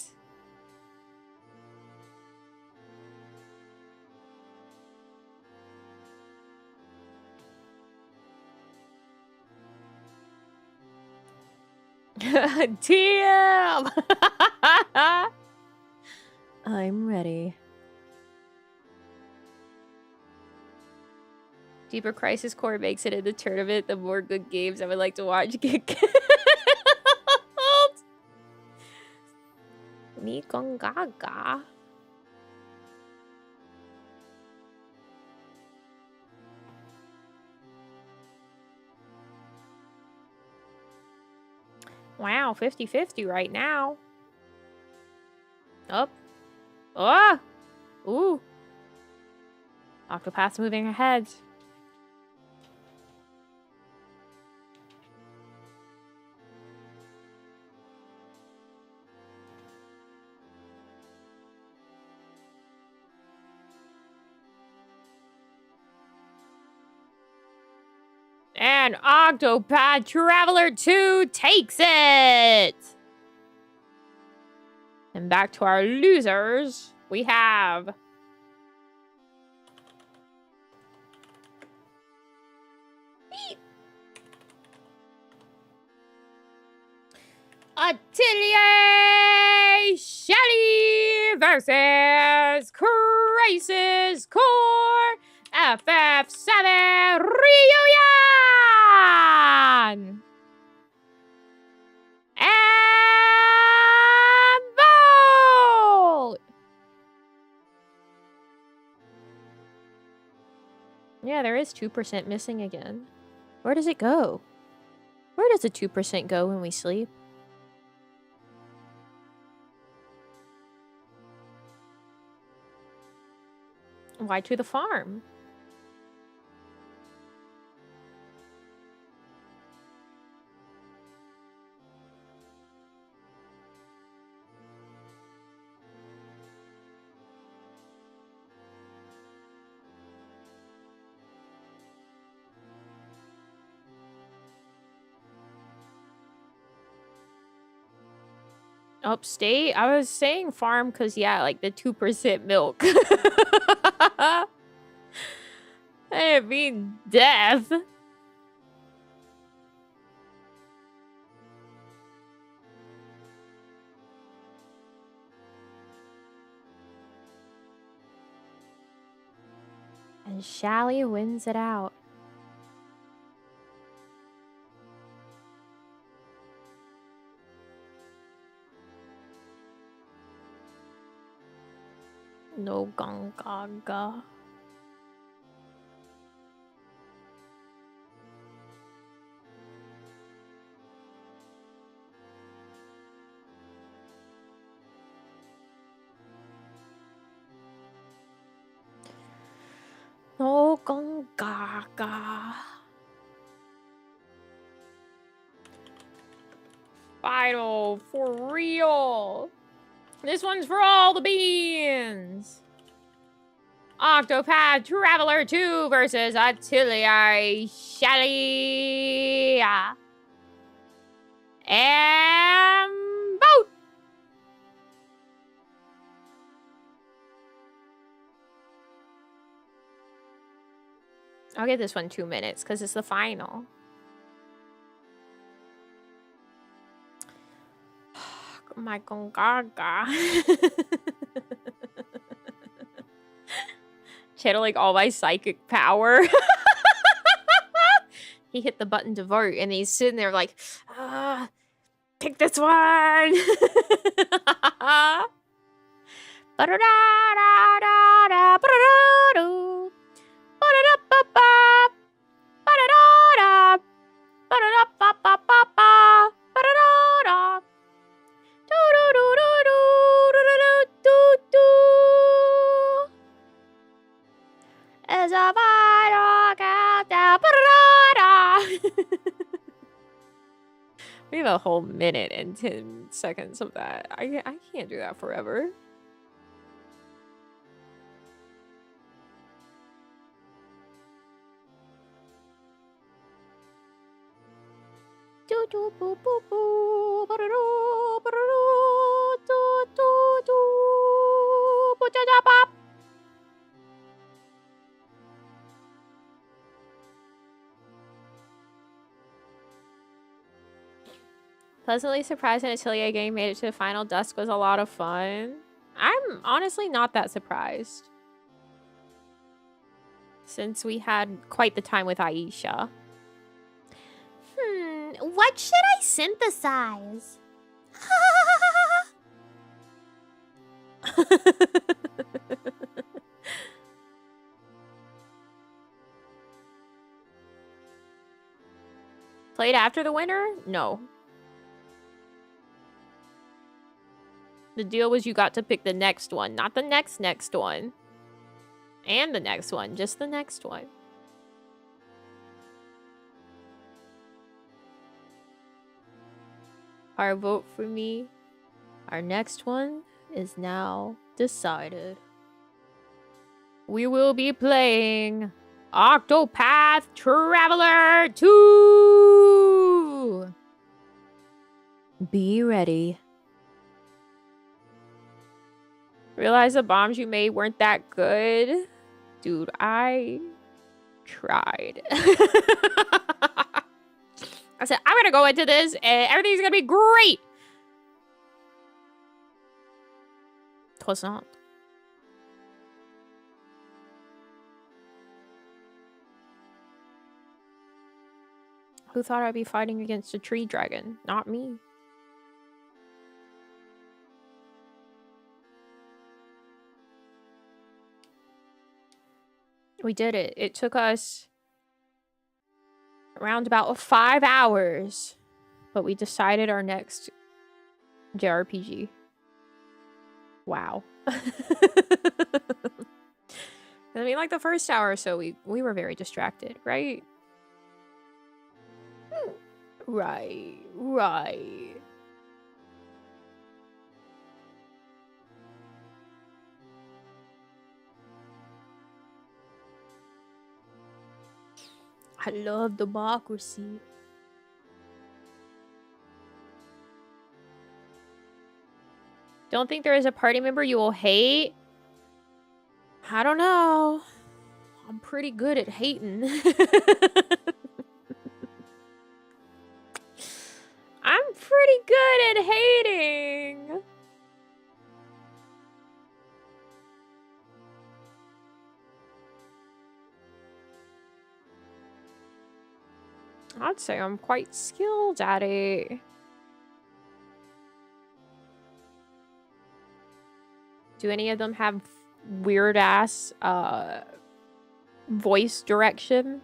TM! I'm ready. Deeper Crisis Core makes it in the tournament. The more good games I would like to watch get killed. Me Gongaga. Wow, 50-50 right now. Up. Oh! Ooh. Octopath's moving ahead. And Octopath Traveler 2 takes it! And back to our losers, we have... Atelier Shally versus Crisis Core FF7 Reunion! And vote! Yeah, there is 2% missing again. Where does it go? Where does the 2% go when we sleep? Why to the farm? Upstate? I was saying farm because, yeah, like the 2% milk. I didn't mean death. And Shally wins it out. No gongaga. No gongaga. Final for real. This one's for all the beans. Octopath Traveler 2 versus Atelier Shally. And vote! I'll give this one 2 minutes because it's the final. My gongaga. Channeling all my psychic power. He hit the button to vote and he's sitting there like, pick this one. As a final countdown. We have a whole minute and 10 seconds of that. I can't do that forever. Pleasantly surprised an Atelier game made it to the final. Dusk was a lot of fun. I'm honestly not that surprised, since we had quite the time with Aisha. What should I synthesize? Played after the winner? No. The deal was you got to pick the next one, not the next one. And the next one, just the next one. Our vote for me. Our next one is now decided. We will be playing Octopath Traveler 2. Be ready. Realize the bombs you made weren't that good? Dude, I tried. I said, I'm gonna go into this and everything's gonna be great. It was not. Who thought I'd be fighting against a tree dragon? Not me. We did it. It took us around about 5 hours, but we decided our next JRPG. Wow. I mean, like the first hour or so, we were very distracted, right? Right. I love democracy. Don't think there is a party member you will hate? I don't know. I'm pretty good at hating. I'm pretty good at hating. I'd say I'm quite skilled at it. Do any of them have weird ass voice direction?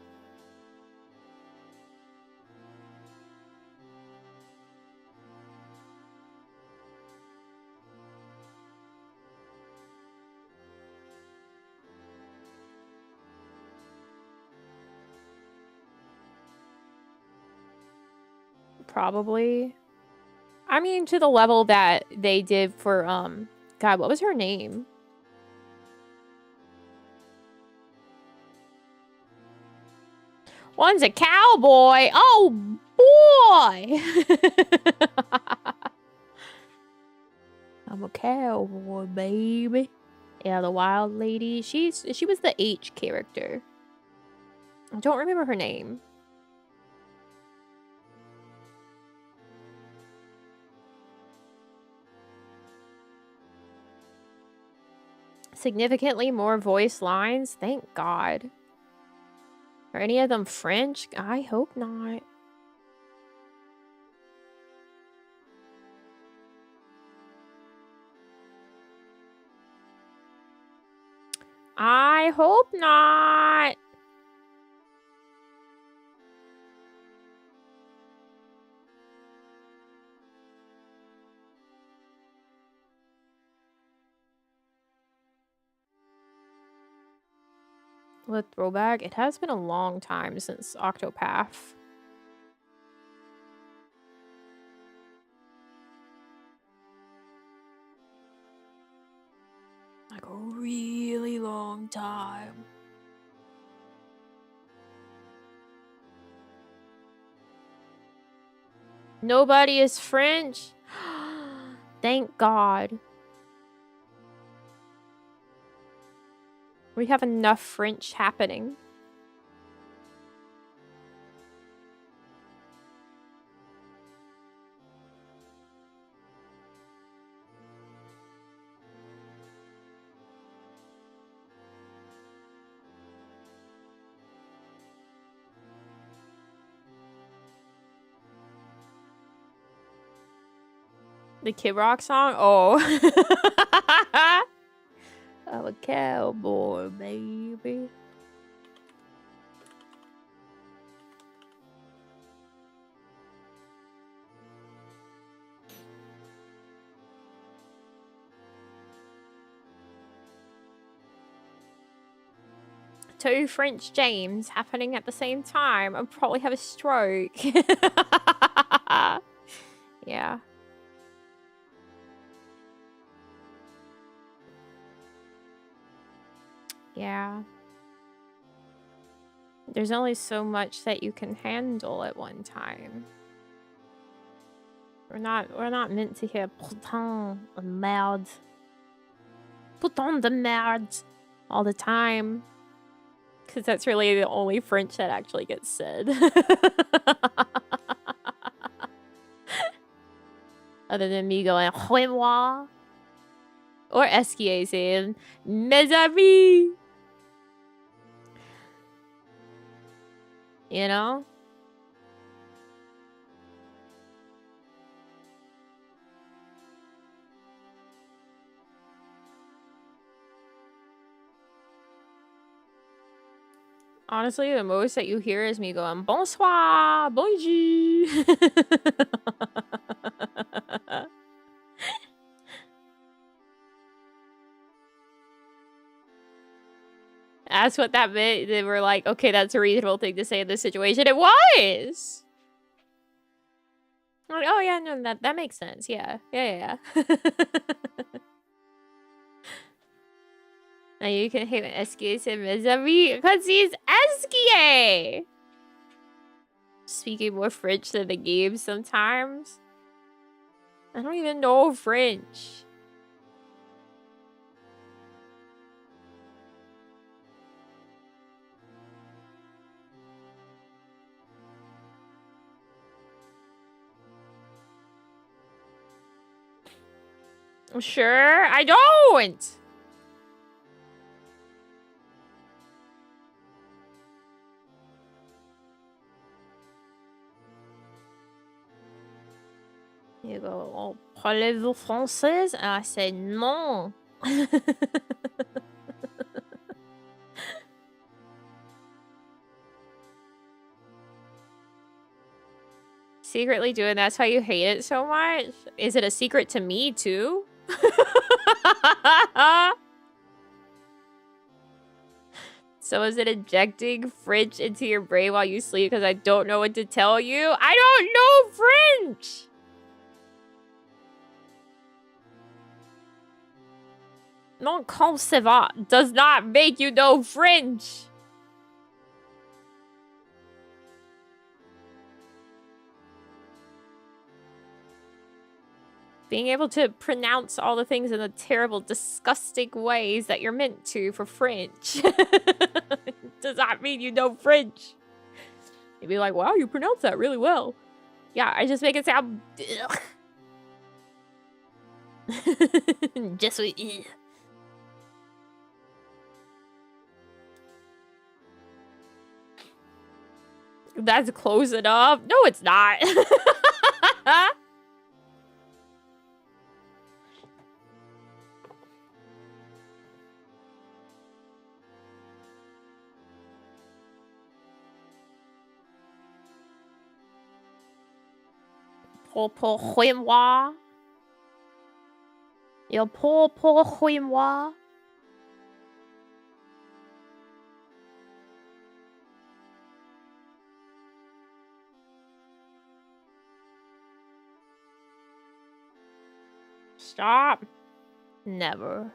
Probably. I mean, to the level that they did for, God, what was her name? One's a cowboy. Oh, boy. I'm a cowboy, baby. Yeah, the wild lady. She was the H character. I don't remember her name. Significantly more voice lines? Thank God. Are any of them French? I hope not. I hope not. With throwback, it has been a long time since Octopath. Like a really long time. Nobody is French? Thank God. We have enough French happening. The Kid Rock song? Oh. I'm a cowboy, baby. Two French James happening at the same time. I'd probably have a stroke. Yeah. Yeah. There's only so much that you can handle at one time. We're not meant to hear putain de merde. Putain de merde all the time. Because that's really the only French that actually gets said. Other than me going, "Hui moi." Or Esquier saying, "Mes amis." You know? Honestly, the most that you hear is me going, "Bonsoir, bonjour." That's what that meant. They were like, okay, that's a reasonable thing to say in this situation. It was! I'm like, oh yeah, no, that makes sense. Yeah. Yeah. Now you can hate when Esquier said mes amis because he's Esquier! Speaking more French than the game sometimes. I don't even know French. Sure, I don't! You go, oh, parlez-vous français? And I say, non. Secretly doing that's why you hate it so much? Is it a secret to me, too? So is it injecting French into your brain while you sleep because I don't know what to tell you? I don't know French! Non concevant does not make you know French. Being able to pronounce all the things in the terrible, disgusting ways that you're meant to for French does not mean you know French. You'd be like, wow, you pronounce that really well. Yeah, I just make it sound... just with... That's close enough. No, it's not. Pourquoi? Yo, pourquoi? Stop. Never.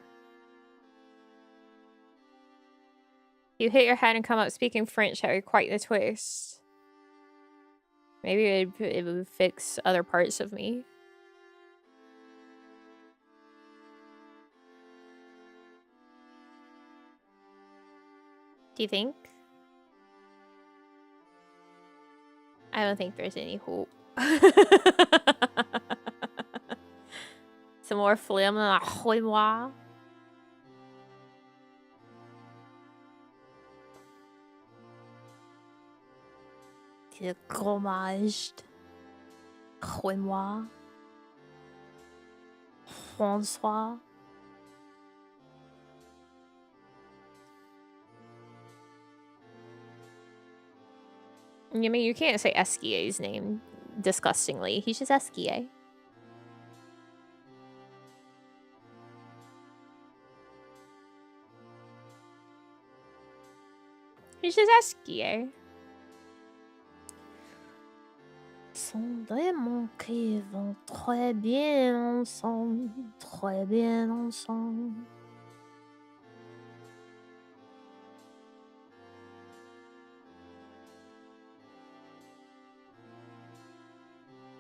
You hit your head and come up speaking French. That would be quite the twist. Maybe it would fix other parts of me. Do you think? I don't think there's any hope. Some more phlegm and moi. Le fromage. Moi. François. You mean you can't say Esquier's name disgustingly. He's just Esquier. He's just Esquier. Sont vraiment qui vont très bien ensemble. Très bien ensemble.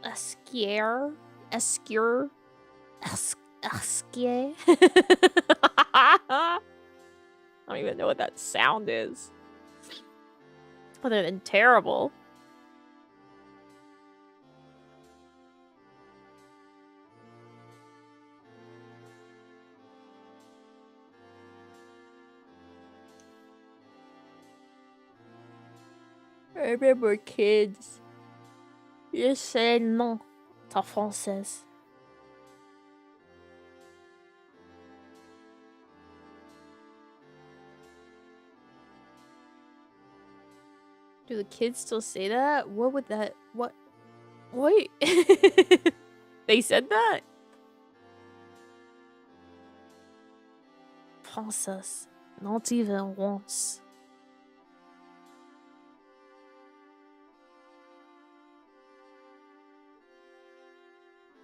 Esquier. Esquier. Esquier. I don't even know what that sound is. Other than terrible. I remember kids. You say non, ta française. Do the kids still say that? What would that... What? Wait. They said that? Française. Not even once.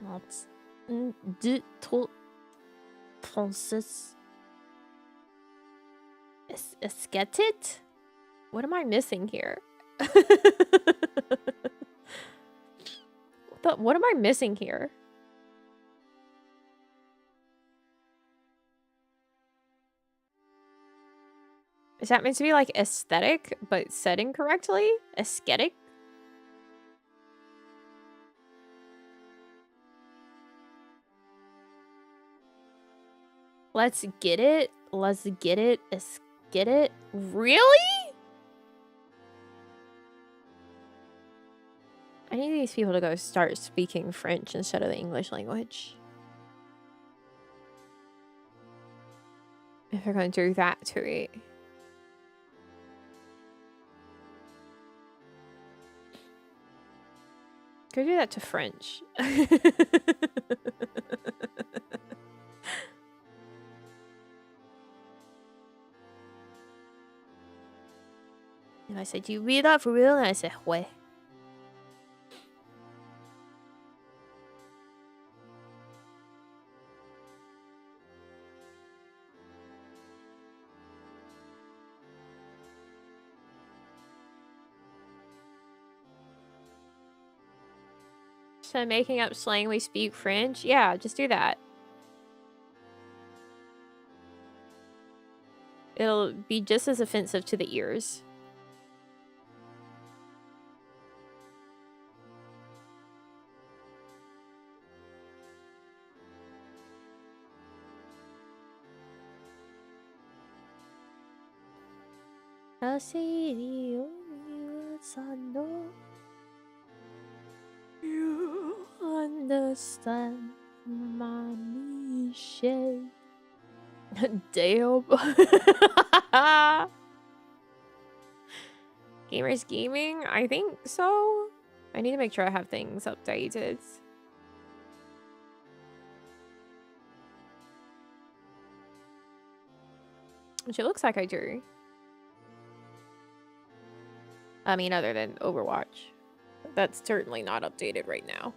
Not du tout français. Is get it? What am I missing here? What am I missing here? Is that meant to be like aesthetic, but said incorrectly? Aesthetic? Let's get it. Let's get it. Let's get it. Really? I need these people to go start speaking French instead of the English language. If they're going to do that to it. Go do that to French. And I said, do you read that for real? And I said, ouais. So making up slang we speak French? Yeah, just do that. It'll be just as offensive to the ears. I see the only I know. You understand my Michelle. Damn. Gamers gaming? I think so. I need to make sure I have things updated. Which it looks like I do. I mean, other than Overwatch. That's certainly not updated right now.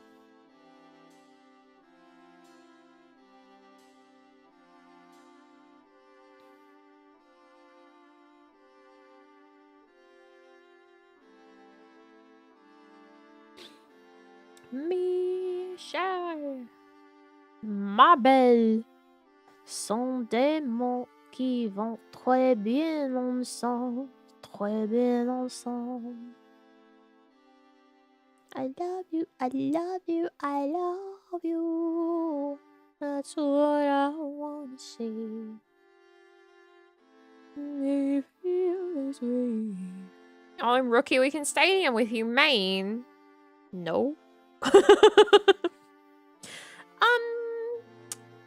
Michel, ma belle, sont des mots qui vont très bien ensemble, très bien ensemble. I love you, I love you, I love you. That's what I wanna see. They feel this way. Oh, I'm Rookie. We can stadium with you, main. No.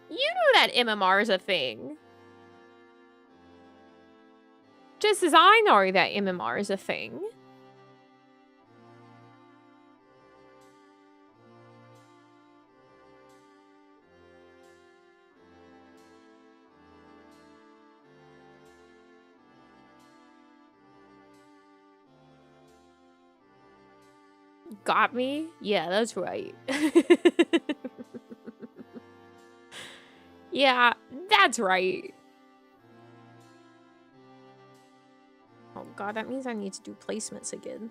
You know that MMR is a thing. Just as I know that MMR is a thing. Got me? Yeah, that's right. Yeah, that's right. Oh god, that means I need to do placements again.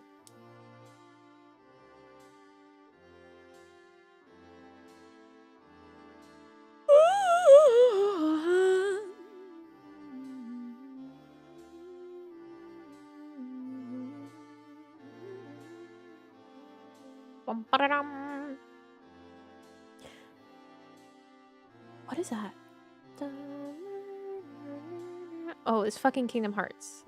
What is that? Oh, it's fucking Kingdom Hearts.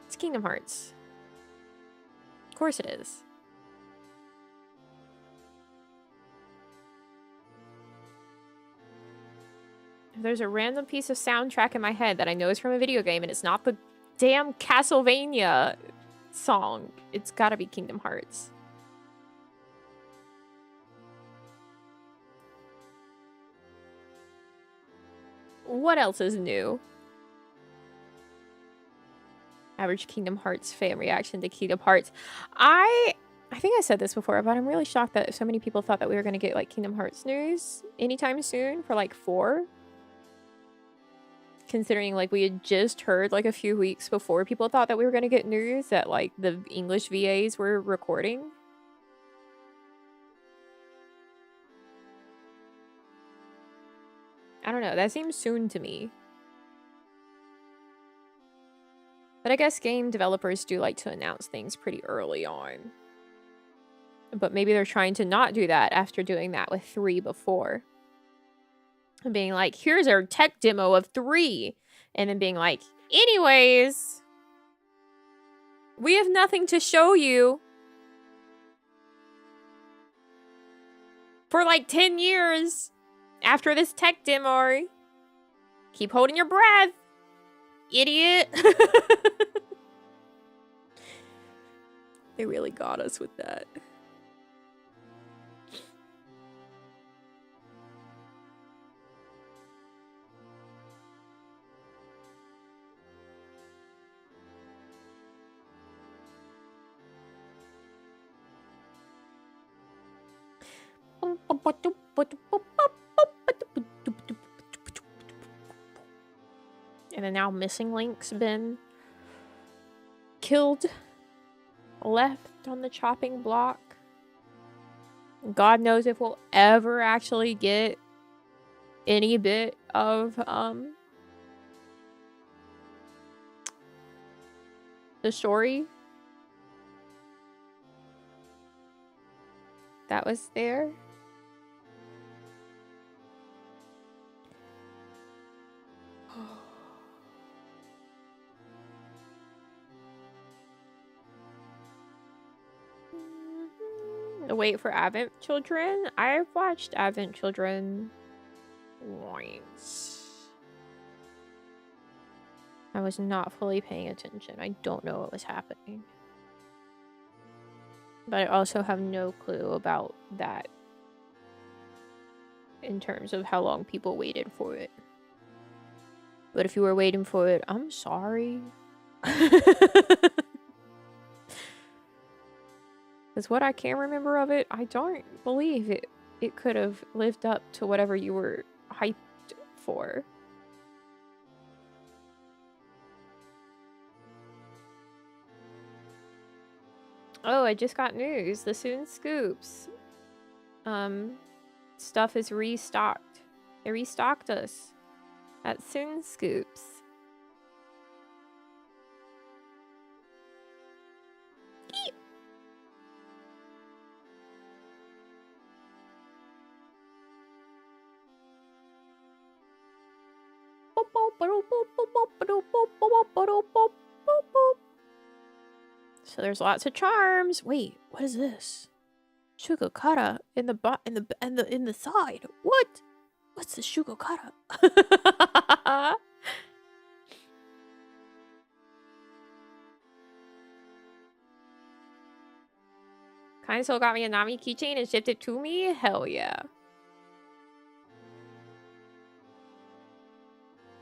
It's Kingdom Hearts. Of course it is. There's a random piece of soundtrack in my head that I know is from a video game, and it's not the damn Castlevania song. It's gotta be Kingdom Hearts. What else is new? Average Kingdom Hearts fan reaction to Kingdom Hearts. I think I said this before, but I'm really shocked that so many people thought that we were going to get like Kingdom Hearts news anytime soon for like 4. Considering like we had just heard like a few weeks before people thought that we were going to get news that like the English VAs were recording. I don't know, that seems soon to me. But I guess game developers do like to announce things pretty early on. But maybe they're trying to not do that after doing that with 3 before. And being like, here's our tech demo of 3. And then being like, anyways, We have nothing to show you. For like 10 years after this tech demo. Keep holding your breath, idiot. They really got us with that. And then now Missing Link's been killed, left on the chopping block. God knows if we'll ever actually get any bit of the story that was there. The Wait for Advent Children. I've watched Advent Children once. I was not fully paying attention. I don't know what was happening. But I also have no clue about that in terms of how long people waited for it. But if you were waiting for it, I'm sorry. Because what I can remember of it, I don't believe it could have lived up to whatever you were hyped for. Oh, I just got news. The Soon Scoops. Stuff is restocked. They restocked us at Soon Scoops. Eep. So there's lots of charms. Wait, what is this? Shugokara in the side. What? What's the Shugokara? Kaiso got me a Nami keychain and shipped it to me? Hell yeah.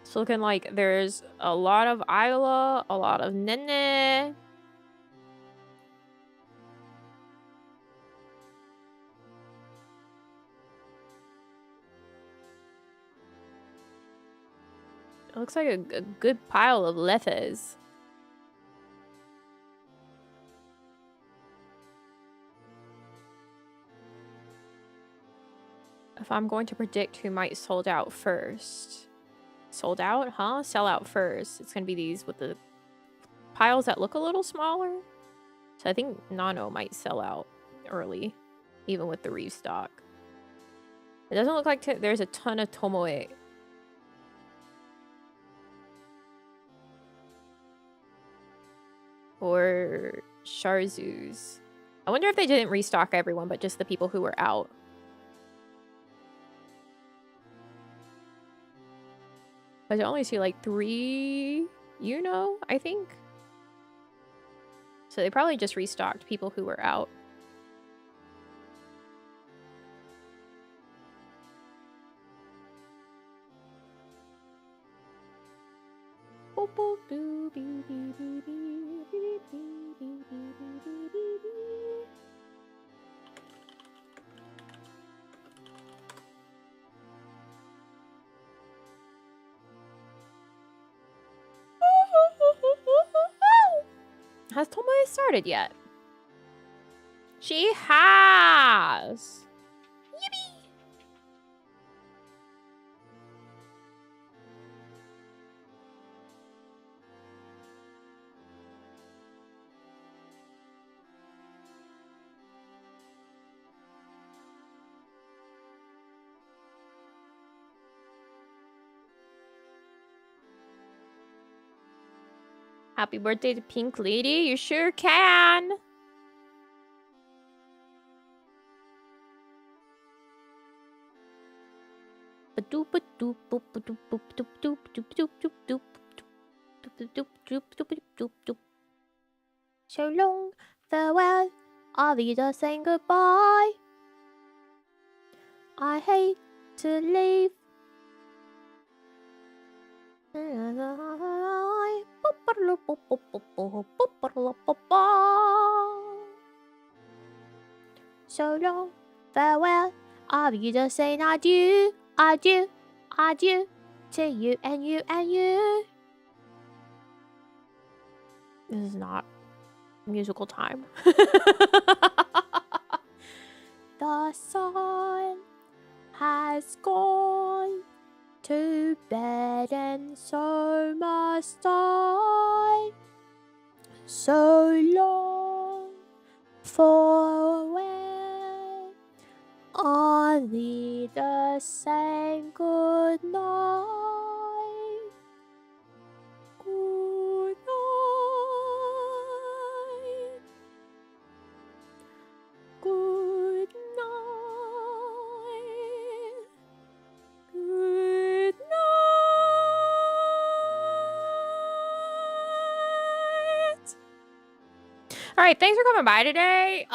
It's looking like there's a lot of Ayla, a lot of Nene. It looks like a good pile of Leffes. If I'm going to predict who might sold out first. Sold out? Huh? Sell out first. It's going to be these with the piles that look a little smaller. So I think Nano might sell out early, even with the restock. It doesn't look like there's a ton of Tomoe. Or Charzus. I wonder if they didn't restock everyone, but just the people who were out. But I only see like 3, I think. So they probably just restocked people who were out. Has Tomoe started yet? She has! Yippee! Happy birthday to Pink Lady. You sure can. So long, farewell, Auf Wiedersehen, saying goodbye. I hate to leave. So long, farewell, Auf Wiedersehen, saying adieu, adieu, adieu to you and you and you. This is not musical time. The sun has gone to bed and so must I. So long, farewell, on the saying good night. Good night. Good night. Good night. All right, thanks for coming by today.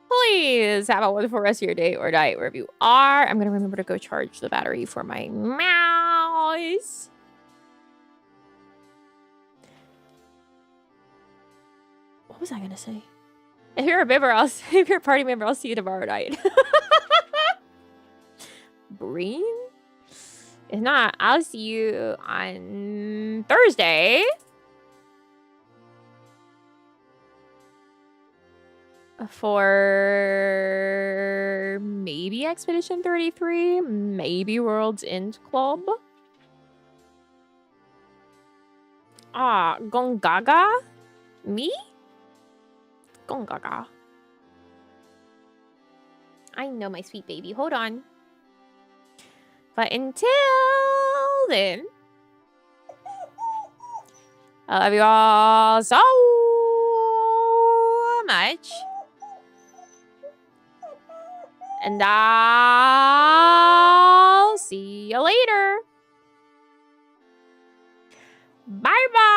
Please have a wonderful rest of your day or night wherever you are. I'm gonna remember to go charge the battery for my mouse. What was I gonna say? If you're a member, if you're a party member, I'll see you tomorrow night. Breen? If not, I'll see you on Thursday. For maybe Expedition 33, maybe World's End Club. Gongaga? Me? Gongaga. I know, my sweet baby. Hold on. But until then, I love you all so much. And I'll see you later. Bye-bye.